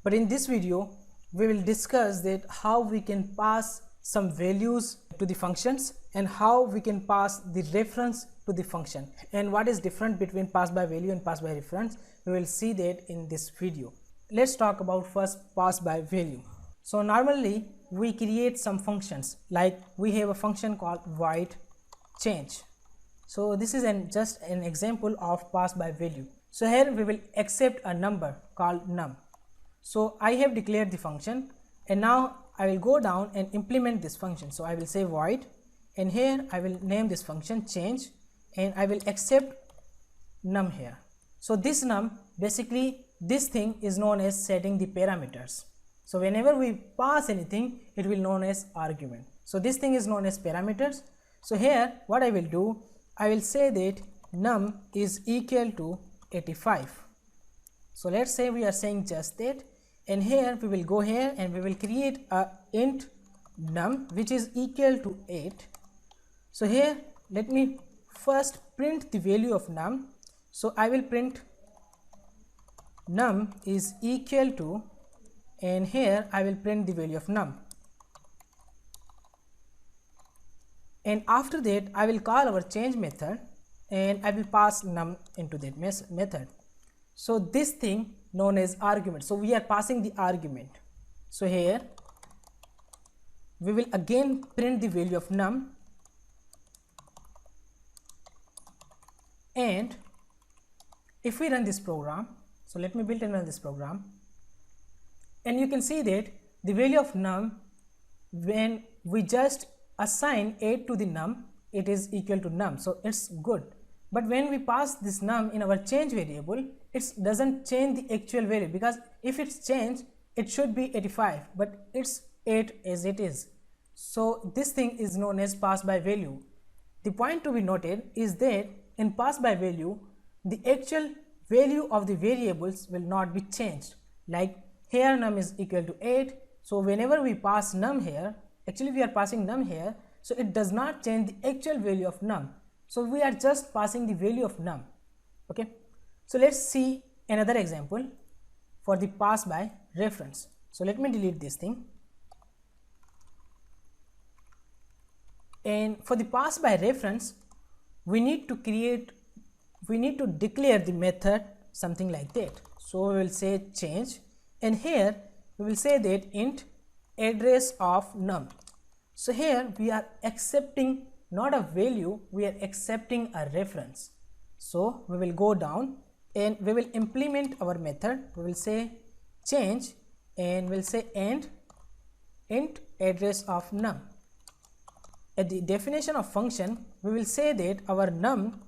but in this video we will discuss that how we can pass some values to the functions and how we can pass the reference to the function, and what is different between pass by value and pass by reference. We will see that in this video. Let's talk about first pass by value. So normally we create some functions, like we have a function called void change. So this is just an example of pass by value. So here we will accept a number called num. So I have declared the function, and now I will go down and implement this function. So I will say void, and here I will name this function change, and I will accept num here. So this num, basically this thing is known as setting the parameters. So whenever we pass anything, it will known as argument. So this thing is known as parameters. So here what I will do, I will say that num is equal to 85. So let's say we are saying just that, and here we will go here and we will create a int num which is equal to 8. So here let me first print the value of num. So I will print num is equal to, and here I will print the value of num, and after that I will call our change method and I will pass num into that method. So this thing known as argument. So we are passing the argument. So here we will again print the value of num, and if we run this program, so let me build and run this program, and you can see that the value of num, when we just assign 8 to the num, it is equal to num, so it's good. But when we pass this num in our change variable, it doesn't change the actual value, because if it's changed it should be 85, but it's 8 as it is. So this thing is known as pass by value. The point to be noted is that in pass by value, the actual value of the variables will not be changed. Like here num is equal to 8, so whenever we pass num here, actually we are passing num here, so it does not change the actual value of num. So we are just passing the value of num. Okay, so let's see another example for the pass by reference. So let me delete this thing, and for the pass by reference we need to declare the method something like that. So we will say change, and here we will say that int address of num. So here we are accepting not a value, we are accepting a reference. So we will go down and we will implement our method. We will say change and we'll say and int address of num. At the definition of function, we will say that our num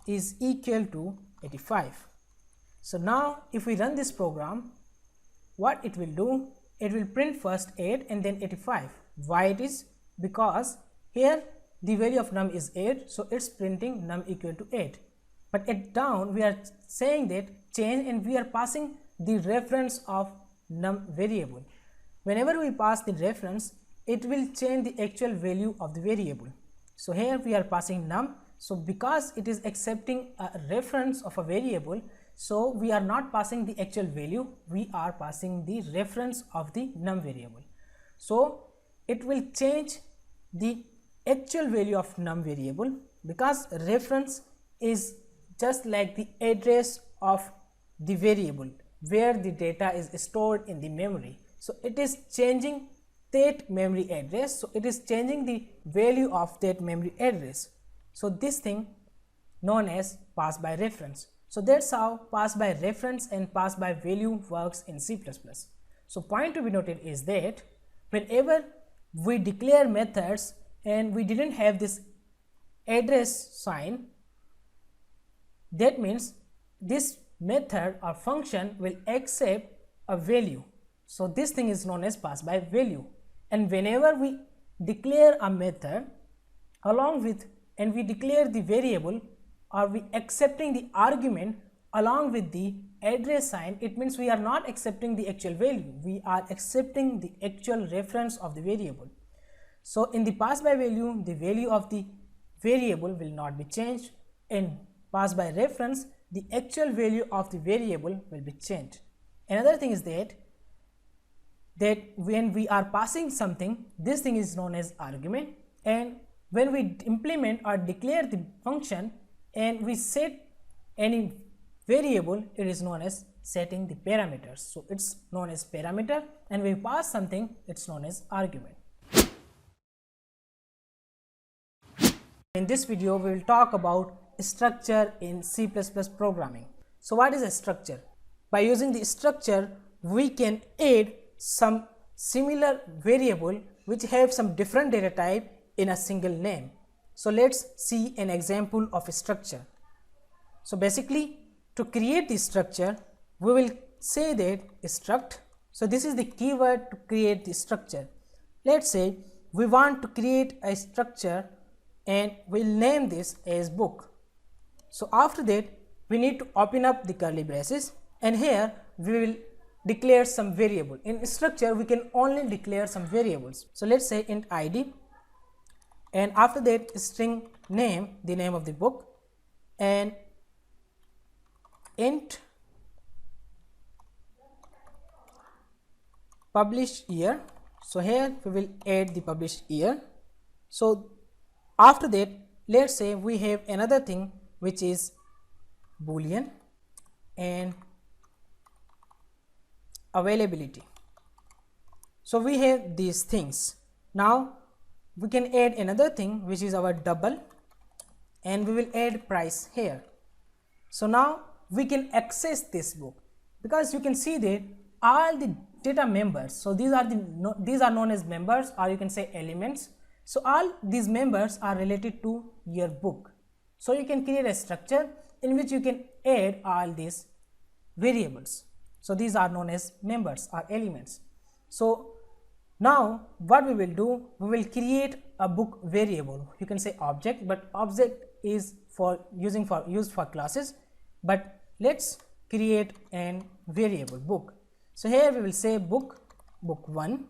is equal to 85. So now if we run this program, what it will do, it will print first 8 and then 85. Why it is? Because here the value of num is 8, so it's printing num equal to 8. But at down we are saying that change, and we are passing the reference of num variable. Whenever we pass the reference, it will change the actual value of the variable. So here we are passing num, so because it is accepting a reference of a variable, so we are not passing the actual value, we are passing the reference of the num variable. So it will change the actual value of num variable, because reference is just like the address of the variable where the data is stored in the memory. So it is changing that memory address, so it is changing the value of that memory address. So this thing known as pass by reference. So that's how pass by reference and pass by value works in C++. So point to be noted is that whenever we declare methods and we didn't have this address sign, that means this method or function will accept a value. So this thing is known as pass by value. And whenever we declare a method along with, and we declare the variable, or we accepting the argument along with the address sign, it means we are not accepting the actual value, we are accepting the actual reference of the variable. So in the pass by value, the value of the variable will not be changed. In pass by reference, the actual value of the variable will be changed. Another thing is that when we are passing something, this thing is known as argument, and when we implement or declare the function and we set any variable, it is known as setting the parameters. So it's known as parameter, and when we pass something, it's known as argument. In this video, we will talk about structure in C++ programming. So what is a structure? By using the structure, we can add some similar variable which have some different data type in a single name. So let's see an example of a structure. So basically, to create the structure, we will say that struct. So this is the keyword to create the structure. Let's say we want to create a structure and we'll name this as book. So after that, we need to open up the curly braces, and here we will declare some variable. In structure, we can only declare some variables. So let's say int id, and after that string name, the name of the book, and int published year. So here we will add the published year. So after that, let's say we have another thing which is boolean and availability. So we have these things. Now we can add another thing which is our double, and we will add price here. So now we can access this book, because you can see that all the data members, so these are known as members, or you can say elements. So all these members are related to your book. So you can create a structure in which you can add all these variables. So these are known as members or elements. So now what we will do, we will create a book variable. You can say object, but object is used for classes, but let's create an variable book. So here we will say book1.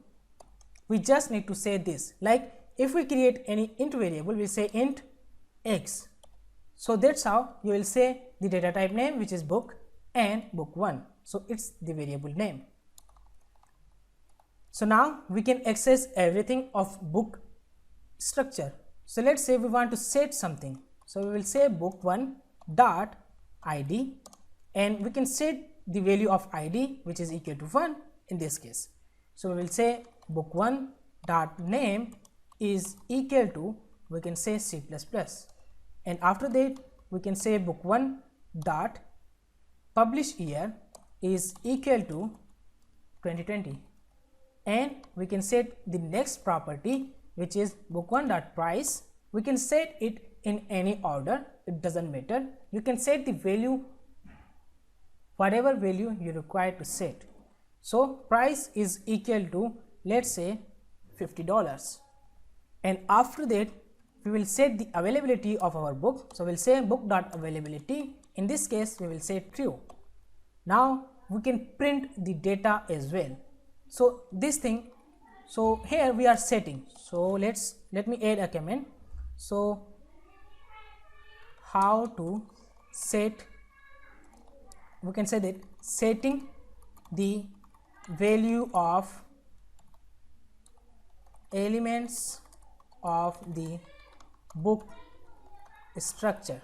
We just need to say this, like if we create any int variable, we say int x. So that's how you will say the data type name, which is book, and book1. So it's the variable name. So now we can access everything of book structure. So let's say we want to set something. So we will say book1 dot id, and we can set the value of id, which is equal to 1 in this case. So we will say book1 dot name is equal to, we can say C++, and after that we can say book1 dot publish year is equal to 2020, and we can set the next property, which is book1 dot price. We can set it in any order, it doesn't matter. You can set the value, whatever value you require to set. So price is equal to, let's say, $50, and after that we will set the availability of our book. So we'll say book dot availability. In this case we will say true. Now we can print the data as well. So this thing, so here we are setting. So let me add a comment. So how to set, we can say that setting the value of elements of the book structure.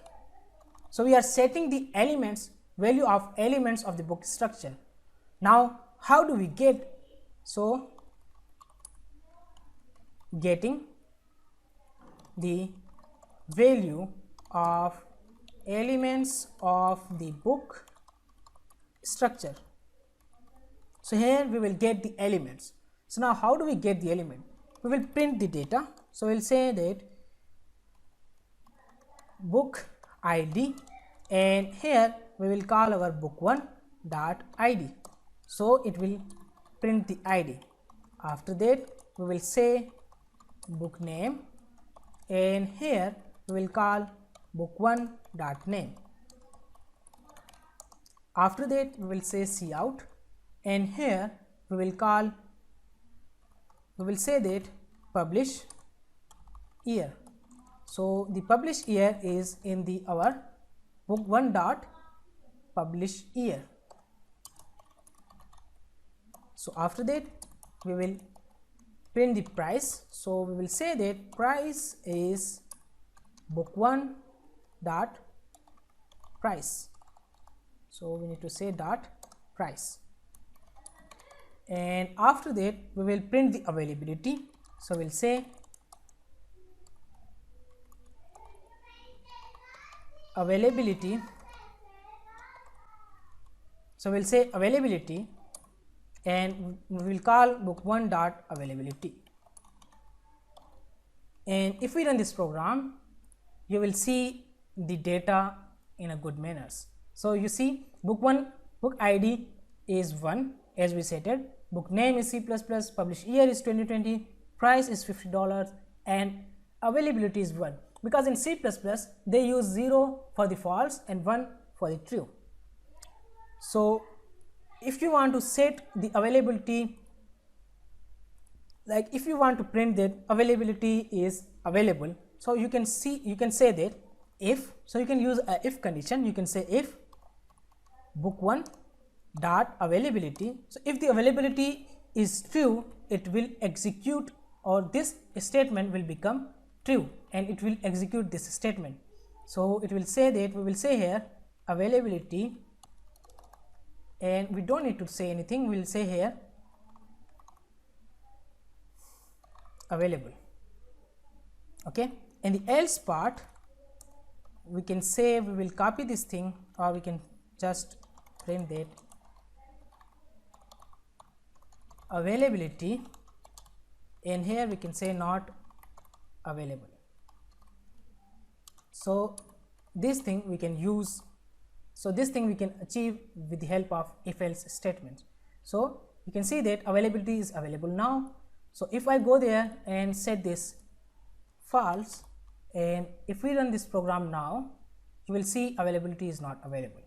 So we are setting the value of elements of the book structure. Now how do we get? So getting the value of elements of the book structure. So here we will get the elements. So now how do we get the element? We will print the data. So we'll say that book id, and here we will call our book1 dot id. So it will print the id. After that we will say book name, and here we will call book1 dot name. After that we will say cout, and here we will say that publish year. So the publish year is in the our book1 dot publish year. So after that we will print the price. So we will say that price is book1 dot price. So we need to say dot price, and after that we will print the availability. So we'll say availability. So we'll say availability, and we will call book1 dot availability. And if we run this program, you will see the data in a good manners. So you see book1, book id is 1 as we set it, book name is C++, publish year is 2020, price is $50, and availability is 1, because in C++ they use 0 for the false and 1 for the true. So if you want to set the availability, like if you want to print that availability is available, so you can say that if, so you can use a if condition. You can say if book1 dot availability. So if the availability is true, it will execute, or this statement will become true and it will execute this statement. So it will say that, we will say here availability, and we don't need to say anything, we will say here available. Okay, and the else part we can say, we will copy this thing, or we can just print that availability, and here we can say not available. So this thing we can use, so this thing we can achieve with the help of if else statements. So you can see that availability is available now. So if I go there and set this false, and if we run this program now, you will see availability is not available.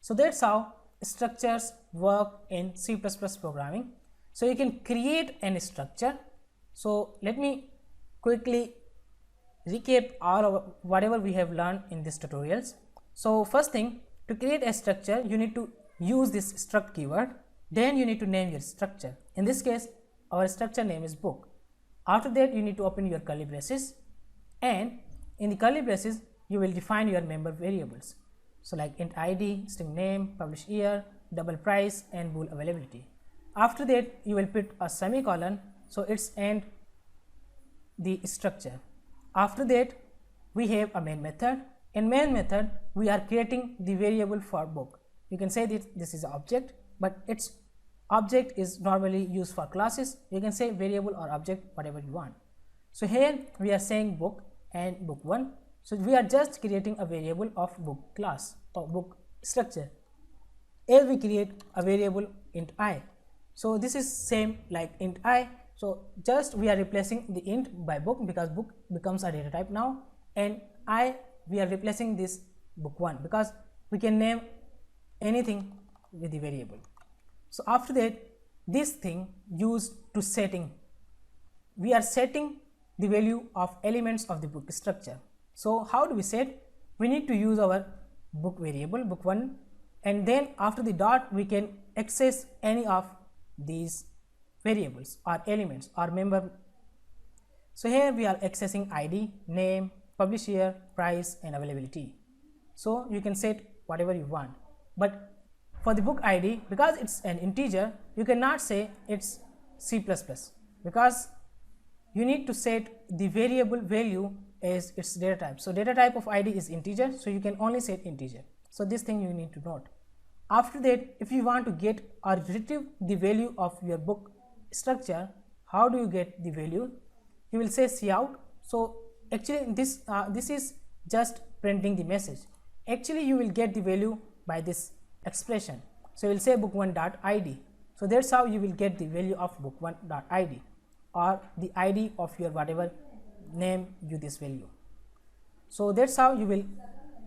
So that's how structures work in C++ programming. So you can create any structure. So let me quickly recap all of whatever we have learned in these tutorials. So first thing, to create a structure you need to use this struct keyword, then you need to name your structure. In this case our structure name is book. After that you need to open your curly braces, and in the curly braces you will define your member variables. So like int id, string name, publish year, double price, and bool availability. After that you will put a semicolon, so it's end the structure. After that we have a main method. In main method we are creating the variable for book. You can say that this is an object, but its object is normally used for classes. You can say variable or object, whatever you want. So here we are saying book and book1. So we are just creating a variable of book class or book structure, as we create a variable int I. So this is same like int I. So just we are replacing the int by book, because book becomes a data type now, and I we are replacing this book1 because we can name anything with the variable. So after that, this thing used to setting, we are setting the value of elements of the book structure. So how do we set? We need to use our book variable book1, and then after the dot we can access any of these variables or elements or member. So here we are accessing id, name, publish year, price, and availability. So you can set whatever you want, but for the book id, because it's an integer, you cannot say it's C++, because you need to set the variable value as its data type. So data type of id is integer, so you can only set integer. So this thing you need to note. After that, if you want to get or retrieve the value of your book structure, how do you get the value? You will say cout. So actually this is just printing the message. Actually you will get the value by this expression. So you will say book1.id. So that's how you will get the value of book1.id, or the id of your whatever name you this value. So that's how you will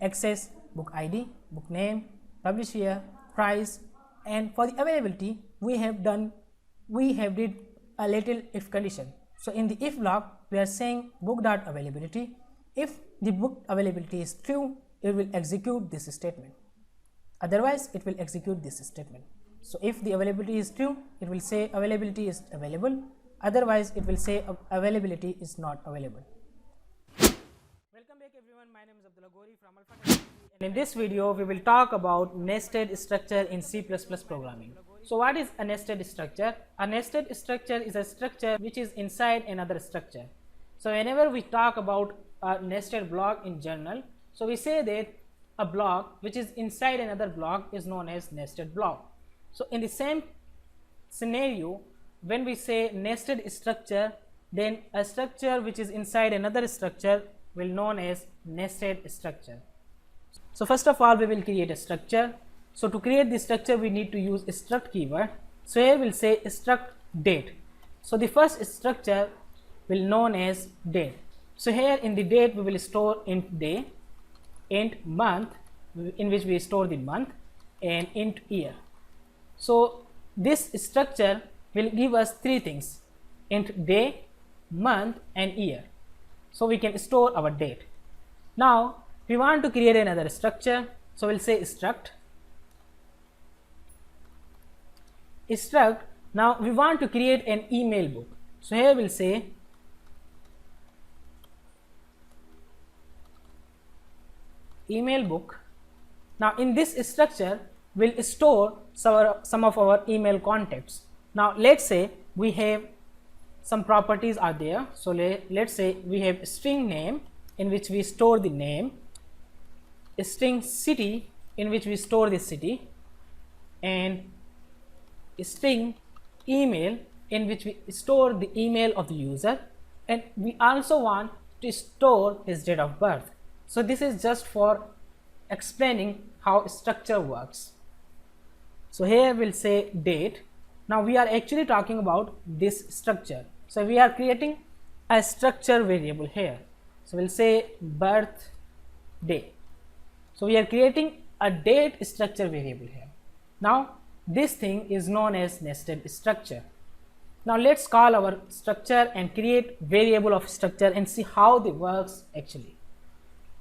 access book id, book name, publish year, price. And for the availability, we have did a little if condition. So in the if block we are saying book.availability. If the book availability is true, it will execute this statement, otherwise it will execute this statement. So if the availability is true, it will say availability is available, otherwise it will say availability is not available. Welcome back everyone, my name is Abdullah Gori from Alpha Technology, and in this video we will talk about nested structure in C++ programming. So what is a nested structure? A nested structure is a structure which is inside another structure. So whenever we talk about a nested block in general, so we say that a block which is inside another block is known as nested block. So in the same scenario, when we say nested structure, then a structure which is inside another structure will known as nested structure. So first of all we will create a structure. So to create the structure we need to use a struct keyword. So here we'll say struct date. So the first structure will known as date. So here in the date we will store int day, int month in which we store the month, and int year. So this structure will give us three things: int day, month, and year. So we can store our date. Now we want to create another structure, so we'll say struct Now we want to create an email book. So here we'll say email book. Now in this structure we'll store some of our email contacts. Now let's say we have some properties are there. So let's say we have string name in which we store the name, string city in which we store the city, and string email in which we store the email of the user, and we also want to store his date of birth. So this is just for explaining how structure works. So here we'll say date. Now we are actually talking about this structure. So we are creating a structure variable here. So we'll say birthday. So we are creating a date structure variable here. Now this thing is known as nested structure. Now let's call our structure and create variable of structure and see how it works actually.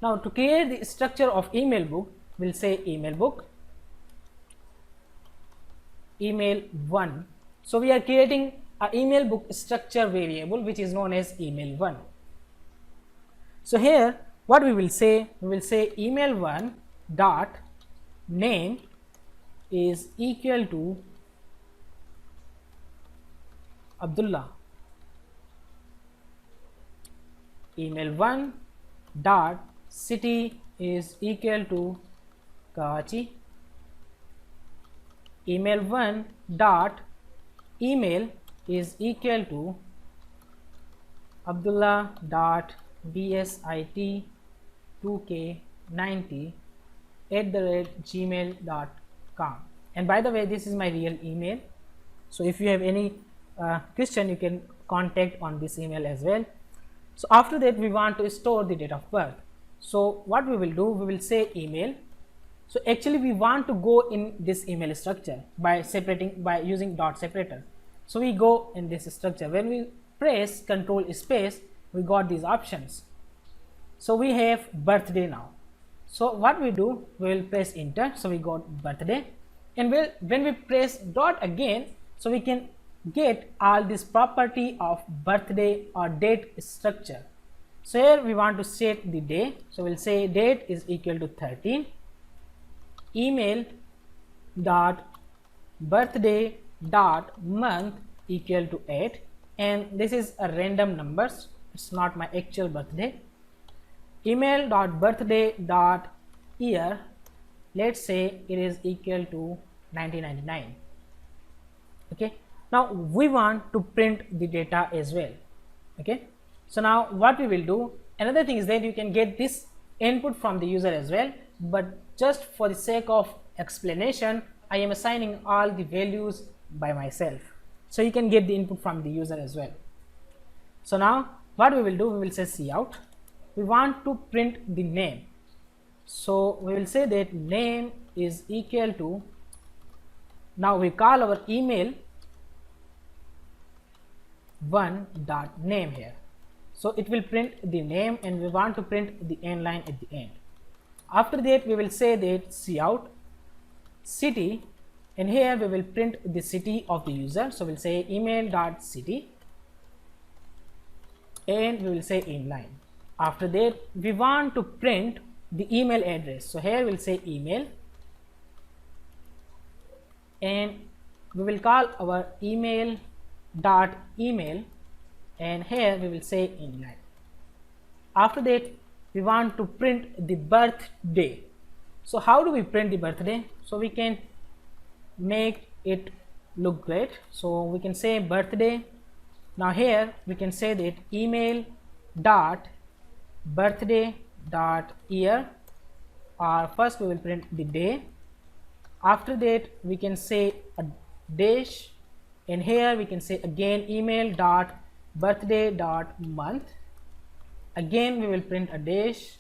Now to create the structure of email book, we'll say email book, email1. So we are creating a email book structure variable which is known as email1. So here what we will say email1 dot name is equal to Abdullah. Email1 dot city is equal to Karachi. Email1 dot email is equal to Abdullah dot bsit 2k90 @gmail.com. And by the way, this is my real email. So if you have any question, you can contact on this email as well. So after that, we want to store the date of birth. So what we will do, we will say email. So actually we want to go in this email structure by using dot separator. So we go in this structure. When we press control space, we got these options. So we have birthday now. So what we do, we will press enter. So we got birthday, and when we press dot again, so we can get all this property of birthday or date structure. So here we want to set the day. So we'll say date is equal to 13, email dot birthday dot month equal to 8, and this is a random numbers, it's not my actual birthday. Email dot birthday dot year, let's say it is equal to 1999. Okay, now we want to print the data as well. Okay, so now what we will do, another thing is that you can get this input from the user as well, but just for the sake of explanation, I am assigning all the values by myself, so you can get the input from the user as well. So now what we will do, we will say cout. We want to print the name, so we will say that name is equal to, now we call our email one dot name here. So it will print the name, and we want to print the end line at the end. After that, we will say that cout city, and here we will print the city of the user. So we'll say email dot city, and we will say inline. After that, we want to print the email address. So here we'll say email, and we will call our email dot email, and here we will say inline. After that, we want to print the birthday. So how do we print the birthday? So we can make it look great. So we can say birthday. Now here we can say that email dot birthday dot year, or first we will print the day. After that, we can say a dash, and here we can say again email dot birthday dot month. Again we will print a dash,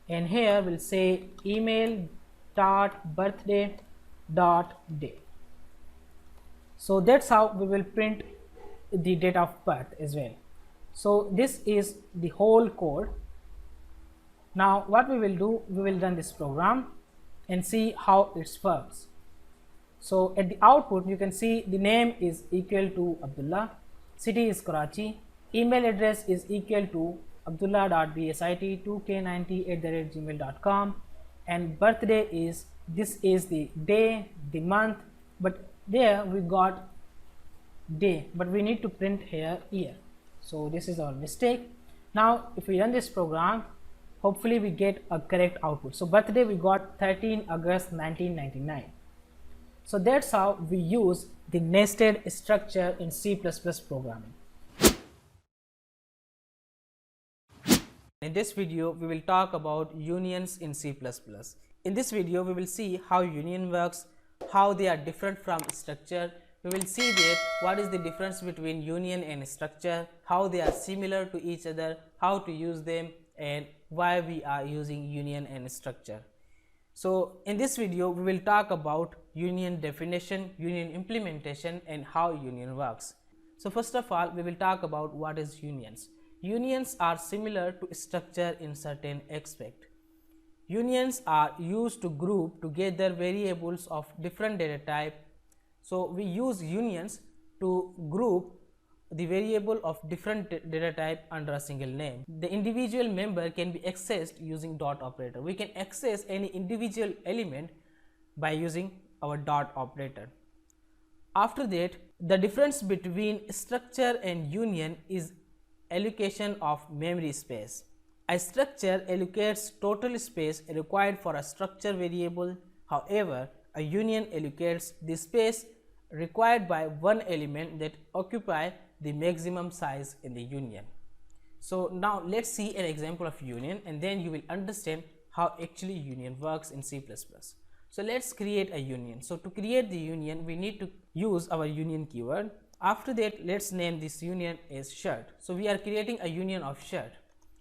and here we'll say email dot birthday dot day. So that's how we will print the date of birth as well. So this is the whole code. Now what we will do, we will run this program and see how it works. So at the output you can see the name is equal to Abdullah, city is Karachi, email address is equal to abdullah.basit2k90@gmail.com, and birthday is, this is the day, the month, but there we got day, but we need to print here year. So this is our mistake. Now if we run this program, hopefully we get a correct output. So birthday we got 13 August 1999. So that's how we use the nested structure in C++ programming. In this video we will talk about unions in C++. In this video we will see how union works, how they are different from structure. We will see that what is the difference between union and structure, how they are similar to each other, how to use them, and why we are using union and structure. So in this video we will talk about union definition, union implementation, and how union works. So first of all we will talk about what is unions. Unions are similar to structure in certain aspect. Unions are used to group together variables of different data type. So we use unions to group the variable of different data type under a single name. The individual member can be accessed using dot operator. We can access any individual element by using our dot operator. After that, the difference between structure and union is allocation of memory space. A structure allocates total space required for a structure variable. However, a union allocates the space required by one element that occupy the maximum size in the union. So now let's see an example of union, and then you will understand how actually union works in C++. So let's create a union. So to create the union we need to use our union keyword. After that let's name this union as shirt. So we are creating a union of shirt.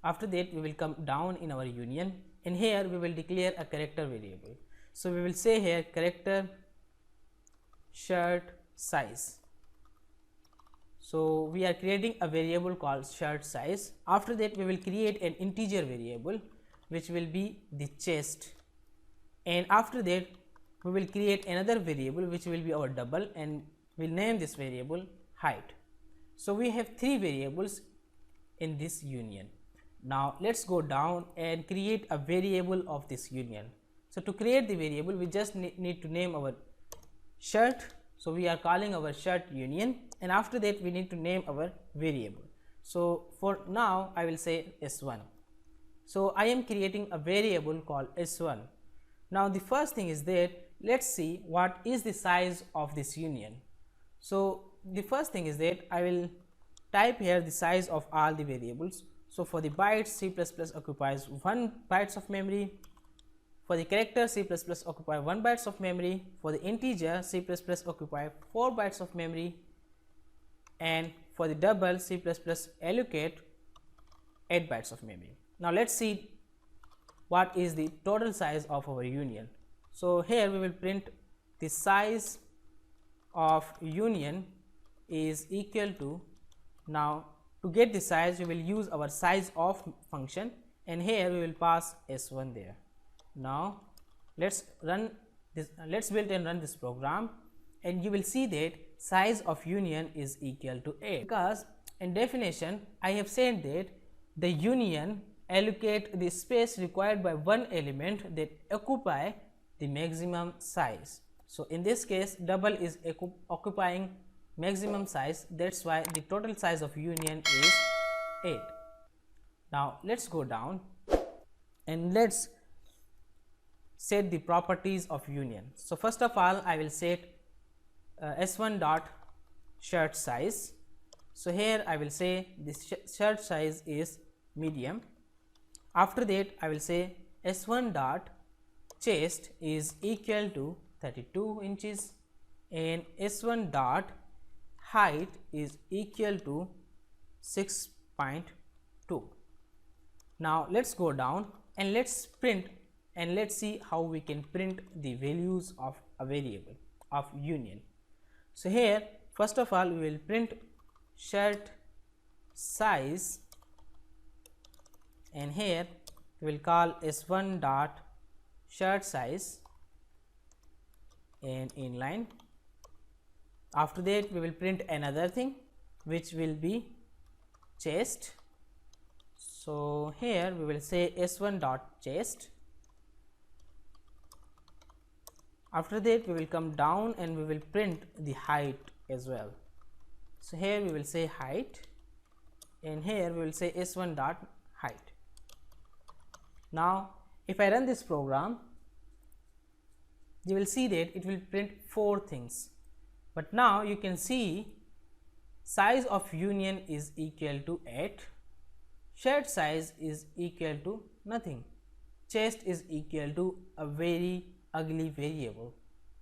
After that we will come down in our union, and here we will declare a character variable. So we will say here character shirt size. So we are creating a variable called shirt size. After that we will create an integer variable which will be the chest, and after that we will create another variable which will be our double, and we'll name this variable height. So we have three variables in this union. Now let's go down and create a variable of this union. So to create the variable we just need to name our shirt. So we are calling our shirt union, and after that we need to name our variable. So for now I will say S1. So I am creating a variable called S1. Now the first thing is that let's see what is the size of this union. So the first thing is that I will type here the size of all the variables. So for the bytes, C++ occupies 1 bytes of memory. For the character, C++ occupy 1 bytes of memory. For the integer, C++ occupy 4 bytes of memory, and for the double, C++ allocate 8 bytes of memory. Now let's see what is the total size of our union. So here we will print the size of union is equal to, now to get the size we will use our size of function, and here we will pass S1 there. Now let's run this, let's build and run this program, and you will see that size of union is equal to 8, because in definition I have said that the union allocate the space required by one element that occupy the maximum size. So in this case double is occupying maximum size, that's why the total size of union is 8. Now let's go down and let's set the properties of union. So first of all I will set S1 dot shirt size. So here I will say this shirt size is medium. After that I will say S1 dot chest is equal to 32 inches, and S1 dot height is equal to 6.2. Now let's go down and let's print, and let's see how we can print the values of a variable of union. So here first of all we will print shirt size, and here we will call S1 dot shirt size and inline. After that we will print another thing which will be chest. So here we will say s1 dot chest. After that we will come down and we will print the height as well. So here we will say height, and here we will say s1 dot height. Now if I run this program, you will see that it will print 4 things, but now you can see size of union is equal to 8, shared size is equal to nothing, chest is equal to a very ugly variable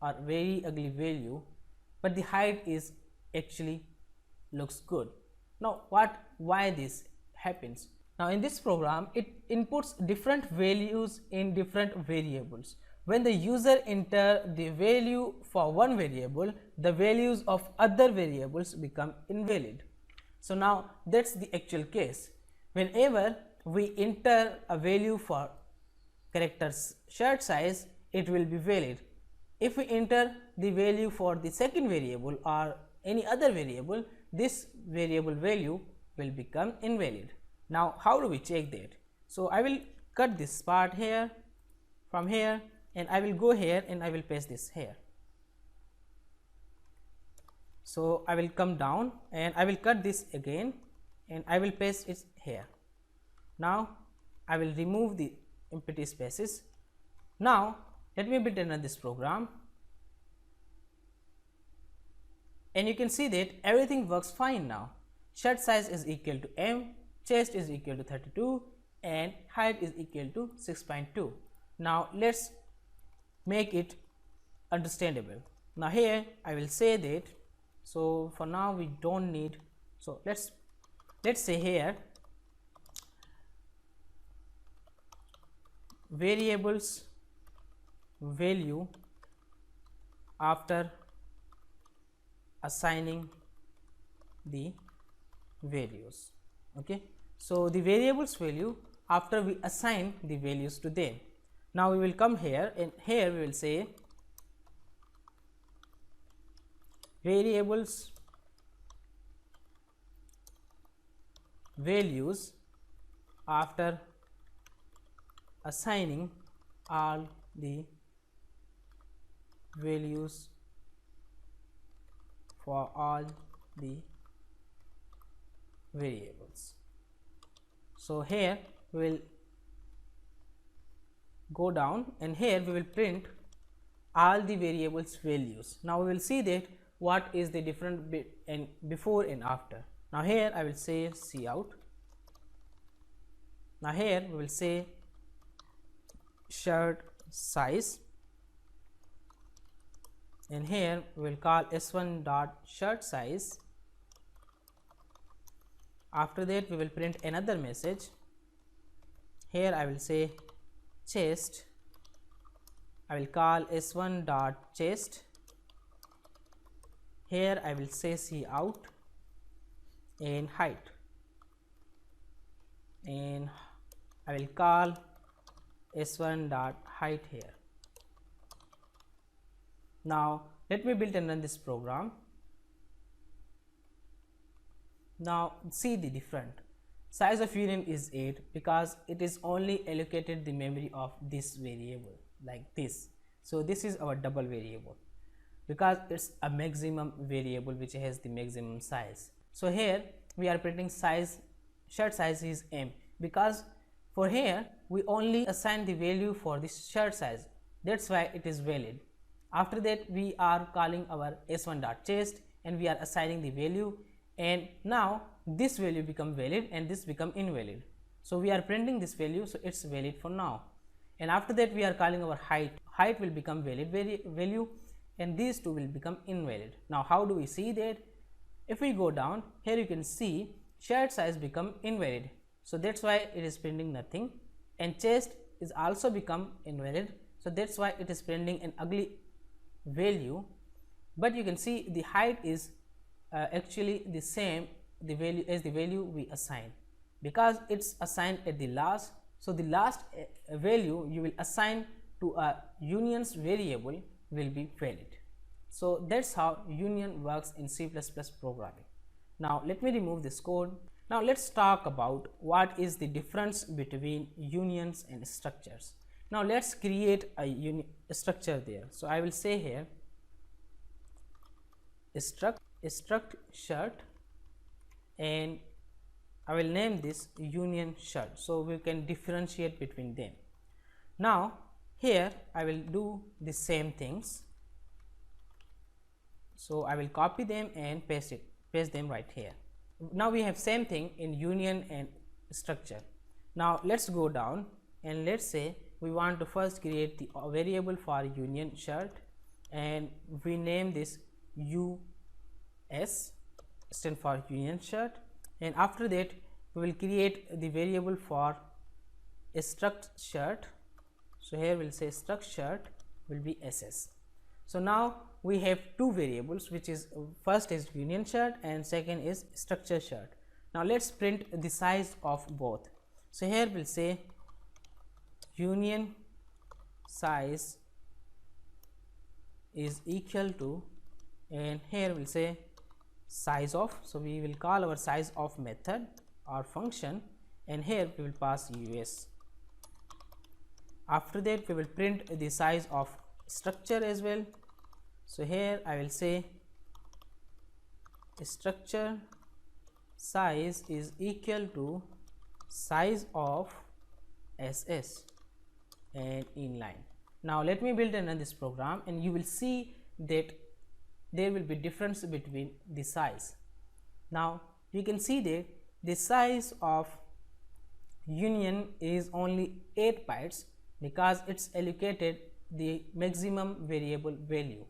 or very ugly value, but the height is actually looks good. Now why this happens? Now in this program it inputs different values in different variables. When the user enter the value for one variable, the values of other variables become invalid. So now that's the actual case. Whenever we enter a value for character's shared size, it will be valid. If we enter the value for the second variable or any other variable, this variable value will become invalid. Now how do we check that? So I will cut this part here from here, and I will go here and I will paste this here. So I will come down and I will cut this again and I will paste it here. Now I will remove the empty spaces. Now let me run this program, and you can see that everything works fine now. Shirt size is equal to m, chest is equal to 32, and height is equal to 6.2. Now let's make it understandable. Now here I will say that, so for now we don't need, so let's say here variables value after assigning the values. Okay, so the variables value after we assign the values to them. Now we will come here and here we will say variables values after assigning all the values for all the variables. So here we will go down and here we will print all the variables values. Now we will see that what is the different bit and before and after. Now here I will say cout. Now here we will say shirt size, and here we will call s1 dot shirt size. After that we will print another message. Here I will say chest, I will call s1 dot chest. Here I will say cout, and height, and I will call s1 dot height here. Now let me build and run this program. Now see the different size of union is 8 because it is only allocated the memory of this variable like this. So this is our double variable because it's a maximum variable which has the maximum size. So here we are printing size, shirt size is m because for here we only assign the value for the shirt size, that's why it is valid. After that we are calling our s1 dot chest and we are assigning the value, and now this value become valid and this become invalid. So we are printing this value, so it's valid for now. And after that we are calling our height, height will become valid value and these two will become invalid. Now how do we see that? If we go down here you can see shirt size become invalid, so that's why it is printing nothing, and chest is also become invalid, so that's why it is printing an ugly value. But you can see the height is actually the same the value as the value we assign because it's assigned at the last. So the last value you will assign to a unions variable will be valid. So that's how union works in C++ programming. Now let me remove this code. Now let's talk about what is the difference between unions and structures. Now let's create a structure there. So I will say here struct shirt, and I will name this union shirt so we can differentiate between them. Now here I will do the same things. So I will copy them and paste them right here. Now we have same thing in union and structure. Now let's go down and let's say we want to first create the variable for union shirt, and we name this US, stand for union shirt, and after that we will create the variable for struct shirt. So here we will say struct shirt will be SS. So now we have two variables, which is first is union shirt and second is structure shirt. Now let's print the size of both. So here we will say union size is equal to, and here we will say size of. So we will call our size of method or function, and here we will pass US. After that we will print the size of structure as well. So here I will say structure size is equal to size of SS and inline. Now let me build and run this program, and you will see that there will be difference between the size. Now you can see that the size of union is only 8 bytes because it's allocated the maximum variable value,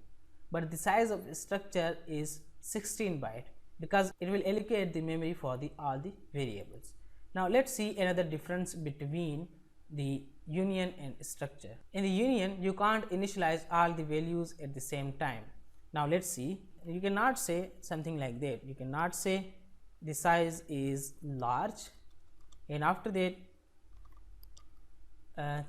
but the size of structure is 16 byte because it will allocate the memory for all the variables. Now let's see another difference between the union and structure. In the union you can't initialize all the values at the same time. Now let's see, you cannot say something like that. You cannot say the size is large and after that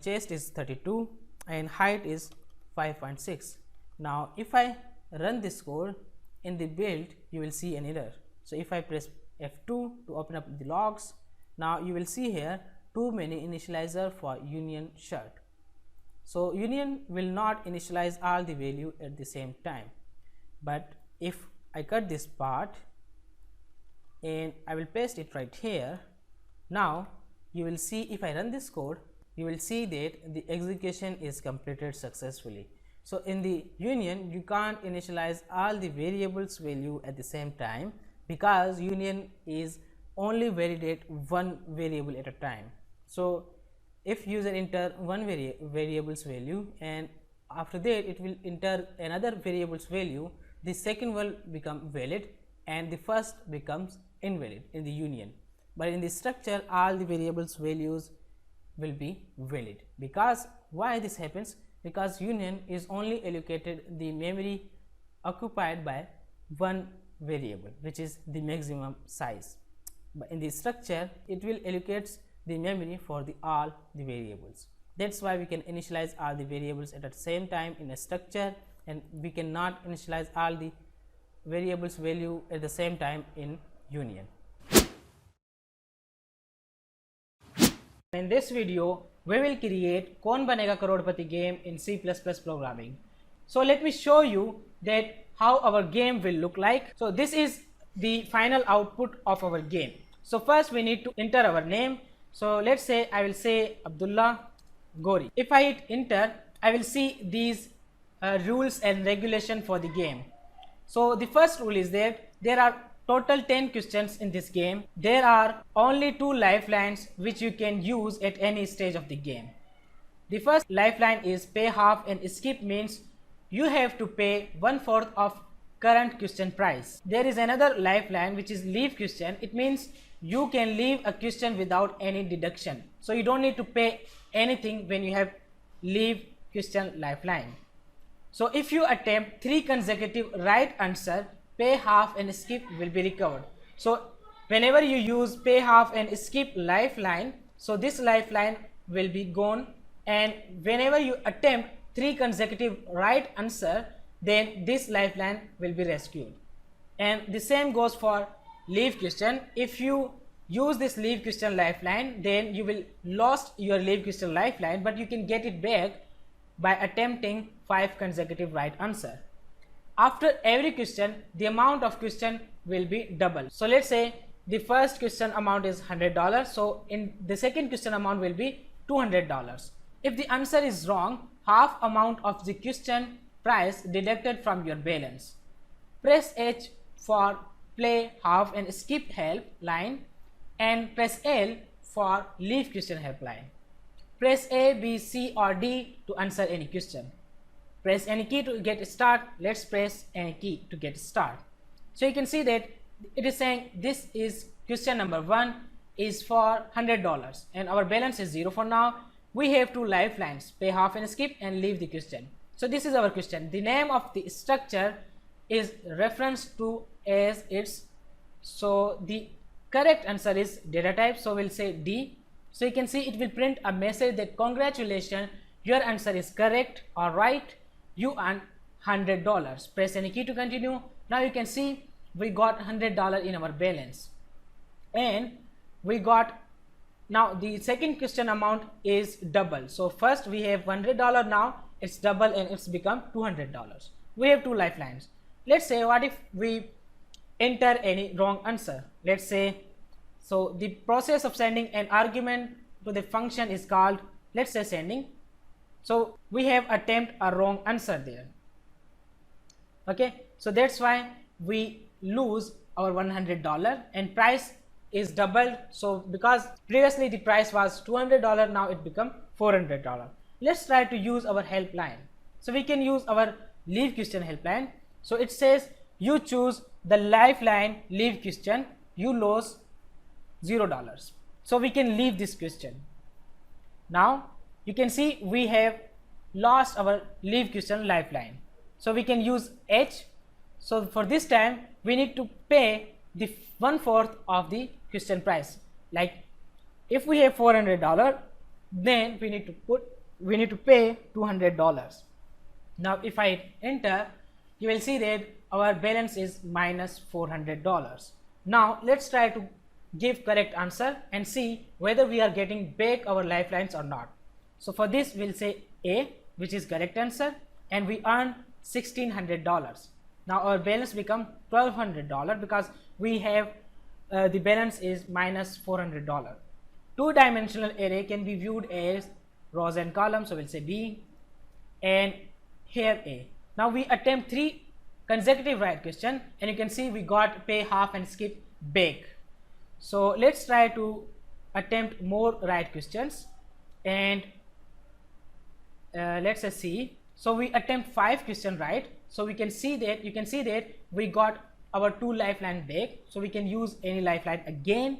chest is 32 and height is 5.6. Now if I run this code in the build, you will see an error. So if I press F2 to open up the logs, now you will see here too many initializer for union shirt. So union will not initialize all the value at the same time, but if I cut this part and I will paste it right here, now you will see if I run this code, you will see that the execution is completed successfully. So in the union you can't initialize all the variables value at the same time because union is only validate one variable at a time. So if user enter one variable's value and after that it will enter another variable's value, the second will become valid and the first becomes invalid in the union. But in the structure all the variables values will be valid. Because why this happens? Because union is only allocated the memory occupied by one variable, which is the maximum size. But in the structure it will allocate the memory for all the variables. That's why we can initialize all the variables at the same time in a structure, and we cannot initialize all the variables value at the same time in union. In this video, we will create Kaun Banega Corepati game in C++ programming. So let me show you that how our game will look like. So this is the final output of our game. So first we need to enter our name. So let's say I will say Abdullah Gori. If I hit enter, I will see these rules and regulation for the game. So the first rule is that there are total 10 questions in this game. There are only 2 lifelines which you can use at any stage of the game. The first lifeline is pay half, and skip means you have to pay 1/4 of current question price. There is another lifeline which is leave question. It means you can leave a question without any deduction. So you don't need to pay anything when you have leave question lifeline. So if you attempt 3 consecutive right answer, pay half and skip will be recovered. So whenever you use pay half and skip lifeline, so this lifeline will be gone, and whenever you attempt 3 consecutive right answer, then this lifeline will be rescued. And the same goes for leave question. If you use this leave question lifeline, then you will lost your leave question lifeline, but you can get it back by attempting 5 consecutive right answer. After every question, the amount of question will be double. So let's say the first question amount is $100, so in the second question amount will be $200. If the answer is wrong, half amount of the question price deducted from your balance. Press H for play half and skip help line, and press L for leave question helpline. Press A, B, C or D to answer any question. Press any key to get start. Let's press any key to get start. So you can see that it is saying this is question number 1 is for $100 and our balance is 0 for now. We have 2 lifelines, pay half and skip and leave the question. So this is our question. The name of the structure is referenced to as its, so the correct answer is data type, so we'll say D. So you can see it will print a message that congratulations, your answer is correct or right, you earn $100. Press any key to continue. Now you can see we got $100 in our balance, and we got, now the second question amount is double. So first we have $100, now it's double and it's become $200. We have 2 lifelines. Let's say what if we enter any wrong answer. Let's say, so the process of sending an argument to the function is called, let's say, sending. So we have attempt a wrong answer there. Okay, so that's why we lose our $100 and price is doubled. So because previously the price was $200, now it become $400. Let's try to use our helpline. So we can use our leave question helpline. So it says you choose the lifeline leave question, you lose $0. So we can leave this question. Now you can see we have lost our leave question lifeline. So we can use H. So for this time we need to pay the 1/4 of the question price. Like if we have $400, then we need to pay $200. Now if I enter, you will see that our balance is minus $400. Now let's try to give correct answer and see whether we are getting back our lifelines or not. So for this we'll say A, which is correct answer, and we earn $1,600. Now our balance become $1,200 because we have the balance is minus $400. 2-dimensional array can be viewed as rows and columns, so we'll say B, and here A. Now we attempt 3 consecutive right question, and you can see we got pay half and skip back. So let's try to attempt more right questions, and let's say C. So we attempt 5 question right. So we can see that, you can see that we got our 2 lifeline back. So we can use any lifeline again,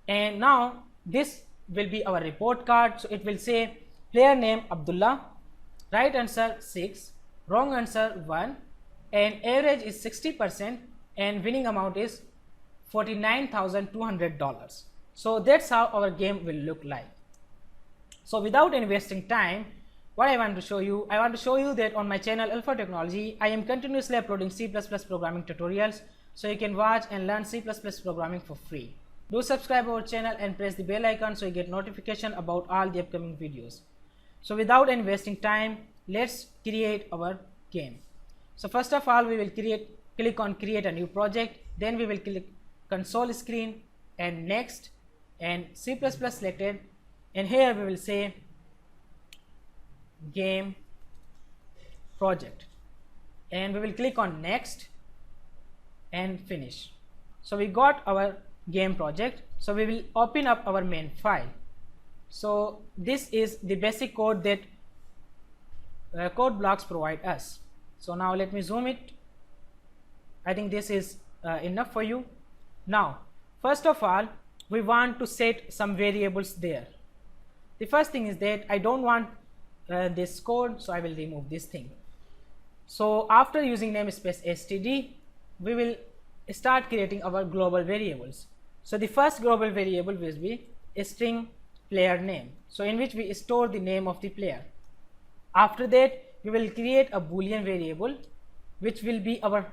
and now this will be our report card. So it will say player name Abdullah, right answer 6, wrong answer 1, and average is 60%, and winning amount is $49,200. So that's how our game will look like. So without any wasting time, what I want to show you that on my channel Alpha Technology, I am continuously uploading C++ programming tutorials, so you can watch and learn C++ programming for free. Do subscribe our channel and press the bell icon so you get notification about all the upcoming videos. So without any wasting time, let's create our game. So first of all, we will click on create a new project, then we will click console screen and next, and C++ selected, and here we will say game project, and we will click on next and finish. So we got our game project. So we will open up our main file. So this is the basic code that code blocks provide us. So now let me zoom it. I think this is enough for you. Now first of all, we want to set some variables there. The first thing is that I don't want this code, so I will remove this thing. So after using namespace std, we will start creating our global variables. So the first global variable will be a string player name, so in which we store the name of the player. After that we will create a boolean variable which will be our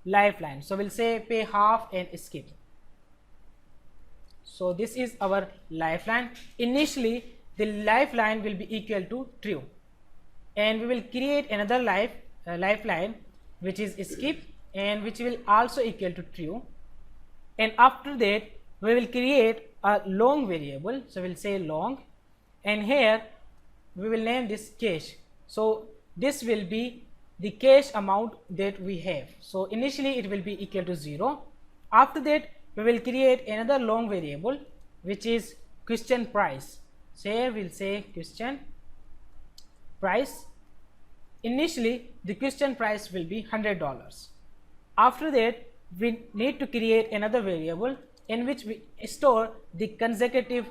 lifeline. So we'll say pay half and skip. So this is our lifeline. Initially the lifeline will be equal to true, and we will create another lifeline which is skip, and which will also equal to true. And after that we will create a long variable. So we'll say long, and here we will name this cache. So this will be the cache amount that we have. So initially it will be equal to 0. After that we will create another long variable which is question price. So here we'll say question price. Initially the question price will be $100. After that we need to create another variable in which we store the consecutive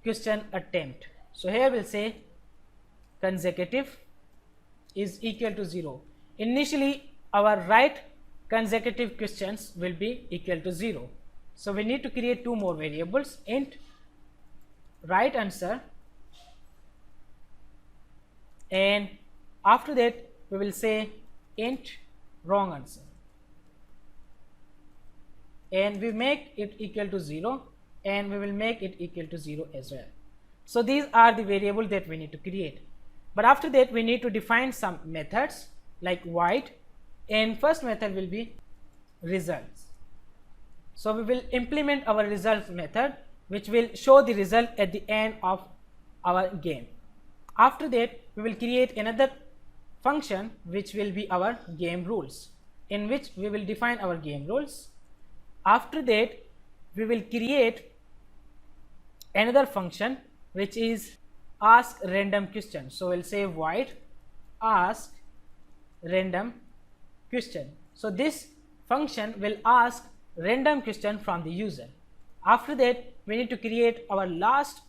question attempt. So here we'll say consecutive is equal to 0. Initially our right consecutive questions will be equal to 0. So we need to create two more variables, int right answer, and after that we will say int wrong answer, and we make it equal to 0, and we will make it equal to 0 as well. So these are the variables that we need to create. But after that we need to define some methods like void, and first method will be results. So we will implement our results method which will show the result at the end of our game. After that we will create another function which will be our game rules, in which we will define our game rules. After that we will create another function which is ask random question. So we'll say void ask random question. So this function will ask random question from the user. After that we need to create our last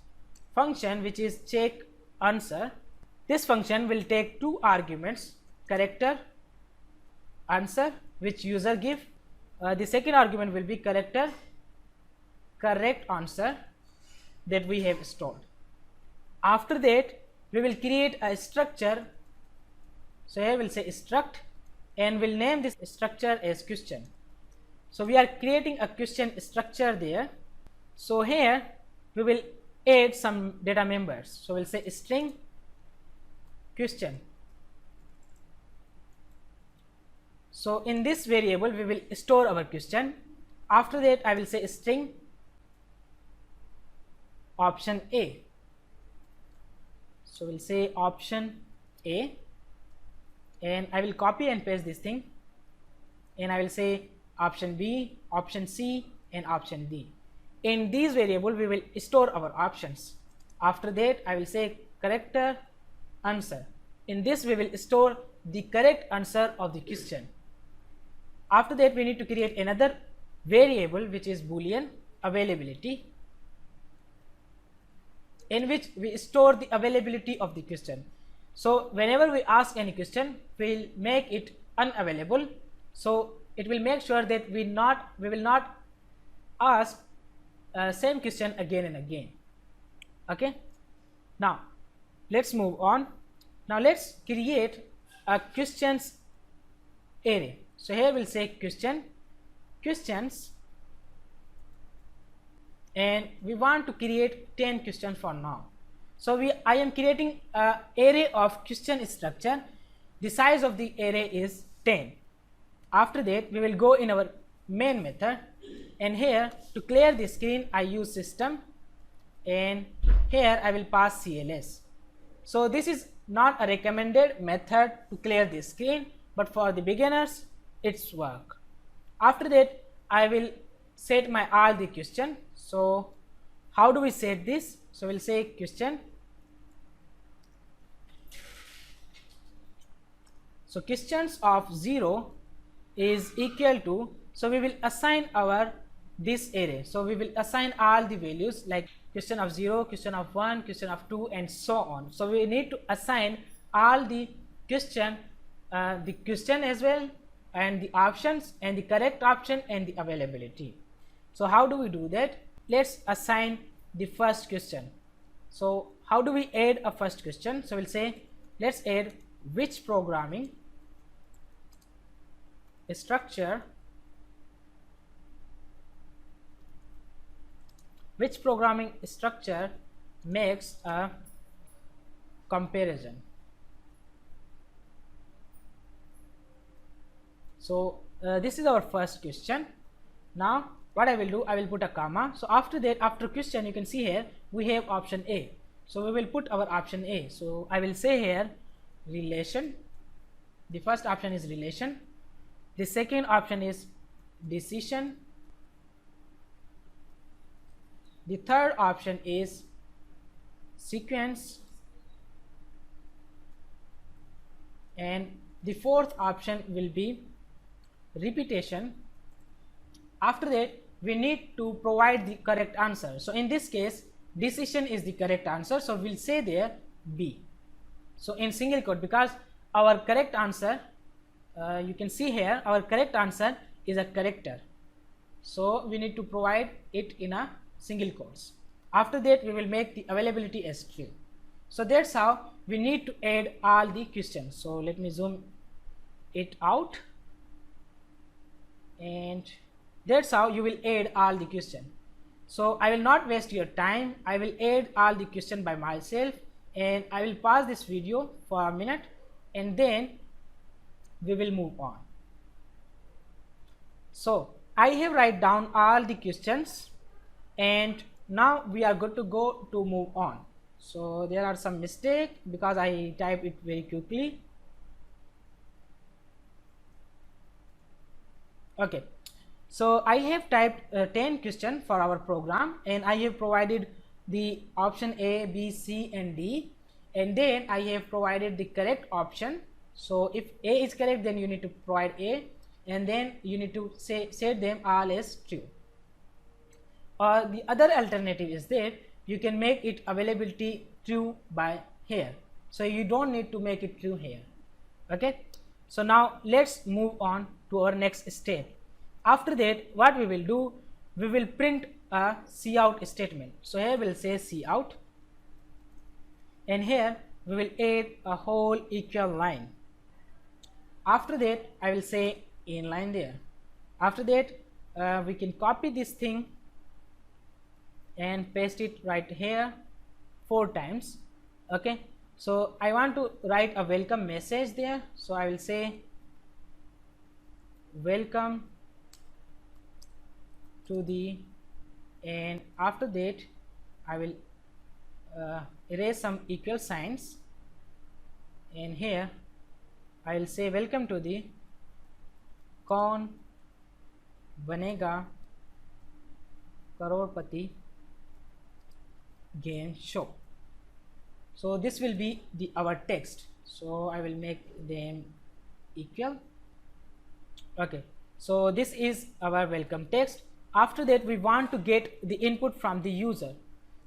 function which is check answer. This function will take two arguments, character answer which user give. The second argument will be character correct answer that we have stored. After that we will create a structure. So here we'll say struct, and we'll name this structure as question. So we are creating a question structure there. So here we will add some data members. So we'll say string question. So in this variable we will store our question. After that I will say string option A. So we'll say option A, and I will copy and paste this thing, and I will say option B, option C, and option D. In these variable we will store our options. After that I will say character answer. In this we will store the correct answer of the question. After that we need to create another variable which is boolean availability, in which we store the availability of the question. So whenever we ask any question we will make it unavailable. So it will make sure that we will not ask same question again and again. Okay, now let's move on. Now let's create a questions array. So here we'll say questions, and we want to create 10 questions for now. So I am creating an array of question structure. The size of the array is 10. After that we will go in our main method, and here to clear the screen I use system, and here I will pass CLS. So this is not a recommended method to clear the screen, but for the beginners it's work. After that I will set my all the question. So how do we set this? So we'll say question. So questions of 0 is equal to, so we will assign our this array. So we will assign all the values like question of 0, question of 1, question of 2, and so on. So we need to assign all the question as well, and the options, and the correct option, and the availability. So how do we do that? Let's assign the first question. So how do we add a first question? So we'll say let's add which programming structure makes a comparison. So this is our first question. Now what I will do, I will put a comma. So after that, after question, you can see here we have option A. So we will put our option A. So I will say here relation. The first option is relation. The second option is decision. The third option is sequence. And the fourth option will be repetition. After that, we need to provide the correct answer. So in this case, decision is the correct answer, so we'll say there B. So in single quote, because our correct answer, you can see here our correct answer is a character, so we need to provide it in a single quotes. After that, we will make the availability as true. So that's how we need to add all the questions. So let me zoom it out, and that's how you will add all the question. So I will not waste your time, I will add all the question by myself, and I will pause this video for a minute and then we will move on. So I have write down all the questions, and now we are good to go to move on. So there are some mistakes because I type it very quickly. Okay, so I have typed 10 questions for our program, and I have provided the option A, B, C and D, and then I have provided the correct option. So if A is correct, then you need to provide A, and then you need to set them all as true. Or the other alternative is that you can make it availability true by here, so you don't need to make it true here. Okay, so now let's move on to our next step. After that, what we will do, we will print a cout statement. So here we will say cout, and here we will add a whole equal line. After that, I will say inline there. After that, we can copy this thing and paste it right here 4 times. Okay, so I want to write a welcome message there, so I will say welcome to the, and after that I will erase some equal signs, and here I will say welcome to the Kaun Banega Corepati game show. So this will be our text, so I will make them equal. Okay, so this is our welcome text. After that, we want to get the input from the user,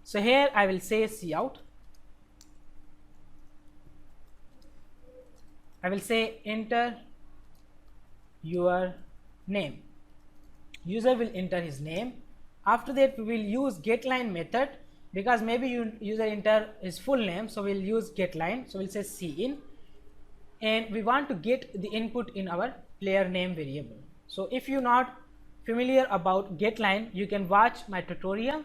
so here I will say cout. I will say enter your name. User will enter his name. After that, we will use getLine method, because maybe user enter his full name, so we'll use getLine. So we'll say cin, and we want to get the input in our player name variable. So if you're not familiar about getLine, you can watch my tutorial.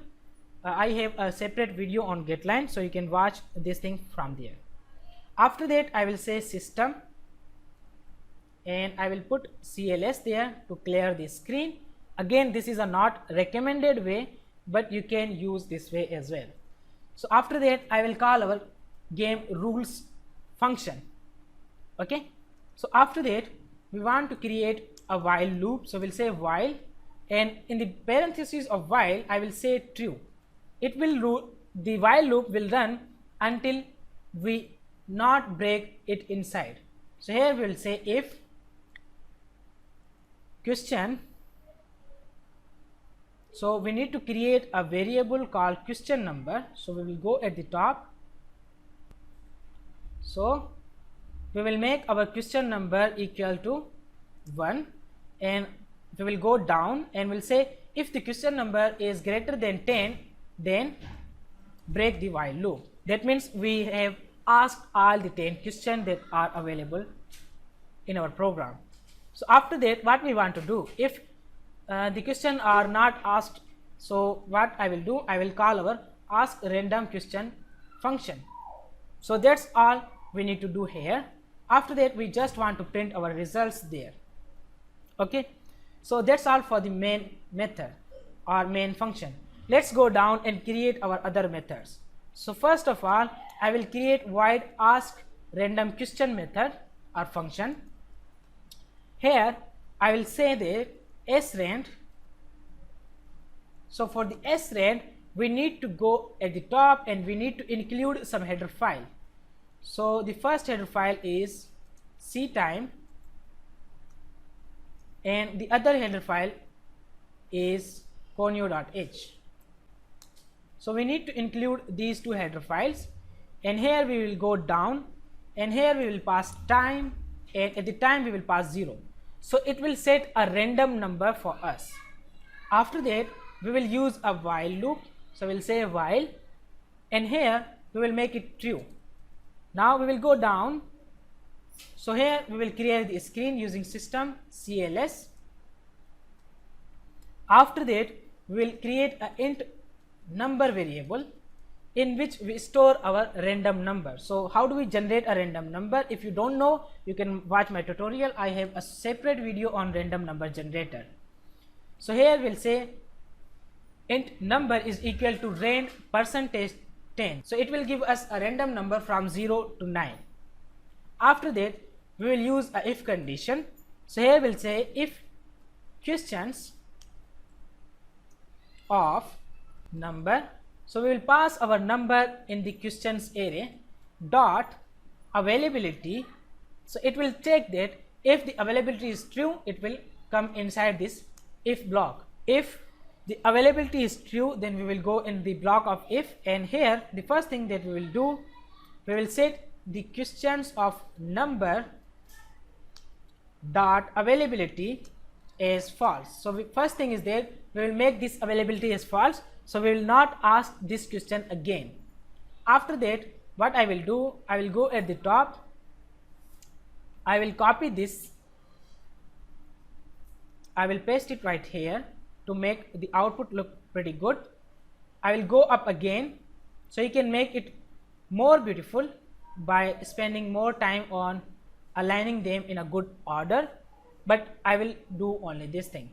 I have a separate video on getLine, so you can watch this thing from there. After that, I will say system, and I will put CLS there to clear the screen. Again, this is a not recommended way, but you can use this way as well. So after that, I will call our game rules function. Okay, so after that, we want to create a while loop, so we'll say while, and in the parentheses of while I will say true. It will the while loop will run until we not break it inside. So here we will say if question, so we need to create a variable called question number, so we will go at the top. So we will make our question number equal to 1, and we will go down and we'll say if the question number is greater than 10, then break the while loop. That means we have asked all the 10 questions that are available in our program. So after that, what we want to do, if the question are not asked, so what I will do, I will call our ask random question function. So that's all we need to do here. After that, we just want to print our results there. Okay, so that's all for the main method or main function. Let's go down and create our other methods. So first of all, I will create void ask random question method or function. Here I will say that srand. So for the srand, we need to go at the top and we need to include some header file. So the first header file is ctime and the other header file is conio.h. So we need to include these two header files, and here we will go down and here we will pass time, and at the time we will pass 0. So it will set a random number for us. After that, we will use a while loop. So we will say while, and here we will make it true. Now we will go down. So here we will create the screen using system CLS. After that, we will create a int number variable in which we store our random number. So how do we generate a random number? If you don't know, you can watch my tutorial. I have a separate video on random number generator. So here we'll say int number is equal to rand %10. So it will give us a random number from 0 to 9. After that, we will use a if condition. So here we'll say if questions of number, so we will pass our number in the questions array dot availability. So it will check that if the availability is true, it will come inside this if block. If the availability is true, then we will go in the block of if, and here the first thing that we will do, we will set the questions of number dot availability as false. So first thing is that we will make this availability as false, so we will not ask this question again. After that, what I will do, I will go at the top, I will copy this, I will paste it right here to make the output look pretty good. I will go up again, so you can make it more beautiful by spending more time on aligning them in a good order, but I will do only this thing.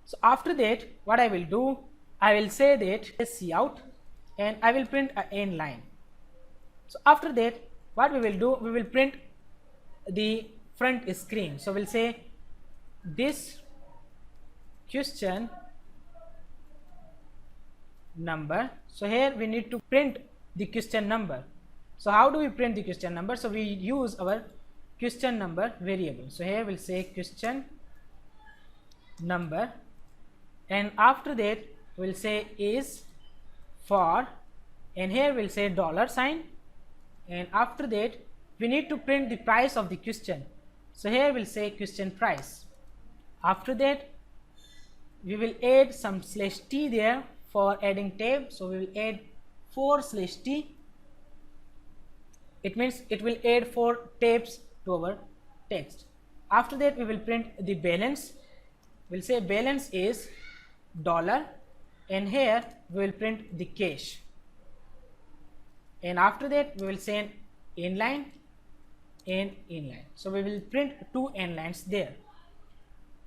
So after that, what I will do, I will say that cout and I will print a end line. So after that, what we will do, we will print the front screen. So we'll say this question number. So here we need to print the question number. So how do we print the question number? So we use our question number variable. So here we'll say question number, and after that we'll say is for, and here we'll say $sign, and after that we need to print the price of the question. So here we'll say question price. After that, we will add some /t there for adding tab. So we will add 4/t. It means it will add 4 tabs to our text. After that, we will print the balance. We'll say balance is $, and here we will print the cash. And after that, we will say inline and inline. So we will print 2 end lines there.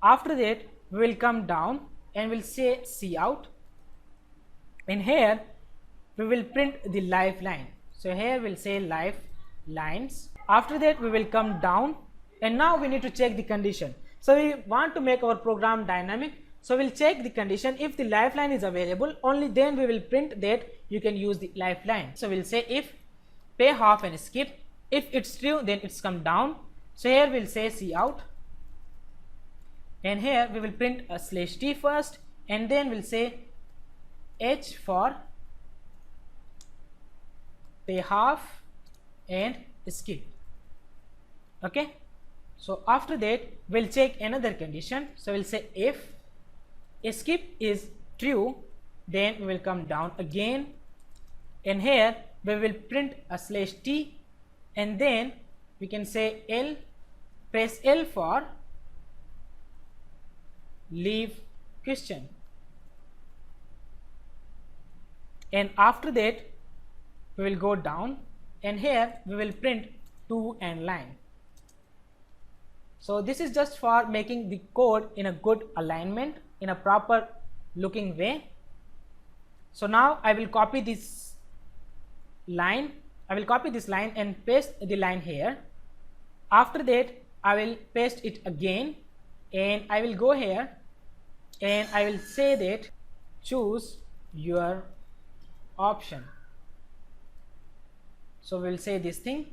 After that, we will come down and we'll say cout, and here we will print the lifeline. So here we'll say lifelines. After that, we will come down, and now we need to check the condition. So we want to make our program dynamic, so we'll check the condition. If the lifeline is available, only then we will print that you can use the lifeline. So we'll say if pay half and skip. If it's true, then it's come down. So here we'll say cout, and here we will print a /t first, and then we'll say h for pay half and skip. Okay, so after that we'll check another condition. So we'll say if skip is true, then we will come down again, and here we will print a /t and then we can say L, press L for leave question, and after that we will go down, and here we will print to end line. So this is just for making the code in a good alignment, in a proper looking way. So now I will copy this line, and paste the line here. After that I will paste it again, and I will go here and I will say that choose your option. So we will say this thing,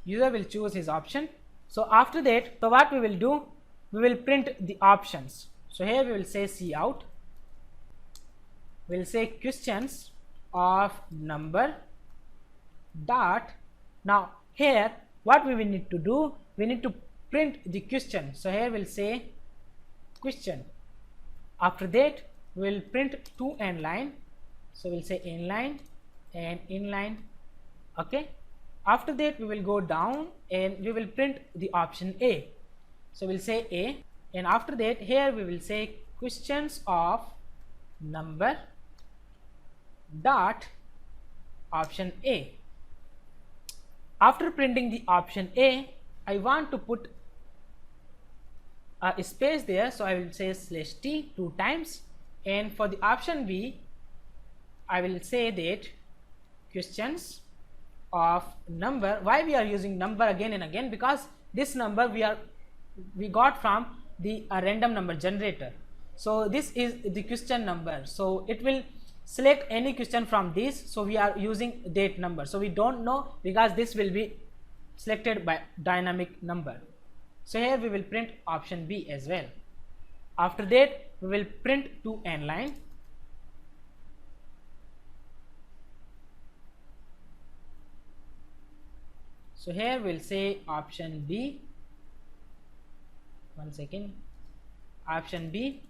user will choose his option. So after that, so what we will do, we will print the options. So here we will say cout, we will say questions of number dot. Now here what we will need to do, we need to print the question. So here we will say question. After that we will print to end line. So we will say inline and inline. Okay. After that we will go down and we will print the option A. So we will say A, and after that here we will say questions of number dot option A. After printing the option A, I want to put a space there, so I will say /t 2 times, and for the option B I will say that questions of number. Why we are using number again and again? Because this number we got from the random number generator. So this is the question number, so it will select any question from this, so we are using that number. So we don't know, because this will be selected by dynamic number. So here we will print option B as well. After that we will print to end line. So here we will say option B, one second, option B,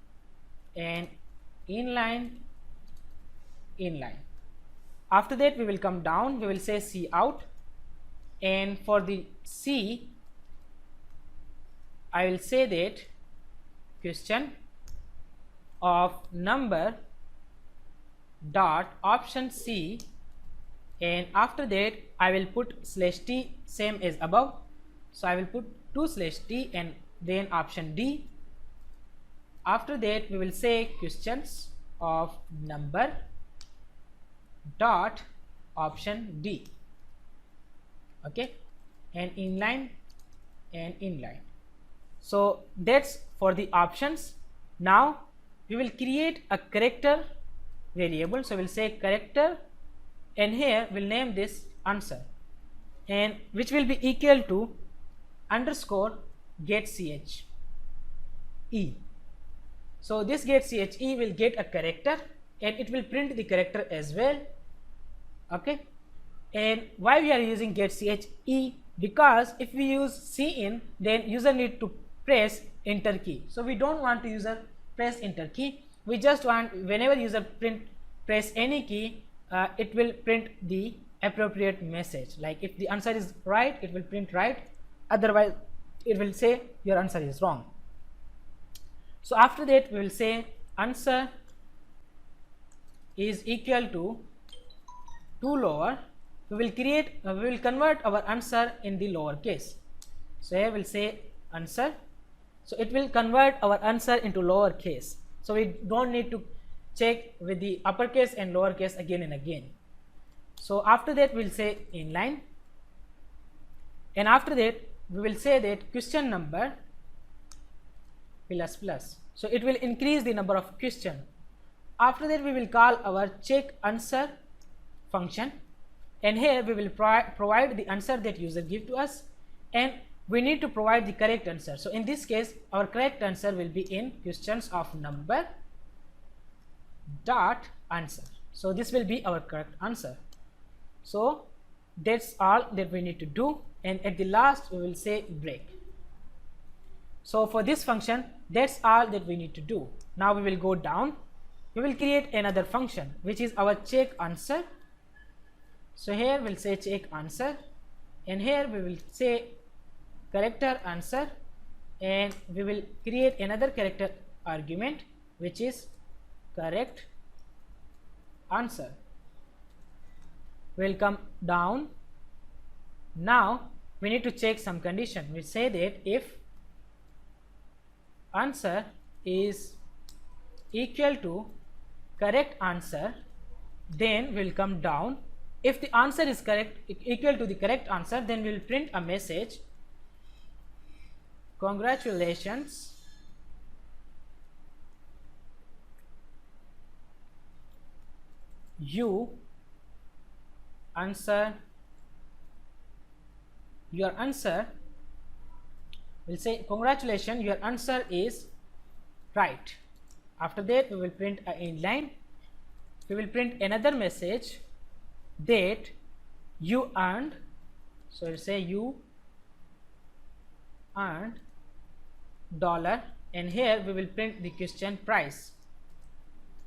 and inline. After that we will come down, we will say cout, and for the C I will say that question of number dot option C, and after that I will put /t same as above. So I will put 2/t and then option D. After that we will say questions of number dot option D. Okay, and inline. So that's for the options. Now we will create a character variable. So we'll say character, and here we'll name this answer, and which will be equal to underscore get ch e. So this get ch e will get a character, and it will print the character as well. Okay, and why we are using get ch e? Because if we use cin, then user need to press enter key. So we don't want to user press enter key. We just want whenever user press any key, it will print the appropriate message. Like if the answer is right, it will print right, otherwise it will say your answer is wrong. So after that we will say answer is equal to lower. We will convert our answer in the lower case. So here we will say answer, so it will convert our answer into lower case, so we don't need to check with the uppercase and lower case again and again. So after that we will say inline, and after that we will say that question number plus plus, so it will increase the number of question. After that we will call our check answer function, and here we will provide the answer that user give to us, and we need to provide the correct answer. So in this case our correct answer will be in questions of number dot answer. So this will be our correct answer. So that's all that we need to do, and at the last we will say break. So for this function, that's all that we need to do. Now we will go down, we will create another function which is our check answer, So here we'll say check answer, and here we will say character answer, and we will create another character argument which is correct answer. We'll come down. Now we need to check some condition. We say that if answer is equal to correct answer, then we'll come down. If the answer is correct, equal to the correct answer, then we'll print a message, congratulations, you answer your answer. We'll say congratulations, your answer is right. After that we will print a inline. We will print another message that you earned, so we'll say you earned dollar, and here we will print the question price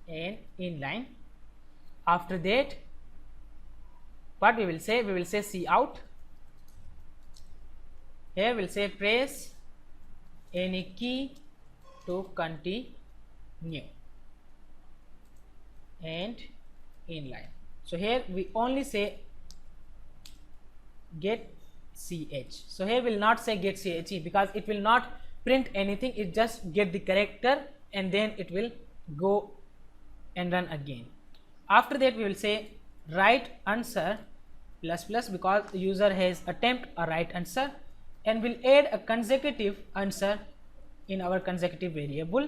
and inline. After that what we will say? We will say see out. Here we'll say press any key to continue and inline. So here we only say get ch. So here we will not say get che because it will not print anything, it just get the character and then it will go and run again. After that we will say right answer plus plus because the user has attempt a right answer, and we'll add a consecutive answer in our consecutive variable.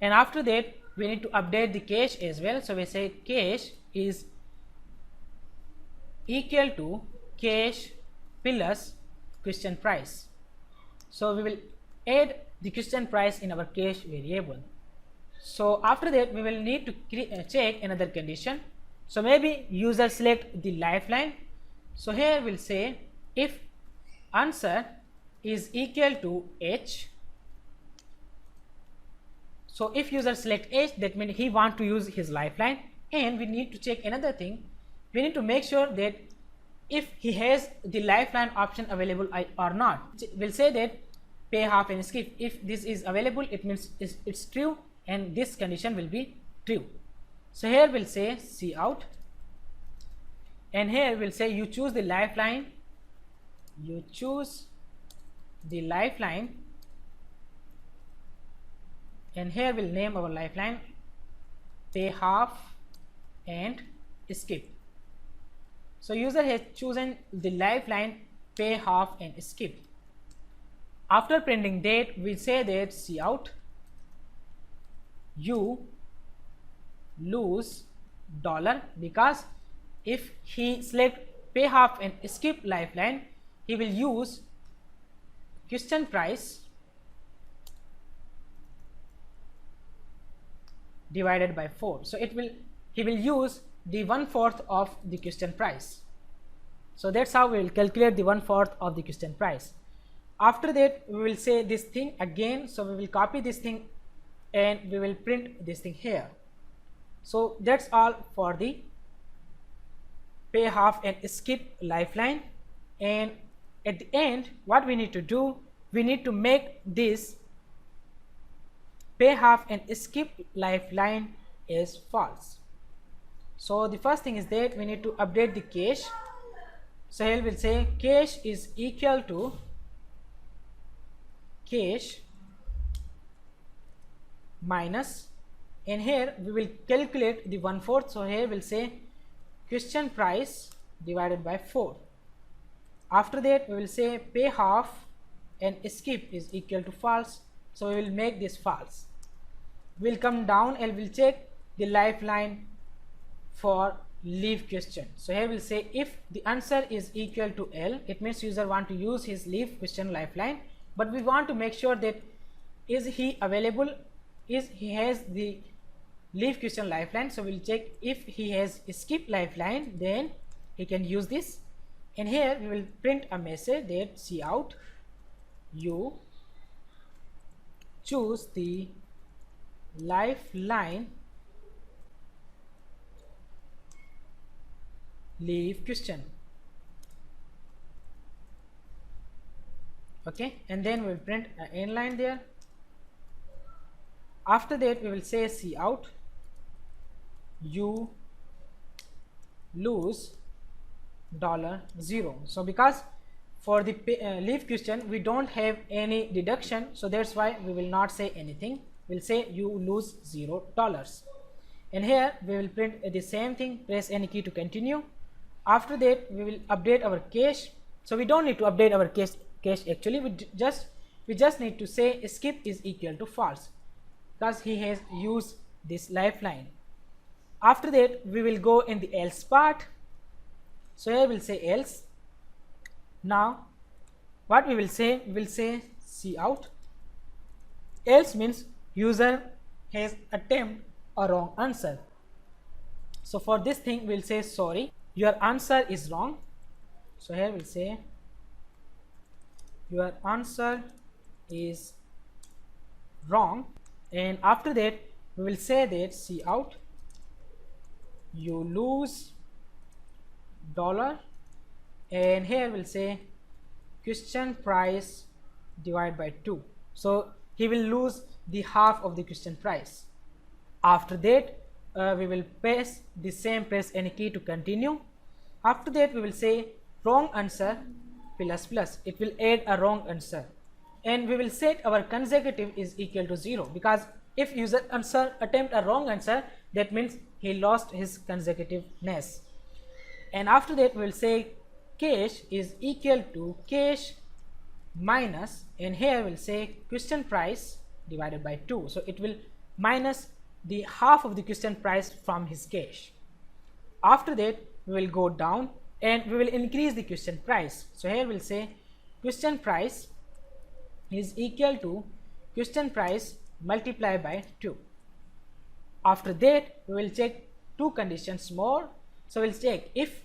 And after that we need to update the cache as well. So we say cache is equal to cache plus question price. So we will add the question price in our cache variable. So after that we will need to check another condition. So maybe user select the lifeline. So here we'll say if answer is equal to h. So if user select h, that means he want to use his lifeline. And we need to check another thing. We need to make sure that if he has the lifeline option available or not. We'll say that pay half and skip. If this is available, it means it's true, and this condition will be true. So here we'll say see out, and here we'll say you choose the lifeline. You choose the lifeline, and here we'll name our lifeline pay half and skip. So user has chosen the lifeline pay half and skip. After printing that, we say that see out you lose dollar, because if he select pay half and skip lifeline, he will use question price divided by 4. So he will use the 1/4 of the question price. So that's how we will calculate the 1/4 of the question price. After that we will say this thing again. So we will copy this thing and we will print this thing here. So that's all for the pay half and skip lifeline. And at the end what we need to do, we need to make this pay half and skip lifeline is false. So the first thing is that we need to update the cache. So here we'll say cache is equal to cache minus, and here we will calculate the 1/4. So here we'll say question price divided by 4. After that we will say pay half and skip is equal to false. So we will make this false. We'll come down and we'll check the lifeline for leave question. So here we'll say if the answer is equal to L, it means user want to use his leave question lifeline, but we want to make sure that is he available, is he has the leave question lifeline. So we'll check if he has skip lifeline, then he can use this. And here we will print a message that see out you choose the lifeline leave question. Okay, and then we will print an inline there. After that we will say cout, you lose $0. So because for the leave question we don't have any deduction, so that's why we will not say anything. We'll say you lose $0. And here we will print the same thing, press any key to continue. After that we will update our cache. So we don't need to update our cache actually, we just need to say skip is equal to false because he has used this lifeline. After that we will go in the else part. So here we will say else. Now what we will say cout. Else means user has attempted a wrong answer. So for this thing we will say sorry, your answer is wrong. So here we will say your answer is wrong, and after that we will say that cout, you lose $, and here we'll say question price divided by 2. So he will lose the half of the question price. After that we will press the same, press any key to continue. After that we will say wrong answer plus plus, it will add a wrong answer, and we will set our consecutive is equal to 0 because if user answer attempt a wrong answer, that means he lost his consecutiveness. And after that we will say cache is equal to cache minus, and here we will say question price divided by 2. So it will minus the half of the question price from his cache. After that we will go down and we will increase the question price. So here we will say question price is equal to question price multiplied by 2. After that we will check two conditions more. So we will check if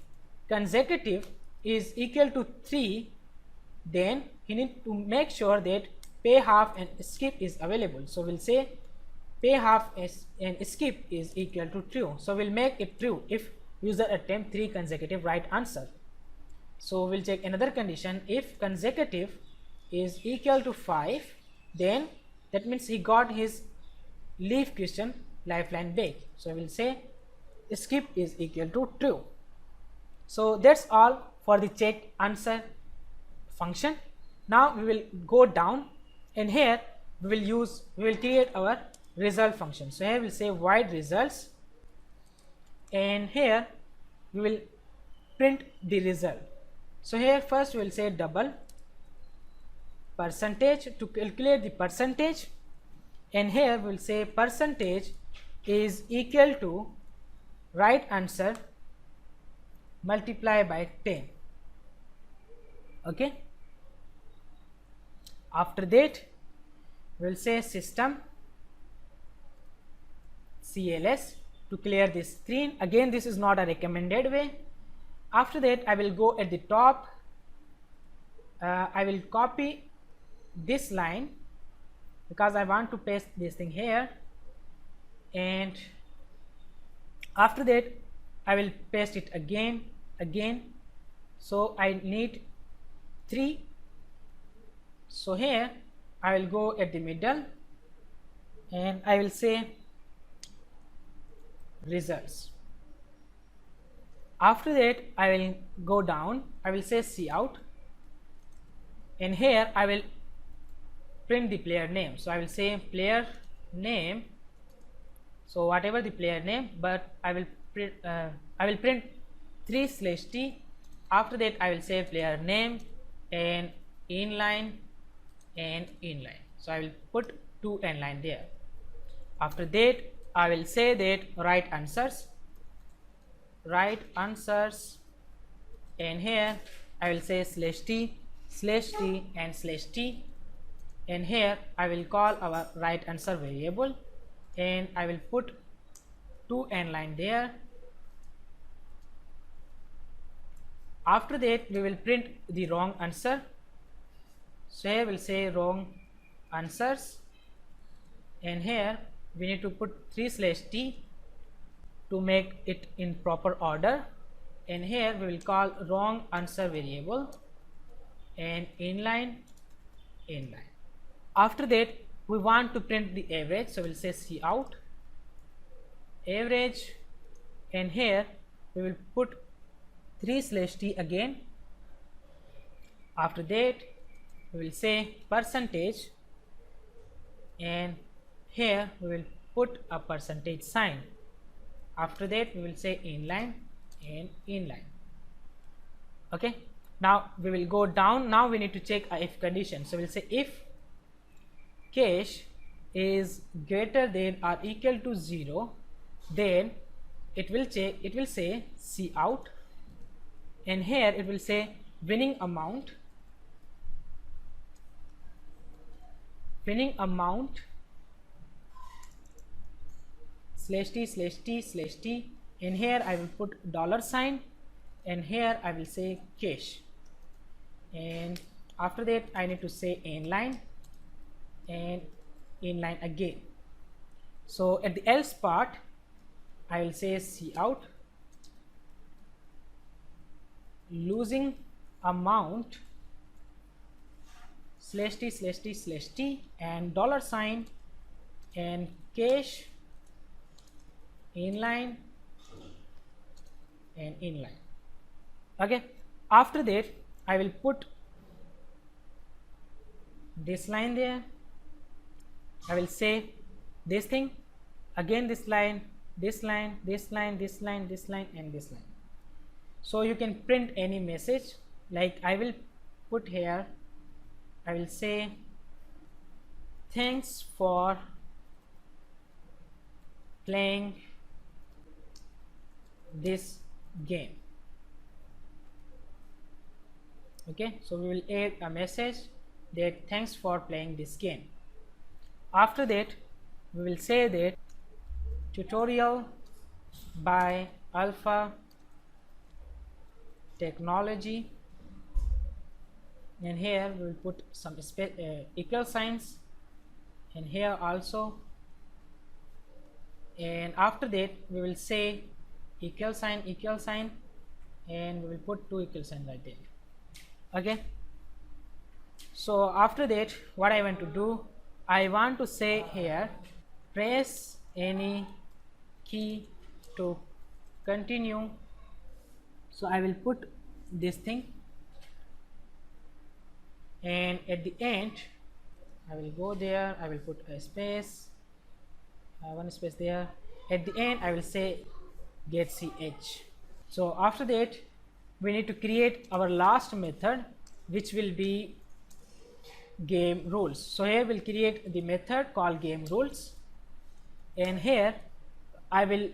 consecutive is equal to 3, then he need to make sure that pay half and skip is available. So we will say pay half and skip is equal to true. So we will make it true if user attempt 3 consecutive right answer. So we will check another condition, if consecutive is equal to 5, then that means he got his leave question lifeline back. So we will say skip is equal to true. So that's all for the check answer function. Now we will go down, and here we will create our result function. So here we will say void results, and here we will print the result. So here first we will say double percentage to calculate the percentage, and here we will say percentage is equal to right answer multiply by 10. Okay. After that we will say system CLS to clear this screen. Again, this is not a recommended way. After that I will go at the top, I will copy this line because I want to paste this thing here, and after that I will paste it again. So I need 3. So here I will go at the middle and I will say results. After that I will go down, I will say cout, and here I will print the player name. So I will say player name, so whatever the player name, but I will print 3/t. After that I will say player name and inline and inline. So I will put 2 inline there. After that I will say that right answers, and here I will say /t and /t, and here I will call our right answer variable, and I will put 2 inline there. After that we will print the wrong answer. So here we will say wrong answers, and here we need to put 3/t to make it in proper order, and here we will call wrong answer variable, and inline. After that we want to print the average, so we'll say cout average, and here we will put 3/t again. After that we will say percentage, and here we will put a percentage sign. After that we will say inline and inline. Okay, now we will go down. Now we need to check a if condition, so we'll say if cache is greater than or equal to 0, then it will say cout, and here it will say winning amount /t/t/t, and here I will put $, and here I will say cache, and after that I need to say inline and inline again. So at the else part I will say cout losing amount /t/t/t and $, and cache inline and inline. Okay, after that I will put this line there. I will say this thing again, this line, this line, this line, this line, this line, and this line. So you can print any message, like I will put here, I will say thanks for playing this game. Okay, so we will add a message that thanks for playing this game. After that we will say that tutorial by Alpha Technology, and here we will put some equal signs, and here also, and after that we will say equal sign, and we will put 2 equal signs right there. Okay, so after that what I want to do, I want to say here press any key to continue. So I will put this thing, and at the end I will go there, I will put a space, one space there. At the end I will say get ch. So after that we need to create our last method, which will be game rules. So here we'll create the method called game rules, and here I will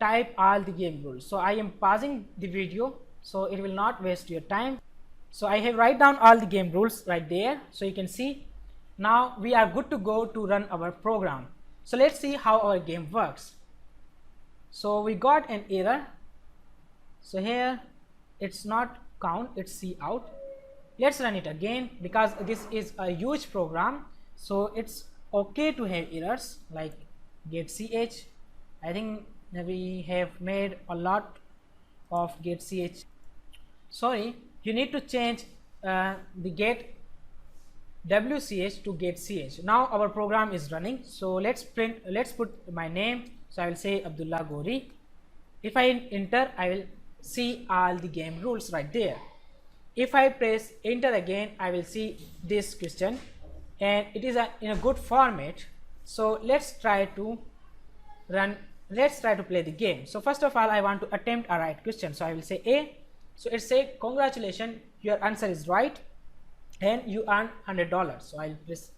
type all the game rules. So I am pausing the video so it will not waste your time. So I have write down all the game rules right there, so you can see. Now we are good to go to run our program. So let's see how our game works. So we got an error. So here it's not count, it's cout. Let's run it again, because this is a huge program, so it's okay to have errors like get ch. I think we have made a lot of get ch. Sorry, you need to change the get wch to get ch. Now our program is running, so let's put my name. So I will say Abdullah Gori. If I enter, I will see all the game rules right there. If I press enter again, I will see this question, and it is in a good format. So let's try to play the game. So first of all, I want to attempt a right question. So I will say A. So it says congratulations, your answer is right and you earn $100. So I'll press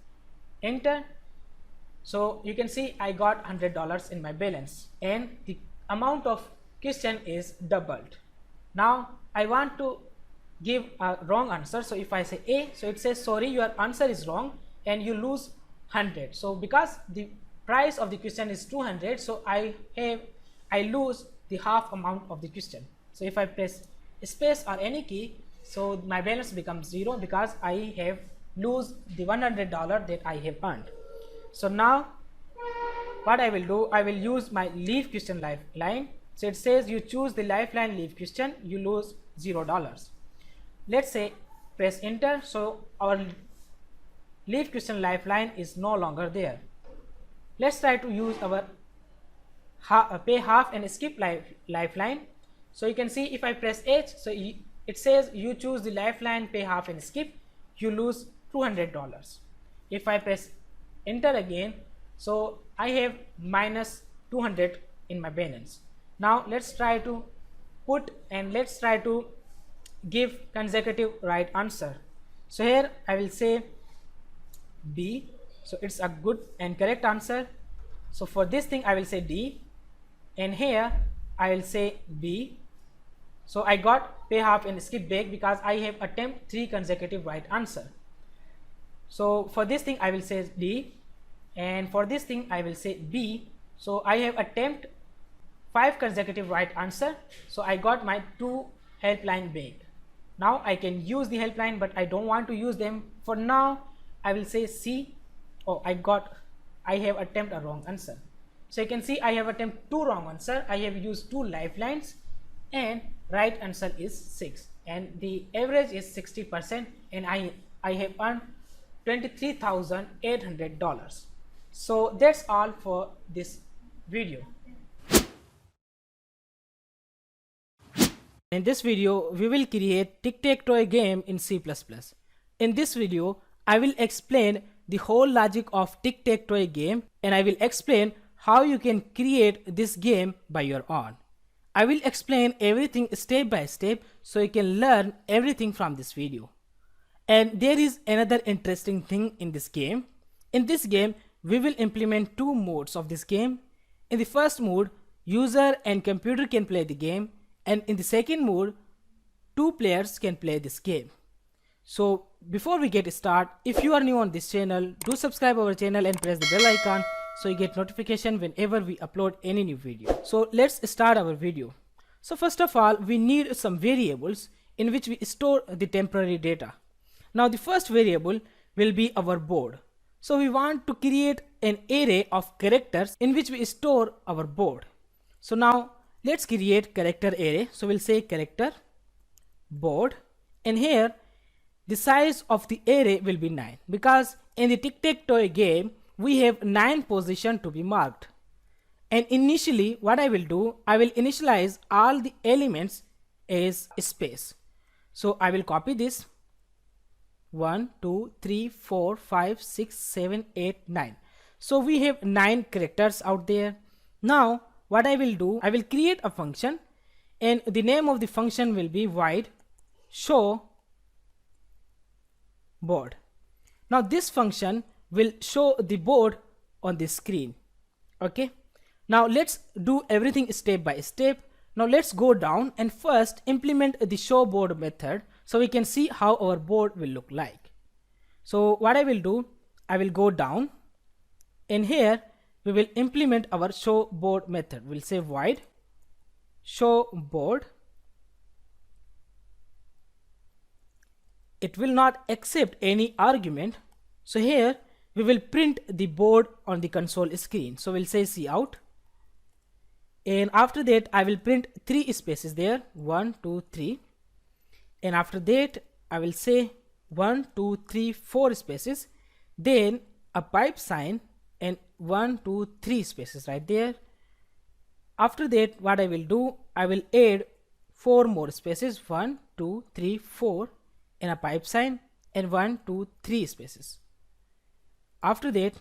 enter. So you can see I got $100 in my balance, and the amount of question is doubled. Now I want to give a wrong answer. So if I say A, so it says sorry, your answer is wrong and you lose 100. So because the price of the question is 200, so I lose the half amount of the question. So if I press space or any key, so my balance becomes 0 because I have lose the $100 that I have earned. So now what I will do, I will use my leave question line. So it says you choose the lifeline leave question, you lose $0. Let's say press enter, so our leave question lifeline is no longer there. Let's try to use our pay half and skip lifeline. So you can see if I press H, so it says you choose the lifeline, pay half and skip, you lose $200. If I press enter again, so I have minus 200 in my balance. Now let's try to give consecutive right answer. So here I will say B, so it's a good and correct answer. So for this thing I will say D, and here I will say B. So I got pay half and skip back because I have attempt 3 consecutive right answer. So for this thing I will say D, and for this thing I will say B. So I have attempt 5 consecutive right answer, so I got my 2 helpline back. Now I can use the helpline, but I don't want to use them for now. I will say C. Oh, I have attempt a wrong answer. So you can see I have attempt 2 wrong answer. I have used 2 lifelines, and right answer is 6, and the average is 60%, and I have earned $23,800. So that's all for this video. In this video, we will create Tic Tac Toe game in C++. In this video, I will explain the whole logic of Tic Tac Toe game, and I will explain how you can create this game by your own. I will explain everything step by step so you can learn everything from this video. And there is another interesting thing in this game. In this game, we will implement 2 modes of this game. In the first mode, user and computer can play the game, and in the second mode, 2 players can play this game. So before we get started, if you are new on this channel, do subscribe our channel and press the bell icon so you get notification whenever we upload any new video. So let's start our video. So first of all, we need some variables in which we store the temporary data. Now the first variable will be our board. So we want to create an array of characters in which we store our board. So now let's create character array. So we'll say character board, and here the size of the array will be 9, because in the Tic Tac Toe game we have 9 positions to be marked. And initially what I will do, I will initialize all the elements as space. So I will copy this 1 2 3 4 5 6 7 8 9. So we have 9 characters out there. Now what I will do, I will create a function, and the name of the function will be void show board. Now this function will show the board on the screen. Okay, now let's do everything step by step. Now let's go down and first implement the show board method so we can see how our board will look like. So what I will do, I will go down, and here we will implement our show board method. We'll say void show board. It will not accept any argument. So here we will print the board on the console screen. So we'll say cout, and after that I will print 3 spaces there, 1 2 3, and after that I will say 1 2 3 4 spaces, then a pipe sign and 1 2 3 spaces right there. After that what I will do, I will add 4 more spaces, 1 2 3 4, and a pipe sign and 1 2 3 spaces. After that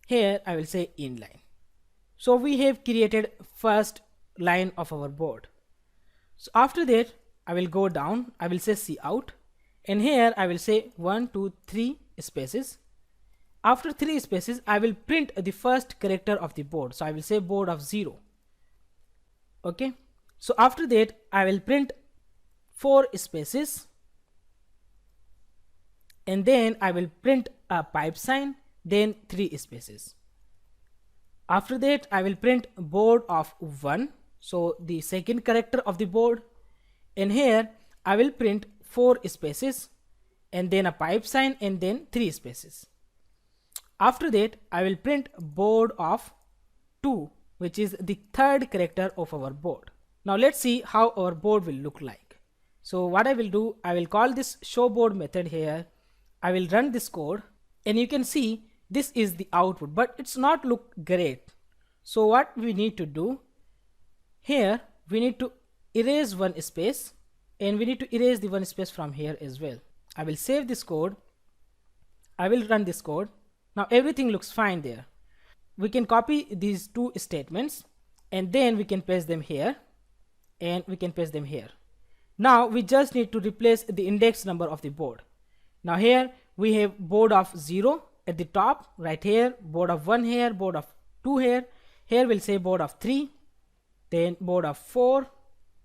here I will say inline. So we have created first line of our board. So after that I will go down, I will say cout, and here I will say 1 2 3 spaces. After 3 spaces I will print the first character of the board. So I will say board of 0. Okay, so after that I will print 4 spaces, and then I will print a pipe sign, then 3 spaces. After that I will print board of 1, so the second character of the board, and here I will print 4 spaces and then a pipe sign and then 3 spaces. After that I will print board of 2, which is the third character of our board. Now let's see how our board will look like. So what I will do, I will call this show board method here. I will run this code and you can see this is the output, but it's not look great. So what we need to do here, we need to erase one space and we need to erase the one space from here as well. I will save this code. I will run this code. Now everything looks fine there. We can copy these two statements and then we can paste them here and we can paste them here. Now we just need to replace the index number of the board. Now here we have board of 0 at the top right here, board of 1 here, board of 2 here. Here we'll say board of 3, then board of 4,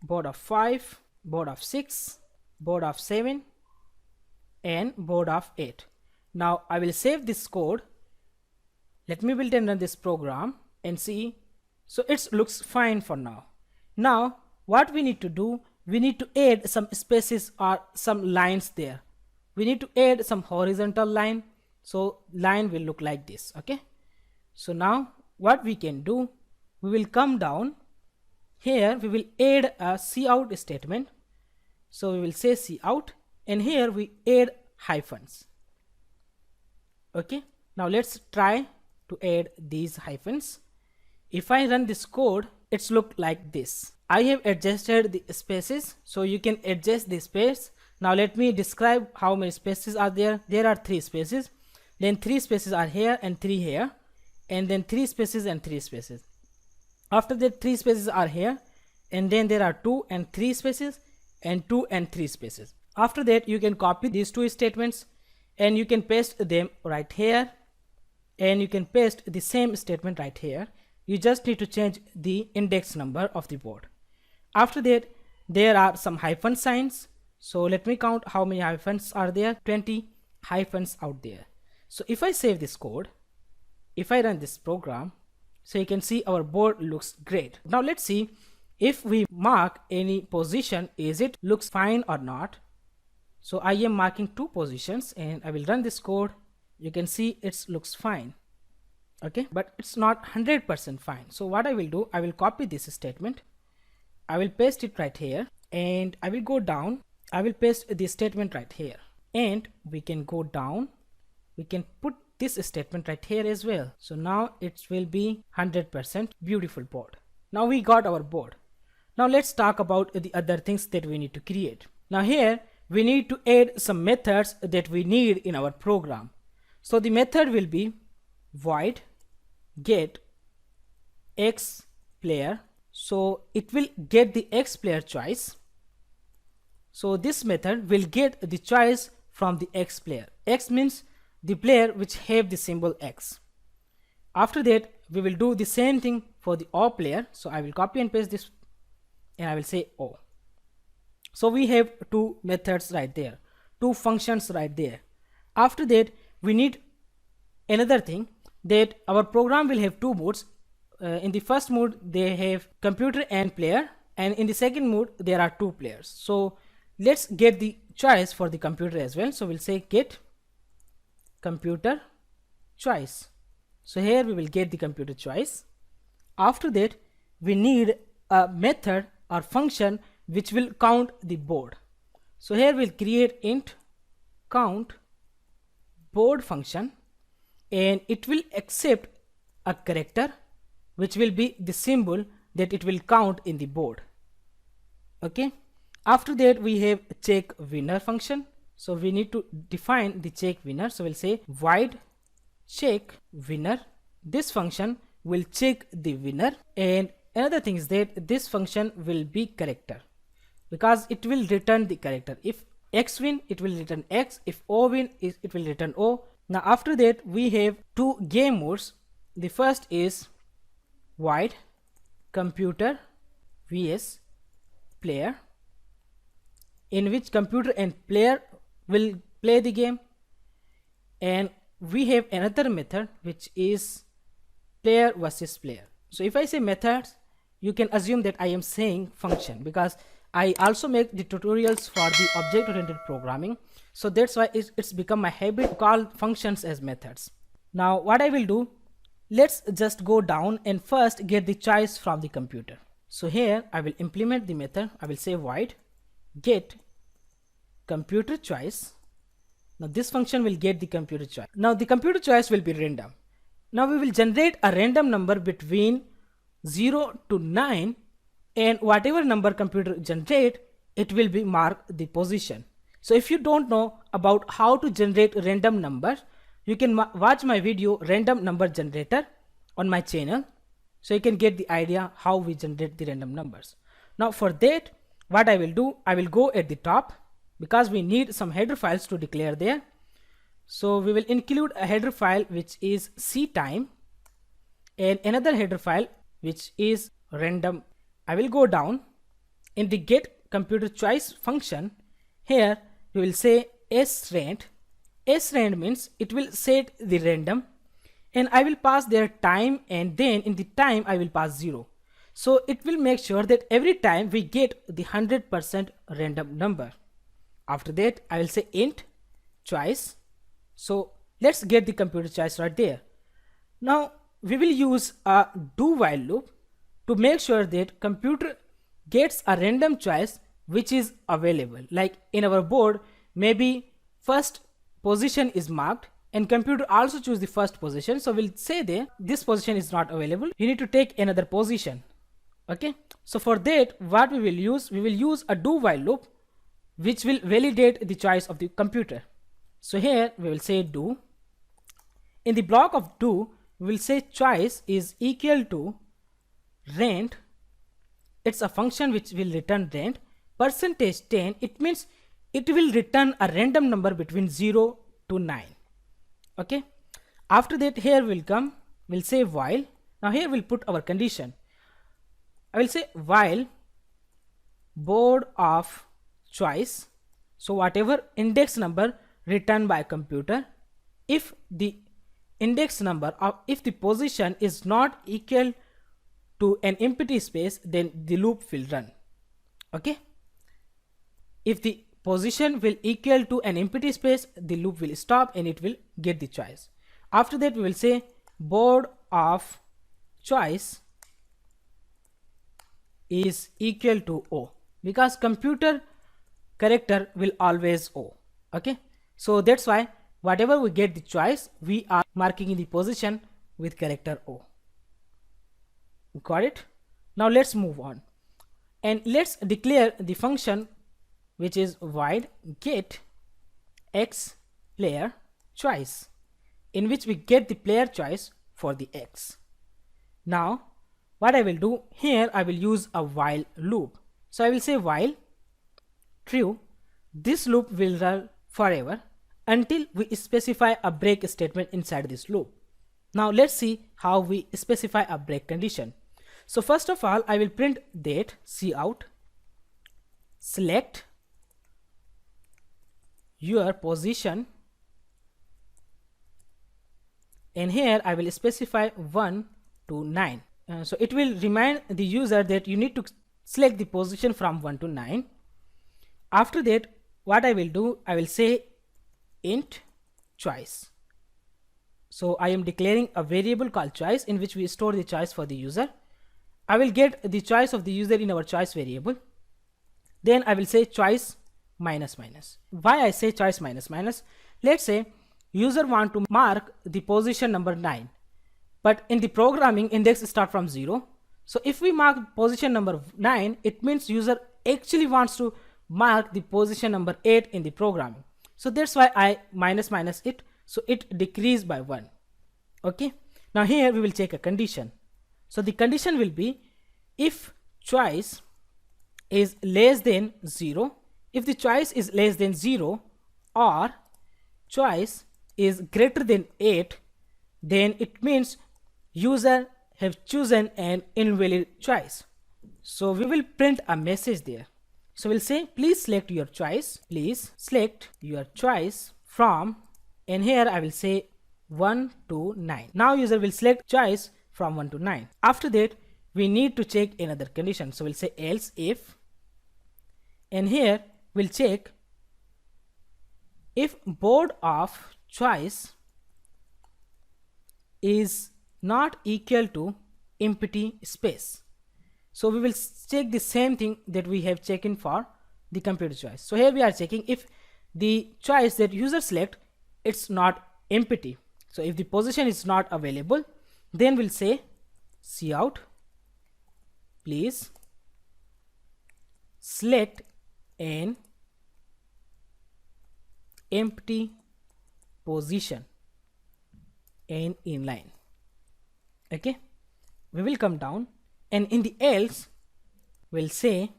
board of 5, board of 6, board of 7 and board of 8. Now I will save this code. Let me build and run this program and see. So it looks fine for now. Now what we need to do, we need to add some spaces or some lines there. We need to add some horizontal line. So line will look like this. Okay. So now what we can do, we will come down here. We will add a cout statement. So we will say cout and here we add hyphens. Okay. Now let's try to add these hyphens. If I run this code, it's look like this. I have adjusted the spaces, so you can adjust the space. Now let me describe how many spaces are there. There are 3 spaces, then 3 spaces are here and 3 here, and then 3 spaces and 3 spaces. After that 3 spaces are here, and then there are 2 and 3 spaces and 2 and 3 spaces. After that you can copy these 2 statements and you can paste them right here, and you can paste the same statement right here. You just need to change the index number of the board. After that there are some hyphen signs. So let me count how many hyphens are there. 20 hyphens out there. So if I save this code, if I run this program, so you can see our board looks great. Now let's see if we mark any position, is it looks fine or not. So I am marking 2 positions and I will run this code. You can see it looks fine. Okay, but it's not 100% fine. So what I will do, I will copy this statement, I will paste it right here, and I will go down. I will paste the statement right here, and we can go down. We can put this statement right here as well. So now it will be 100% beautiful board. Now we got our board. Now let's talk about the other things that we need to create. Now here we need to add some methods that we need in our program. So the method will be void get x player. So it will get the x player choice. So this method will get the choice from the x player. X means the player which have the symbol x. After that we will do the same thing for the O player. So I will copy and paste this and I will say O. So we have 2 methods right there, 2 functions right there. After that we need another thing, that our program will have 2 modes. In the first mode they have computer and player, and in the second mode there are 2 players. So let's get the choice for the computer as well. So we'll say get computer choice. So here we will get the computer choice. After that we need a method or function which will count the board. So here we'll create int count board function, and it will accept a character which will be the symbol that it will count in the board. Okay. After that we have check winner function. So we need to define the check winner. So we'll say void check winner. This function will check the winner, and another thing is that this function will be character because it will return the character. If x win, it will return x. If O win, it will return O. Now after that we have 2 game modes. The first is void computer vs player, in which computer and player will play the game, and we have another method which is player versus player. So if I say methods, you can assume that I am saying function because I also make the tutorials for the object-oriented programming. So that's why it's become my habit to call functions as methods. Now what I will do, let's just go down and first get the choice from the computer. So here I will implement the method. I will say void get computer choice. Now this function will get the computer choice. Now the computer choice will be random. Now we will generate a random number between 0 to 9, and whatever number computer generate, it will be marked the position. So if you don't know about how to generate random numbers, you can watch my video random number generator on my channel, so you can get the idea how we generate the random numbers. Now for that, what I will do, I will go at the top because we need some header files to declare there. So we will include a header file which is ctime and another header file which is random. I will go down in the get computer choice function. Here we will say srand. Srand means it will set the random, and I will pass their time, and then in the time I will pass 0. So it will make sure that every time we get the 100% random number. After that I will say int choice. So let's get the computer choice right there. Now we will use a do while loop to make sure that computer gets a random choice which is available. Like in our board, maybe first position is marked and computer also choose the first position. So we'll say there this position is not available. You need to take another position. Okay. So for that, what we will use a do while loop which will validate the choice of the computer. So here we will say do. In the block of do, we will say choice is equal to rand. It's a function which will return rand. %10, it means it will return a random number between 0 to 9. Okay. After that, here we'll say while. Now here we'll put our condition. I will say while board of choice. So whatever index number returned by computer, if the index number or if the position is not equal to an empty space, then the loop will run. Okay. If the position will equal to an empty space, the loop will stop and it will get the choice. After that we will say board of choice is equal to O, because computer character will always O. Okay. So that's why whatever we get the choice, we are marking in the position with character O. Got it? Now let's move on and let's declare the function which is void get x player choice, in which we get the player choice for the x. Now what I will do here, I will use a while loop. So I will say while true, this loop will run forever until we specify a break statement inside this loop. Now let's see how we specify a break condition. So first of all, I will print that cout select your position, and here I will specify 1 to 9. So it will remind the user that you need to select the position from 1 to 9. After that, what I will do, I will say int choice. So I am declaring a variable called choice in which we store the choice for the user. I will get the choice of the user in our choice variable. Then I will say choice minus minus. Why I say choice minus minus? Let's say user want to mark the position number 9, but in the programming index start from 0. So if we mark position number 9, it means user actually wants to mark the position number 8 in the programming. So that's why I minus minus it, so it decreased by 1. Okay. Now here we will check a condition. So the condition will be if choice is less than 0, if the choice is less than 0 or choice is greater than 8, then it means user have chosen an invalid choice. So we will print a message there. So we'll say please select your choice, please select your choice from, and here I will say 1 to 9. Now user will select choice from 1 to 9. After that we need to check another condition. So we'll say else if, and here we'll check if board of choice is not equal to empty space. So we will check the same thing that we have checked for the computer choice. So here we are checking if the choice that user select, it's not empty. So if the position is not available, then we'll say cout, please select an empty position and inline. Okay, we will come down, and in the else we'll say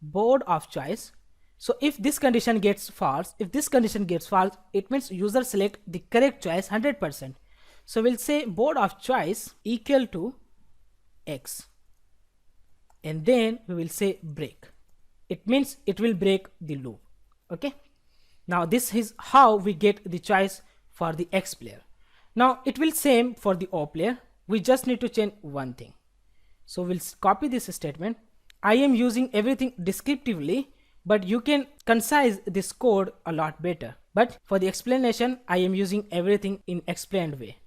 board of choice. So if this condition gets false, it means user select the correct choice 100%. So we'll say board of choice equal to x, and then we will say break. It means it will break the loop. Okay, now this is how we get the choice for the X player. Now it will same for the O player. We just need to change one thing. So we'll copy this statement. I am using everything descriptively, but you can concise this code a lot better. But for the explanation, I am using everything in explained way.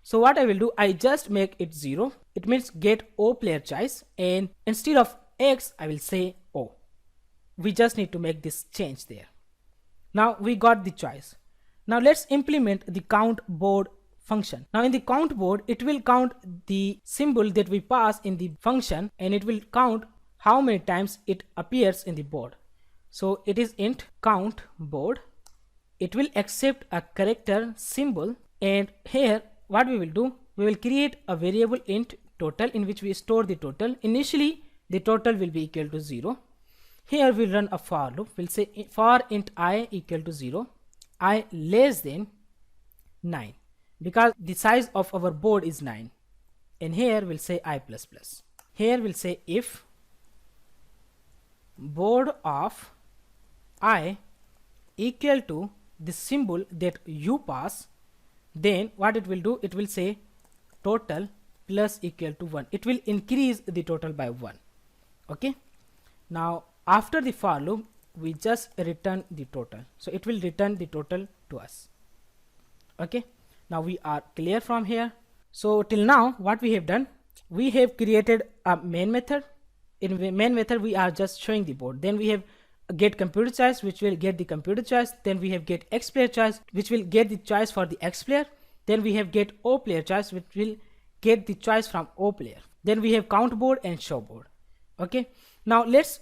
So what I will do, I just make it 0. It means get O player choice, and instead of X, I will say O. We just need to make this change there. Now we got the choice. Now let's implement the count board function. Now in the count board, it will count the symbol that we pass in the function, and it will count how many times it appears in the board. So it is int count board. It will accept a character symbol, and here what we will do, we will create a variable int total in which we store the total. Initially the total will be equal to 0. Here we'll run a for loop. We'll say for int I equal to 0, I less than 9, because the size of our board is 9. And here we'll say I++. Here we'll say if board of I equal to the symbol that you pass, then what it will do, it will say total plus equal to 1. It will increase the total by 1. Okay, now after the for loop, we just return the total. So it will return the total to us. Okay, now we are clear from here. So till now what we have done, we have created a main method. In the main method we are just showing the board. Then we have get computer choice, which will get the computer choice. Then we have get X player choice, which will get the choice for the X player. Then we have get O player choice, which will get the choice from O player. Then we have count board and show board. Okay, now let's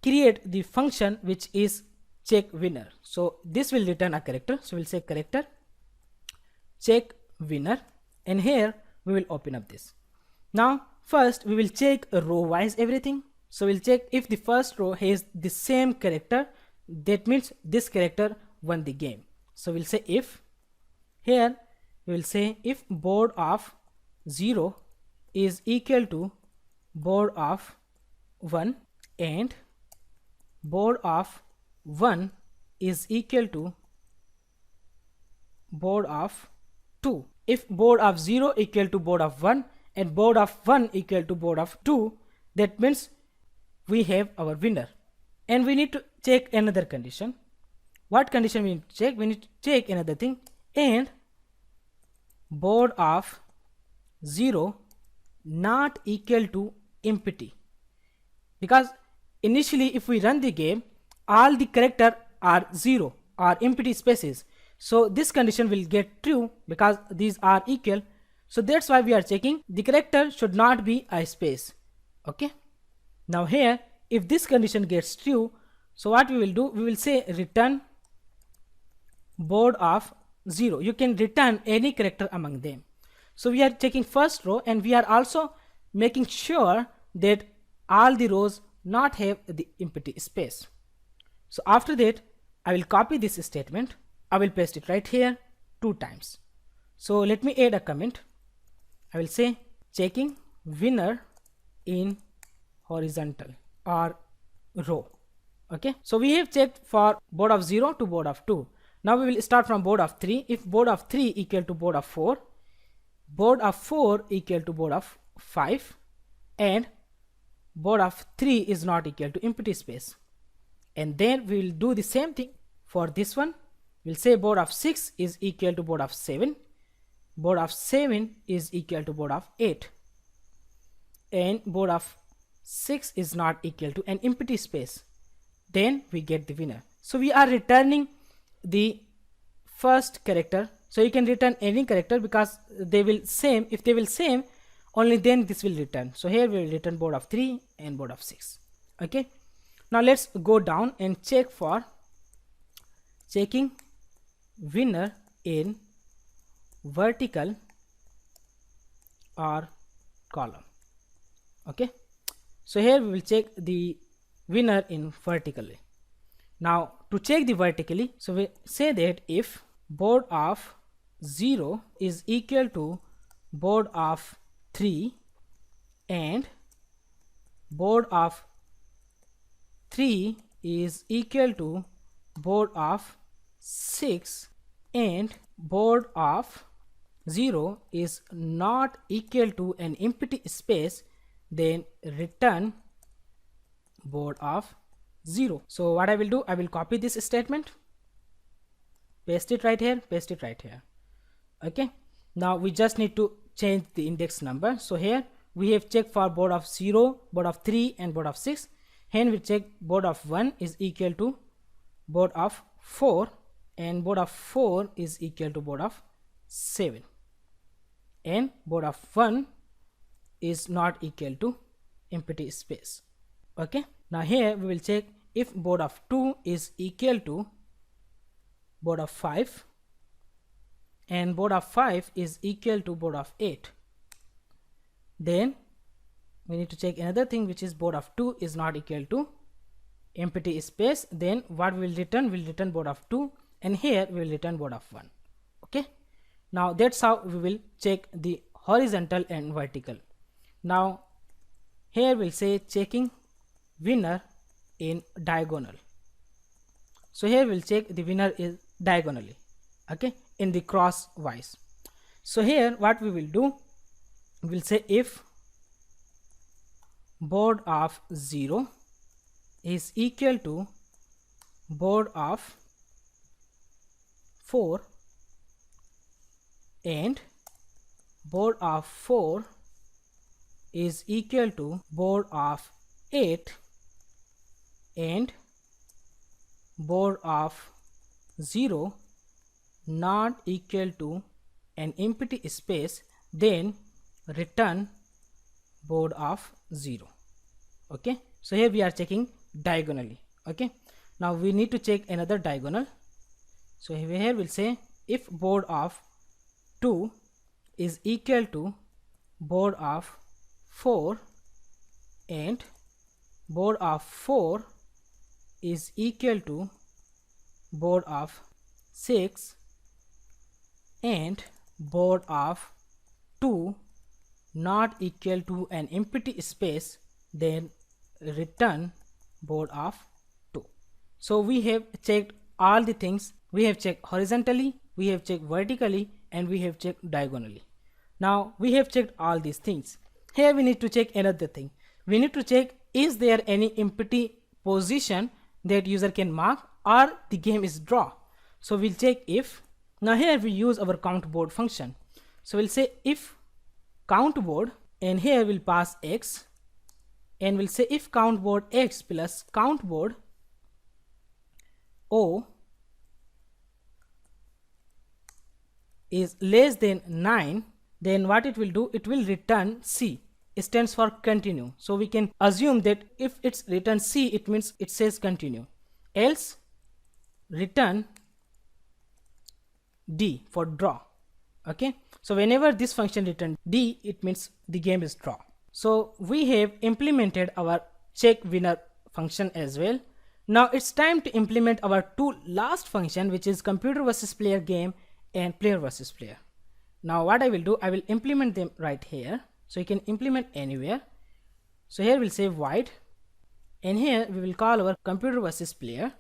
create the function which is check winner. So this will return a character. So we'll say character check winner, and here we will open up this. Now first we will check row wise everything. So we'll check if the first row has the same character, that means this character won the game. So we'll say if, here we will say if board of 0 is equal to board of 1 and board of 1 is equal to board of 2. If board of 0 equal to board of 1 and board of 1 equal to board of 2, that means we have our winner. And we need to check another condition. What condition we need to check? We need to check another thing, and board of 0 not equal to empty, because initially if we run the game, all the character are 0 or empty spaces. So this condition will get true because these are equal. So that's why we are checking the character should not be a space. Okay, now here if this condition gets true, so what we will do, we will say return board of 0. You can return any character among them. So we are checking first row, and we are also making sure that all the rows not have the empty space. So after that I will copy this statement. I will paste it right here 2 times. So let me add a comment. I will say checking winner in horizontal or row. Okay, so we have checked for board of 0 to board of 2. Now we will start from board of 3. If board of 3 equal to board of 4, board of 4 equal to board of 5, and board of 3 is not equal to empty space. And then we will do the same thing for this one. We'll say board of 6 is equal to board of 7, board of 7 is equal to board of 8, and board of 6 is not equal to an empty space, then we get the winner. So we are returning the first character. So you can return any character because they will same. If they will same, only then this will return. So here we will return board of 3 and board of 6. Okay, now let's go down and check for checking winner in vertical or column. Okay, so here we will check the winner in vertically. Now to check the vertically, so we say that if board of 0 is equal to board of 3 and board of 3 is equal to board of 6 and board of 0 is not equal to an empty space, then return board of 0. So what I will do, I will copy this statement, paste it right here, paste it right here. Okay, now we just need to change the index number. So here we have checked for board of 0, board of 3 and board of 6. Here we check board of 1 is equal to board of 4 and board of 4 is equal to board of 7 and board of 1 is not equal to empty space. Okay, now here we will check if board of 2 is equal to board of 5 and board of 5 is equal to board of 8. Then we need to check another thing, which is board of 2 is not equal to empty space. Then what we will return? We will return board of 2 and here we will return board of 1. Okay, now that's how we will check the horizontal and vertical. Now here we'll say checking winner in diagonal. So here we'll check the winner is diagonally, okay, in the crosswise. So here what we will do, we'll say if board of 0 is equal to board of 4 and board of 4 is equal to board of 8 and board of 0 not equal to an empty space, then return board of 0. Okay, so here we are checking diagonally. Okay, now we need to check another diagonal. So here we'll say if board of 2 is equal to board of 4 and board of 4 is equal to board of 6 and board of 2 not equal to an empty space, then return board of 2. So we have checked all the things. We have checked horizontally, we have checked vertically, and we have checked diagonally. Now we have checked all these things. Here we need to check another thing. We need to check, is there any empty position that user can mark or the game is draw. So we'll check if. Now here we use our count board function. So we'll say if count board, and here we'll pass x, and we'll say if count board x plus count board O is less than 9, then what it will do, it will return C. It stands for continue. So we can assume that if it's return C, it means it says continue. Else return D for draw. Okay, so whenever this function return D, it means the game is draw. So we have implemented our check winner function as well. Now it's time to implement our two last function, which is computer versus player game and player versus player. Now what I will do, I will implement them right here. So you can implement anywhere. So here we'll say void, and here we will call our computer versus player.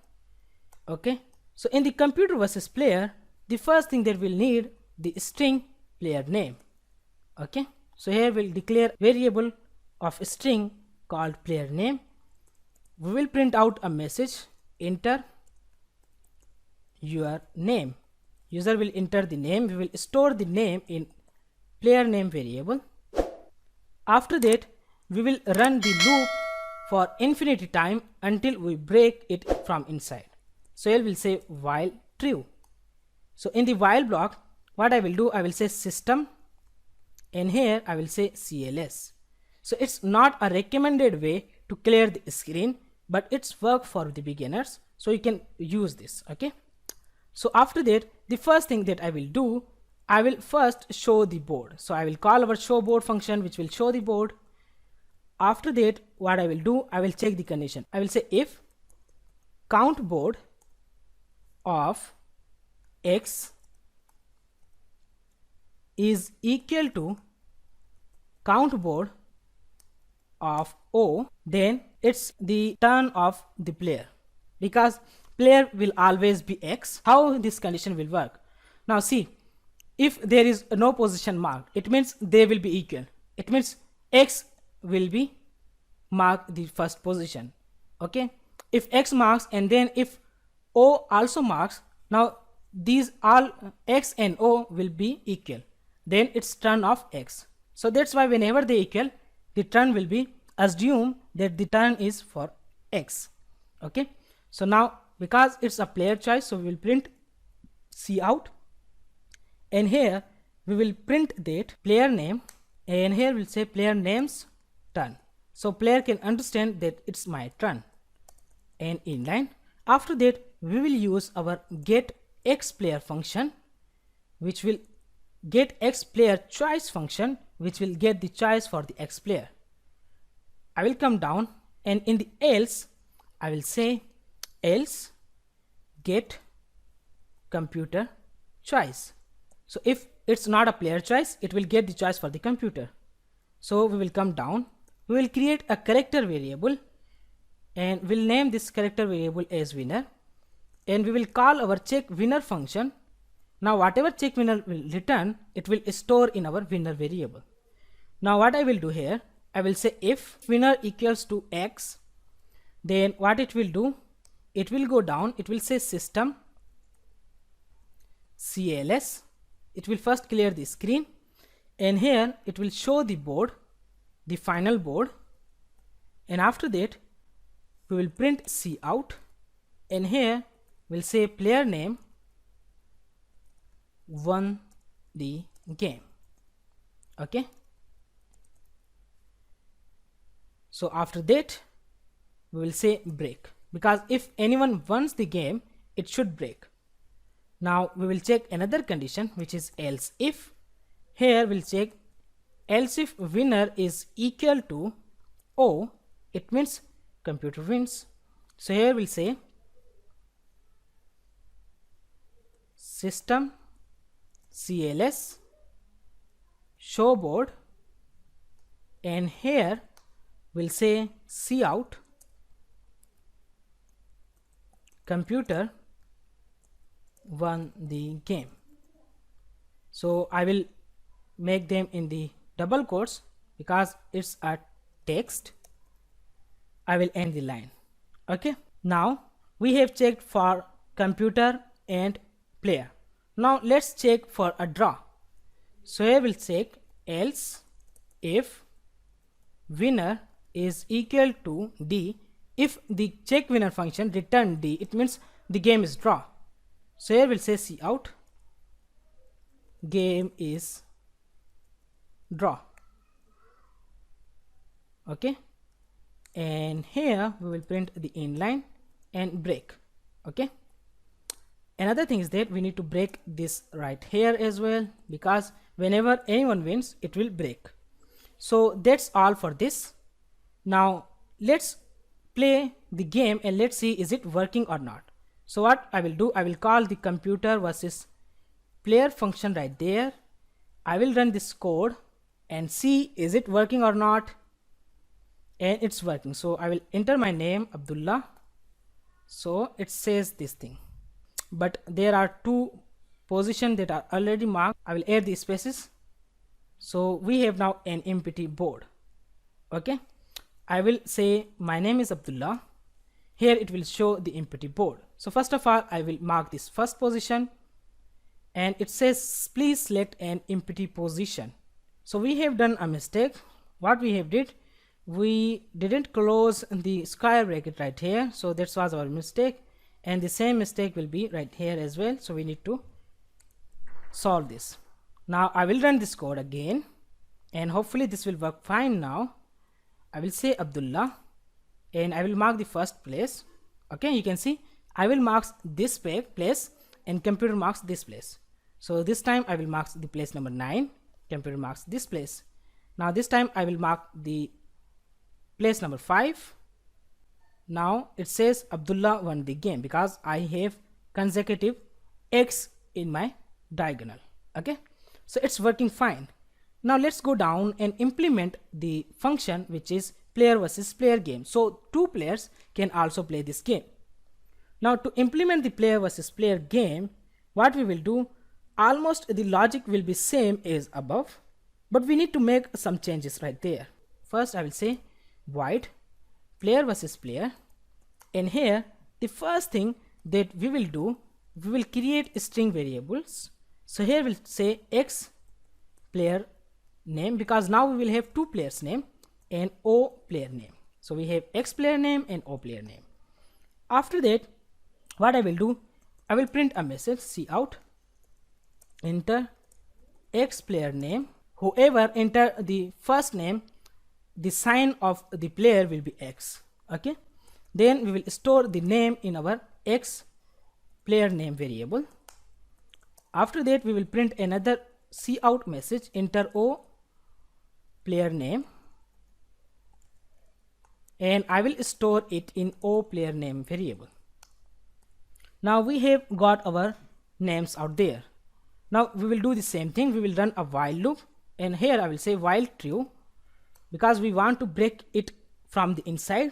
Okay, so in the computer versus player, the first thing that we'll need the string player name. Okay, so here we'll declare variable of string called player name. We will print out a message, enter your name. User will enter the name. We will store the name in player name variable. After that, we will run the loop for infinity time until we break it from inside. So here we'll say while true. So in the while block, what I will do, I will say system, and here I will say CLS. So it's not a recommended way to clear the screen, but it's work for the beginners, so you can use this. Okay, so after that, the first thing that I will do, I will first show the board. So I will call our show board function, which will show the board. After that, what I will do, I will check the condition. I will say if count board of X is equal to count board of O, then it's the turn of the player, because player will always be X. How this condition will work? Now see, if there is no position marked, it means they will be equal. It means X will be mark the first position. Okay, if X marks and then if O also marks, now these all X and O will be equal, then it's turn of X. So that's why whenever they equal, the turn will be assume that the turn is for X. Okay, so now because it's a player choice, so we will print C out, and here we will print that player name, and here we'll say player name's turn, so player can understand that it's my turn, and inline. After that, we will use our get X player function, which will get X player choice function, which will get the choice for the X player. I will come down, and in the else, I will say else get computer choice. So if it's not a player choice, it will get the choice for the computer. So we will come down, we will create a character variable, and we'll name this character variable as winner, and we will call our check winner function. Now whatever check winner will return, it will store in our winner variable. Now what I will do here, I will say if winner equals to X, then what it will do, it will go down, it will say system CLS, it will first clear the screen, and here it will show the board, the final board, and after that we will print C out, and here we'll say player name won the game. Okay, so after that we will say break, because if anyone wins the game, it should break. Now we will check another condition, which is else if. Here we'll check else if winner is equal to O, it means computer wins. So here we'll say system CLS show board, and here we'll say C out computer won the game. So I will make them in the double quotes because it's a text. I will end the line. Okay, now we have checked for computer and player. Now let's check for a draw. So here we'll check else if winner is equal to D. If the check winner function return D, it means the game is draw. So here we'll say C out game is draw. Okay, and here we will print the inline and break. Okay, another thing is that we need to break this right here as well, because whenever anyone wins, it will break. So that's all for this. Now let's play the game and let's see is it working or not. So what I will do, I will call the computer versus player function right there. I will run this code and see is it working or not, and it's working. So I will enter my name Abdullah, so it says this thing, but there are two positions that are already marked. I will add the spaces, so we have now an empty board. Okay, I will say my name is Abdullah. Here it will show the empty board. So first of all, I will mark this first position, and it says please select an empty position. So we have done a mistake. What we have did, we didn't close the square bracket right here, so that was our mistake, and the same mistake will be right here as well. So we need to solve this. Now I will run this code again, and hopefully this will work fine. Now I will say Abdullah, and I will mark the first place. Okay, you can see I will mark this place and computer marks this place. So this time I will mark the place number 9, computer marks this place. Now this time I will mark the place number 5. Now it says Abdullah won the game because I have consecutive X in my diagonal. Okay, so it's working fine. Now let's go down and implement the function which is player versus player game. So 2 players can also play this game. Now to implement the player versus player game, what we will do, almost the logic will be same as above, but we need to make some changes right there. First I will say void player versus player, and here the first thing that we will do, we will create string variables. So here we'll say X player name, because now we will have 2 players name and O player name. So we have X player name and O player name. After that, what I will do, I will print a message cout enter X player name. Whoever enter the first name, the sign of the player will be X. Okay, then we will store the name in our X player name variable. After that, we will print another cout message enter O player name, and I will store it in O player name variable. Now we have got our names out there. Now we will do the same thing. We will run a while loop, and here I will say while true, because we want to break it from the inside.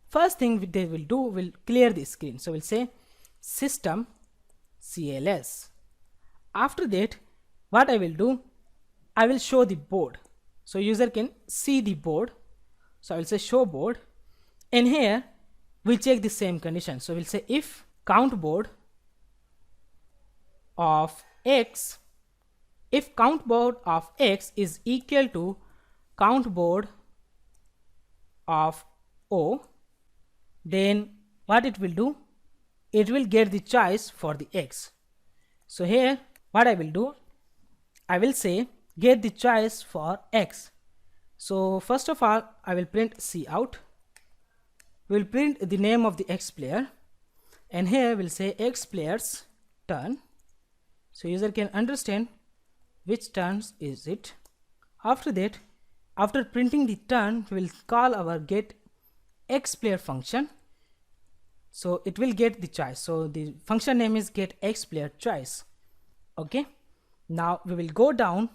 First thing they will do, will clear the screen. So we'll say system CLS. After that, what I will do, I will show the board so user can see the board. So I will say show board, and here we'll check the same condition. So we'll say if count board of X, if count board of X is equal to count board of O, then what it will do, it will get the choice for the X. So here what I will do, I will say get the choice for X. So first of all, I will print cout. We will print the name of the X player, and here we'll say X player's turn, so user can understand which turns is it. After that, after printing the turn, we will call our get X player function, so it will get the choice. So the function name is get X player choice. Okay, now we will go down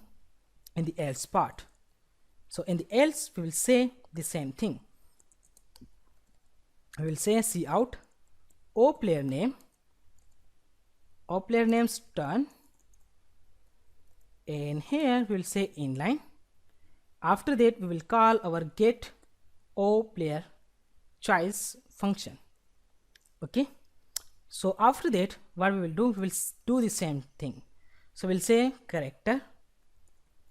in the else part. So in the else, we will say the same thing. We will say cout O player name, O player name's turn, and here we will say inline. After that, we will call our get O player choice function. Okay, so after that, what we will do, we will do the same thing. So we'll say character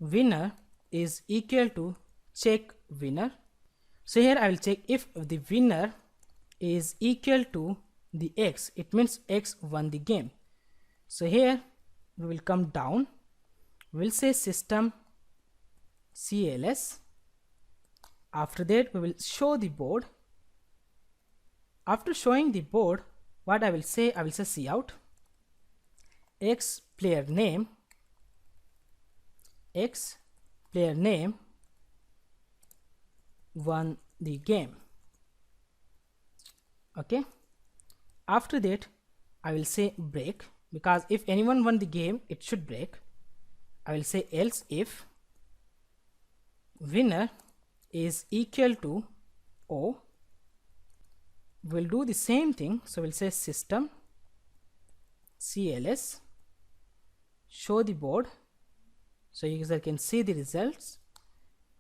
winner is equal to check winner. So here I will check if the winner is equal to the X, it means X won the game. So here we will come down, we will say system CLS. After that, we will show the board. After showing the board, what I will say cout X player name, X player name won the game. Okay, after that I will say break, because if anyone won the game, it should break. I will say else if winner is equal to O, we'll do the same thing. So we'll say system CLS show the board so user can see the results.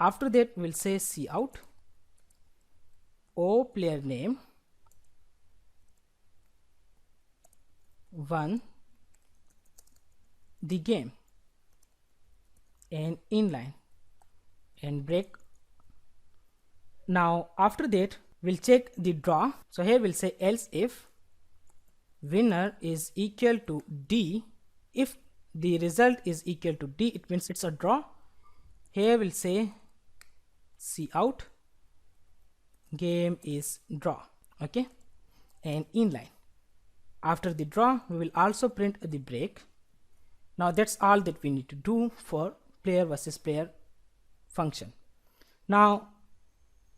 After that, we'll say cout O player name won the game, and inline, and break. Now after that we'll check the draw. So here we'll say else if winner is equal to D. If the result is equal to D, it means it's a draw. Here we'll say C out, game is draw. Okay, and inline. After the draw we will also print the break. Now that's all that we need to do for player versus player function. Now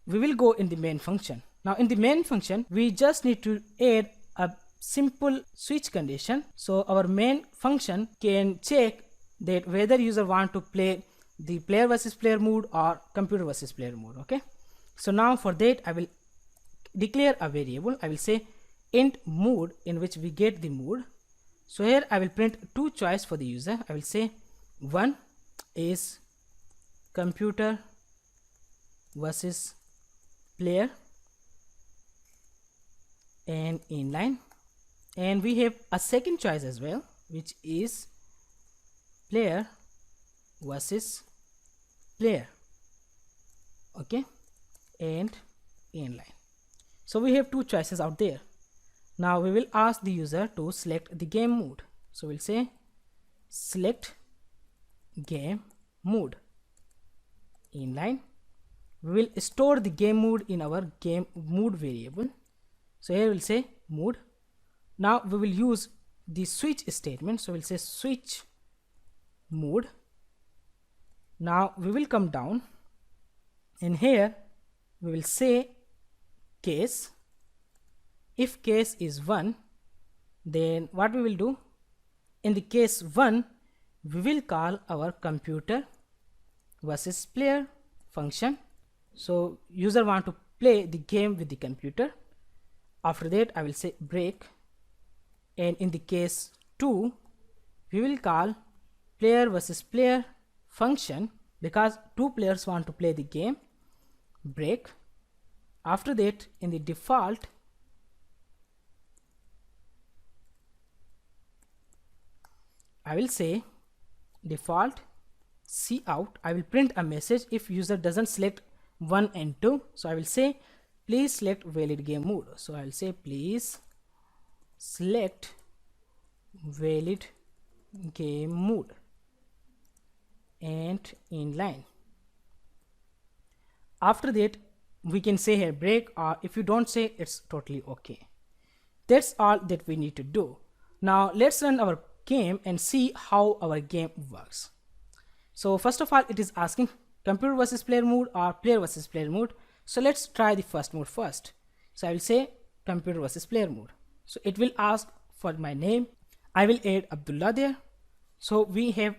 we will go in the main function. Now in the main function we just need to add a simple switch condition. So our main function can check that whether user want to play the player versus player mode or computer versus player mode. Okay, so now for that I will declare a variable. I will say int mode, in which we get the mode. So here I will print two choice for the user. I will say one is computer versus player and inline, and we have a second choice as well, which is player versus player. Okay, and inline. So we have two choices out there. Now we will ask the user to select the game mode. So we'll say select game mode, inline. We will store the game mode in our game mode variable. So here we'll say mode. Now we will use the switch statement. So we'll say switch mode. Now we will come down, and here we will say case. If case is 1, then what we will do, in the case 1 we will call our computer versus player function. So user want to play the game with the computer. After that I will say break, and in the case 2 we will call player versus player function, because two players want to play the game, break. After that in the default I will say default C out. I will print a message if user doesn't select 1 and 2. So I will say please select valid game mode. So I will say please select valid game mode and inline. After that we can say here break, or if you don't say, it's totally okay. That's all that we need to do. Now let's run our game and see how our game works. So first of all, it is asking computer versus player mode or player versus player mode. So let's try the first mode first. So I will say computer versus player mode. So it will ask for my name. I will add Abdullah there. So we have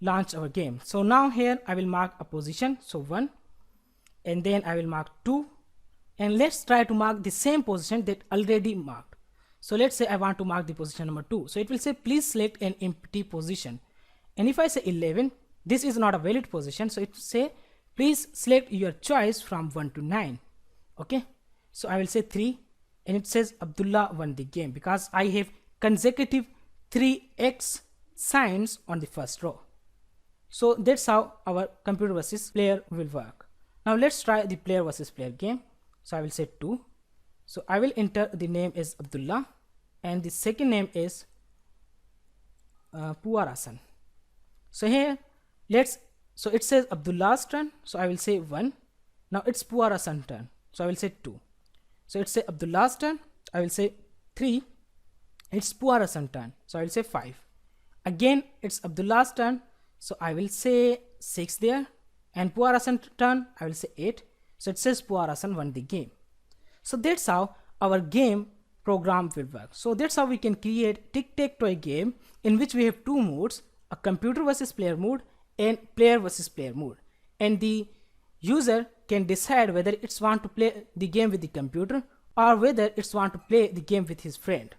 launched our game. So now here I will mark a position, so 1, and then I will mark 2, and let's try to mark the same position that already marked. So let's say I want to mark the position number 2. So it will say please select an empty position, and if I say 11, this is not a valid position. So it will say please select your choice from 1 to 9. Okay, so I will say 3, and it says Abdullah won the game because I have consecutive 3x signs on the first row. So that's how our computer versus player will work. Now let's try the player versus player game. So I will say 2. So I will enter the name as Abdullah, and the second name is Puarasan. So here so it says Abdullah's turn, so I will say 1. Now it's Puarasan's turn, so I will say 2. So it's say Abdullah's turn, I will say 3. It's Puarasan's turn, so I will say 5. Again it's Abdullah's turn, so I will say 6 there, and Puarasan's turn I will say 8. So it says Puarasan won the game. So that's how our game program will work. So that's how we can create Tic Tac Toe game in which we have two modes, a computer versus player mode and player versus player mode, and the user can decide whether it's want to play the game with the computer or whether it's want to play the game with his friend.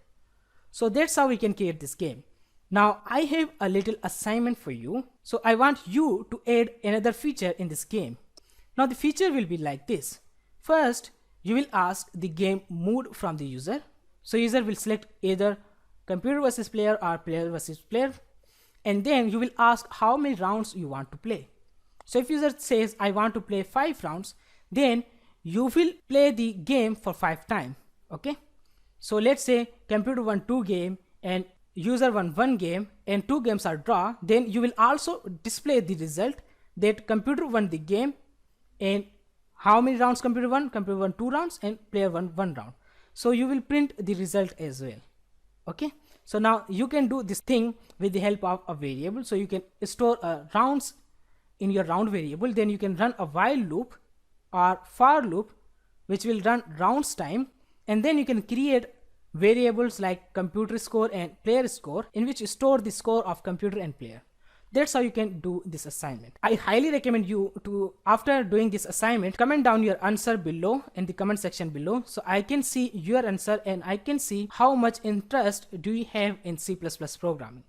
So that's how we can create this game. Now I have a little assignment for you. So I want you to add another feature in this game. Now the feature will be like this. First, you will ask the game mode from the user. So user will select either computer versus player or player versus player. and then you will ask how many rounds you want to play. So if user says I want to play 5 rounds, then you will play the game for 5 times. Okay, so let's say computer won 2 games and user won 1 game and 2 games are draw. Then you will also display the result that computer won the game and how many rounds computer won. Computer won 2 rounds and player won 1 round. So you will print the result as well. Okay, so now you can do this thing with the help of a variable. So you can store rounds in your round variable, then you can run a while loop or for loop which will run rounds time, and then you can create variables like computer score and player score in which you store the score of computer and player. That's how you can do this assignment. I highly recommend you to, after doing this assignment, comment down your answer below in the comment section below, so I can see your answer and I can see how much interest do you have in C++ programming.